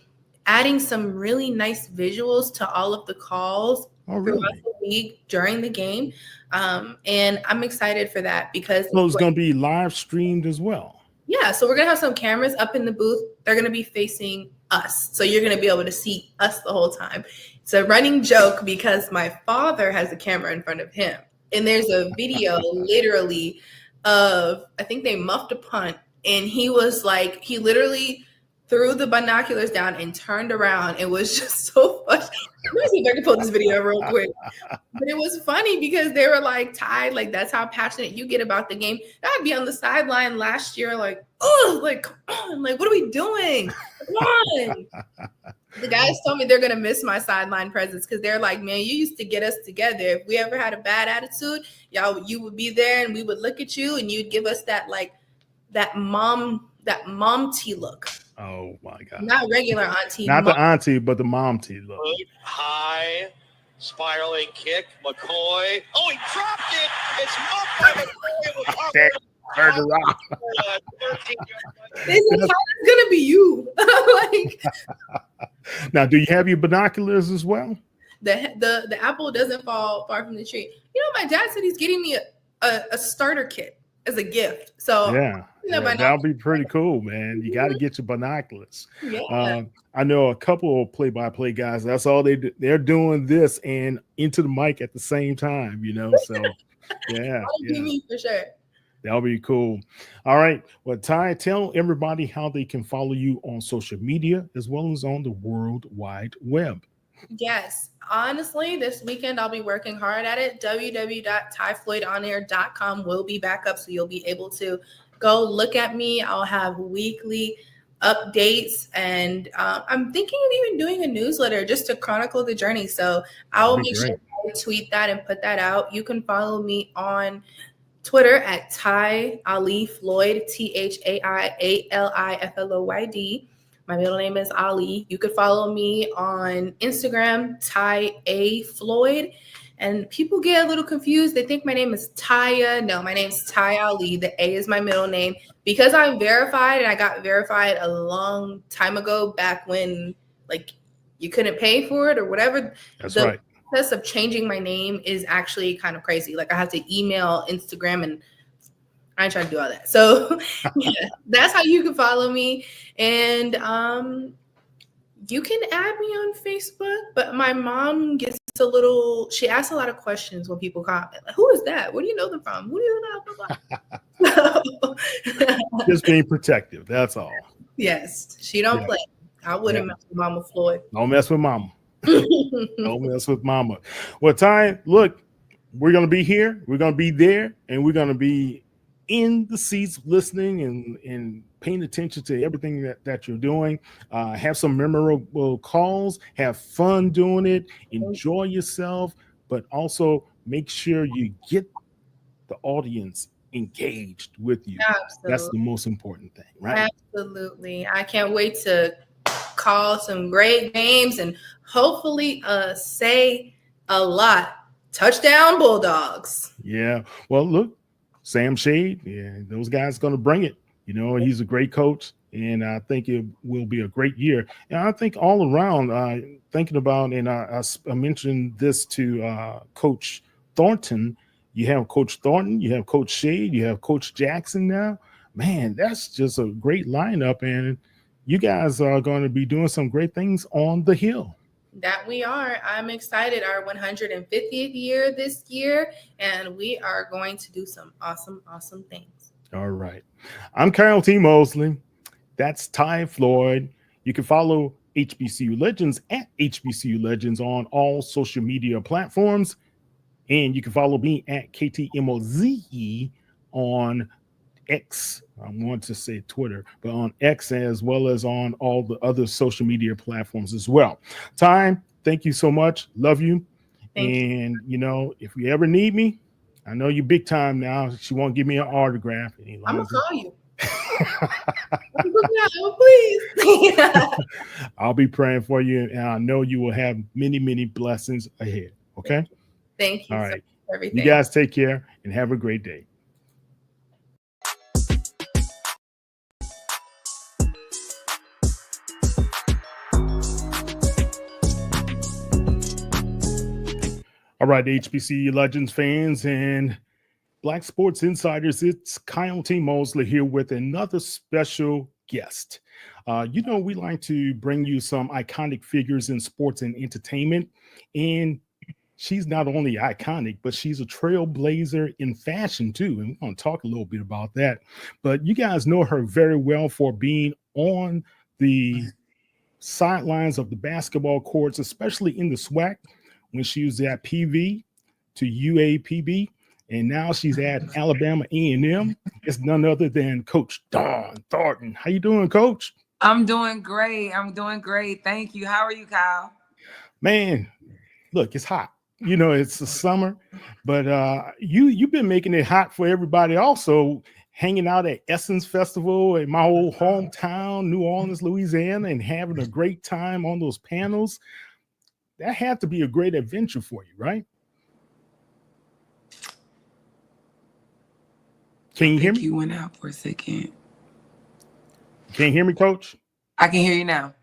[SPEAKER 6] adding some really nice visuals to all of the calls throughout the week during the game. And I'm excited for that because
[SPEAKER 1] it's going to be live streamed as well.
[SPEAKER 6] Yeah, so we're going to have some cameras up in the booth. They're going to be facing us. So you're going to be able to see us the whole time. It's a running joke because my father has a camera in front of him. And there's a video literally of, I think they muffed a punt, and he was like, he literally threw the binoculars down and turned around. It was just so funny. Let me see if I can pull this video real quick. But it was funny because they were like tied, like that's how passionate you get about the game. I'd be on the sideline last year, like, oh, like, come on, like, what are we doing? Come on. The guys told me they're going to miss my sideline presence because they're like, man, you used to get us together. If we ever had a bad attitude, you would be there and we would look at you and you'd give us that, like, that mom tea look.
[SPEAKER 1] Oh, my God.
[SPEAKER 6] Not regular auntie.
[SPEAKER 1] Not the auntie, but the mom tea look.
[SPEAKER 7] High, spiraling kick. McCoy. Oh, he dropped it. It's up by McCoy.
[SPEAKER 1] Turn around.
[SPEAKER 6] It's gonna be you. Like,
[SPEAKER 1] now, do you have your binoculars as well?
[SPEAKER 6] The apple doesn't fall far from the tree. You know, my dad said he's getting me a starter kit as a gift. So
[SPEAKER 1] yeah, that'll be pretty cool, man. You got to get your binoculars.
[SPEAKER 6] Yeah.
[SPEAKER 1] I know a couple of play-by-play guys. That's all they do. They're doing this and into the mic at the same time. You know, so yeah,
[SPEAKER 6] me for sure.
[SPEAKER 1] That'll be cool. All right. Well, Ty, tell everybody how they can follow you on social media as well as on the World Wide Web.
[SPEAKER 6] Yes. Honestly, this weekend I'll be working hard at it. www.tyfloydonair.com will be back up, so you'll be able to go look at me. I'll have weekly updates, and I'm thinking of even doing a newsletter just to chronicle the journey. So I will make sure I tweet that and put that out. You can follow me on Twitter at Ty Ali Floyd, ThaiAilifloyd. My middle name is Ali. You could follow me on Instagram, Ty A Floyd. And people get a little confused. They think my name is Taya. No, my name's Ty Ali. The A is my middle name. Because I'm verified, and I got verified a long time ago, back when like you couldn't pay for it or whatever.
[SPEAKER 1] That's right.
[SPEAKER 6] The process of changing my name is actually kind of crazy. Like I have to email Instagram, and I ain't trying to do all that. So yeah, that's how you can follow me. And You can add me on Facebook, but my mom gets she asks a lot of questions when people comment. Like, who is that? Where do you know them from? Who do you know? Blah, blah.
[SPEAKER 1] Just being protective. That's all.
[SPEAKER 6] Yes, she don't play. I wouldn't mess with Mama Floyd.
[SPEAKER 1] Don't mess with Mama. Don't mess with Mama. Well, Ty, look, we're going to be here. We're going to be there. And we're going to be in the seats listening and paying attention to everything that you're doing. Have some memorable calls. Have fun doing it. Enjoy yourself. But also make sure you get the audience engaged with you.
[SPEAKER 6] Absolutely.
[SPEAKER 1] That's the most important thing, right?
[SPEAKER 6] Absolutely. I can't wait to call some great games and hopefully say a lot. Touchdown Bulldogs.
[SPEAKER 1] Yeah. Well, look, Sam Shade, those guys going to bring it. You know, he's a great coach, and I think it will be a great year. And I think all around, thinking about, and I mentioned this to Coach Thornton. You have Coach Thornton, you have Coach Shade, you have Coach Jackson now. Man, that's just a great lineup, and you guys are going to be doing some great things on the Hill.
[SPEAKER 6] That we are. I'm excited. Our 150th year this year, and we are going to do some awesome, awesome things.
[SPEAKER 1] All right. I'm Kyle T. Mosley. That's Ty Floyd. You can follow HBCU Legends at HBCU Legends on all social media platforms. And you can follow me at KTMOZE on X. I want to say Twitter, but on X as well as on all the other social media platforms as well. Ty, thank you so much. Love you. And, you know, if you ever need me, I know you big time now. She won't give me an autograph.
[SPEAKER 6] I'm going to call you. Please.
[SPEAKER 1] I'll be praying for you, and I know you will have many, many blessings ahead. Okay?
[SPEAKER 6] Thank you.
[SPEAKER 1] All right.
[SPEAKER 6] For everything.
[SPEAKER 1] You guys take care and have a great day. All right, HBCU Legends fans and Black Sports Insiders, it's Kyle T. Mosley here with another special guest. You know, we like to bring you some iconic figures in sports and entertainment, and she's not only iconic, but she's a trailblazer in fashion too, and we're going to talk a little bit about that. But you guys know her very well for being on the sidelines of the basketball courts, especially in the SWAC, when she was at PV to UAPB, and now she's at Alabama A&M. It's none other than Coach Dawn Thornton. How you doing, Coach?
[SPEAKER 8] I'm doing great. Thank you. How are you, Kyle?
[SPEAKER 1] Man, look, it's hot. You know, it's the summer, but you've been making it hot for everybody also, hanging out at Essence Festival in my old hometown, New Orleans, Louisiana, and having a great time on those panels. That had to be a great adventure for you, right? Can you hear me?
[SPEAKER 8] You went out for a second.
[SPEAKER 1] Can you hear me, Coach?
[SPEAKER 8] I can hear you now.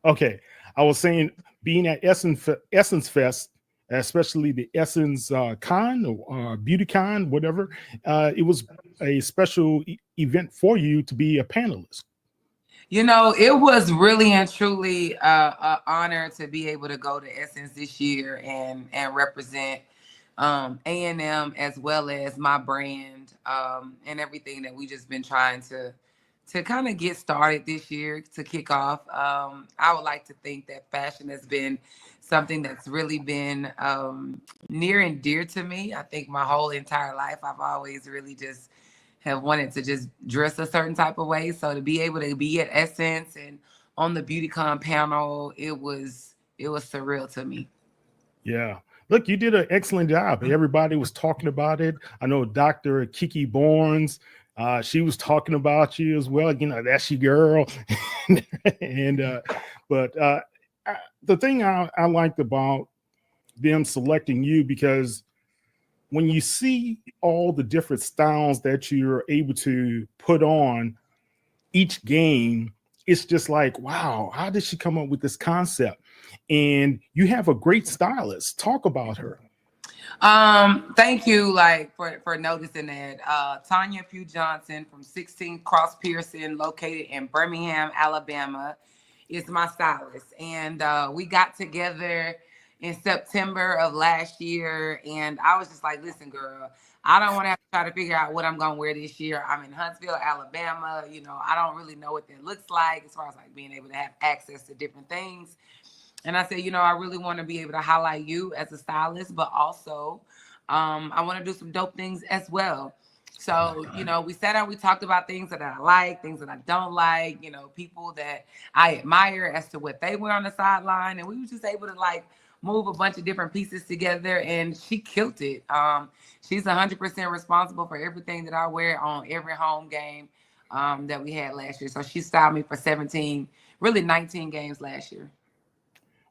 [SPEAKER 1] Okay. I was saying, being at Essence Fest, especially the Essence Con or Beauty Con, whatever, it was a special event for you to be a panelist.
[SPEAKER 8] You know, it was really and truly an honor to be able to go to Essence this year and represent A&M as well as my brand and everything that we just been trying to kind of get started this year to kick off. I would like to think that fashion has been something that's really been near and dear to me. I think my whole entire life, I've always really just have wanted to just dress a certain type of way. So to be able to be at Essence and on the BeautyCon panel, it was surreal to me.
[SPEAKER 1] Yeah. Look, you did an excellent job. Everybody was talking about it. I know Dr. Kiki Barnes, she was talking about you as well. You know, that's your girl. But the thing I liked about them selecting you, because when you see all the different styles that you're able to put on each game, it's just like, wow, how did she come up with this concept? And you have a great stylist. Talk about her.
[SPEAKER 8] Thank you, for noticing that. Tanya Pugh Johnson from 16 Cross Pearson, located in Birmingham, Alabama. is my stylist. And we got together in September of last year. And I was just like, listen, girl, I don't want to have to try to figure out what I'm going to wear this year. I'm in Huntsville, Alabama. You know, I don't really know what that looks like as far as like being able to have access to different things. And I said, you know, I really want to be able to highlight you as a stylist, but also I want to do some dope things as well. So, you know, we sat down, we talked about things that I like, things that I don't like, you know, people that I admire as to what they wear on the sideline. And we were just able to like move a bunch of different pieces together, and she killed it. She's 100% responsible for everything that I wear on every home game that we had last year. So she styled me for 17, really 19 games last year.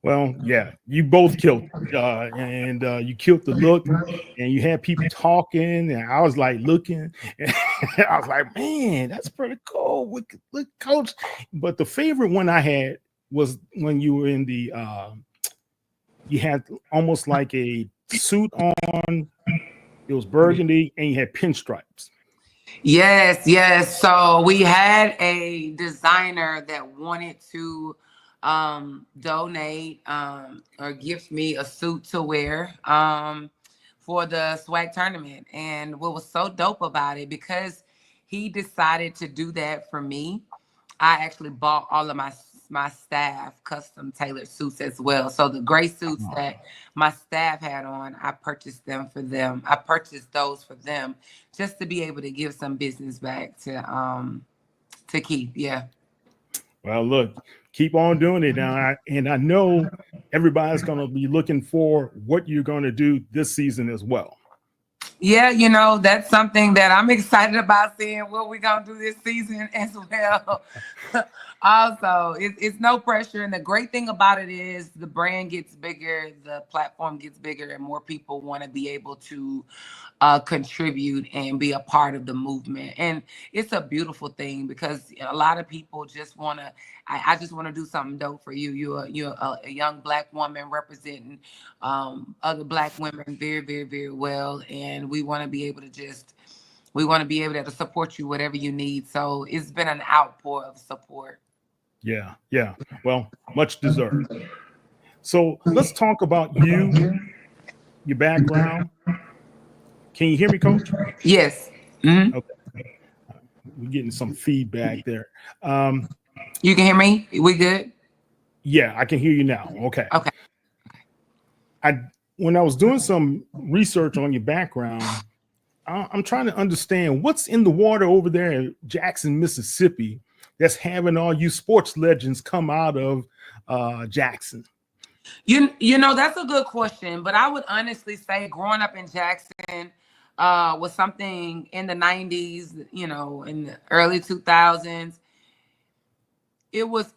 [SPEAKER 1] Well, yeah, you both killed, and you killed the look, and you had people talking, and I was like looking, and I was like, man, that's pretty cool. Look, coach. But the favorite one I had was when you were in the, you had almost like a suit on. It was burgundy, and you had pinstripes.
[SPEAKER 8] Yes. So we had a designer that wanted to donate or gift me a suit to wear for the swag tournament. And what was so dope about it, because he decided to do that for me, I actually bought all of my staff custom tailored suits as well. So the gray suits that my staff had on, I purchased them for them. I purchased those for them just to be able to give some business back to keep. Yeah.
[SPEAKER 1] Well, look, keep on doing it now. And I know everybody's going to be looking for what you're going to do this season as well.
[SPEAKER 8] Yeah, you know, that's something that I'm excited about, seeing what we're going to do this season as well. Also, it's no pressure. And the great thing about it is the brand gets bigger, the platform gets bigger, and more people want to be able to contribute and be a part of the movement. And it's a beautiful thing, because a lot of people just want to, I just want to do something dope for you. You're a young Black woman representing other Black women very, very, very well. And we want to be able to support you, whatever you need. So it's been an outpour of support.
[SPEAKER 1] Yeah. Well, much deserved. So let's talk about you, your background. Can you hear me, Coach?
[SPEAKER 8] Yes. Mm-hmm.
[SPEAKER 1] Okay. We're getting some feedback there.
[SPEAKER 8] You can hear me? We good?
[SPEAKER 1] Yeah, I can hear you now. Okay. When I was doing some research on your background, I'm trying to understand what's in the water over there in Jackson, Mississippi, that's having all you sports legends come out of Jackson.
[SPEAKER 8] You know, that's a good question, but I would honestly say growing up in Jackson was something in the 90s, you know, in the early 2000s. It was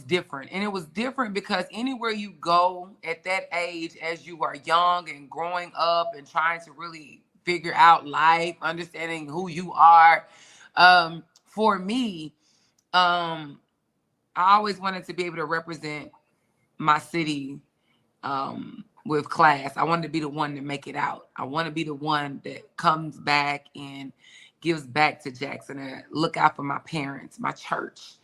[SPEAKER 8] different. And it was different because anywhere you go at that age, as you are young and growing up and trying to really figure out life, understanding who you are, for me, I always wanted to be able to represent my city with class. I wanted to be the one to make it out. I want to be the one that comes back and gives back to Jackson, and look out for my parents, my church.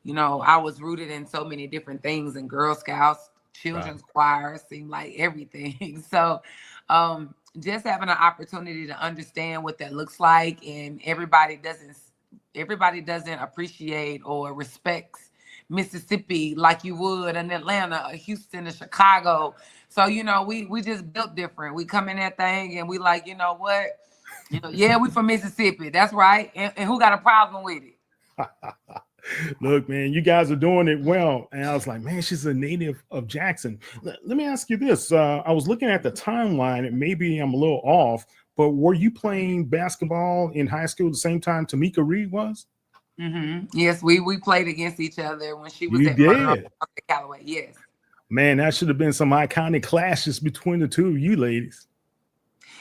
[SPEAKER 8] You know, I was rooted in so many different things, and Girl Scouts, children's choir, seemed like everything. So just having an opportunity to understand what that looks like, and everybody doesn't appreciate or respects Mississippi like you would in Atlanta, or Houston, or Chicago. So, you know, we just built different. We come in that thing and we like, you know what? You know, yeah, we from Mississippi. That's right. And who got a problem with it?
[SPEAKER 1] Look, man, you guys are doing it well. And I was like, man, she's a native of Jackson. Let me ask you this. I was looking at the timeline, and maybe I'm a little off, but were you playing basketball in high school at the same time Tamika Reed was?
[SPEAKER 8] Mm-hmm. Yes, we played against each other when she was
[SPEAKER 1] You
[SPEAKER 8] at
[SPEAKER 1] did.
[SPEAKER 8] Callaway. Yes.
[SPEAKER 1] Man, that should have been some iconic clashes between the two of you ladies.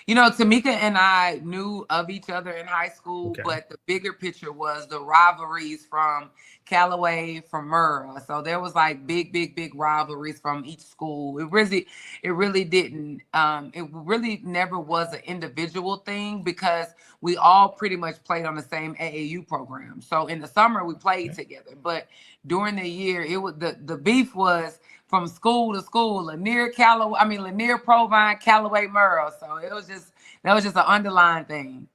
[SPEAKER 8] You know, Tamika and I knew of each other in high school, but the bigger picture was the rivalries from Callaway, from Murrah. So there was like big rivalries from each school. It really didn't. It really never was an individual thing because we all pretty much played on the same AAU program. So in the summer we played together, but during the year it was the beef was from school to school, Lanier, Provine, Callaway, Murrah. So that was just an underlying thing.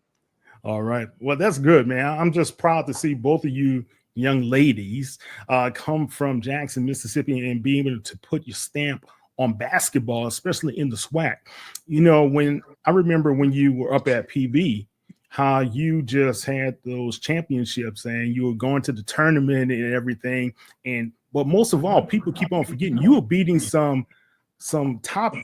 [SPEAKER 1] All right. Well, that's good, man. I'm just proud to see both of you young ladies come from Jackson, Mississippi, and be able to put your stamp on basketball, especially in the SWAC. You know, when I remember when you were up at PB, how you just had those championships and you were going to the tournament and everything. But most of all, people keep on forgetting you were beating some top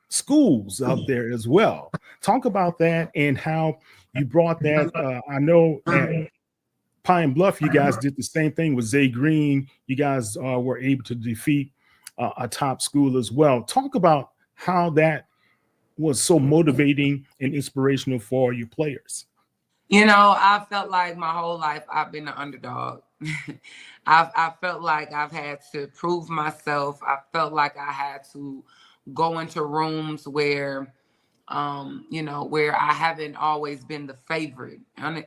[SPEAKER 1] schools out there as well. Talk about that and how you brought that. I know at Pine Bluff, you guys did the same thing with Zay Green. You guys were able to defeat a top school as well. Talk about how that was so motivating and inspirational for your players.
[SPEAKER 8] You know, I felt like my whole life I've been an underdog. I felt like I've had to prove myself. I felt like I had to go into rooms where, where I haven't always been the favorite.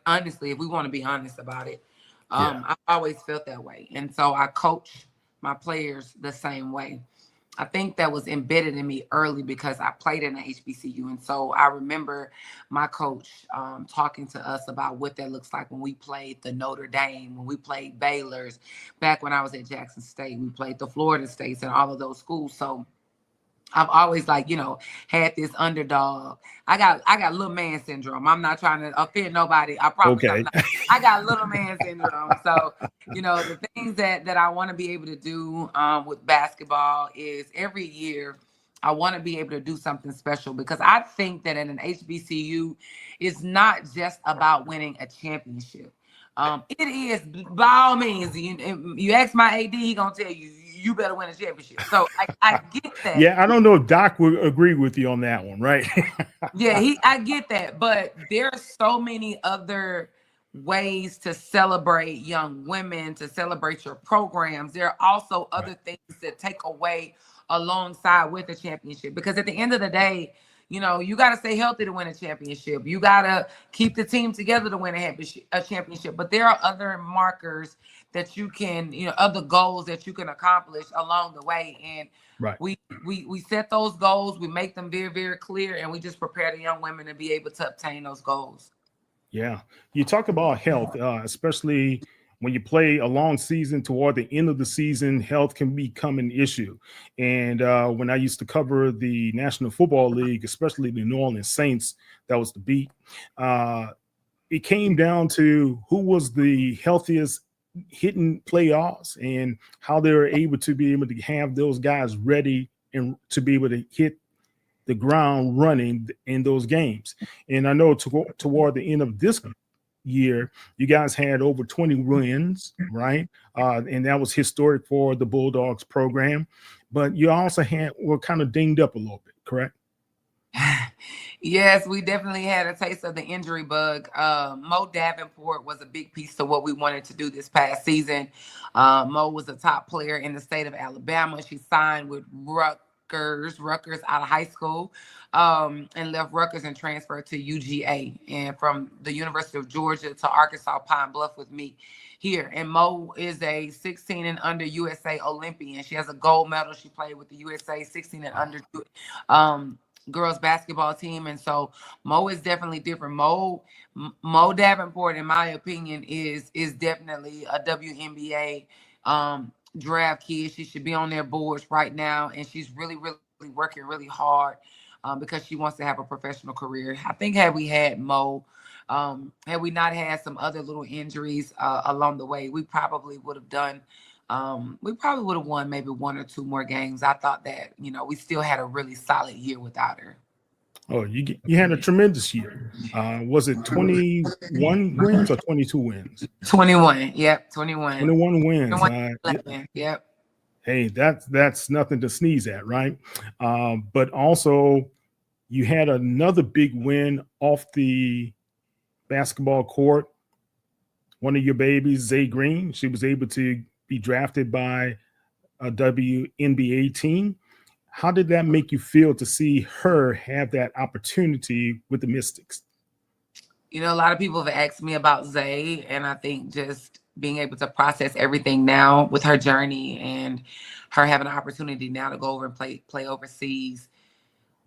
[SPEAKER 8] Honestly, if we want to be honest about it, I've always felt that way. And so I coach my players the same way. I think that was embedded in me early because I played in the HBCU. And so I remember my coach talking to us about what that looks like when we played the Notre Dame, when we played Baylor's. Back when I was at Jackson State, we played the Florida States and all of those schools. So I've always had this underdog. I got little man syndrome. I'm not trying to offend nobody. I promise.
[SPEAKER 1] Okay.
[SPEAKER 8] I got little man syndrome. So, the things that I want to be able to do with basketball is every year I want to be able to do something special because I think that in an HBCU, it's not just about winning a championship. It is by all means. You ask my AD, he gonna tell you better win a championship. So I get that.
[SPEAKER 1] Yeah, I don't know if Doc would agree with you on that one, right?
[SPEAKER 8] Yeah, I get that, but there are so many other ways to celebrate young women, to celebrate your programs. There are also other things that take away alongside with a championship because at the end of the day, you got to stay healthy to win a championship. You got to keep the team together to win a championship. But there are other markers that you can, other goals that you can accomplish along the way. And we set those goals. We make them very, very clear. And we just prepare the young women to be able to obtain those goals.
[SPEAKER 1] Yeah. You talk about health, especially when you play a long season toward the end of the season, health can become an issue. And when I used to cover the National Football League, especially the New Orleans Saints, that was the beat. It came down to who was the healthiest hitting playoffs and how they were able to have those guys ready and to be able to hit the ground running in those games. And I know toward the end of this year, you guys had over 20 wins, right? And that was historic for the Bulldogs program. But you also were kind of dinged up a little bit, correct?
[SPEAKER 8] Yes, we definitely had a taste of the injury bug. Mo Davenport was a big piece to what we wanted to do this past season. Mo was a top player in the state of Alabama. She signed with Rutgers out of high school, and left Rutgers and transferred to UGA, and from the University of Georgia to Arkansas Pine Bluff with me here. And Mo is a 16 and under USA Olympian. She has a gold medal. She played with the USA 16 and under girls basketball team. And so Mo is definitely different. Mo Davenport, in my opinion, is definitely a WNBA draft kid. She should be on their boards right now, and she's really working really hard because she wants to have a professional career. I think had we had Mo, had we not had some other little injuries along the way, we probably would have done won maybe one or two more games. I thought that, we still had a really solid year without her.
[SPEAKER 1] Oh, you had a tremendous year. Was it 21 wins or 22 wins?
[SPEAKER 8] 21. Yep, 21.
[SPEAKER 1] 21 wins.
[SPEAKER 8] 11, yep.
[SPEAKER 1] Hey, that's nothing to sneeze at, right? But also you had another big win off the basketball court. One of your babies, Zay Green, she was able to be drafted by a WNBA team. How did that make you feel to see her have that opportunity with the Mystics?
[SPEAKER 8] You know, a lot of people have asked me about Zay, and I think just being able to process everything now with her journey and her having an opportunity now to go over and play overseas.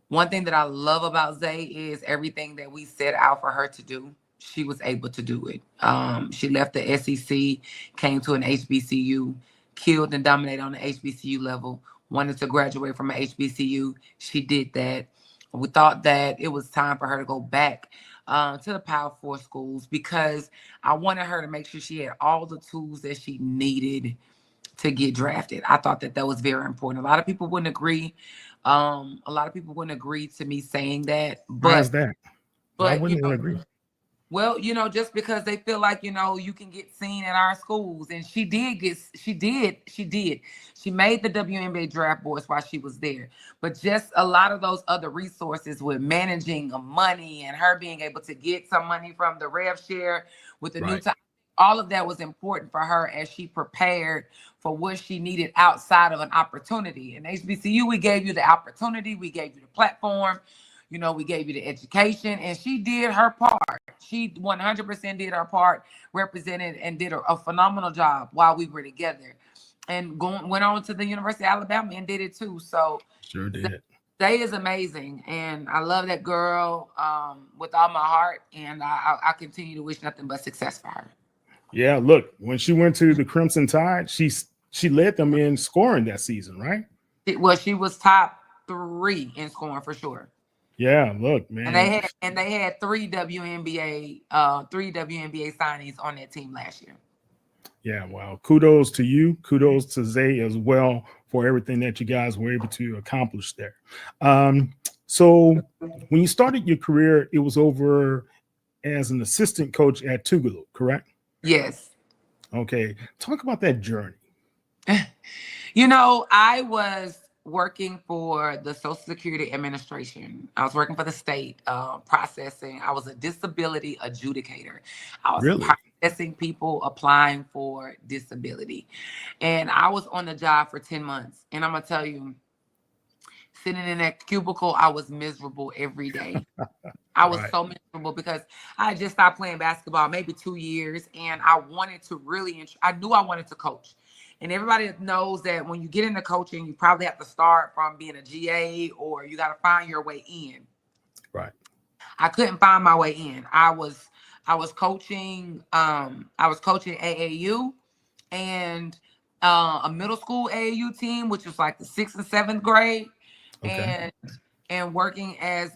[SPEAKER 8] One thing that I love about Zay is everything that we set out for her to do, she was able to do it. She left the SEC, came to an HBCU, killed and dominated on the HBCU level, wanted to graduate from an HBCU. She did that. We thought that it was time for her to go back to the Power 4 schools because I wanted her to make sure she had all the tools that she needed to get drafted. I thought that was very important. A lot of people wouldn't agree. A lot of people wouldn't agree to me saying that. But,
[SPEAKER 1] why is that? Why wouldn't they agree?
[SPEAKER 8] Well, you know, just because they feel like, you know, you can get seen at our schools. And she did. She made the WNBA draft boards while she was there. But just a lot of those other resources with managing money and her being able to get some money from the rev share with the new time, all of that was important for her as she prepared for what she needed outside of an opportunity. In HBCU, we gave you the opportunity. We gave you the platform. You know, we gave you the education, and she did her part. She 100% did her part, represented and did a phenomenal job while we were together. And went on to the University of Alabama and did it too. So
[SPEAKER 1] sure did.
[SPEAKER 8] Zay is amazing, and I love that girl with all my heart, and I continue to wish nothing but success for her.
[SPEAKER 1] Yeah, look, when she went to the Crimson Tide, she led them in scoring that season, right?
[SPEAKER 8] She was top 3 in scoring for sure.
[SPEAKER 1] Yeah, look, man.
[SPEAKER 8] And they had 3 WNBA signings on that team last year.
[SPEAKER 1] Yeah, well, kudos to you. Kudos to Zay as well for everything that you guys were able to accomplish there. So when you started your career, it was over as an assistant coach at Tougaloo, correct?
[SPEAKER 8] Yes.
[SPEAKER 1] Okay. Talk about that journey.
[SPEAKER 8] You know, I was working for the Social Security Administration. I was working for the state, processing. I was a disability adjudicator. I was processing people applying for disability. And I was on the job for 10 months. And I'm going to tell you, sitting in that cubicle, I was miserable every day. I was so miserable because I had just stopped playing basketball, maybe 2 years. And I wanted to I knew I wanted to coach. And everybody knows that when you get into coaching, you probably have to start from being a GA or you got to find your way in.
[SPEAKER 1] Right.
[SPEAKER 8] I couldn't find my way in. I was coaching AAU and a middle school AAU team, which was like the 6th and 7th grade, and working in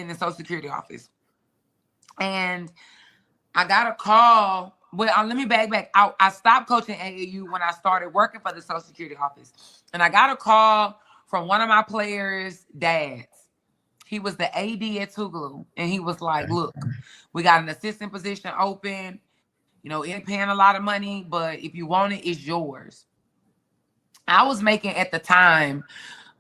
[SPEAKER 8] the Social Security office. And I got a call. Well, let me back. I stopped coaching AAU when I started working for the Social Security office. And I got a call from one of my players' dads. He was the AD at Tougaloo. And he was like, look, we got an assistant position open. You know, it paying a lot of money, but if you want it, it's yours. I was making at the time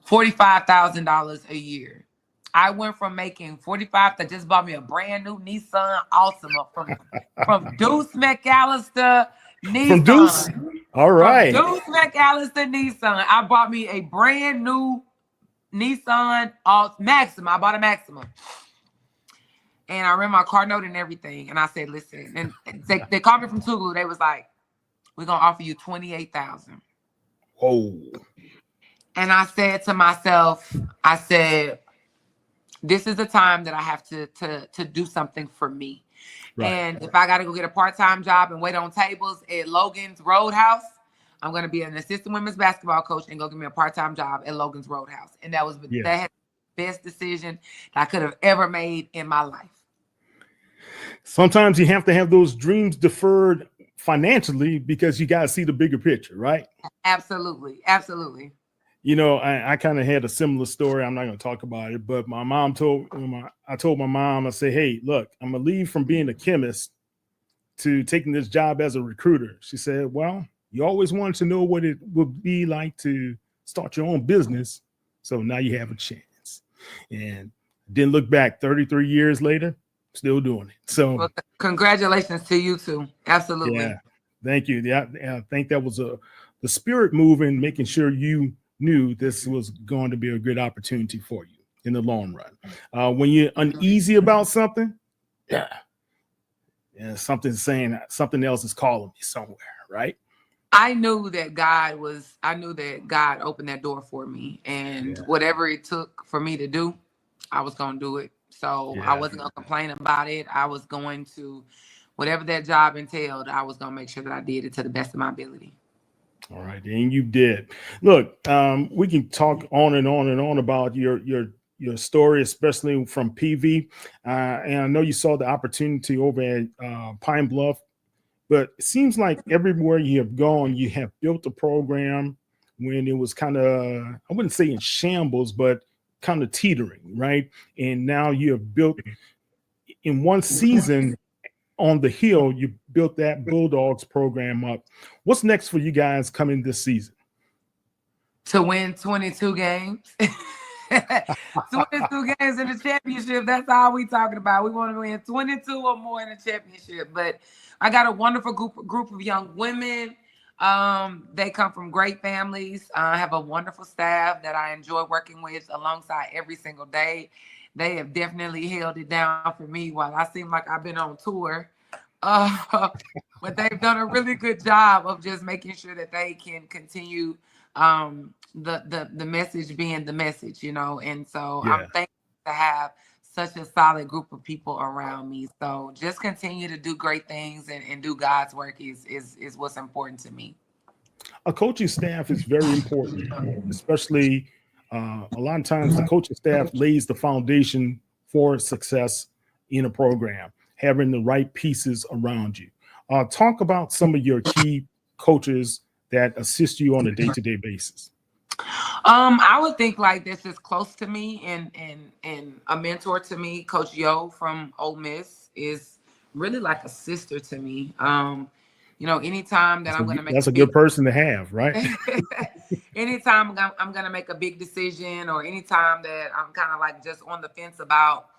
[SPEAKER 8] $45,000 a year. I went from making 45 that just bought me a brand new Nissan Altima from Deuce McAllister Nissan. From Deuce?
[SPEAKER 1] All right.
[SPEAKER 8] From Deuce McAllister Nissan. I bought me a brand new Nissan Maxima. I bought a Maxima. And I ran my car note and everything. And I said, listen, and they called me from Tougaloo. They was like, we're going to offer you $28,000.
[SPEAKER 1] Oh.
[SPEAKER 8] And I said to myself, this is the time that I have to do something for me. Right. And if I got to go get a part-time job and wait on tables at Logan's Roadhouse, I'm going to be an assistant women's basketball coach and go get me a part-time job at Logan's Roadhouse. And that was the best decision that I could have ever made in my life.
[SPEAKER 1] Sometimes you have to have those dreams deferred financially because you got to see the bigger picture, right?
[SPEAKER 8] Absolutely. Absolutely.
[SPEAKER 1] You know, I kind of had a similar story. I'm not going to talk about it, but my mom told my mom, I said, hey, look, I'm going to leave from being a chemist to taking this job as a recruiter. She said, well, you always wanted to know what it would be like to start your own business. So now you have a chance. And didn't look back 33 years later, still doing it. So
[SPEAKER 8] well, congratulations to you too. Absolutely.
[SPEAKER 1] Yeah, thank you. Yeah, I think that was the spirit moving, making sure you knew this was going to be a good opportunity for you in the long run. When you're uneasy about something, yeah, something's saying something else is calling me somewhere, right?
[SPEAKER 8] I knew that God opened that door for me, and whatever it took for me to do, I was going to do it. So I wasn't going to complain about it. I was going to, whatever that job entailed, I was going to make sure that I did it to the best of my ability.
[SPEAKER 1] All right, and you did. Look, we can talk on and on and on about your story, especially from PV. And I know you saw the opportunity over at Pine Bluff, but it seems like everywhere you have gone, you have built a program when it was kind of, I wouldn't say in shambles, but kind of teetering, right? And now you have built in one season on the hill, you built that Bulldogs program up. What's next for you guys coming this season?
[SPEAKER 8] To win 22 games. 22 games in the championship. That's all we talking about. We want to win 22 or more in the championship. But I got a wonderful group of young women. They come from great families. I have a wonderful staff that I enjoy working with alongside every single day. They have definitely held it down for me while I seem like I've been on tour. But they've done a really good job of just making sure that they can continue the message being the message, you know. And so I'm thankful to have such a solid group of people around me. So just continue to do great things and do God's work is what's important to me.
[SPEAKER 1] A coaching staff is very important, especially a lot of times the coaching staff lays the foundation for success in a program, having the right pieces around you. Talk about some of your key coaches that assist you on a day-to-day basis.
[SPEAKER 8] I would think like this is close to me and a mentor to me. Coach Yo from Ole Miss is really like a sister to me. You know, anytime that I'm going to make
[SPEAKER 1] that's a good person to have, right?
[SPEAKER 8] Anytime I'm going to make a big decision, or anytime that I'm kind of like just on the fence about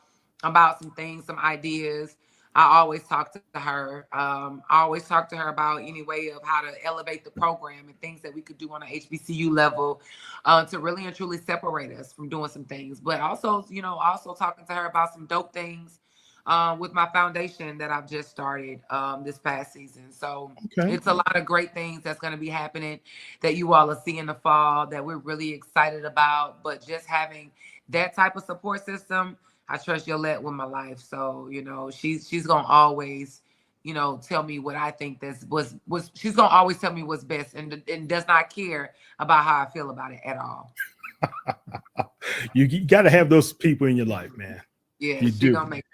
[SPEAKER 8] some things, some ideas, I always talk to her. I always talk to her about any way of how to elevate the program and things that we could do on an HBCU level to really and truly separate us from doing some things. But also, you know, also talking to her about some dope things with my foundation that I've just started this past season. So it's a lot of great things that's going to be happening that you all will see in the fall that we're really excited about. But just having that type of support system, I trust Yolette with my life. So, you know, she's going to always, you know, tell me what I think she's going to always tell me what's best and does not care about how I feel about it at all.
[SPEAKER 1] You got to have those people in your life, man.
[SPEAKER 8] Yeah,
[SPEAKER 1] you do.
[SPEAKER 8] Gonna make it.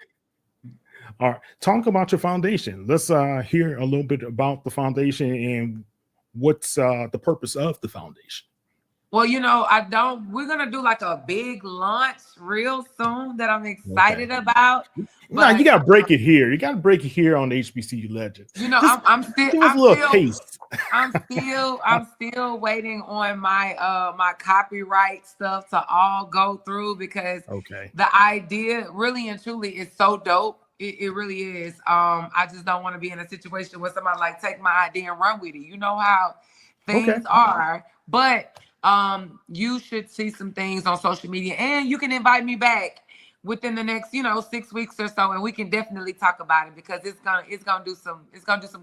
[SPEAKER 1] All right. Talk about your foundation. Let's hear a little bit about the foundation and what's the purpose of the foundation.
[SPEAKER 8] Well, you know, we're going to do like a big launch real soon that I'm excited about.
[SPEAKER 1] No, you got to break it here. You got to break it here on the HBCU Legends.
[SPEAKER 8] You know, I'm still waiting on my my copyright stuff to all go through because the idea really and truly is so dope. It really is. I just don't want to be in a situation where somebody like take my idea and run with it. You know how things are, but you should see some things on social media, and you can invite me back within the next, 6 weeks or so, and we can definitely talk about it because it's gonna do some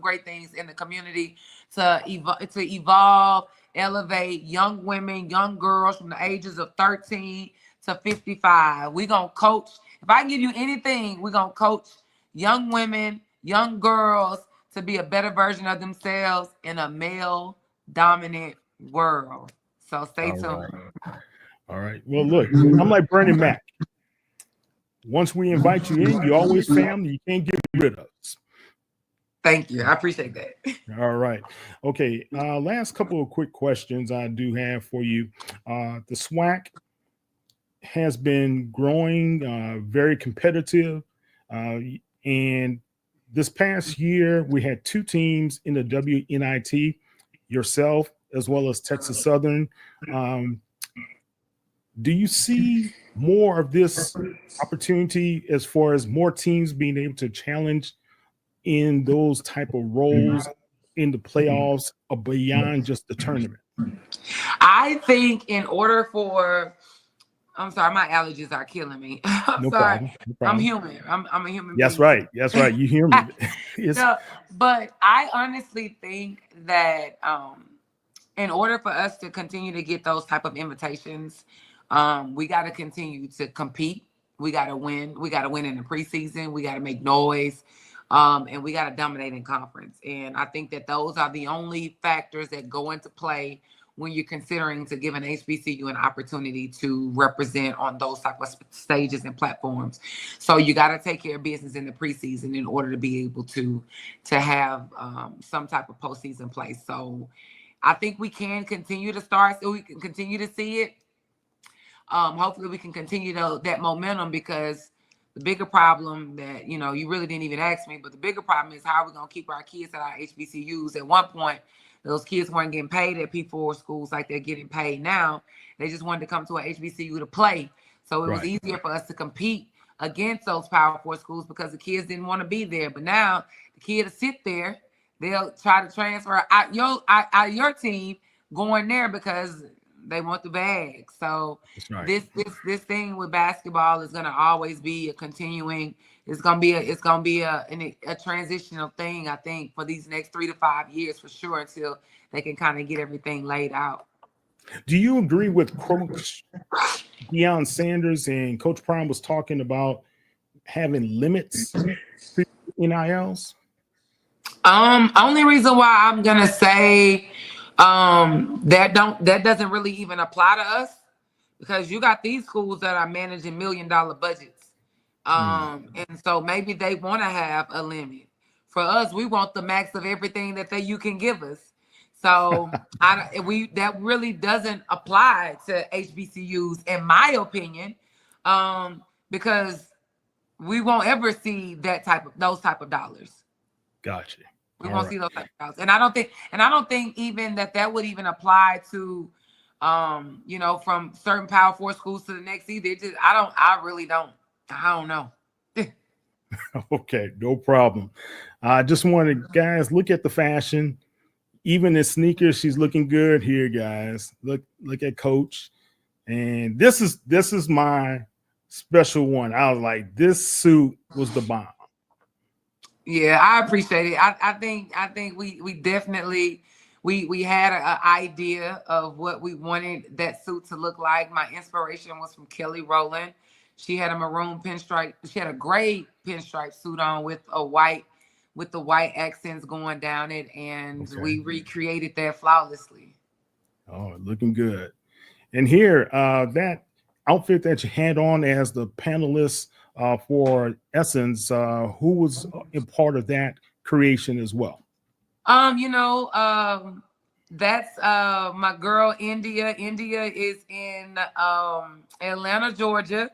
[SPEAKER 8] great things in the community to evolve, elevate young women, young girls from the ages of 13 to 55. We're gonna coach. If I can give you anything, we're gonna coach young women, young girls to be a better version of themselves in a male-dominant world. So stay tuned.
[SPEAKER 1] All right. Well, look, I'm like Bernie Mac. Once we invite you in, you always family. You can't get rid of us.
[SPEAKER 8] Thank you. I appreciate that.
[SPEAKER 1] All right. Okay. Last couple of quick questions I do have for you. The SWAC has been growing, very competitive. And this past year, we had 2 teams in the WNIT, yourself, as well as Texas Southern. Do you see more of this opportunity as far as more teams being able to challenge in those type of roles in the playoffs or beyond just the tournament?
[SPEAKER 8] I think in order for, I'm sorry, my allergies are killing me. I'm
[SPEAKER 1] No
[SPEAKER 8] sorry.
[SPEAKER 1] problem. No
[SPEAKER 8] I'm
[SPEAKER 1] problem.
[SPEAKER 8] human. I'm a human
[SPEAKER 1] That's
[SPEAKER 8] being.
[SPEAKER 1] right. That's right. You hear me.
[SPEAKER 8] No, but I honestly think that in order for us to continue to get those type of invitations, we got to continue to compete. We got to win. We got to win in the preseason. We got to make noise. And we got to dominate in conference. And I think that those are the only factors that go into play when you're considering to give an HBCU an opportunity to represent on those type of stages and platforms. So you got to take care of business in the preseason in order to be able to have some type of postseason play. So I think we can continue to start, so we can continue to see it. Hopefully we can continue that momentum, because the bigger problem that, you really didn't even ask me, but the bigger problem is how are we going to keep our kids at our HBCUs? At one point, those kids weren't getting paid at P4 schools like they're getting paid now. They just wanted to come to a HBCU to play. So it was easier for us to compete against those Power 4 schools because the kids didn't want to be there. But now the kids sit there, they'll try to transfer out your team going there because they want the bag. So this thing with basketball is going to always be a continuing. It's going to be a transitional thing, I think, for these next 3 to 5 years for sure, until they can kind of get everything laid out.
[SPEAKER 1] Do you agree with Coach Deion Sanders and Coach Prime was talking about having limits for NILs?
[SPEAKER 8] Only reason why I'm gonna say that doesn't really even apply to us, because you got these schools that are managing $1 million budgets. And so maybe they want to have a limit. For us, we want the max of everything that you can give us. So that really doesn't apply to HBCUs, in my opinion, because we won't ever see those type of dollars.
[SPEAKER 1] Gotcha.
[SPEAKER 8] We won't see those type of dollars, and I don't think even that would even apply to, from certain Power 4 schools to the next either. I don't know.
[SPEAKER 1] Okay, no problem. I just wanted, guys, look at the fashion. Even in sneakers, she's looking good here, guys. Look at Coach. And this is my special one. I was like, this suit was the bomb.
[SPEAKER 8] Yeah, I appreciate it. I think we definitely we had an idea of what we wanted that suit to look like. My inspiration was from Kelly Rowland. She had a maroon pinstripe. She had a gray pinstripe suit on with the white accents going down it, and we recreated that flawlessly. Oh,
[SPEAKER 1] looking good. And here, that outfit that you had on as the panelist for Essence, who was a part of that creation as well?
[SPEAKER 8] That's my girl India. India is in Atlanta, Georgia,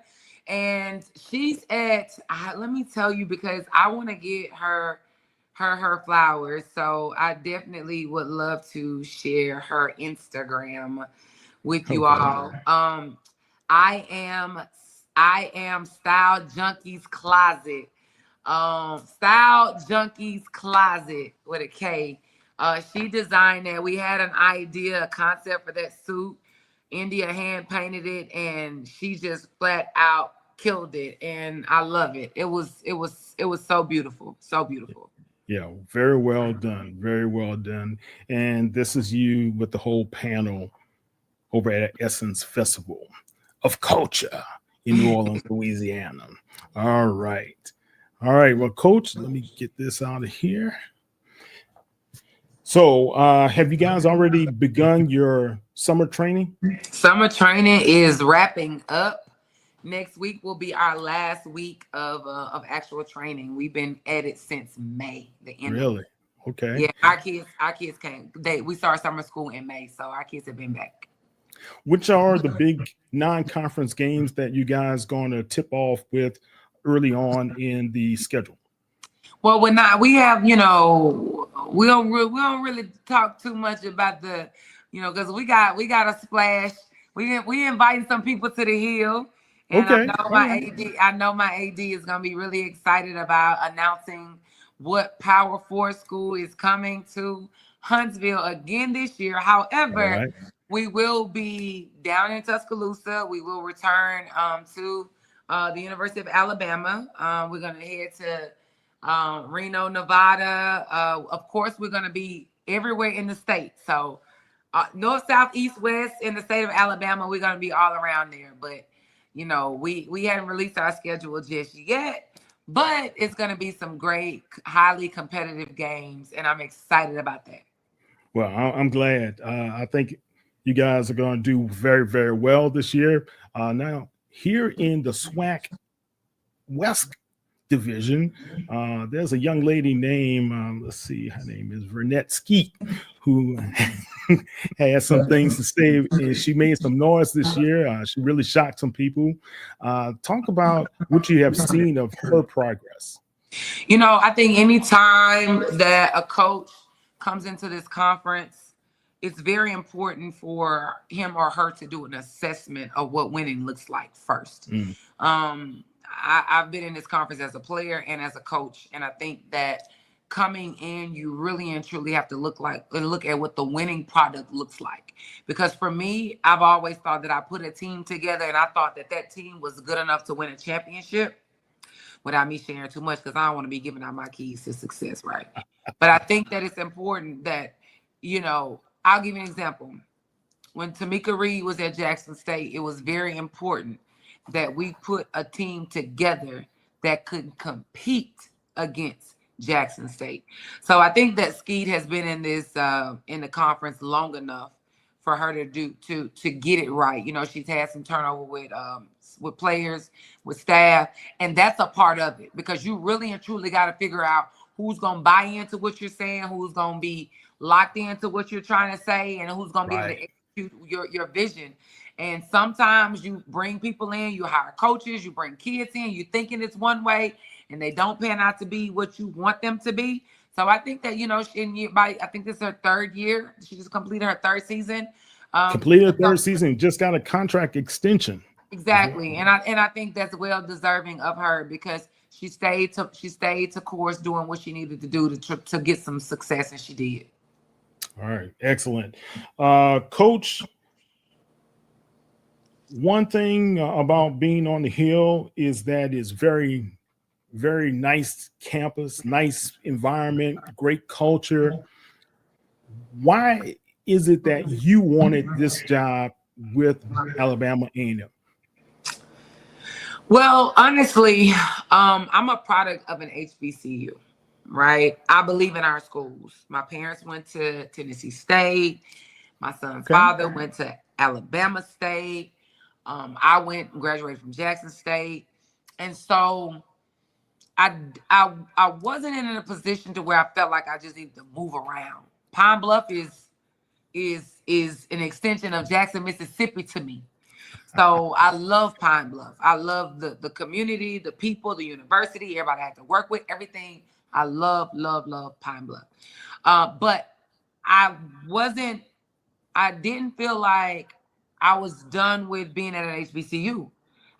[SPEAKER 8] and she's at. Let me tell you, because I want to get her flowers. So I definitely would love to share her Instagram with you all. I am Style Junkies Closet. Style Junkies Closet with a K. She designed that. We had an idea, a concept for that suit. India hand painted it, and she just flat out killed it. And I love it. It was so beautiful. So beautiful.
[SPEAKER 1] Yeah, very well done. Very well done. And this is you with the whole panel over at Essence Festival of Culture in New Orleans, Louisiana. All right. Well, Coach, let me get this out of here. So have you guys already begun your summer training?
[SPEAKER 8] Summer training is wrapping up. Next week will be our last week of actual training. We've been at it since May. The end.
[SPEAKER 1] Really? Okay.
[SPEAKER 8] Yeah, our kids came. We started summer school in May, so our kids have been back.
[SPEAKER 1] Which are the big non-conference games that you guys going to tip off with early on in the schedule?
[SPEAKER 8] Well, we have, we don't really talk too much about the, because we got a splash. we inviting some people to the Hill. And
[SPEAKER 1] Okay.
[SPEAKER 8] I know my AD is gonna be really excited about announcing what Power 4 school is coming to Huntsville again this year. However, we will be down in Tuscaloosa. We will return to the University of Alabama. We're gonna head to Reno, Nevada. Of course, we're gonna be everywhere in the state. So north, south, east, west in the state of Alabama, we're gonna be all around there. But you know, we haven't released our schedule just yet, but it's going to be some great, highly competitive games, and I'm excited about that.
[SPEAKER 1] Well, I'm glad. I think you guys are going to do very, very well this year. Now, here in the SWAC West Division, there's a young lady named, let's see, her name is Vernette Skeet, who has some things to say, and she made some noise this year. She really shocked some people. Talk about what you have seen of her progress.
[SPEAKER 8] You know, I think anytime that a coach comes into this conference, it's very important for him or her to do an assessment of what winning looks like first. I've been in this conference as a player and as a coach, and I think that coming in, you really and truly have to look at what the winning product looks like. Because for me, I've always thought that I put a team together, and I thought that that team was good enough to win a championship, without me sharing too much, because I don't want to be giving out my keys to success, right? But I think that it's important that, you know, I'll give you an example. When Tamika Reed was at Jackson State, it was very important that we put a team together that could compete against Jackson State. So I think that Skeet has been in this in the conference long enough for her to get it right. You know, she's had some turnover with players, with staff, and that's a part of it, because you really and truly got to figure out who's going to buy into what you're saying, who's going to be locked into what you're trying to say, and who's going to be able to execute your vision. And sometimes you bring people in, you hire coaches, you bring kids in, you're thinking it's one way, and they don't pan out to be what you want them to be. So I think that, you know, I think this is her third year. She just completed her third season.
[SPEAKER 1] Completed third season, just got a contract extension.
[SPEAKER 8] Exactly. And I think that's well deserving of her, because she stayed to course doing what she needed to do to get some success, and she did.
[SPEAKER 1] All right, excellent. Coach, one thing about being on the Hill is that it's very, very nice campus, nice environment, great culture. Why is it that you wanted this job with Alabama A&M?
[SPEAKER 8] Well, honestly, I'm a product of an HBCU, right? I believe in our schools. My parents went to Tennessee State. My son's father went to Alabama State. I graduated from Jackson State. And so I wasn't in a position to where I felt like I just needed to move around. Pine Bluff is an extension of Jackson, Mississippi to me. So I love Pine Bluff. I love the community, the people, the university, everybody I have to work with, everything. I love Pine Bluff. But I didn't feel like I was done with being at an HBCU.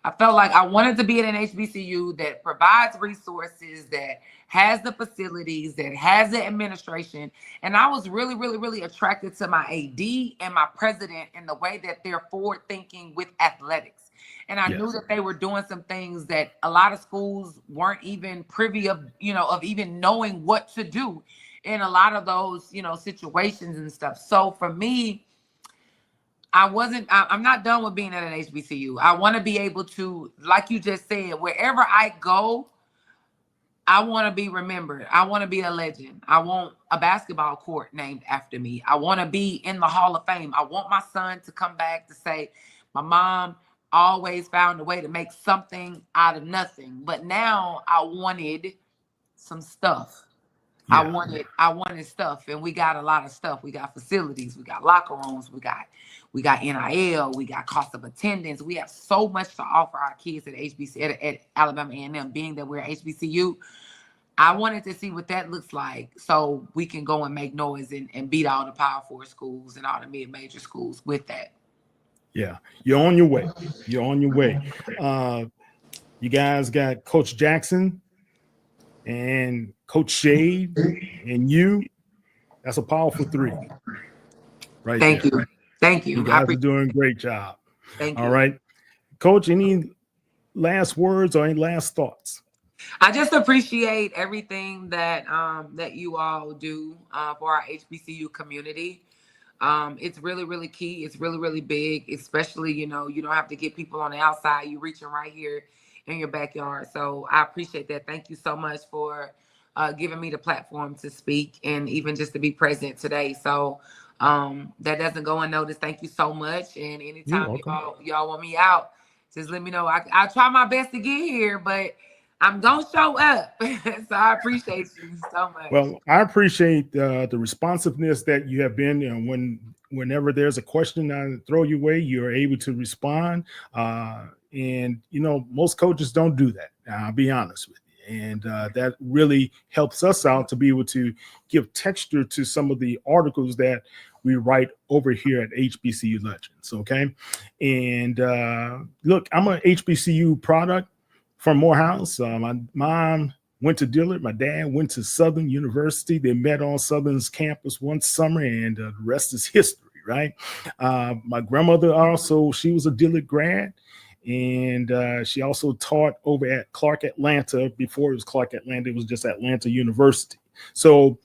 [SPEAKER 8] I felt like I wanted to be at an HBCU that provides resources, that has the facilities, that has the administration. And I was really, really, really attracted to my AD and my president and the way that they're forward thinking with athletics. And I knew that they were doing some things that a lot of schools weren't even privy of, of even knowing what to do in a lot of those, situations and stuff. So for me, I'm not done with being at an HBCU. I want to be able to, like you just said, wherever I go, I want to be remembered. I want to be a legend. I want a basketball court named after me. I want to be in the Hall of Fame. I want my son to come back to say, my mom always found a way to make something out of nothing. But now I wanted some stuff. Yeah. I wanted stuff, and we got a lot of stuff. We got facilities, we got locker rooms, we got NIL, we got cost of attendance. We have so much to offer our kids at Alabama A&M. Being that we're HBCU, I wanted to see what that looks like, so we can go and make noise and beat all the Power 4 schools and all the mid-major schools with that.
[SPEAKER 1] Yeah, you're on your way. You're on your way. You guys got Coach Jackson and Coach Shade and you. That's a powerful three right
[SPEAKER 8] Thank
[SPEAKER 1] there.
[SPEAKER 8] you. Thank
[SPEAKER 1] You
[SPEAKER 8] you.
[SPEAKER 1] guys are doing a great job.
[SPEAKER 8] Thank
[SPEAKER 1] All
[SPEAKER 8] you.
[SPEAKER 1] right. Coach, any last words or any last thoughts?
[SPEAKER 8] I just appreciate everything that that you all do for our HBCU community. It's really, really key. It's really, really big, especially, you know, you don't have to get people on the outside. You're reaching right here in your backyard. So I appreciate that. Thank you so much for giving me the platform to speak and even just to be present today. So that doesn't go unnoticed. Thank you so much. And anytime y'all want me out, just let me know. I try my best to get here, but I'm gonna show up. So I appreciate you so much.
[SPEAKER 1] Well, I appreciate the responsiveness that you have been. You know, whenever there's a question I throw your way, you're able to respond. And you know, most coaches don't do that. I'll be honest with you, and that really helps us out to be able to give texture to some of the articles that we write over here at HBCU Legends. Okay, and look, I'm an HBCU product from Morehouse. My mom went to Dillard. My dad went to Southern University. They met on Southern's campus one summer, and the rest is history, right? My grandmother also, she was a Dillard grad, and she also taught over at Clark Atlanta. Before it was Clark Atlanta, it was just Atlanta University. So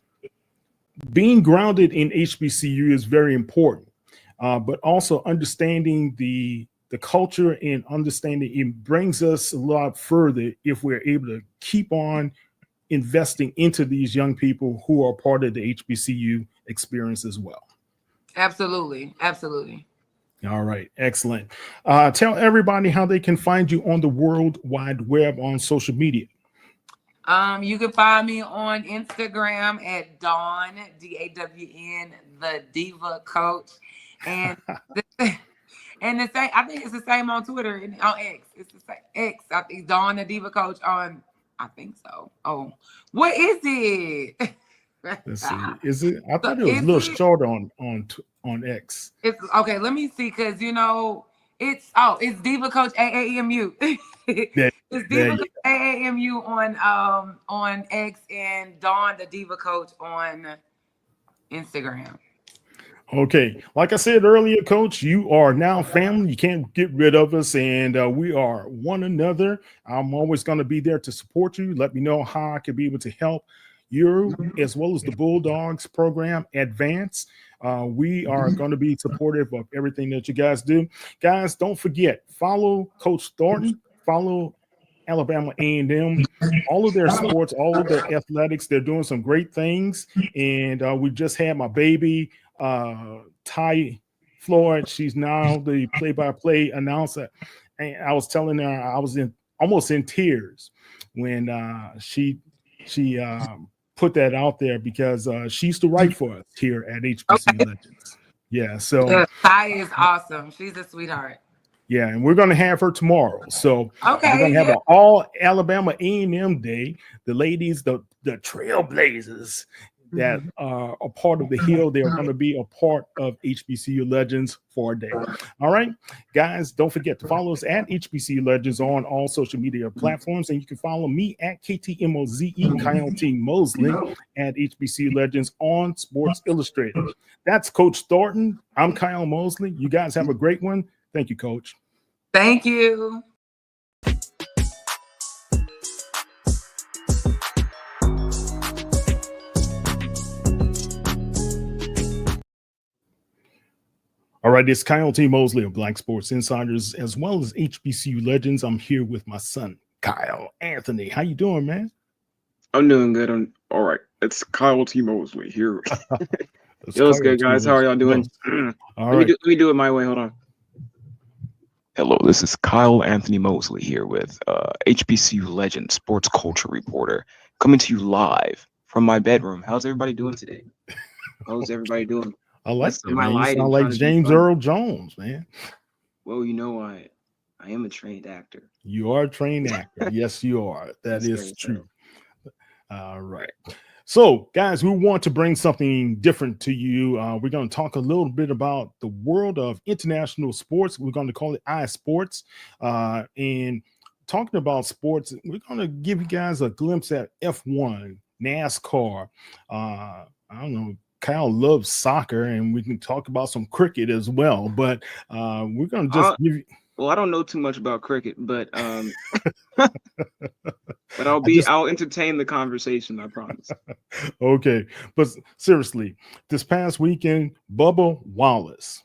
[SPEAKER 1] being grounded in HBCU is very important, but also understanding the culture and understanding it brings us a lot further if we're able to keep on investing into these young people who are part of the HBCU experience as well.
[SPEAKER 8] Absolutely. Absolutely.
[SPEAKER 1] All right. Excellent. Tell everybody how they can find you on the World Wide Web on social media.
[SPEAKER 8] You can find me on Instagram at Dawn, DAWN, the Diva Coach. And and the same, I think it's the same on Twitter and on X. It's the same X. I think Dawn, the Diva Coach on, I think so. Oh, what is it?
[SPEAKER 1] Let's see. Is it? I thought it was a little short on X.
[SPEAKER 8] It's okay. Let me see, because you know it's Diva Coach AAMU. It's Diva Coach AAMU on X and Dawn the Diva Coach on Instagram.
[SPEAKER 1] Okay, like I said earlier, Coach, you are now family. You can't get rid of us, and we are one another. I'm always going to be there to support you. Let me know how I can be able to help you, as well as the Bulldogs program advance. We are going to be supportive of everything that you guys do. Guys, don't forget, follow Coach Thornton, follow Alabama A&M, all of their sports, all of their athletics. They're doing some great things, and we just had my baby Ty Floyd. She's now the play-by-play announcer, and I was telling her I was almost in tears when she put that out there, because she used to write for us here at HBCU Legends. Yeah, so
[SPEAKER 8] Ty is awesome. She's a sweetheart.
[SPEAKER 1] Yeah, and we're going to have her tomorrow. So we're going to have an all Alabama A&M day. The ladies, the trailblazers that are a part of the Hill, they're going to be a part of HBCU Legends for a day. All right, guys, don't forget to follow us at HBCU Legends on all social media platforms. And you can follow me at KTMOZE, Kyle T. Mosley, at HBCU Legends on Sports Illustrated. That's Coach Thornton. I'm Kyle Mosley. You guys have a great one. Thank you, Coach.
[SPEAKER 8] Thank you.
[SPEAKER 1] All right, it's Kyle T. Mosley of Black Sports Insiders, as well as HBCU Legends. I'm here with my son, Kyle Anthony. How you doing, man?
[SPEAKER 9] I'm doing good. I'm all right. It's Kyle T. Mosley here. Yo, what's good, guys? How are y'all doing? Let me do it my way. Hold on. Hello, this is Kyle Anthony Mosley here with HBCU Legend Sports Culture Reporter, coming to you live from my bedroom. How's everybody doing today? How's everybody doing?
[SPEAKER 1] I like that, man. You sound like James Earl Jones, man.
[SPEAKER 9] Well, you know, I am a trained actor.
[SPEAKER 1] You are a trained actor. Yes, you are. That is true. All right. So, guys, we want to bring something different to you. We're going to talk a little bit about the world of international sports. We're going to call it iSports. And talking about sports, we're going to give you guys a glimpse at F1, NASCAR. I don't know. Kyle loves soccer, and we can talk about some cricket as well. But we're going to just give you.
[SPEAKER 4] Well, I don't know too much about cricket, but but I'll entertain the conversation, I promise.
[SPEAKER 1] Okay, but seriously, this past weekend, Bubba Wallace,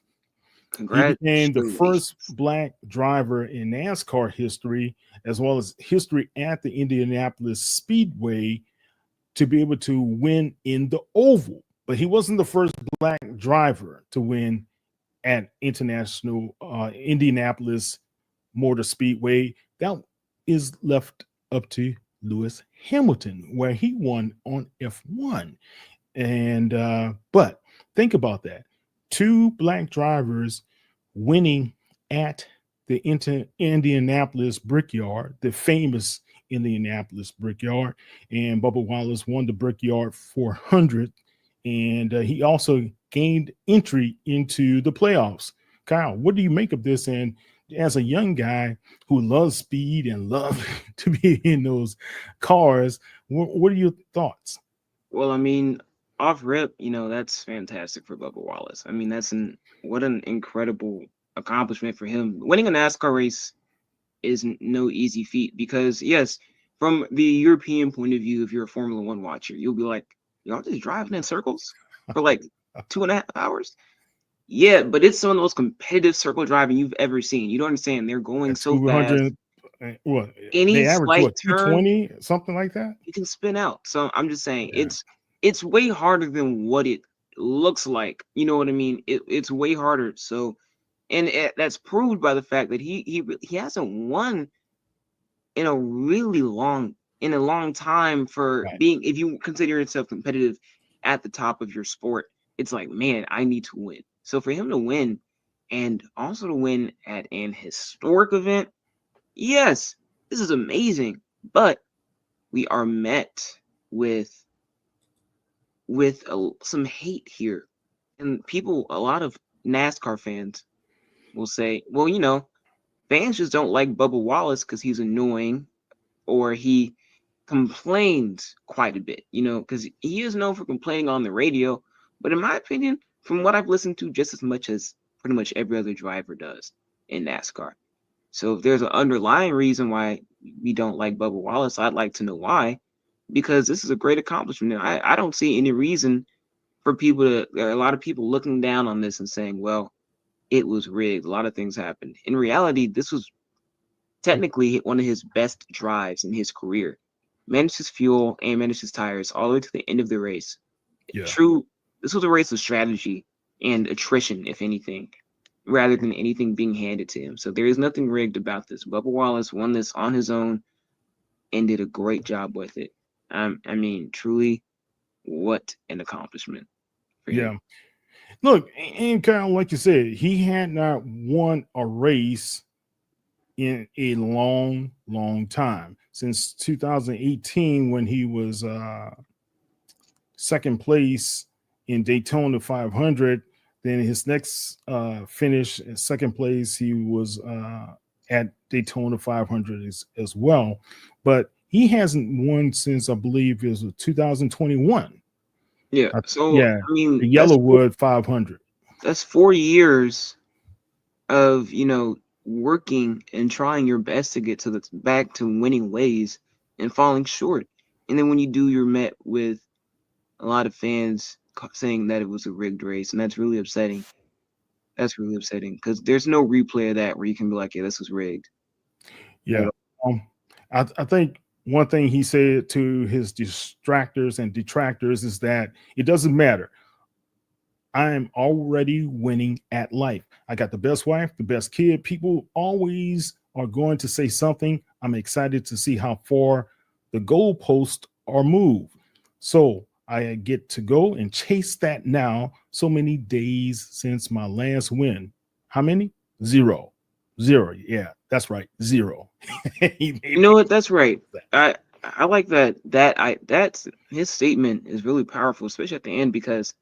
[SPEAKER 1] he became the first Black driver in NASCAR history, as well as history at the Indianapolis Speedway, to be able to win in the oval. But he wasn't the first Black driver to win at International Indianapolis Motor Speedway. That is left up to Lewis Hamilton, where he won on F1. And but think about that. 2 Black drivers winning at the Indianapolis Brickyard, the famous Indianapolis Brickyard. And Bubba Wallace won the Brickyard 400. And he also gained entry into the playoffs. Kyle, what do you make of this? And as a young guy who loves speed and loves to be in those cars, what are your thoughts?
[SPEAKER 4] Well, I mean, off rip, that's fantastic for Bubba Wallace. I mean, what an incredible accomplishment for him. Winning a NASCAR race is no easy feat because, yes, from the European point of view, if you're a Formula One watcher, you'll be like, y'all just driving in circles for like 2.5 hours. Yeah, but it's some of the most competitive circle driving you've ever seen. You don't understand. They're going so fast.
[SPEAKER 1] What?
[SPEAKER 4] Any
[SPEAKER 1] they average,
[SPEAKER 4] slight
[SPEAKER 1] what, 220, something like that?
[SPEAKER 4] You can spin out. So I'm just saying it's way harder than what it looks like. You know what I mean? It's way harder. So, and that's proved by the fact that he hasn't won in a long time for being, if you consider yourself competitive at the top of your sport, it's like, man, I need to win. So for him to win and also to win at an historic event, yes, this is amazing. But we are met with some hate here. And a lot of NASCAR fans will say, well, fans just don't like Bubba Wallace because he's annoying or he complains quite a bit, because he is known for complaining on the radio. But in my opinion, from what I've listened to, just as much as pretty much every other driver does in NASCAR. So if there's an underlying reason why we don't like Bubba Wallace, I'd like to know why, because this is a great accomplishment. I don't see any reason for a lot of people looking down on this and saying, well, it was rigged. A lot of things happened. In reality, this was technically one of his best drives in his career. Managed his fuel and managed his tires all the way to the end of the race.
[SPEAKER 1] Yeah.
[SPEAKER 4] This was a race of strategy and attrition, if anything, rather than anything being handed to him. So there is nothing rigged about this. Bubba Wallace won this on his own and did a great job with it. I mean, truly, what an accomplishment for him.
[SPEAKER 1] Look, and Kyle, like you said, he had not won a race in a long, long time, since 2018 when he was second place in Daytona 500. Then his next finish in second place, he was at Daytona 500 as well. But he hasn't won since, I believe, it was 2021.
[SPEAKER 4] Yeah. So
[SPEAKER 1] I mean, the Yellowwood 500.
[SPEAKER 4] That's 4 years of working and trying your best to get back to winning ways and falling short. And then when you do, you're met with a lot of fans saying that it was a rigged race, and that's really upsetting. That's really upsetting because there's no replay of that where you can be like, yeah, this was rigged.
[SPEAKER 1] Yeah. I think one thing he said to his distractors and detractors is that it doesn't matter. I am already winning at life. I got the best wife, the best kid. People always are going to say something. I'm excited to see how far the goalposts are moved. So I get to go and chase that now. So many days since my last win. How many? Zero. Yeah, that's right. Zero.
[SPEAKER 4] You know what? That's right. I like that. That's his statement is really powerful, especially at the end, because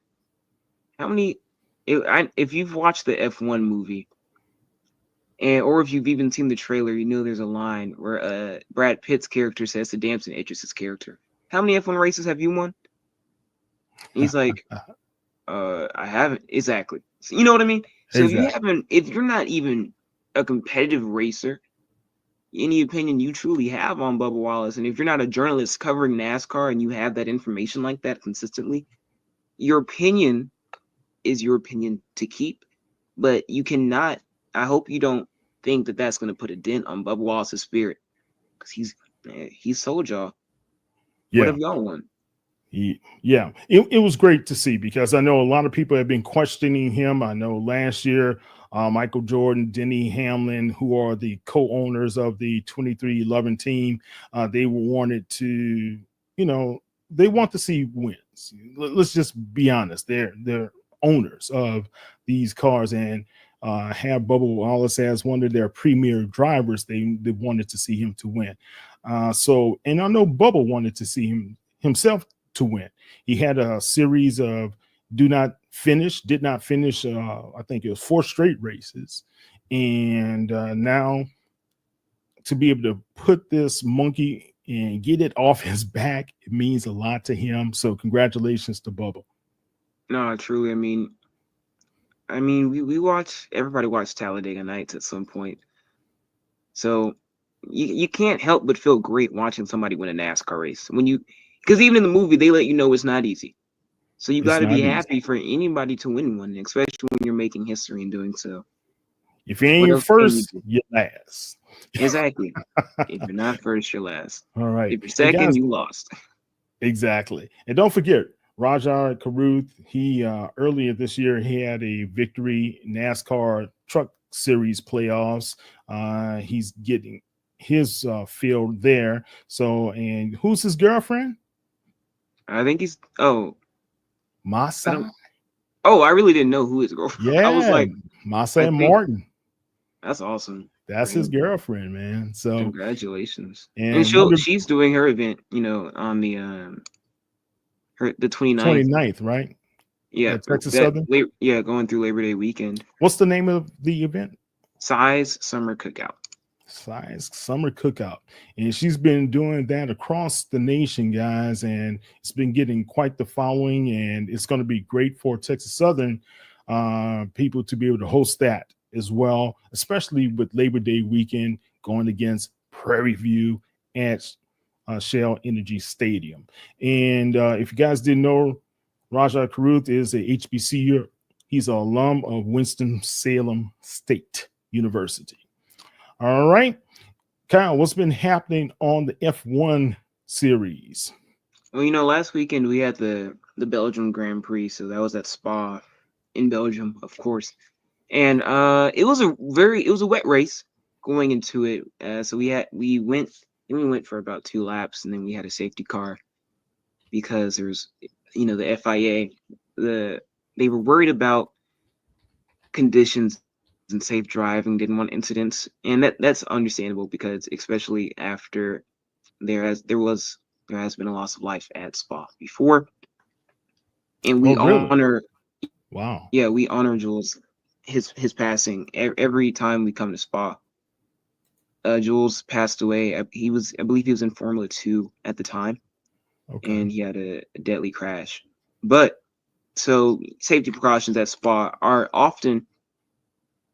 [SPEAKER 4] how many? If you've watched the F1 movie, or if you've even seen the trailer, you know there's a line where Brad Pitt's character says to Damson Idris's character, "How many F1 races have you won?" And he's like, I haven't." Exactly. So, you know what I mean? So
[SPEAKER 1] Exactly.
[SPEAKER 4] if you're not even a competitive racer, any opinion you truly have on Bubba Wallace, and if you're not a journalist covering NASCAR and you have that information like that consistently, your opinion is your opinion to keep. But you cannot. I hope you don't think that that's going to put a dent on Bubba Wallace's spirit, because he's sold y'all. What
[SPEAKER 1] Yeah.
[SPEAKER 4] have y'all won?
[SPEAKER 1] Yeah, it was great to see, because I know a lot of people have been questioning him. I know last year, Michael Jordan, Denny Hamlin, who are the co-owners of the 2311 team, they wanted to, they want to see wins. Let's just be honest. They're owners of these cars, and have Bubba Wallace as one of their premier drivers. They wanted to see him to win. And I know Bubba wanted to see himself to win. He had a series of did not finish. I think it was 4 straight races. And now to be able to put this monkey and get it off his back, it means a lot to him. So congratulations to Bubba.
[SPEAKER 4] No, truly. Everybody watched Talladega Nights at some point. So you can't help but feel great watching somebody win a NASCAR race. Because even in the movie, they let you know it's not easy. So you got to be happy for anybody to win one, especially when you're making history and doing so.
[SPEAKER 1] If you ain't first, you're last.
[SPEAKER 4] Exactly. If you're not first, you're last.
[SPEAKER 1] All right.
[SPEAKER 4] If you're second, you lost.
[SPEAKER 1] Exactly. And don't forget, Rajah Caruth, he earlier this year, he had a victory NASCAR Truck Series playoffs. He's getting his field there. So, and who's his girlfriend?
[SPEAKER 4] I think he's
[SPEAKER 1] Massa.
[SPEAKER 4] I really didn't know who his girlfriend.
[SPEAKER 1] Yeah,
[SPEAKER 4] I was like,
[SPEAKER 1] Massa and Martin.
[SPEAKER 4] That's awesome.
[SPEAKER 1] That's his girlfriend, man. So
[SPEAKER 4] congratulations.
[SPEAKER 1] And
[SPEAKER 4] she's doing her event, on the 29th,
[SPEAKER 1] right?
[SPEAKER 4] Yeah,
[SPEAKER 1] Texas Southern.
[SPEAKER 4] Going through Labor Day weekend.
[SPEAKER 1] What's the name of the event?
[SPEAKER 4] Size Summer Cookout.
[SPEAKER 1] Size Summer Cookout. And she's been doing that across the nation, guys, and it's been getting quite the following, and it's going to be great for Texas Southern people to be able to host that as well, especially with Labor Day weekend going against Prairie View at Shell Energy Stadium. And if you guys didn't know, Rajah Caruth is a HBCU. He's an alum of Winston-Salem State University. All right, Kyle, what's been happening on the F1 series?
[SPEAKER 4] Well, last weekend we had the Belgium Grand Prix, so that was at Spa in Belgium, of course. And it was a wet race going into it. So we went for about 2 laps, and then we had a safety car because there's the FIA, they were worried about conditions and safe driving, didn't want incidents, and that's understandable, because especially after there has been a loss of life at Spa before, and we honor.
[SPEAKER 1] Wow.
[SPEAKER 4] Yeah, we honor Jules. His passing every time we come to Spa. Jules passed away. I believe he was in Formula 2 at the time, and he had a deadly crash. But so safety precautions at Spa are often,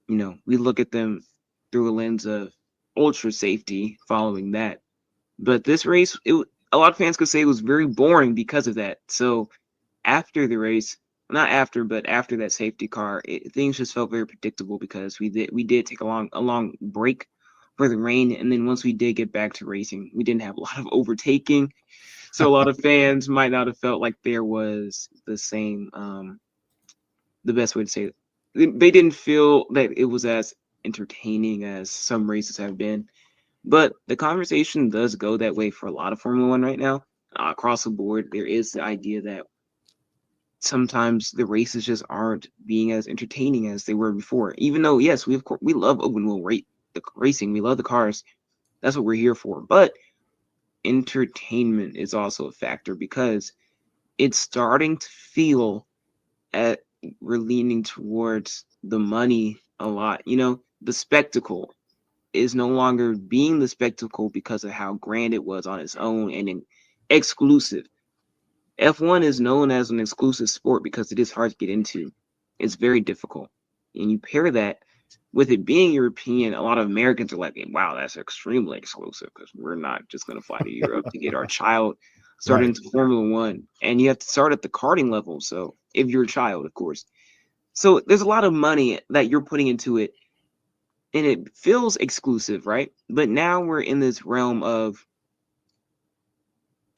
[SPEAKER 4] we look at them through a lens of ultra safety following that. But this race, a lot of fans could say it was very boring because of that. So after the race. Not after, but after that safety car, things just felt very predictable, because we did take a long break for the rain, and then once we did get back to racing, we didn't have a lot of overtaking, so a lot of fans might not have felt like there was the same. The best way to say it, they didn't feel that it was as entertaining as some races have been, but the conversation does go that way for a lot of Formula One right now. Across the board, there is the idea that sometimes the races just aren't being as entertaining as they were before. Even though, yes, we love open wheel racing, we love the cars, that's what we're here for. But entertainment is also a factor because it's starting to feel we're leaning towards the money a lot. You know, the spectacle is no longer being the spectacle because of how grand it was on its own and exclusive. F1 is known as an exclusive sport because it is hard to get into. It's very difficult. And you pair that with it being European, a lot of Americans are like, wow, that's extremely exclusive because we're not just going to fly to Europe to get our child started into Formula One. And you have to start at the karting level. So if you're a child, of course. So there's a lot of money that you're putting into it. And it feels exclusive, right? But now we're in this realm of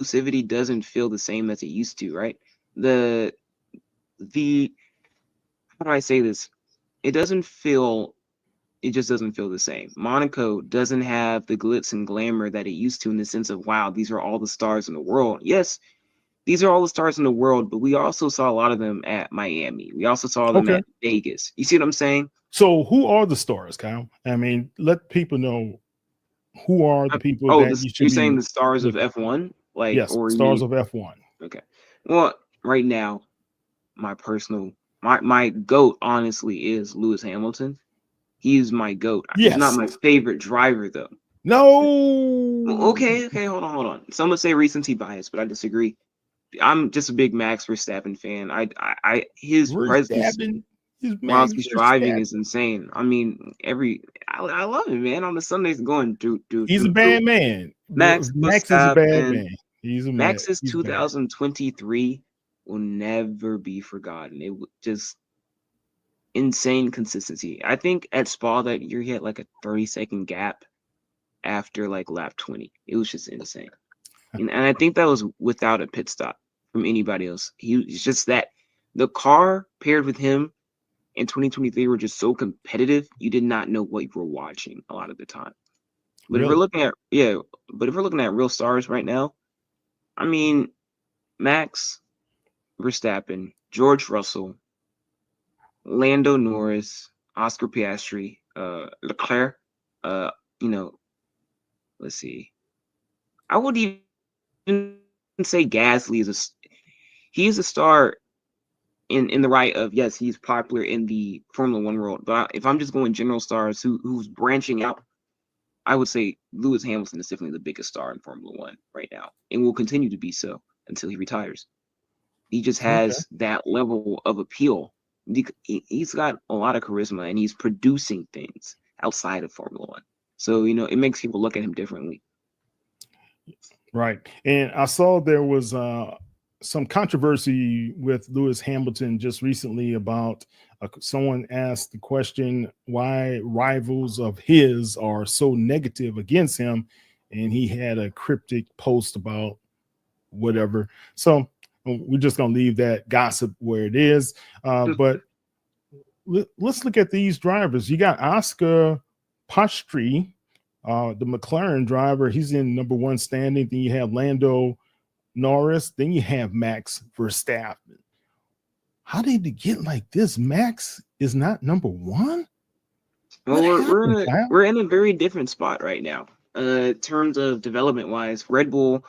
[SPEAKER 4] exclusivity doesn't feel the same as it used to, right? The how do I say this? It just doesn't feel the same. Monaco doesn't have the glitz and glamour that it used to in the sense of, wow, these are all the stars in the world. Yes, these are all the stars in the world, but we also saw a lot of them at Miami. We also saw them at Vegas. You see what I'm saying?
[SPEAKER 1] So who are the stars, Kyle? I mean, let people know who are the people that you should
[SPEAKER 4] you're
[SPEAKER 1] be
[SPEAKER 4] saying the stars of F1? Like,
[SPEAKER 1] yes,
[SPEAKER 4] or
[SPEAKER 1] stars of F1.
[SPEAKER 4] Okay. Well, right now, my GOAT honestly is Lewis Hamilton. He's my GOAT.
[SPEAKER 1] Yes.
[SPEAKER 4] He's not my favorite driver though.
[SPEAKER 1] No.
[SPEAKER 4] Okay, hold on. Some would say recency bias, but I disagree. I'm just a big Max Verstappen fan. His presence while he's driving is insane. I mean, I love him, man. On the Sundays going through.
[SPEAKER 1] He's a bad man. Max is a bad man.
[SPEAKER 4] Max's 2023 will never be forgotten. It was just insane consistency. I think at Spa that year he had like a 30-second gap after like lap 20. It was just insane. And I think that was without a pit stop from anybody else. He's just that the car paired with him in 2023 were just so competitive, you did not know what you were watching a lot of the time. But if we're looking at real stars right now, I mean, Max Verstappen, George Russell, Lando Norris, Oscar Piastri, Leclerc, let's see. I would even say Gasly he's a star in the right of, yes, he's popular in the Formula One world. But if I'm just going general stars who's branching out, I would say Lewis Hamilton is definitely the biggest star in Formula One right now and will continue to be so until he retires. He just has that level of appeal. He's got a lot of charisma and he's producing things outside of Formula One. So, it makes people look at him differently.
[SPEAKER 1] Right. And I saw there was some controversy with Lewis Hamilton just recently about someone asked the question why rivals of his are so negative against him. And he had a cryptic post about whatever. So we're just going to leave that gossip where it is. But let's look at these drivers. You got Oscar Piastri, the McLaren driver. He's in number one standing. Then you have Lando Norris. Then you have Max Verstappen. How did they get like this? Max is not number one?
[SPEAKER 4] Well, we're in a very different spot right now. In terms of development wise, Red Bull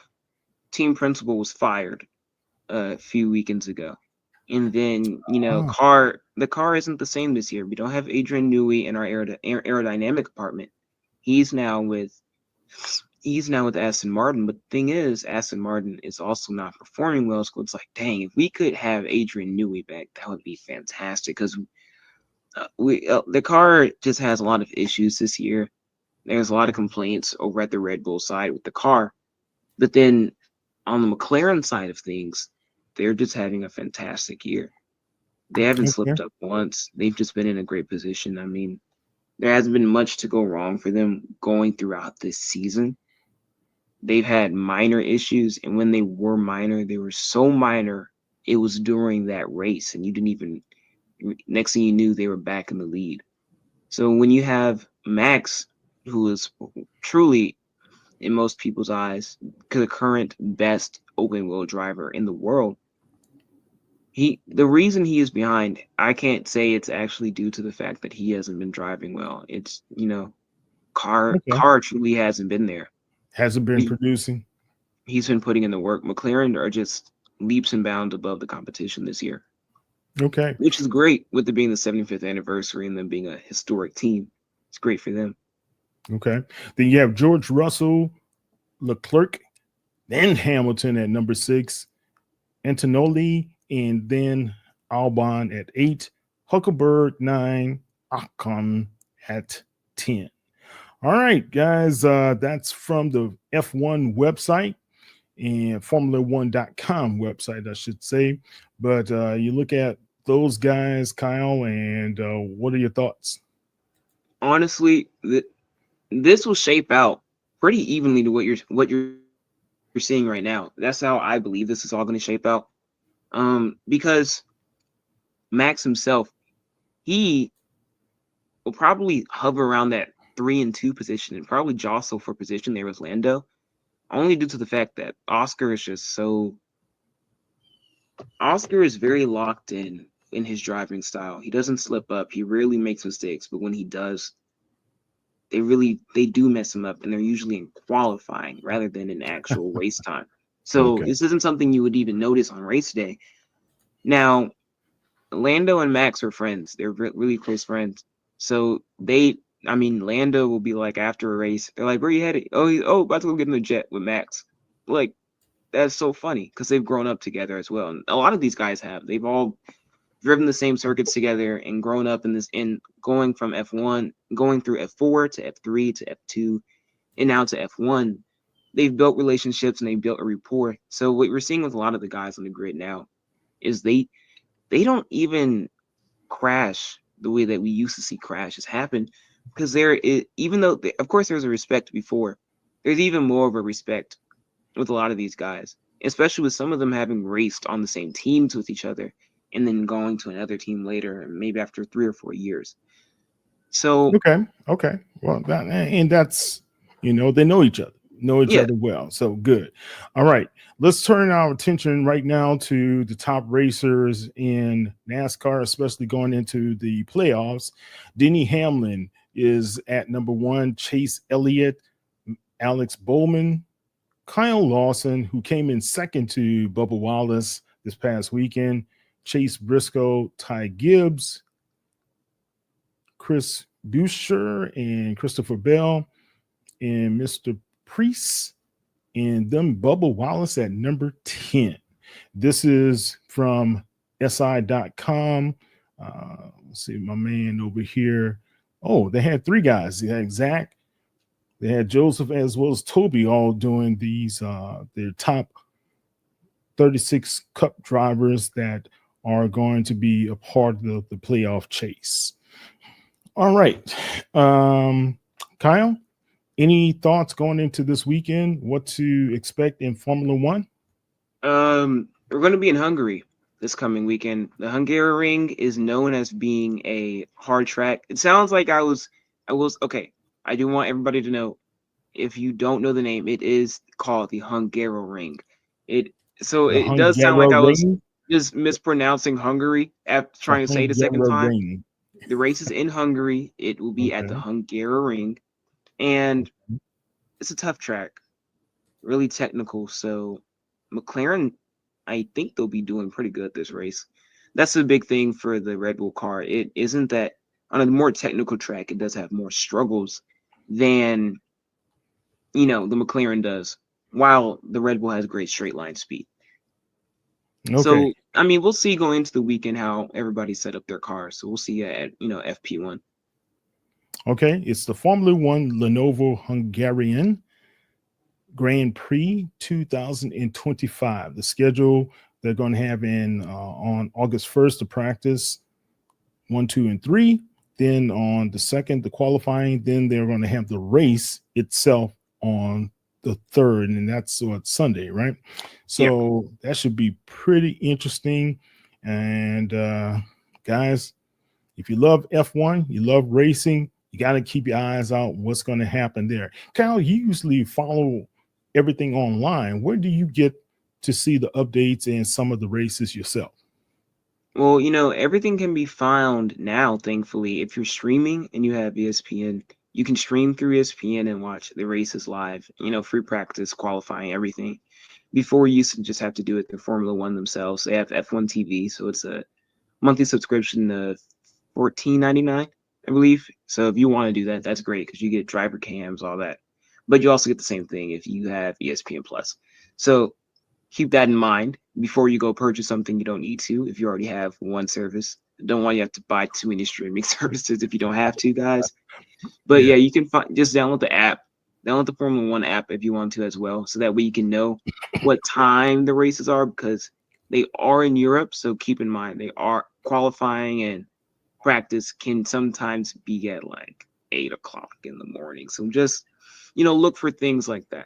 [SPEAKER 4] team principal was fired a few weekends ago. And then, the car isn't the same this year. We don't have Adrian Newey in our aerodynamic department. He's now with Aston Martin. But the thing is, Aston Martin is also not performing well. So it's like, dang, if we could have Adrian Newey back, that would be fantastic. Because the car just has a lot of issues this year. There's a lot of complaints over at the Red Bull side with the car. But then on the McLaren side of things, they're just having a fantastic year. They haven't slipped up once. They've just been in a great position. I mean, there hasn't been much to go wrong for them going throughout this season. They've had minor issues, and when they were minor, they were so minor, it was during that race, and you didn't even – next thing you knew, they were back in the lead. So when you have Max, who is truly, in most people's eyes, the current best open-wheel driver in the world, the reason he is behind, I can't say it's actually due to the fact that he hasn't been driving well. It's, car truly hasn't been there.
[SPEAKER 1] Hasn't been producing.
[SPEAKER 4] he's been putting in the work. McLaren are just leaps and bounds above the competition this year.
[SPEAKER 1] Okay.
[SPEAKER 4] Which is great with it being the 75th anniversary and them being a historic team. It's great for them.
[SPEAKER 1] Okay. Then you have George Russell, Leclerc, then Hamilton at number 6, Antonelli, and then Albon at 8, Huckelberg 9, Ocon at 10. All right, guys, that's from the F1 website and Formula1.com website, I should say. But you look at those guys, Kyle, and what are your thoughts?
[SPEAKER 4] Honestly, this will shape out pretty evenly to what you're seeing right now. That's how I believe this is all going to shape out. Because Max himself, he will probably hover around that 3 and 2 position and probably jostle for position there with Lando, only due to the fact that Oscar is very locked in his driving style. He doesn't slip up. He rarely makes mistakes, but when he does, they do mess him up, and they're usually in qualifying rather than in actual race time. So This isn't something you would even notice on race day. Now, Lando and Max are friends. They're really close friends. So Lando will be like after a race, they're like, "Where you headed?" Oh, about to go get in the jet with Max. Like, that's so funny because they've grown up together as well. And a lot of these guys have. They've all driven the same circuits together and grown up in going from F1, going through F4 to F3 to F2, and now to F1. They've built relationships and they've built a rapport. So what we're seeing with a lot of the guys on the grid now is they don't even crash the way that we used to see crashes happen, because even though of course there's a respect before, there's even more of a respect with a lot of these guys, especially with some of them having raced on the same teams with each other and then going to another team later, maybe after 3 or 4 years. So
[SPEAKER 1] okay. Well, that's they know each other well. So good. All right, let's turn our attention right now to the top racers in NASCAR, especially going into the playoffs. Denny Hamlin is at number 1, Chase Elliott, Alex Bowman, Kyle Lawson, who came in second to Bubba Wallace this past weekend, Chase Briscoe, Ty Gibbs, Chris Buescher, and Christopher Bell, and Mr. Priest, and then Bubba Wallace at number 10. This is from SI.com. Let's see, my man over here. Oh, they had 3 guys. They had Zach, they had Joseph, as well as Toby, all doing these their top 36 Cup drivers that are going to be a part of the playoff chase. All right, Kyle, any thoughts going into this weekend? What to expect in Formula One?
[SPEAKER 4] We're going to be in Hungary this coming weekend. The Hungaroring is known as being a hard track. It sounds like I was okay. I do want everybody to know, if you don't know the name, it is called the Hungaroring. It does sound like I was just mispronouncing Hungary after trying to say it a second time. The race is in Hungary. It will be at the Hungaroring, and it's a tough track, really technical. So McLaren, I think they'll be doing pretty good this race. That's the big thing for the Red Bull car. It isn't that on a more technical track, it does have more struggles than the McLaren does, while the Red Bull has great straight line speed. Okay. So, we'll see going into the weekend how everybody set up their cars. So we'll see at FP1.
[SPEAKER 1] Okay, it's the Formula One Lenovo Hungarian Grand Prix 2025. The schedule they're going to have on August 1st, the practice 1, 2, and 3. Then on the 2nd, the qualifying. Then they're going to have the race itself on the 3rd, and that's Sunday, right? So that should be pretty interesting. And guys, if you love F1, you love racing, you got to keep your eyes out what's going to happen there. Kyle, you usually follow everything online. Where do you get to see the updates and some of the races yourself?
[SPEAKER 4] Well, everything can be found now, thankfully. If you're streaming and you have ESPN, you can stream through ESPN and watch the races live, free practice, qualifying, everything. Before, we used to just have to do it through Formula One themselves. They have F1 TV, so it's a monthly subscription of $14.99, I believe. So if you want to do that, that's great because you get driver cams, all that. But you also get the same thing if you have ESPN Plus. So keep that in mind before you go purchase something you don't need to. If you already have one service, don't want you to have to buy too many streaming services if you don't have to, guys. But yeah, you can just download the app, download the Formula One app if you want to as well, so that way you can know what time the races are, because they are in Europe. So keep in mind they are qualifying, and practice can sometimes be at like 8 o'clock in the morning. So just look for things like that.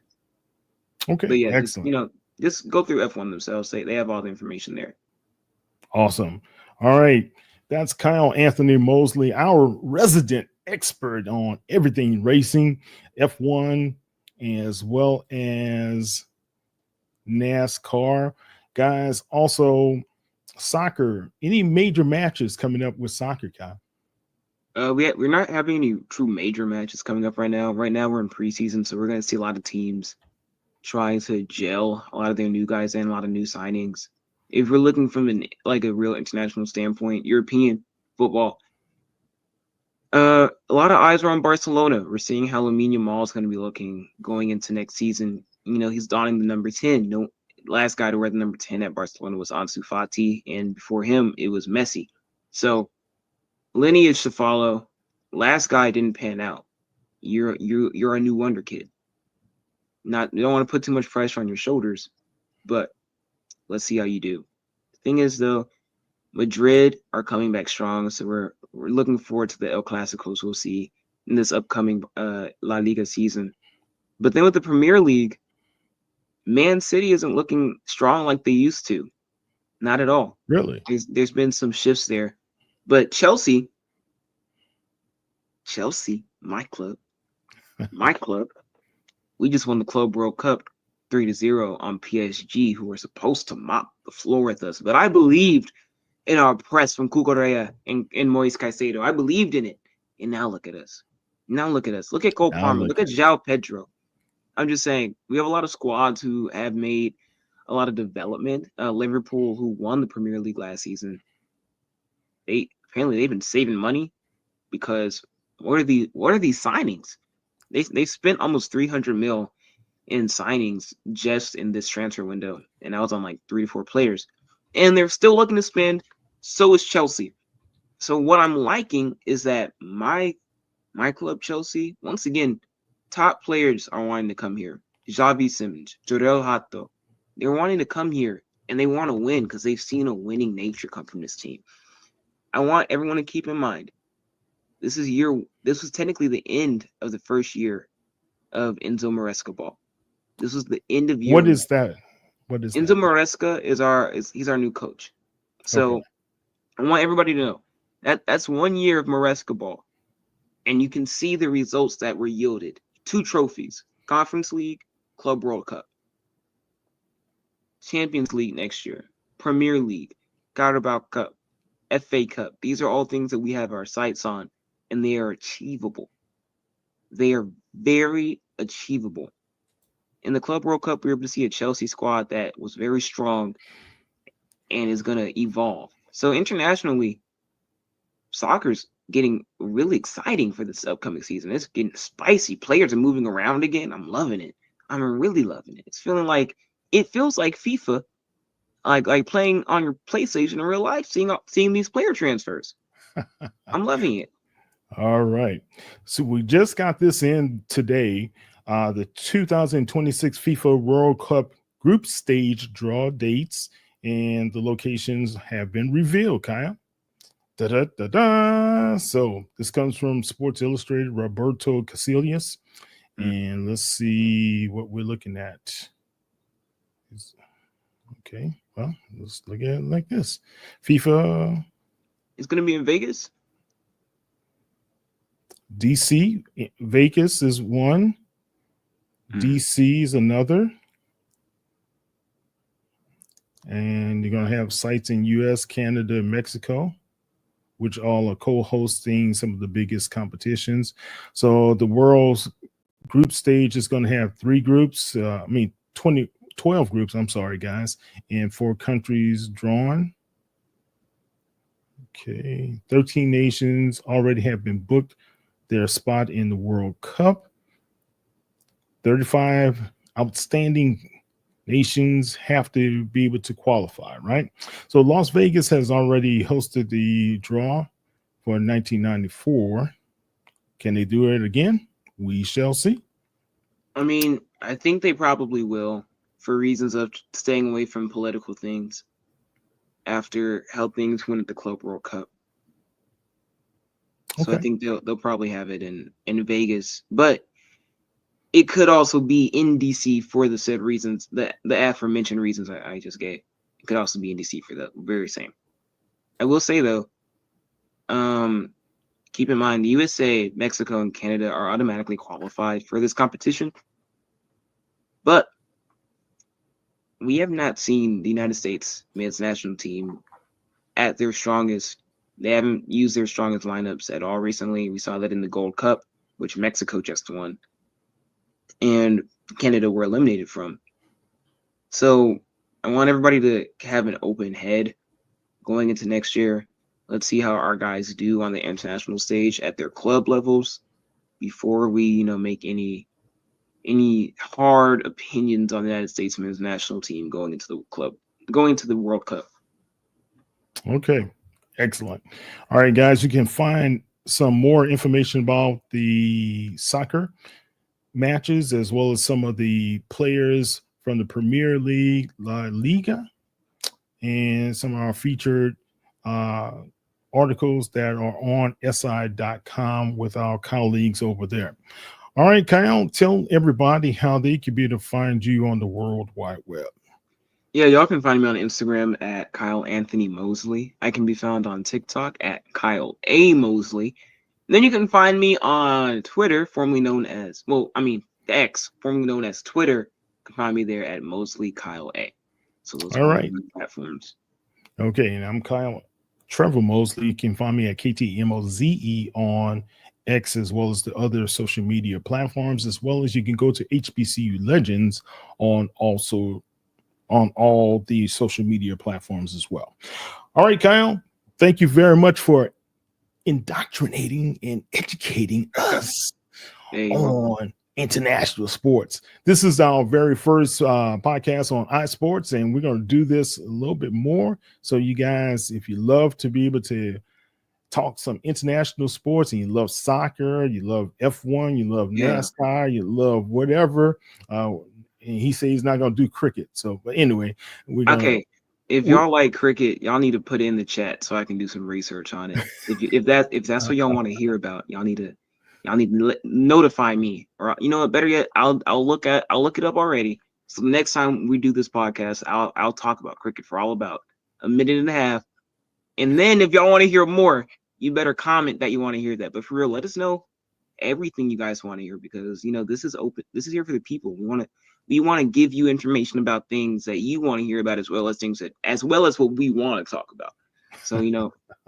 [SPEAKER 1] Okay,
[SPEAKER 4] but yeah,
[SPEAKER 1] excellent.
[SPEAKER 4] just go through F1 themselves. They have all the information there.
[SPEAKER 1] Awesome. All right. That's Kyle Anthony Mosley, our resident expert on everything racing, F1, as well as NASCAR. Guys, also soccer. Any major matches coming up with soccer, Kyle?
[SPEAKER 4] We're not having any true major matches coming up right now. Right now we're in preseason, so we're going to see a lot of teams trying to gel a lot of their new guys and a lot of new signings. If we're looking from a real international standpoint, European football, a lot of eyes are on Barcelona. We're seeing how Lamine Yamal is going to be looking going into next season. He's donning the number 10. Last guy to wear the number 10 at Barcelona was Ansu Fati, and before him, it was Messi. So lineage to follow. Last guy didn't pan out. You're a new wonder kid. You don't want to put too much pressure on your shoulders, but let's see how you do. The thing is, though, Madrid are coming back strong, so we're looking forward to the El Clásicos we'll see in this upcoming La Liga season. But then with the Premier League, Man City isn't looking strong like they used to. Not at all.
[SPEAKER 1] Really?
[SPEAKER 4] There's been some shifts there. But Chelsea, my club, we just won the Club World Cup 3-0 on PSG, who were supposed to mop the floor with us. But I believed in our press from Cucurella and Moise Caicedo. I believed in it. And now look at us. Look at Cole Palmer. Look at João Pedro. I'm just saying, we have a lot of squads who have made a lot of development. Liverpool, who won the Premier League last season, they've been saving money because what are these signings? They spent almost 300 mil in signings just in this transfer window, and that was on like 3 to 4 players, and they're still looking to spend. So is Chelsea. So what I'm liking is that my club, Chelsea, once again, top players are wanting to come here. Xavi Simons, Jorel Hato, they're wanting to come here, and they want to win because they've seen a winning nature come from this team. I want everyone to keep in mind, this was technically the end of the first year of Enzo Maresca ball. This was the end of year.
[SPEAKER 1] What is that?
[SPEAKER 4] Enzo Maresca he's our new coach. So okay. I want everybody to know that's 1 year of Maresca ball. And you can see the results that were yielded. 2 trophies, Conference League, Club World Cup, Champions League next year, Premier League, Carabao Cup, FA Cup. These are all things that we have our sights on, and they are achievable. They are very achievable. In the Club World Cup, we were able to see a Chelsea squad that was very strong and is going to evolve. So internationally, soccer's getting really exciting for this upcoming season. It's getting spicy. Players are moving around again. I'm loving it. I'm really loving it. It feels like FIFA, like playing on your PlayStation in real life, seeing these player transfers. I'm loving it.
[SPEAKER 1] All right. So we just got this in today. The 2026 FIFA World Cup group stage draw dates and the locations have been revealed, Kaya. So this comes from Sports Illustrated, Roberto Casillas. And let's see what we're looking at. Okay, well, let's look at it like this. FIFA.
[SPEAKER 4] It's going to be in Vegas?
[SPEAKER 1] DC. Vegas is one. DC is another. And you're going to have sites in U.S., Canada, and Mexico, which all are co-hosting some of the biggest competitions. So the world's group stage is going to have 3 groups. 20 12 groups, I'm sorry, guys, and 4 countries drawn. Okay, 13 nations already have been booked their spot in the World Cup. 35 outstanding nations have to be able to qualify, right? So Las Vegas has already hosted the draw for 1994. Can they do it again? We shall see.
[SPEAKER 4] I mean, I think they probably will for reasons of staying away from political things after how things went at the Club World Cup. So
[SPEAKER 1] Okay.
[SPEAKER 4] I think they'll probably have it in Vegas, but it could also be in DC for the said reasons, the aforementioned reasons I just gave. It could also be in DC for the very same. I will say though, keep in mind the USA, Mexico, and Canada are automatically qualified for this competition, but we have not seen the United States men's national team at their strongest. They haven't used their strongest lineups at all recently. We saw that in the Gold Cup, which Mexico just won, and Canada were eliminated from. So I want everybody to have an open head going into next year. Let's see how our guys do on the international stage at their club levels before we, make any hard opinions on the United States men's national team going into the World Cup.
[SPEAKER 1] Okay, excellent. All right, guys, you can find some more information about the soccer matches as well as some of the players from the Premier League, La Liga, and some of our featured articles that are on si.com with our colleagues over there. All right, Kyle, tell everybody how they can be able to find you on the World Wide Web.
[SPEAKER 4] Yeah, y'all can find me on Instagram at Kyle Anthony Mosley. I can be found on TikTok at Kyle A. Mosley. Then you can find me on Twitter, formerly known as, X, formerly known as Twitter. You can find me there at Mosley Kyle A. So those are all right platforms.
[SPEAKER 1] Okay, and I'm Kyle Trevor Mosley. You can find me at KTMOZE on X as well as the other social media platforms, as well as you can go to HBCU Legends on all the social media platforms as well. All right, Kyle, thank you very much for indoctrinating and educating us on international sports. This is our very first podcast on iSports, and we're going to do this a little bit more. So you guys, if you love to be able to talk some international sports and you love soccer, you love F1, you love NASCAR, you love whatever, and he says he's not going to do cricket. So, but anyway,
[SPEAKER 4] if y'all like cricket, y'all need to put it in the chat so I can do some research on it. If that's what y'all want to hear about, y'all need to notify me, or better yet, I'll look it up already. So the next time we do this podcast, I'll talk about cricket for all about a minute and a half, and then if y'all want to hear more, you better comment that you want to hear that. But for real, let us know everything you guys want to hear, because this is open. This is here for the people. We want to give you information about things that you want to hear about, as well as what we want to talk about. So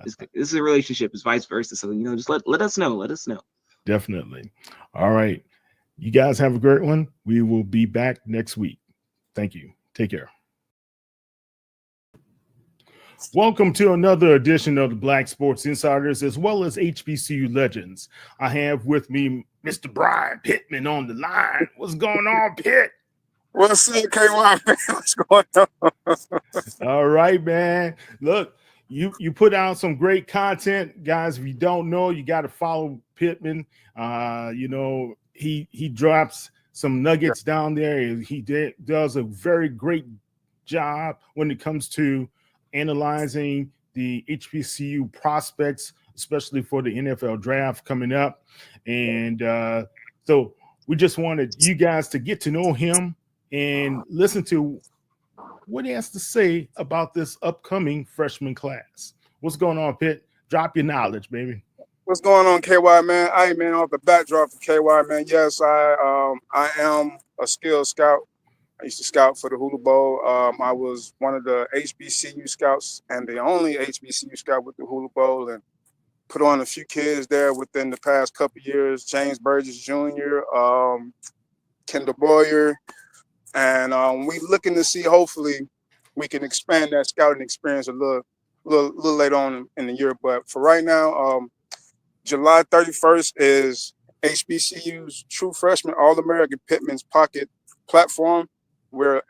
[SPEAKER 4] this is a relationship. It's vice versa. So just let us know. Let us know.
[SPEAKER 1] Definitely. All right. You guys have a great one. We will be back next week. Thank you. Take care. Welcome to another edition of the Black Sports Insiders, as well as HBCU Legends. I have with me Mr. Brian Pittman on the line. What's going on, Pitt?
[SPEAKER 10] What's up, KY, man? What's going on?
[SPEAKER 1] All right, man. Look, you put out some great content, guys. If you don't know, you got to follow Pittman. He drops some nuggets down there. He does a very great job when it comes to analyzing the HBCU prospects, especially for the NFL draft coming up. And so we just wanted you guys to get to know him and listen to what he has to say about this upcoming freshman class. What's going on, Pitt? Drop your knowledge, baby.
[SPEAKER 10] What's going on, KY, man? Hey, man, off the backdrop for KY, man. Yes, I am a skilled scout. I used to scout for the Hula Bowl. I was one of the HBCU scouts and the only HBCU scout with the Hula Bowl, and put on a few kids there within the past couple of years. James Burgess Jr., Kendall Boyer, and we looking to see. Hopefully, we can expand that scouting experience a little later on in the year. But for right now, July 31st is HBCU's True Freshman All-American Pittman's Pocket platform. We're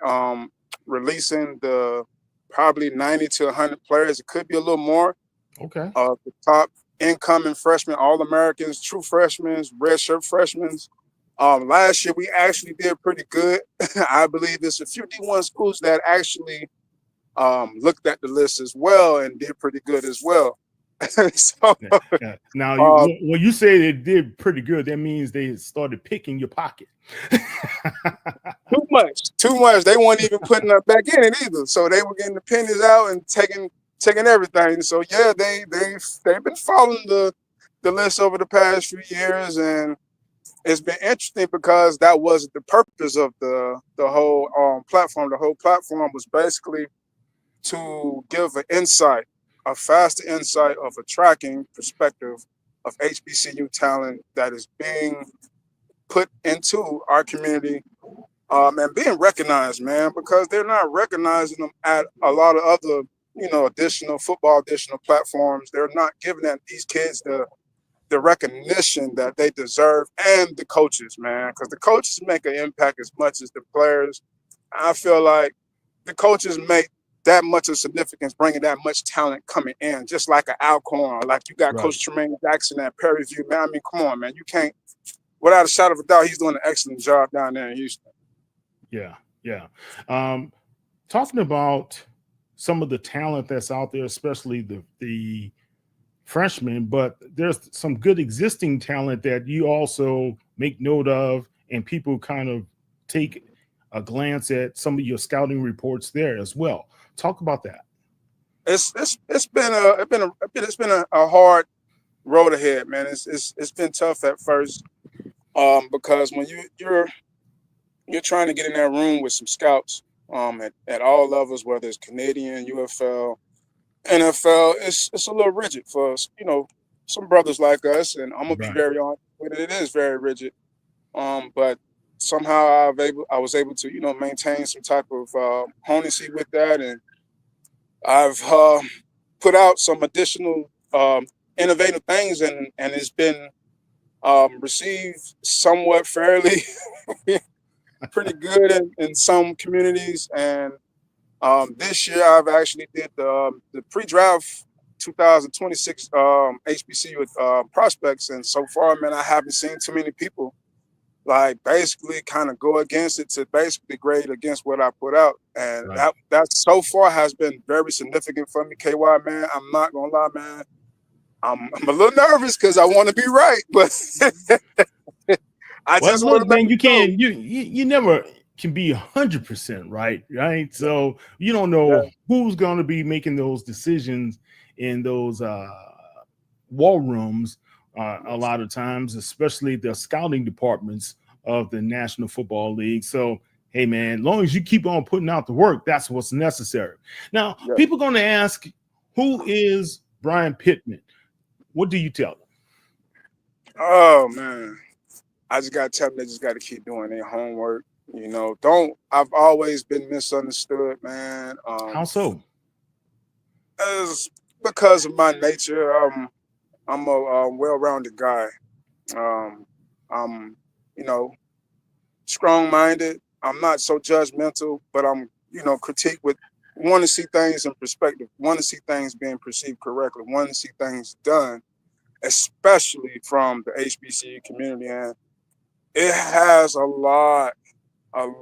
[SPEAKER 10] releasing the probably 90 to 100 players. It could be a little more.
[SPEAKER 1] Okay.
[SPEAKER 10] The top incoming freshmen, All-Americans, true freshmen, redshirt freshmen. Last year we actually did pretty good. I believe there's a few D1 schools that actually looked at the list as well and did pretty good as well. So,
[SPEAKER 1] yeah. Now, when you say they did pretty good, that means they started picking your pocket.
[SPEAKER 10] Too much. They weren't even putting us back in it either. So they were getting the pennies out and taking everything. So yeah, they've been following the list over the past few years, and it's been interesting because that wasn't the purpose of the whole platform. The whole platform was basically to give an insight, a faster insight of a tracking perspective of HBCU talent that is being put into our community and being recognized, man, because they're not recognizing them at a lot of other, additional platforms. They're not giving these kids the recognition that they deserve, and the coaches, man, because the coaches make an impact as much as the players. I feel like the coaches make that much of significance, bringing that much talent coming in, just like an Alcorn, like you got right. Coach Tremaine Jackson at Prairie View, man. I mean, come on, man, you can't, without a shadow of a doubt, he's doing an excellent job down there in Houston.
[SPEAKER 1] Yeah. Talking about some of the talent that's out there, especially the freshmen, but there's some good existing talent that you also make note of, and people kind of take a glance at some of your scouting reports there as well. Talk about that.
[SPEAKER 10] It's been a hard road ahead, man. It's been tough at first, because when you're trying to get in that room with some scouts at all levels, whether it's Canadian, UFL, NFL, it's a little rigid for some brothers like us, and I'm gonna be very honest with it. It is very rigid, but somehow I was able to maintain some type of honesty with that, and I've put out some additional innovative things, and it's been received somewhat fairly pretty good in some communities. And this year I've actually did the pre-draft 2026 HBCU prospects, and so far, man, I haven't seen too many people like basically kind of go against it to basically grade against what I put out. And that so far has been very significant for me, KY, man. I'm not gonna lie, man. I'm a little nervous because I want to be right, but
[SPEAKER 1] you never can be 100% right? So you don't know who's going to be making those decisions in those war rooms a lot of times, especially the scouting departments of the National Football League. So, hey, man, as long as you keep on putting out the work, that's what's necessary. Now, people are going to ask, who is Brian Pittman? What do you tell them?
[SPEAKER 10] Oh, man. I just got to tell them they just got to keep doing their homework. I've always been misunderstood, man.
[SPEAKER 1] How so?
[SPEAKER 10] It's because of my nature. I'm a well-rounded guy. I'm, strong-minded. I'm not so judgmental, but I'm, critique with, want to see things in perspective, want to see things being perceived correctly, want to see things done, especially from the HBCU community. And it has a lot of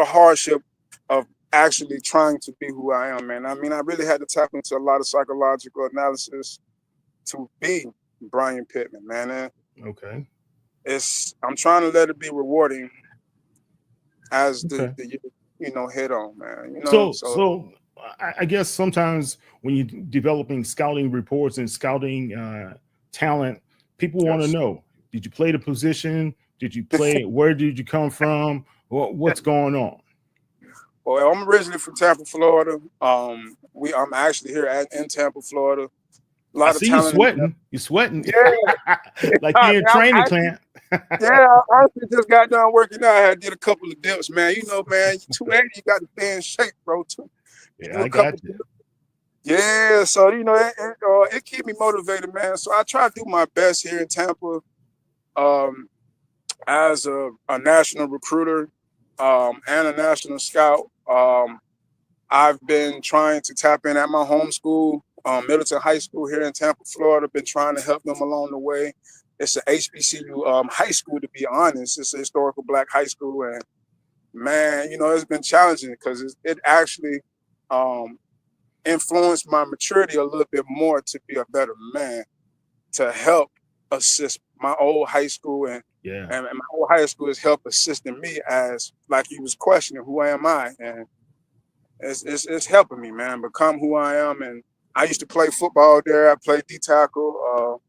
[SPEAKER 10] hardship of actually trying to be who I am, man. I mean, I really had to tap into a lot of psychological analysis to be Brian Pittman, man. And
[SPEAKER 1] okay.
[SPEAKER 10] I'm trying to let it be rewarding as the head on, man.
[SPEAKER 1] So I guess sometimes when you're developing scouting reports and scouting talent, people want to know, did you play the position? Did you play? Where did you come from? What's going on?
[SPEAKER 10] Well, I'm originally from Tampa, Florida. I'm actually here in Tampa, Florida. A lot
[SPEAKER 1] of talent. You sweating. Yeah. Like you're in training camp.
[SPEAKER 10] Yeah, I actually just got done working out. I had did a couple of dips, man. You know, man, 280, you got to stay in shape, bro. Too. You
[SPEAKER 1] Yeah,
[SPEAKER 10] do a
[SPEAKER 1] I
[SPEAKER 10] couple
[SPEAKER 1] got you.
[SPEAKER 10] dips. Yeah, so you know, it keep me motivated, man. So I try to do my best here in Tampa, as a national recruiter, and a national scout. I've been trying to tap in at my home school, Middleton High School here in Tampa, Florida. Been trying to help them along the way. It's a HBCU high school, to be honest. It's a historical Black high school, and man, you know, it's been challenging because it actually influenced my maturity a little bit more to be a better man, to help assist my old high school, and
[SPEAKER 1] Yeah.
[SPEAKER 10] and my old high school has helped assisting me, as like you was questioning, who am I? And it's helping me, man, become who I am. And I used to play football there. I played D tackle.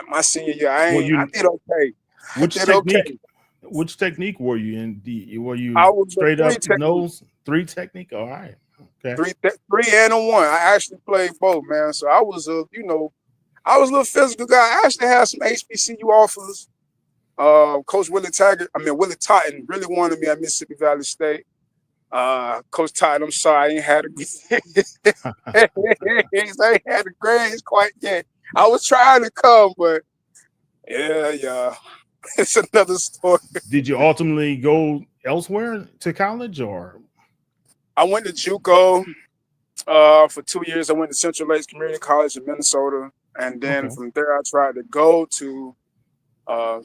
[SPEAKER 10] My senior year,
[SPEAKER 1] Well,
[SPEAKER 10] I did okay. I
[SPEAKER 1] which
[SPEAKER 10] did okay.
[SPEAKER 1] technique? Which technique were you in? Were you
[SPEAKER 10] I was
[SPEAKER 1] straight
[SPEAKER 10] three
[SPEAKER 1] up
[SPEAKER 10] technique.
[SPEAKER 1] nose 3 technique? All right. Okay.
[SPEAKER 10] Three and a one. I actually played both, man. So I was I was a little physical guy. I actually had some HBCU offers. Coach Willie Totten really wanted me at Mississippi Valley State. Coach Totten, I'm sorry, I ain't had I ain't had the grades quite yet. I was trying to come, but yeah, it's another story.
[SPEAKER 1] Did you ultimately go elsewhere to college, or?
[SPEAKER 10] I went to JUCO for 2 years. I went to Central Lakes Community College in Minnesota, and then from there I tried to go to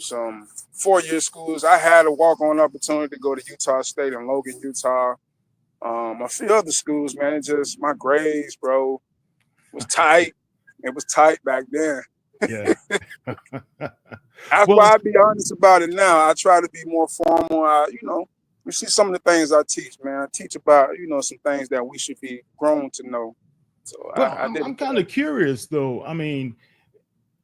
[SPEAKER 10] some 4-year schools. I had a walk-on opportunity to go to Utah State in Logan, Utah. A few other schools, man. It just, my grades, bro, was tight. It was tight back then.
[SPEAKER 1] Yeah.
[SPEAKER 10] That's why I be honest about it now. I try to be more formal. You see some of the things I teach, man. I teach about, some things that we should be grown to know. So
[SPEAKER 1] Well, I'm kind of curious though. I mean,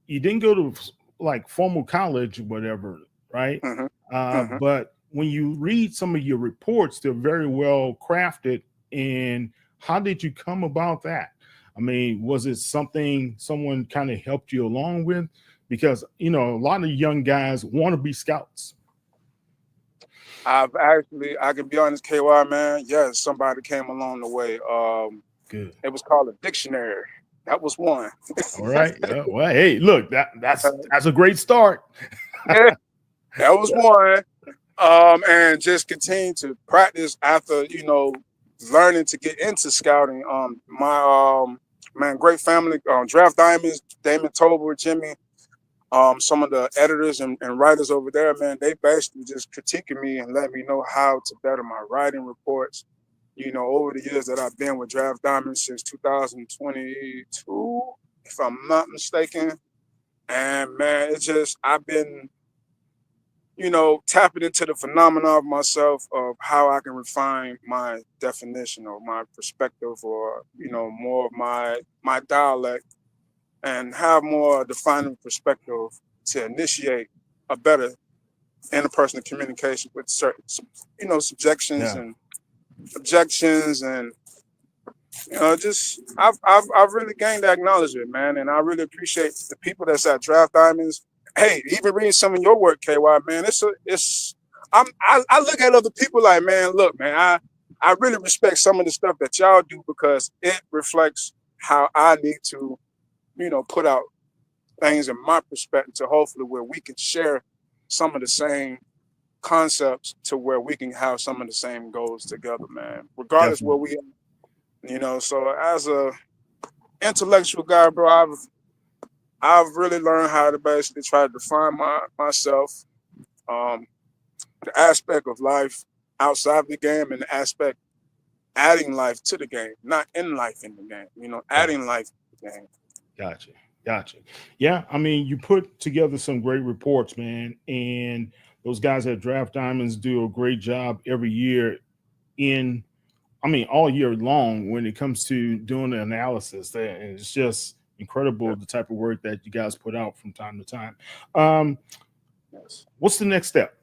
[SPEAKER 1] you didn't go to like formal college or whatever, right? But when you read some of your reports, they're very well crafted. And how did you come about that? I mean, was it something someone kind of helped you along with? Because, a lot of young guys want to be scouts.
[SPEAKER 10] I can be honest, KY, man. Yes, somebody came along the way.
[SPEAKER 1] Good.
[SPEAKER 10] It was called a dictionary. That was one.
[SPEAKER 1] All right. Well, hey, look, that's a great start.
[SPEAKER 10] That was one. And just continue to practice after, learning to get into scouting. My great family, Draft Diamonds, Damon Tober, Jimmy, some of the editors and writers over there, man, they basically just critiquing me and let me know how to better my writing reports. Over the years that I've been with Draft Diamonds since 2022, if I'm not mistaken. And man, I've been, tapping into the phenomena of myself, of how I can refine my definition or my perspective, or, more of my dialect, and have more defining perspective to initiate a better interpersonal communication with certain, subjections and objections, and I've really gained that acknowledgement, man, and I really appreciate the people that's at Draft Diamonds. Hey, even reading some of your work, KY, man, I look at other people like, man, look, man, I really respect some of the stuff that y'all do, because it reflects how I need to, put out things in my perspective, to hopefully where we can share some of the same concepts, to where we can have some of the same goals together, man, regardless where we are. So as a intellectual guy, bro, I've really learned how to basically try to define myself, the aspect of life outside of the game, and the aspect adding life to the game, not in life in the game, adding life to the game.
[SPEAKER 1] Gotcha. Yeah, I mean, you put together some great reports, man, and those guys at Draft Diamonds do a great job every year all year long when it comes to doing the analysis. And it's just incredible the type of work that you guys put out from time to time. What's the next step?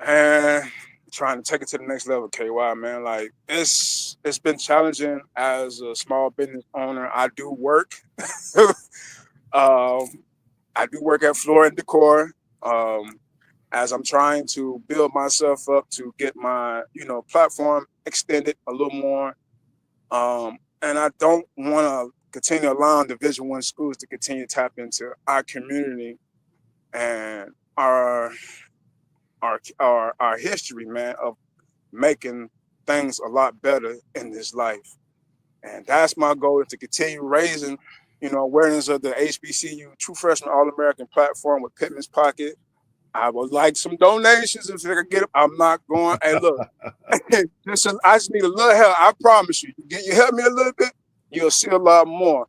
[SPEAKER 10] And trying to take it to the next level, KY, man. Like, it's been challenging as a small business owner. I do work. I do work at Floor and Decor. as I'm trying to build myself up to get my, platform extended a little more. And I don't want to continue allowing Division I schools to continue to tap into our community and our history, man, of making things a lot better in this life. And that's my goal, is to continue raising, awareness of the HBCU True Freshman All-American platform with Pittman's Pocket. I would like some donations if I can get them. I'm not going. Hey, look, listen, I just need a little help. I promise you. You help me a little bit, you'll see a lot more.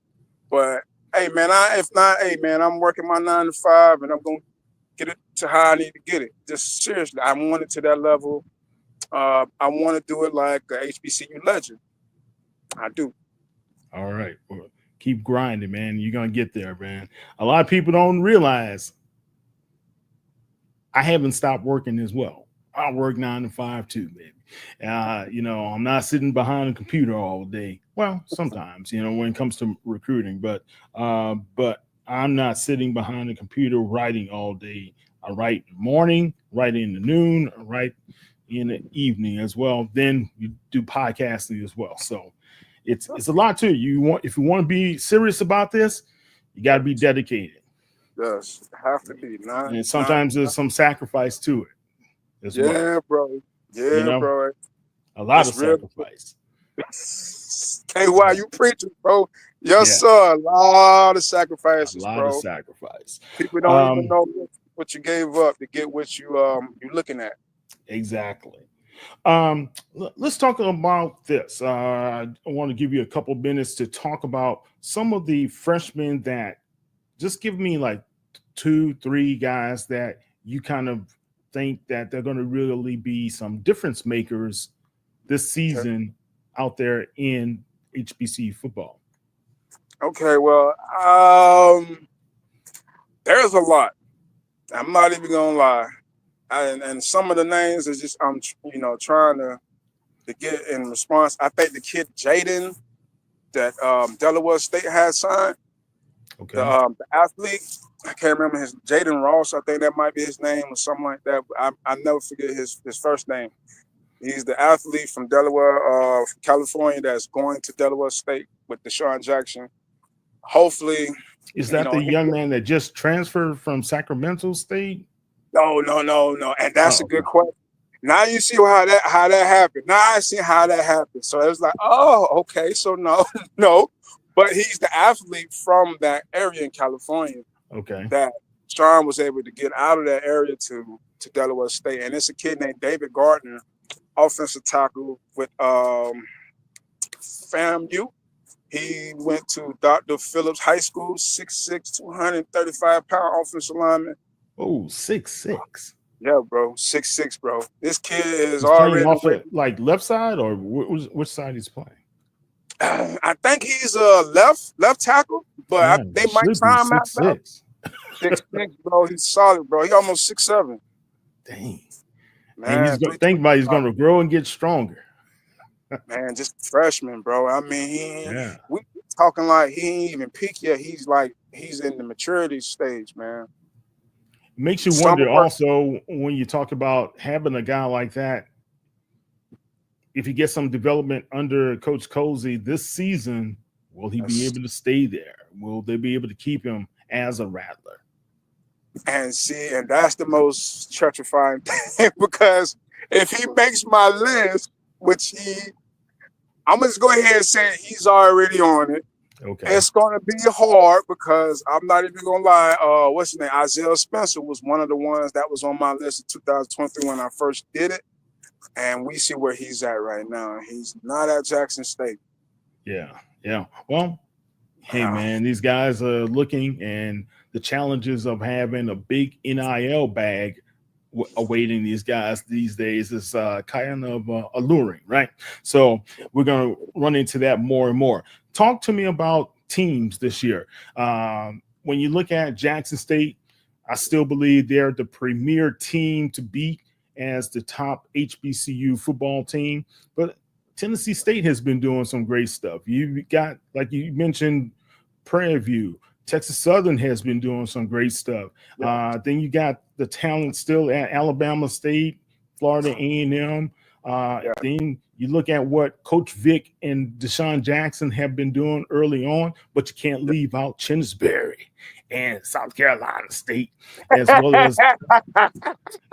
[SPEAKER 10] But hey, man, if not, hey, man, I'm working my 9 to 5, and I'm gonna get it to how I need to get it. Just seriously, I want it to that level. I want to do it like a HBCU legend. I do.
[SPEAKER 1] All right. Well, keep grinding, man. You're going to get there, man. A lot of people don't realize I haven't stopped working as well. I work 9 to 5 too, baby. I'm not sitting behind a computer all day. Well, sometimes, when it comes to recruiting, but I'm not sitting behind a computer writing all day. I write in the morning, write in the noon, write in the evening as well. Then you do podcasting as well. So it's a lot too. If you want to be serious about this, you got to be dedicated.
[SPEAKER 10] Yes, have to be.
[SPEAKER 1] And sometimes there's some sacrifice to it as well.
[SPEAKER 10] Yeah, bro. Yeah, bro.
[SPEAKER 1] A lot of sacrifice.
[SPEAKER 10] KY, you preaching, bro. Yes, sir. A lot of sacrifices, bro.
[SPEAKER 1] Of sacrifice.
[SPEAKER 10] People don't even know what you gave up to get what you're looking at.
[SPEAKER 1] Exactly. Let's talk about this. I want to give you a couple minutes to talk about some of the freshmen that just give me like 2-3 guys that you kind of think that they're going to really be some difference makers this season out there in HBCU football. Okay, well,
[SPEAKER 10] there's a lot. I'm not even gonna lie. And some of the names is just I'm trying to get in response. I think the kid Jaden that Delaware State had signed.
[SPEAKER 1] Okay.
[SPEAKER 10] The athlete, I can't remember his Jaden Ross. I think that might be his name or something like that. But I never forget his first name. He's the athlete from Delaware, California, that's going to Delaware State with Deshaun Jackson. Hopefully,
[SPEAKER 1] is that the young man that just transferred from Sacramento State?
[SPEAKER 10] No. And that's a good question. Now you see how that happened. Now I see how that happened. So it was like, oh, okay. So no. But he's the athlete from that area in California.
[SPEAKER 1] Okay.
[SPEAKER 10] That Sean was able to get out of that area to Delaware State. And it's a kid named David Gardner, offensive tackle with FAMU. He went to Dr. Phillips High School, 6'6", 235-pound offensive lineman.
[SPEAKER 1] Oh, 6'6".
[SPEAKER 10] Yeah, bro, 6'6", bro. This kid is
[SPEAKER 1] he's
[SPEAKER 10] already
[SPEAKER 1] off like left side, or which side he's playing?
[SPEAKER 10] I think he's left tackle, but they might try him out. 6'6", bro. He's solid, bro. He almost 6'7".
[SPEAKER 1] Dang.
[SPEAKER 10] Man,
[SPEAKER 1] and he's going to grow and get stronger.
[SPEAKER 10] Man, just freshman, bro. I mean, we talking like he ain't even peaked yet. He's in the maturity stage, man.
[SPEAKER 1] Makes you wonder also when you talk about having a guy like that, if he gets some development under Coach Cozy this season, will he be able to stay there? Will they be able to keep him as a Rattler?
[SPEAKER 10] And that's the most terrifying thing, because if he makes my list, which I'm gonna just go ahead and say he's already on it.
[SPEAKER 1] Okay.
[SPEAKER 10] It's gonna be hard because I'm not even gonna lie. What's his name? Isaiah Spencer was one of the ones that was on my list in 2023 when I first did it. And we see where he's at right now. He's not at Jackson State.
[SPEAKER 1] Yeah. Well, hey, man, these guys are looking, and the challenges of having a big NIL bag awaiting these guys these days is kind of alluring, right? So we're going to run into that more and more. Talk to me about teams this year. When you look at Jackson State, I still believe they're the premier team to beat as the top HBCU football team, but Tennessee State has been doing some great stuff. You've got, like you mentioned, Prairie View. Texas Southern has been doing some great stuff. Then you got the talent still at Alabama State, Florida A&M. Then you look at what Coach Vic and Deshaun Jackson have been doing early on, but you can't leave out Chinnsbury and South Carolina State, as well as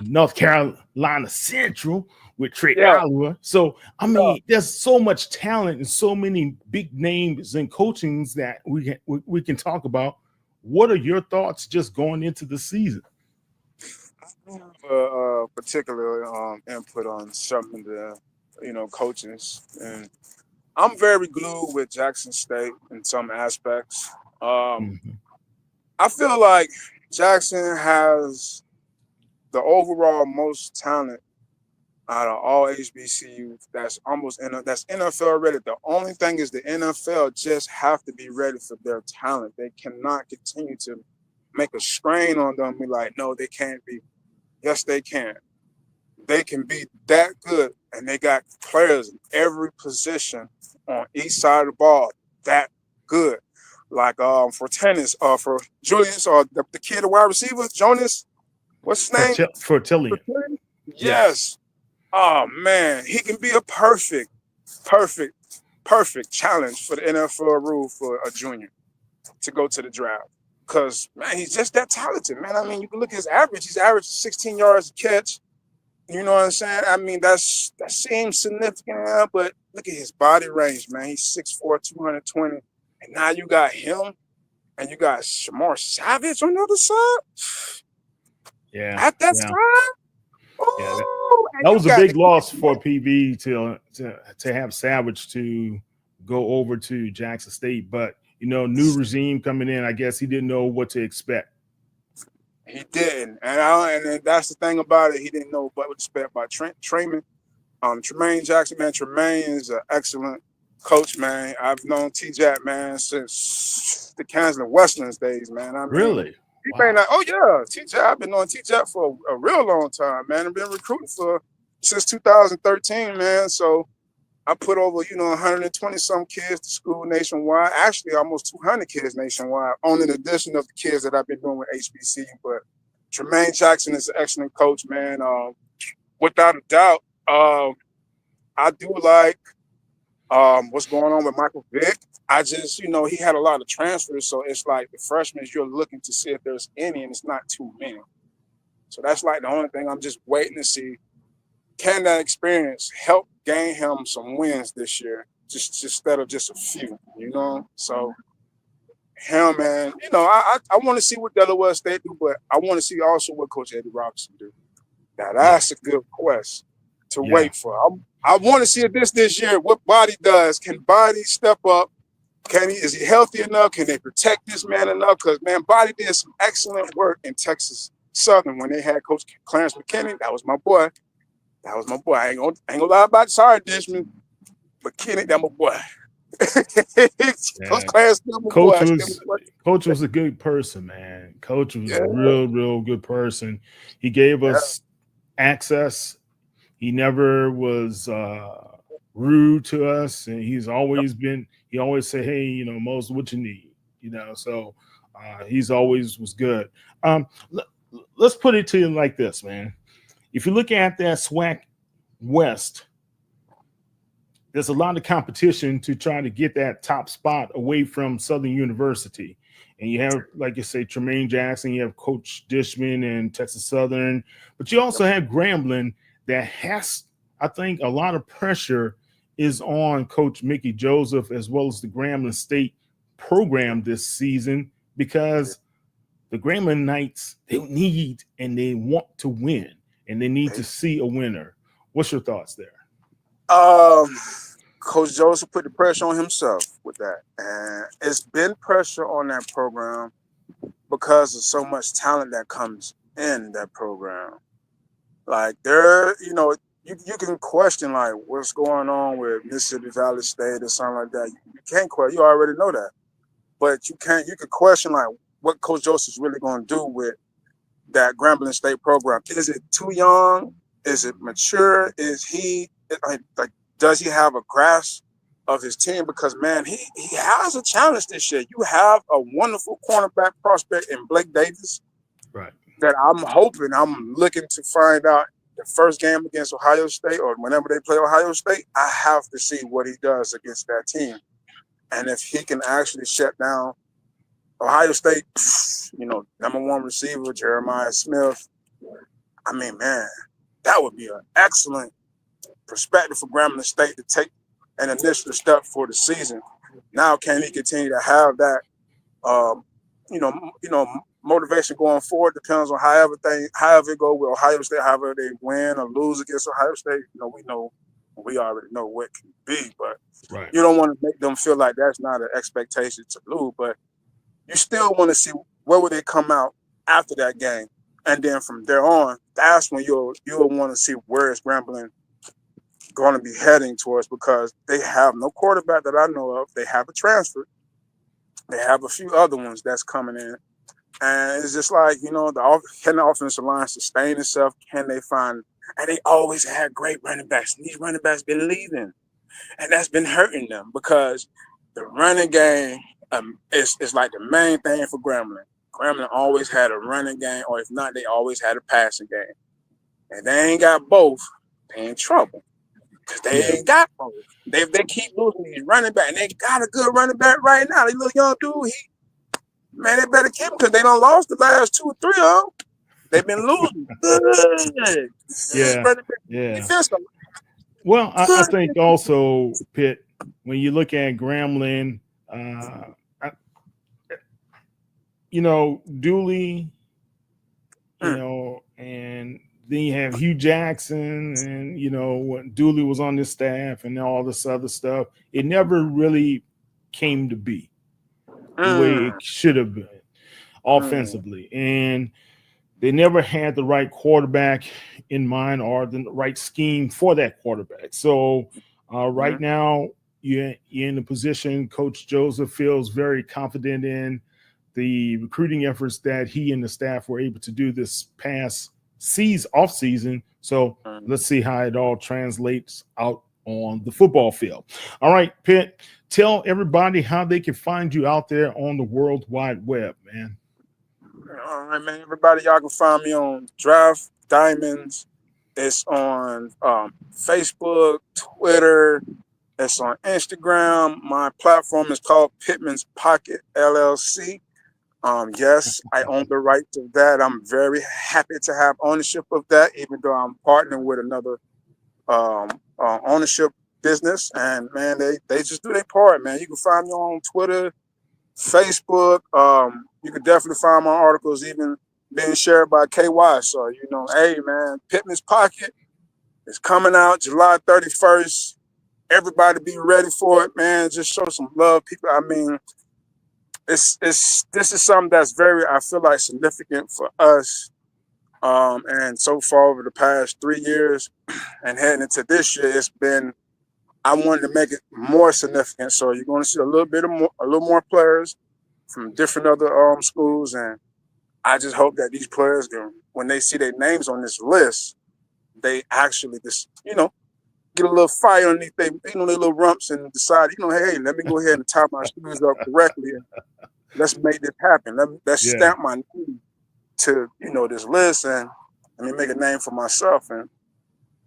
[SPEAKER 1] North Carolina Central with Trey Oliver. So, I mean, there's so much talent and so many big names and coachings that we can talk about. What are your thoughts just going into the season?
[SPEAKER 10] Particular input on some of the, coaches, and I'm very glued with Jackson State in some aspects. I feel like Jackson has the overall most talent out of all HBCU. That's that's NFL ready. The only thing is the NFL just have to be ready for their talent. They cannot continue to make a strain on them. Be like, no, they can't be. Yes, they can. They can be that good, and they got players in every position on each side of the ball that good. Like for tennis, for Julius, or the kid, the wide receiver, Jonas, what's his name?
[SPEAKER 1] Fertillion.
[SPEAKER 10] Yes. Oh man, he can be a perfect challenge for the NFL rule for a junior to go to the draft. Because, man, he's just that talented, man. I mean, you can look at his average. He's averaged 16 yards a catch. You know what I'm saying? I mean, that seems significant, but look at his body range, man. He's 6'4", 220. And now you got him, and you got Shamar Savage on the other side.
[SPEAKER 1] Yeah.
[SPEAKER 10] At that time?
[SPEAKER 1] Oh, that was a big loss for PV to have Savage to go over to Jackson State. But, new regime coming in, I guess he didn't know what to expect.
[SPEAKER 10] He didn't. And that's the thing about it. He didn't know what to expect by Tremaine Jackson, man. Tremaine is an excellent coach, man. I've known T-Jack, man, since the Kansas Westlands days, man. I mean,
[SPEAKER 1] really?
[SPEAKER 10] He may not. Oh yeah, T-Jack. I've been knowing T-Jack for a real long time, man. I've been recruiting since 2013, man. So I put over, 120 some kids to school nationwide. Actually, almost 200 kids nationwide, on in addition of the kids that I've been doing with HBCU. But Tremaine Jackson is an excellent coach, man. Without a doubt, I do like what's going on with Michael Vick. I just, he had a lot of transfers, so it's like the freshmen, you're looking to see if there's any, and it's not too many. So that's like the only thing I'm just waiting to see. Can that experience help gain him some wins this year, just instead of just a few, So him, man, I want to see what Delaware State do, but I want to see also what Coach Eddie Robinson do. Now that's a good quest to wait for. I want to see if this year what Body does. Can Body step up? Is he healthy enough? Can they protect this man enough? Because, man, Body did some excellent work in Texas Southern when they had Coach Clarence McKinney. That was my boy. I ain't gonna lie about it. Sorry, Dishman. McKinney, that my boy.
[SPEAKER 1] Coach was a good person, man. Coach was a real good person. He gave us access. He never was rude to us, and he always said, hey, Moses, what you need, so he's always was good. Let's put it to you like this, man. If you look at that SWAC West, there's a lot of competition to try to get that top spot away from Southern University. And you have, like you say, Tremaine Jackson, you have Coach Dishman and Texas Southern, but you also have Grambling that has, I think, a lot of pressure is on Coach Mickey Joseph as well as the Grambling State program this season, because the Grambling Knights, they need and they want to win, and they need to see a winner. What's your thoughts there?
[SPEAKER 10] Coach Joseph put the pressure on himself with that. And it's been pressure on that program because of so much talent that comes in that program. Like you can question like what's going on with Mississippi Valley State or something like that. You can't question. You already know that, but you can question like what Coach Joseph's really going to do with that Grambling State program. Is it too young? Is it mature? Is he like? Does he have a grasp of his team? Because man, he has a challenge this year. You have a wonderful cornerback prospect in Blake Davis,
[SPEAKER 1] right?
[SPEAKER 10] that I'm looking to find out the first game against Ohio State or whenever they play Ohio State, I have to see what he does against that team. And if he can actually shut down Ohio State, number one receiver, Jeremiah Smith, I mean, man, that would be an excellent perspective for Grambling State to take an initial step for the season. Now, can he continue to have that, motivation going forward? Depends on however it go with Ohio State, however they win or lose against Ohio State. We already know what can be, but you don't want to make them feel like that's not an expectation to lose. But you still want to see where will they come out after that game, and then from there on, that's when you'll want to see where is Grambling going to be heading towards, because they have no quarterback that I know of. They have a transfer. They have a few other ones that's coming in. And it's just like, can the offensive line sustain itself? Can they find, and they always had great running backs. And these running backs been leaving. And that's been hurting them because the running game is like the main thing for Grambling. Grambling always had a running game, or if not, they always had a passing game. And they ain't got both, they in trouble. Because they ain't got both. They keep losing these running back, and they got a good running back right now. This little young dude, they better keep him because they done lost the last 2 or 3 of them. They've been losing.
[SPEAKER 1] Yeah. Well, I think also, Pitt, when you look at Grambling, Dooley, and then you have Hugh Jackson, and when Dooley was on this staff and all this other stuff, it never really came to be the way it should have been offensively. And they never had the right quarterback in mind or the right scheme for that quarterback. So right now, you're in a position Coach Joseph feels very confident in the recruiting efforts that he and the staff were able to do this past off season. So let's see how it all translates out on the football field. All right, Pitt, tell everybody how they can find you out there on the World Wide Web, man.
[SPEAKER 10] All right, man. Everybody, y'all can find me on Draft Diamonds. It's on Facebook, Twitter. It's on Instagram. My platform is called Pittman's Pocket LLC. Yes, I own the right to that. I'm very happy to have ownership of that, even though I'm partnering with another ownership business. And man, they just do their part, man. You can find me on Twitter, Facebook. You can definitely find my articles even being shared by KY. So, hey, man, Pittman's Pocket is coming out July 31st. Everybody be ready for it, man. Just show some love, people. I mean, this is something that's very, I feel like, significant for us. And so far over the past 3 years and heading into this year, I wanted to make it more significant. So you're going to see a little more players from different other schools, and I just hope that these players, when they see their names on this list, they actually just get a little fire underneath their little rumps and decide, hey, let me go ahead and tie my shoes up correctly and let's make this happen. Let's stamp my name to this list, and let me make a name for myself. And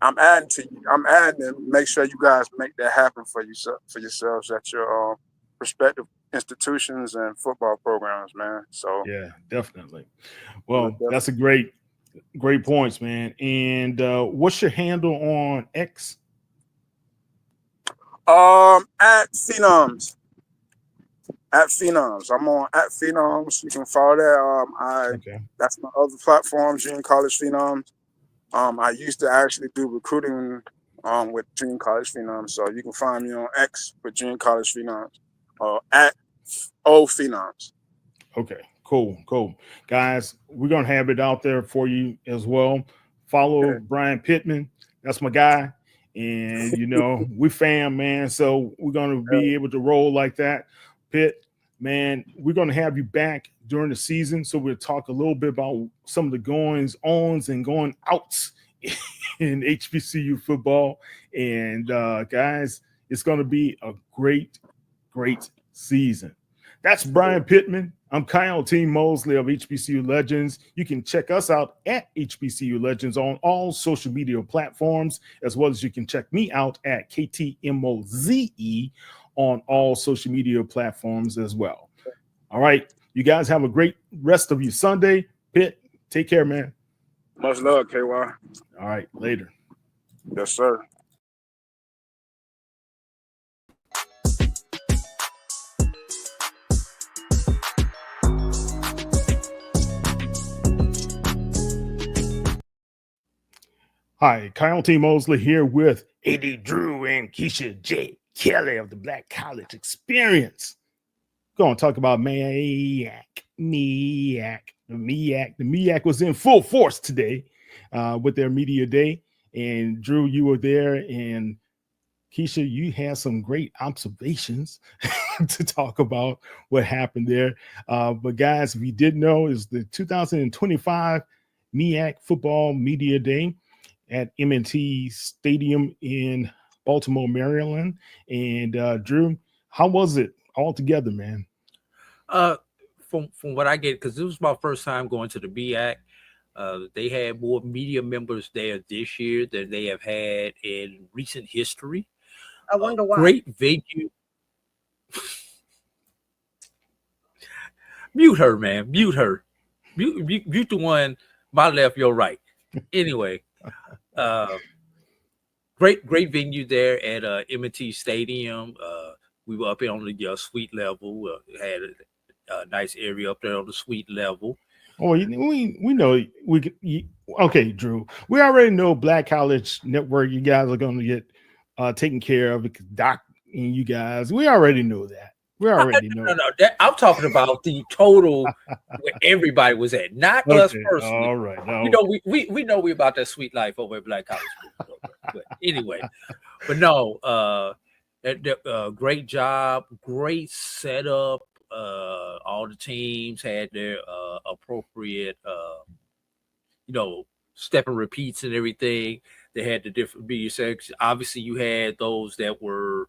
[SPEAKER 10] I'm adding to make sure you guys make that happen for yourselves at your respective institutions and football programs, man. So
[SPEAKER 1] yeah, definitely. Well, that's a great points, man. And what's your handle on X?
[SPEAKER 10] At Phenoms. At Phenoms. I'm on at Phenoms. You can follow that. That's my other platform, Junior College Phenoms. I used to actually do recruiting with Junior College Phenoms. So you can find me on X with Junior College Phenoms. At O Phenoms. Okay,
[SPEAKER 1] cool. Guys, we're gonna have it out there for you as well. Follow Brian Pittman. That's my guy. And we fam, man. So we're gonna be able to roll like that. Pitt, man, we're gonna have you back during the season. So we'll talk a little bit about some of the goings ons and going outs in HBCU football. And guys, it's gonna be a great season. That's Brian Pittman. I'm Kyle T. Mosley of HBCU Legends. You can check us out at HBCU Legends on all social media platforms, as well as you can check me out at KTMOZE on all social media platforms as well. All right. You guys have a great rest of your Sunday. Pitt, take care, man.
[SPEAKER 10] Much love, KY.
[SPEAKER 1] All right. Later.
[SPEAKER 10] Yes, sir.
[SPEAKER 1] Hi, Kyle T. Mosley here with AD Drew and Keisha J. Kelly of the Black College Experience. Going to talk about MEAC. The MEAC was in full force today with their media day. And Drew, you were there. And Keisha, you had some great observations to talk about what happened there. But guys, if you didn't know, is the 2025 MEAC Football Media Day at M&T Stadium in Baltimore, Maryland. And Drew, how was it all together, man?
[SPEAKER 11] From what I get, because this was my first time going to the BAC, they had more media members there this year than they have had in recent history.
[SPEAKER 12] I wonder why.
[SPEAKER 11] Great venue. Mute her, man. Mute her. Mute the one, my left, your right. Anyway, great venue there at M&T Stadium. We were up here on the suite level. Had a nice area up there on the suite level.
[SPEAKER 1] Oh, we know okay, Drew. We already know Black College Network. You guys are going to get taken care of because Doc and you guys. We already know that. We already know.
[SPEAKER 11] No. I'm talking about the total where everybody was at, not us personally.
[SPEAKER 1] All right. No.
[SPEAKER 11] We know we about that sweet life over at Black College. But anyway, but no, great job, great setup. All the teams had their appropriate, step and repeats and everything. They had the different media sections. Obviously, you had those that were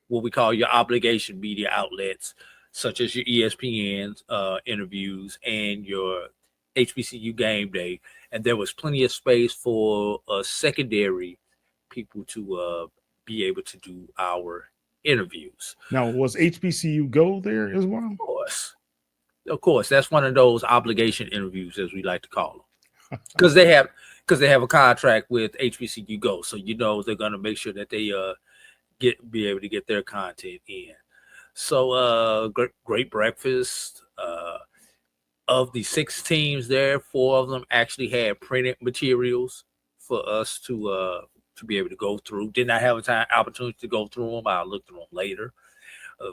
[SPEAKER 11] what we call your obligation media outlets, such as your ESPN's interviews and your HBCU game day. And there was plenty of space for secondary people to be able to do our interviews.
[SPEAKER 1] Now, was HBCU Go there as well?
[SPEAKER 11] Of course. That's one of those obligation interviews, as we like to call them, because they have a contract with HBCU Go, so they're going to make sure that they be able to get their content in. So great breakfast. Of the 6 teams there, 4 of them actually had printed materials for us to be able to go through. Did not have opportunity to go through them. I'll look through them later.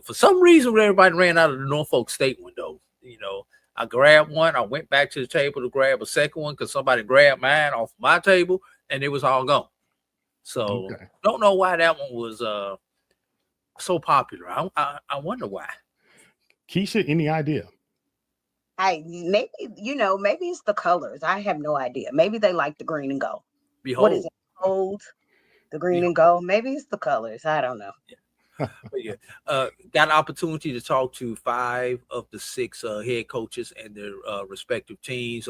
[SPEAKER 11] For some reason, everybody ran out of the Norfolk State window. I grabbed one. I went back to the table to grab a second one because somebody grabbed mine off my table, and it was all gone. So Don't know why that one was so popular. I wonder why.
[SPEAKER 1] Keisha, any idea?
[SPEAKER 12] Maybe it's the colors. I have no idea. Maybe they like the green and gold.
[SPEAKER 11] Behold.
[SPEAKER 12] What is it? Gold, the green and gold. Maybe it's the colors. I don't know.
[SPEAKER 11] But got an opportunity to talk to 5 of the 6 head coaches and their respective teams.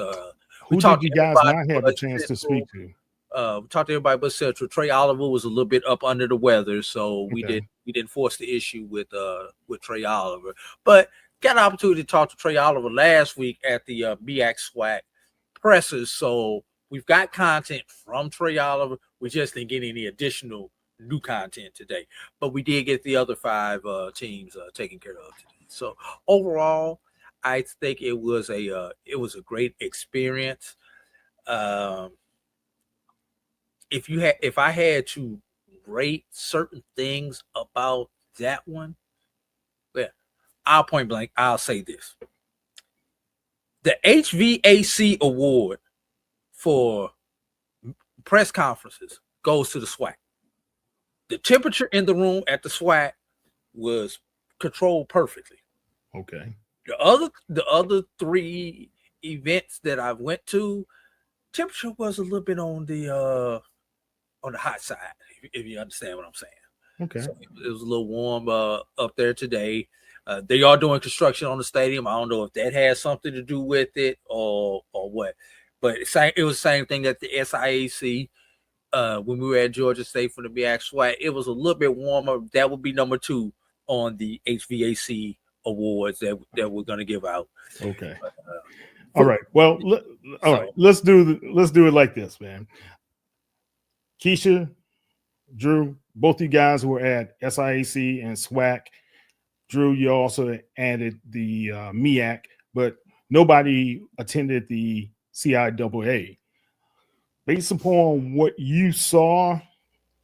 [SPEAKER 1] Who did you guys not have a chance to speak to?
[SPEAKER 11] We talked to everybody but Central. Trey Oliver was a little bit up under the weather, so we didn't force the issue with Trey Oliver. But got an opportunity to talk to Trey Oliver last week at the BX SWAC presses. So we've got content from Trey Oliver. We just didn't get any additional new content today, but we did get the other 5 teams taken care of today. So overall, I think it was a great experience. If I had to rate certain things about that one, I'll point blank, I'll say this. The HVAC award for press conferences goes to the SWAC. The temperature in the room at the SWAC was controlled perfectly.
[SPEAKER 1] Okay.
[SPEAKER 11] The other 3 events that I went to, temperature was a little bit on the hot side, if you understand what I'm saying.
[SPEAKER 1] Okay.
[SPEAKER 11] So it was a little warm up there today, They are doing construction on the stadium. I don't know if that has something to do with it or what, but it was the same thing at the SIAC when we were at Georgia State for the MEAC SWAC. It was a little bit warmer. That would be number 2 on the HVAC awards that we're going to give out.
[SPEAKER 1] Okay. All right. Well, right. Let's do it like this, man. Keisha, Drew, both you guys were at SIAC and SWAC. Drew, you also added the MEAC, but nobody attended the CIAA. Based upon what you saw,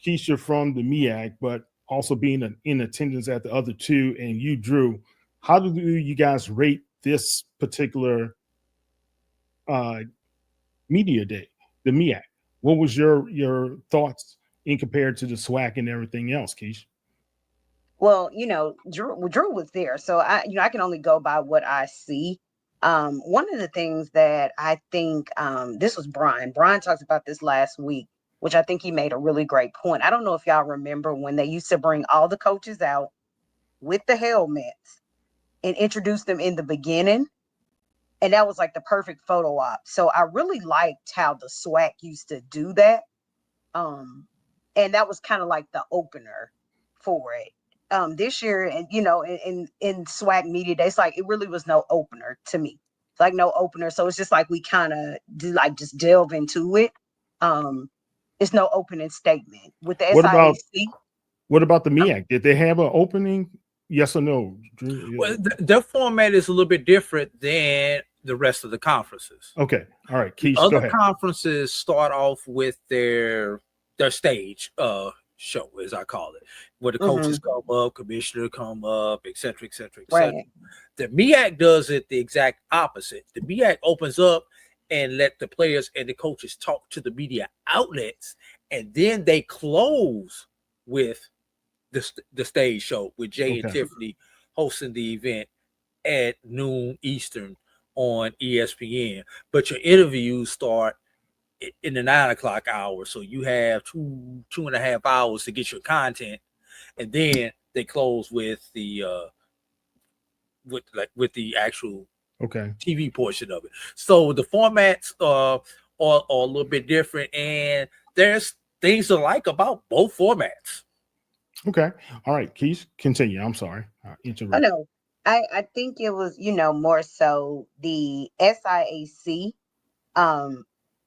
[SPEAKER 1] Keisha, from the MEAC, but also being in attendance at the other 2, and you, Drew, how do you guys rate this particular media day, the MEAC? What was your thoughts in compared to the SWAC and everything else, Keisha?
[SPEAKER 12] Well, Drew was there, so I can only go by what I see. One of the things that I think, this was Brian talked about this last week, which I think he made a really great point. I don't know if y'all remember when they used to bring all the coaches out with the helmets and introduce them in the beginning. And that was like the perfect photo op. So I really liked how the SWAC used to do that. And that was kind of like the opener for it. This year, and in SWAC Media Day, it's like it really was no opener to me. It's like no opener. So it's just like we kind of do like just delve into it. It's no opening statement. With the SIAC.
[SPEAKER 1] What about the MEAC? Did they have an opening? Yes or no?
[SPEAKER 11] Well, their format is a little bit different than the rest of the conferences.
[SPEAKER 1] Okay. All right. Keith,
[SPEAKER 11] other conferences start off with their stage show, as I call it, where the coaches come up, commissioner come up, et cetera, et cetera, et cetera. Right. The MEAC does it the exact opposite. The MEAC opens up and let the players and the coaches talk to the media outlets, and then they close with the stage show with Jay and Tiffany hosting the event at noon Eastern on ESPN. But your interviews start in the 9 o'clock hour, so you have two and a half hours to get your content, and then they close with the with the actual TV portion of it. So the formats are a little bit different, and there's things to like about both formats.
[SPEAKER 1] Okay. All right. Keith, continue. I'm sorry.
[SPEAKER 12] Oh, no. I think it was, more so the SIAC.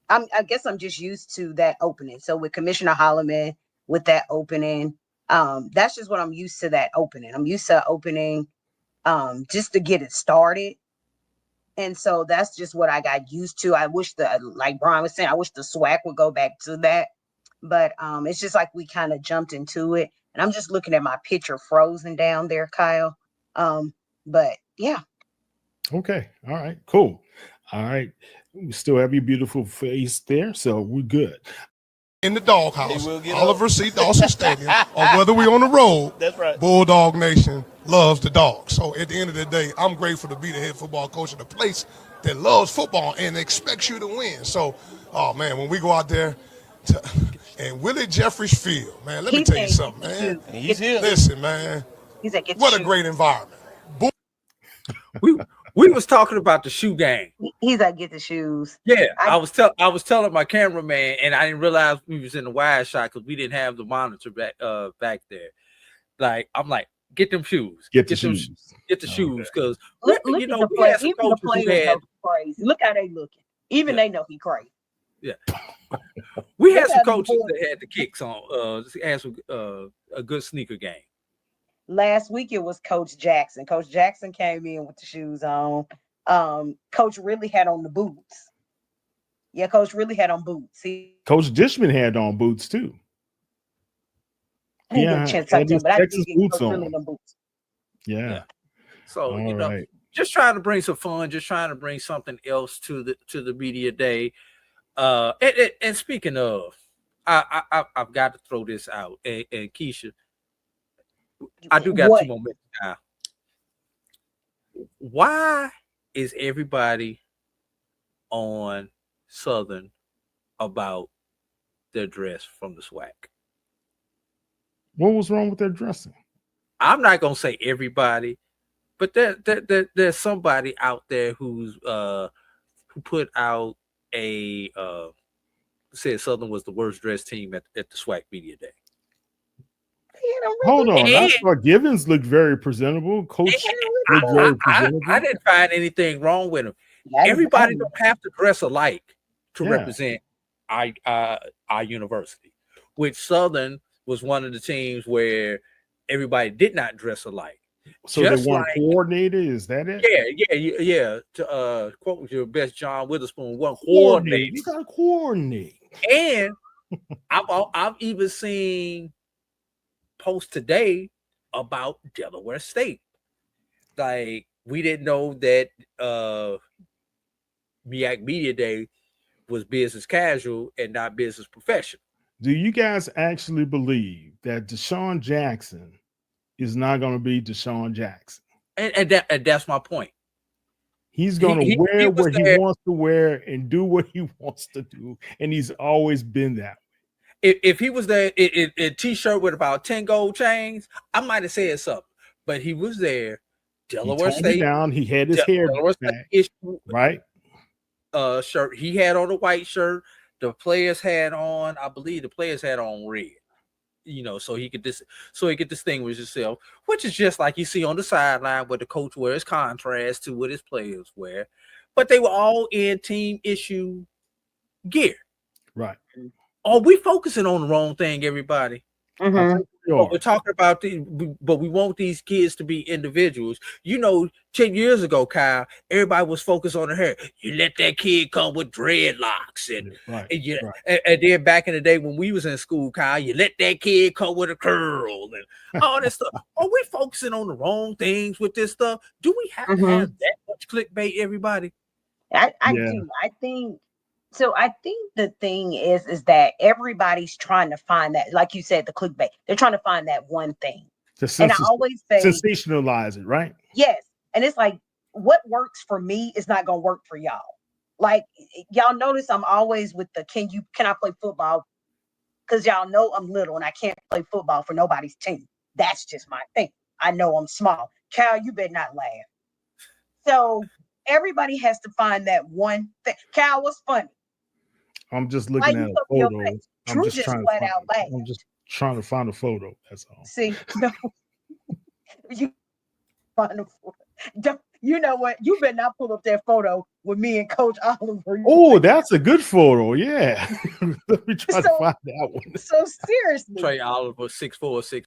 [SPEAKER 12] I guess I'm just used to that opening. So with Commissioner Holloman, with that opening, that's just what I'm used to, that opening. I'm used to opening just to get it started. And so that's just what I got used to. I wish like Brian was saying, I wish the SWAC would go back to that. But it's just like we kind of jumped into it. And I'm just looking at my picture frozen down there, Kyle. But yeah.
[SPEAKER 1] Okay. All right. Cool. All right. We still have your beautiful face there, so we're good.
[SPEAKER 13] In the doghouse, Oliver C. Dawson Stadium, or whether we're on the road, that's right. Bulldog Nation loves the dog. So at the end of the day, I'm grateful to be the head football coach of the place that loves football and expects you to win. So, oh man, when we go out there and Willie Jeffries Field, man, let me tell you something, man. He's here. Listen, man. What a great environment.
[SPEAKER 11] We was talking about the shoe game.
[SPEAKER 12] He's like, get the shoes.
[SPEAKER 11] Yeah, I was telling my cameraman, and I didn't realize we was in the wide shot because we didn't have the monitor back there. Like, I'm like, get them shoes.
[SPEAKER 1] Get the shoes.
[SPEAKER 11] Get the shoes, because
[SPEAKER 12] we had some coaches who had crazy. Look how they looking. Even they know he crazy.
[SPEAKER 11] Yeah, we had some coaches that had the kicks on. Had some a good sneaker game.
[SPEAKER 12] Last week it was Coach Jackson. Coach Jackson came in with the shoes on. Coach really had on the boots. Yeah, Coach really had on boots.
[SPEAKER 1] Coach Dishman had on boots too.
[SPEAKER 12] Yeah, but I did get Coach really on boots.
[SPEAKER 1] Yeah.
[SPEAKER 11] So just trying to bring some fun, just trying to bring something else to the media day. And speaking of, I've got to throw this out. And Keisha, I do got 2 more minutes now. Why is everybody on Southern about their dress from the SWAC?
[SPEAKER 1] What was wrong with their dressing?
[SPEAKER 11] I'm not gonna say everybody, But there's somebody out there who put out a said Southern was the worst dressed team at the SWAC Media Day.
[SPEAKER 1] Hold on, I thought Givens looked very presentable. Coach looked very presentable.
[SPEAKER 11] I didn't find anything wrong with him. Everybody don't have to dress alike to represent our university. Which Southern was one of the teams where everybody did not dress alike.
[SPEAKER 1] So they weren't coordinated. Is that it?
[SPEAKER 11] Yeah. To quote your best John Witherspoon, one coordinated.
[SPEAKER 1] You gotta coordinate.
[SPEAKER 11] And I've even seen posts today about Delaware State. Like, we didn't know that MEAC Media Day was business casual and not business professional.
[SPEAKER 1] Do you guys actually believe that Deshaun Jackson is not going to be Deshaun Jackson?
[SPEAKER 11] And that's my point.
[SPEAKER 1] He's going to wear what he wants to wear and do what he wants to do, and he's always been that way.
[SPEAKER 11] If he was there in a T-shirt with about 10 gold chains, I might have said something. But he was there. Delaware State
[SPEAKER 1] down. He had his hair back, right?
[SPEAKER 11] Shirt. He had on a white shirt. The players had on, I believe, the players had on red. You know, so he could distinguish himself, which is just like you see on the sideline where the coach wears contrast to what his players wear. But they were all in team issue gear.
[SPEAKER 1] Right.
[SPEAKER 11] Are we focusing on the wrong thing, everybody?
[SPEAKER 12] Mm-hmm.
[SPEAKER 11] We're talking about but we want these kids to be individuals. You know, 10 years ago, Kyle, everybody was focused on the hair. You let that kid come with dreadlocks, and then back in the day when we was in school, Kyle, you let that kid come with a curl and all that stuff. Are we focusing on the wrong things with this stuff? Do we have to have that much clickbait, everybody?
[SPEAKER 12] I do. I think the thing is that everybody's trying to find that, like you said, the clickbait. They're trying to find that one thing. And I always say
[SPEAKER 1] sensationalize it, right?
[SPEAKER 12] Yes. And it's like, what works for me is not going to work for y'all. Like, y'all notice I'm always with the, can I play football? Because y'all know I'm little and I can't play football for nobody's team. That's just my thing. I know I'm small. Cal, you better not laugh. So everybody has to find that one thing. Cal, what's funny?
[SPEAKER 1] I'm just looking at a photo. I'm just trying to find a photo. That's all.
[SPEAKER 12] See, no, you find a photo. You know what? You better not pull up that photo with me and Coach Oliver.
[SPEAKER 1] Oh, that's a good photo. Yeah. Let me try to find that one.
[SPEAKER 12] So seriously,
[SPEAKER 11] Trey Oliver, 6'4", 6'5".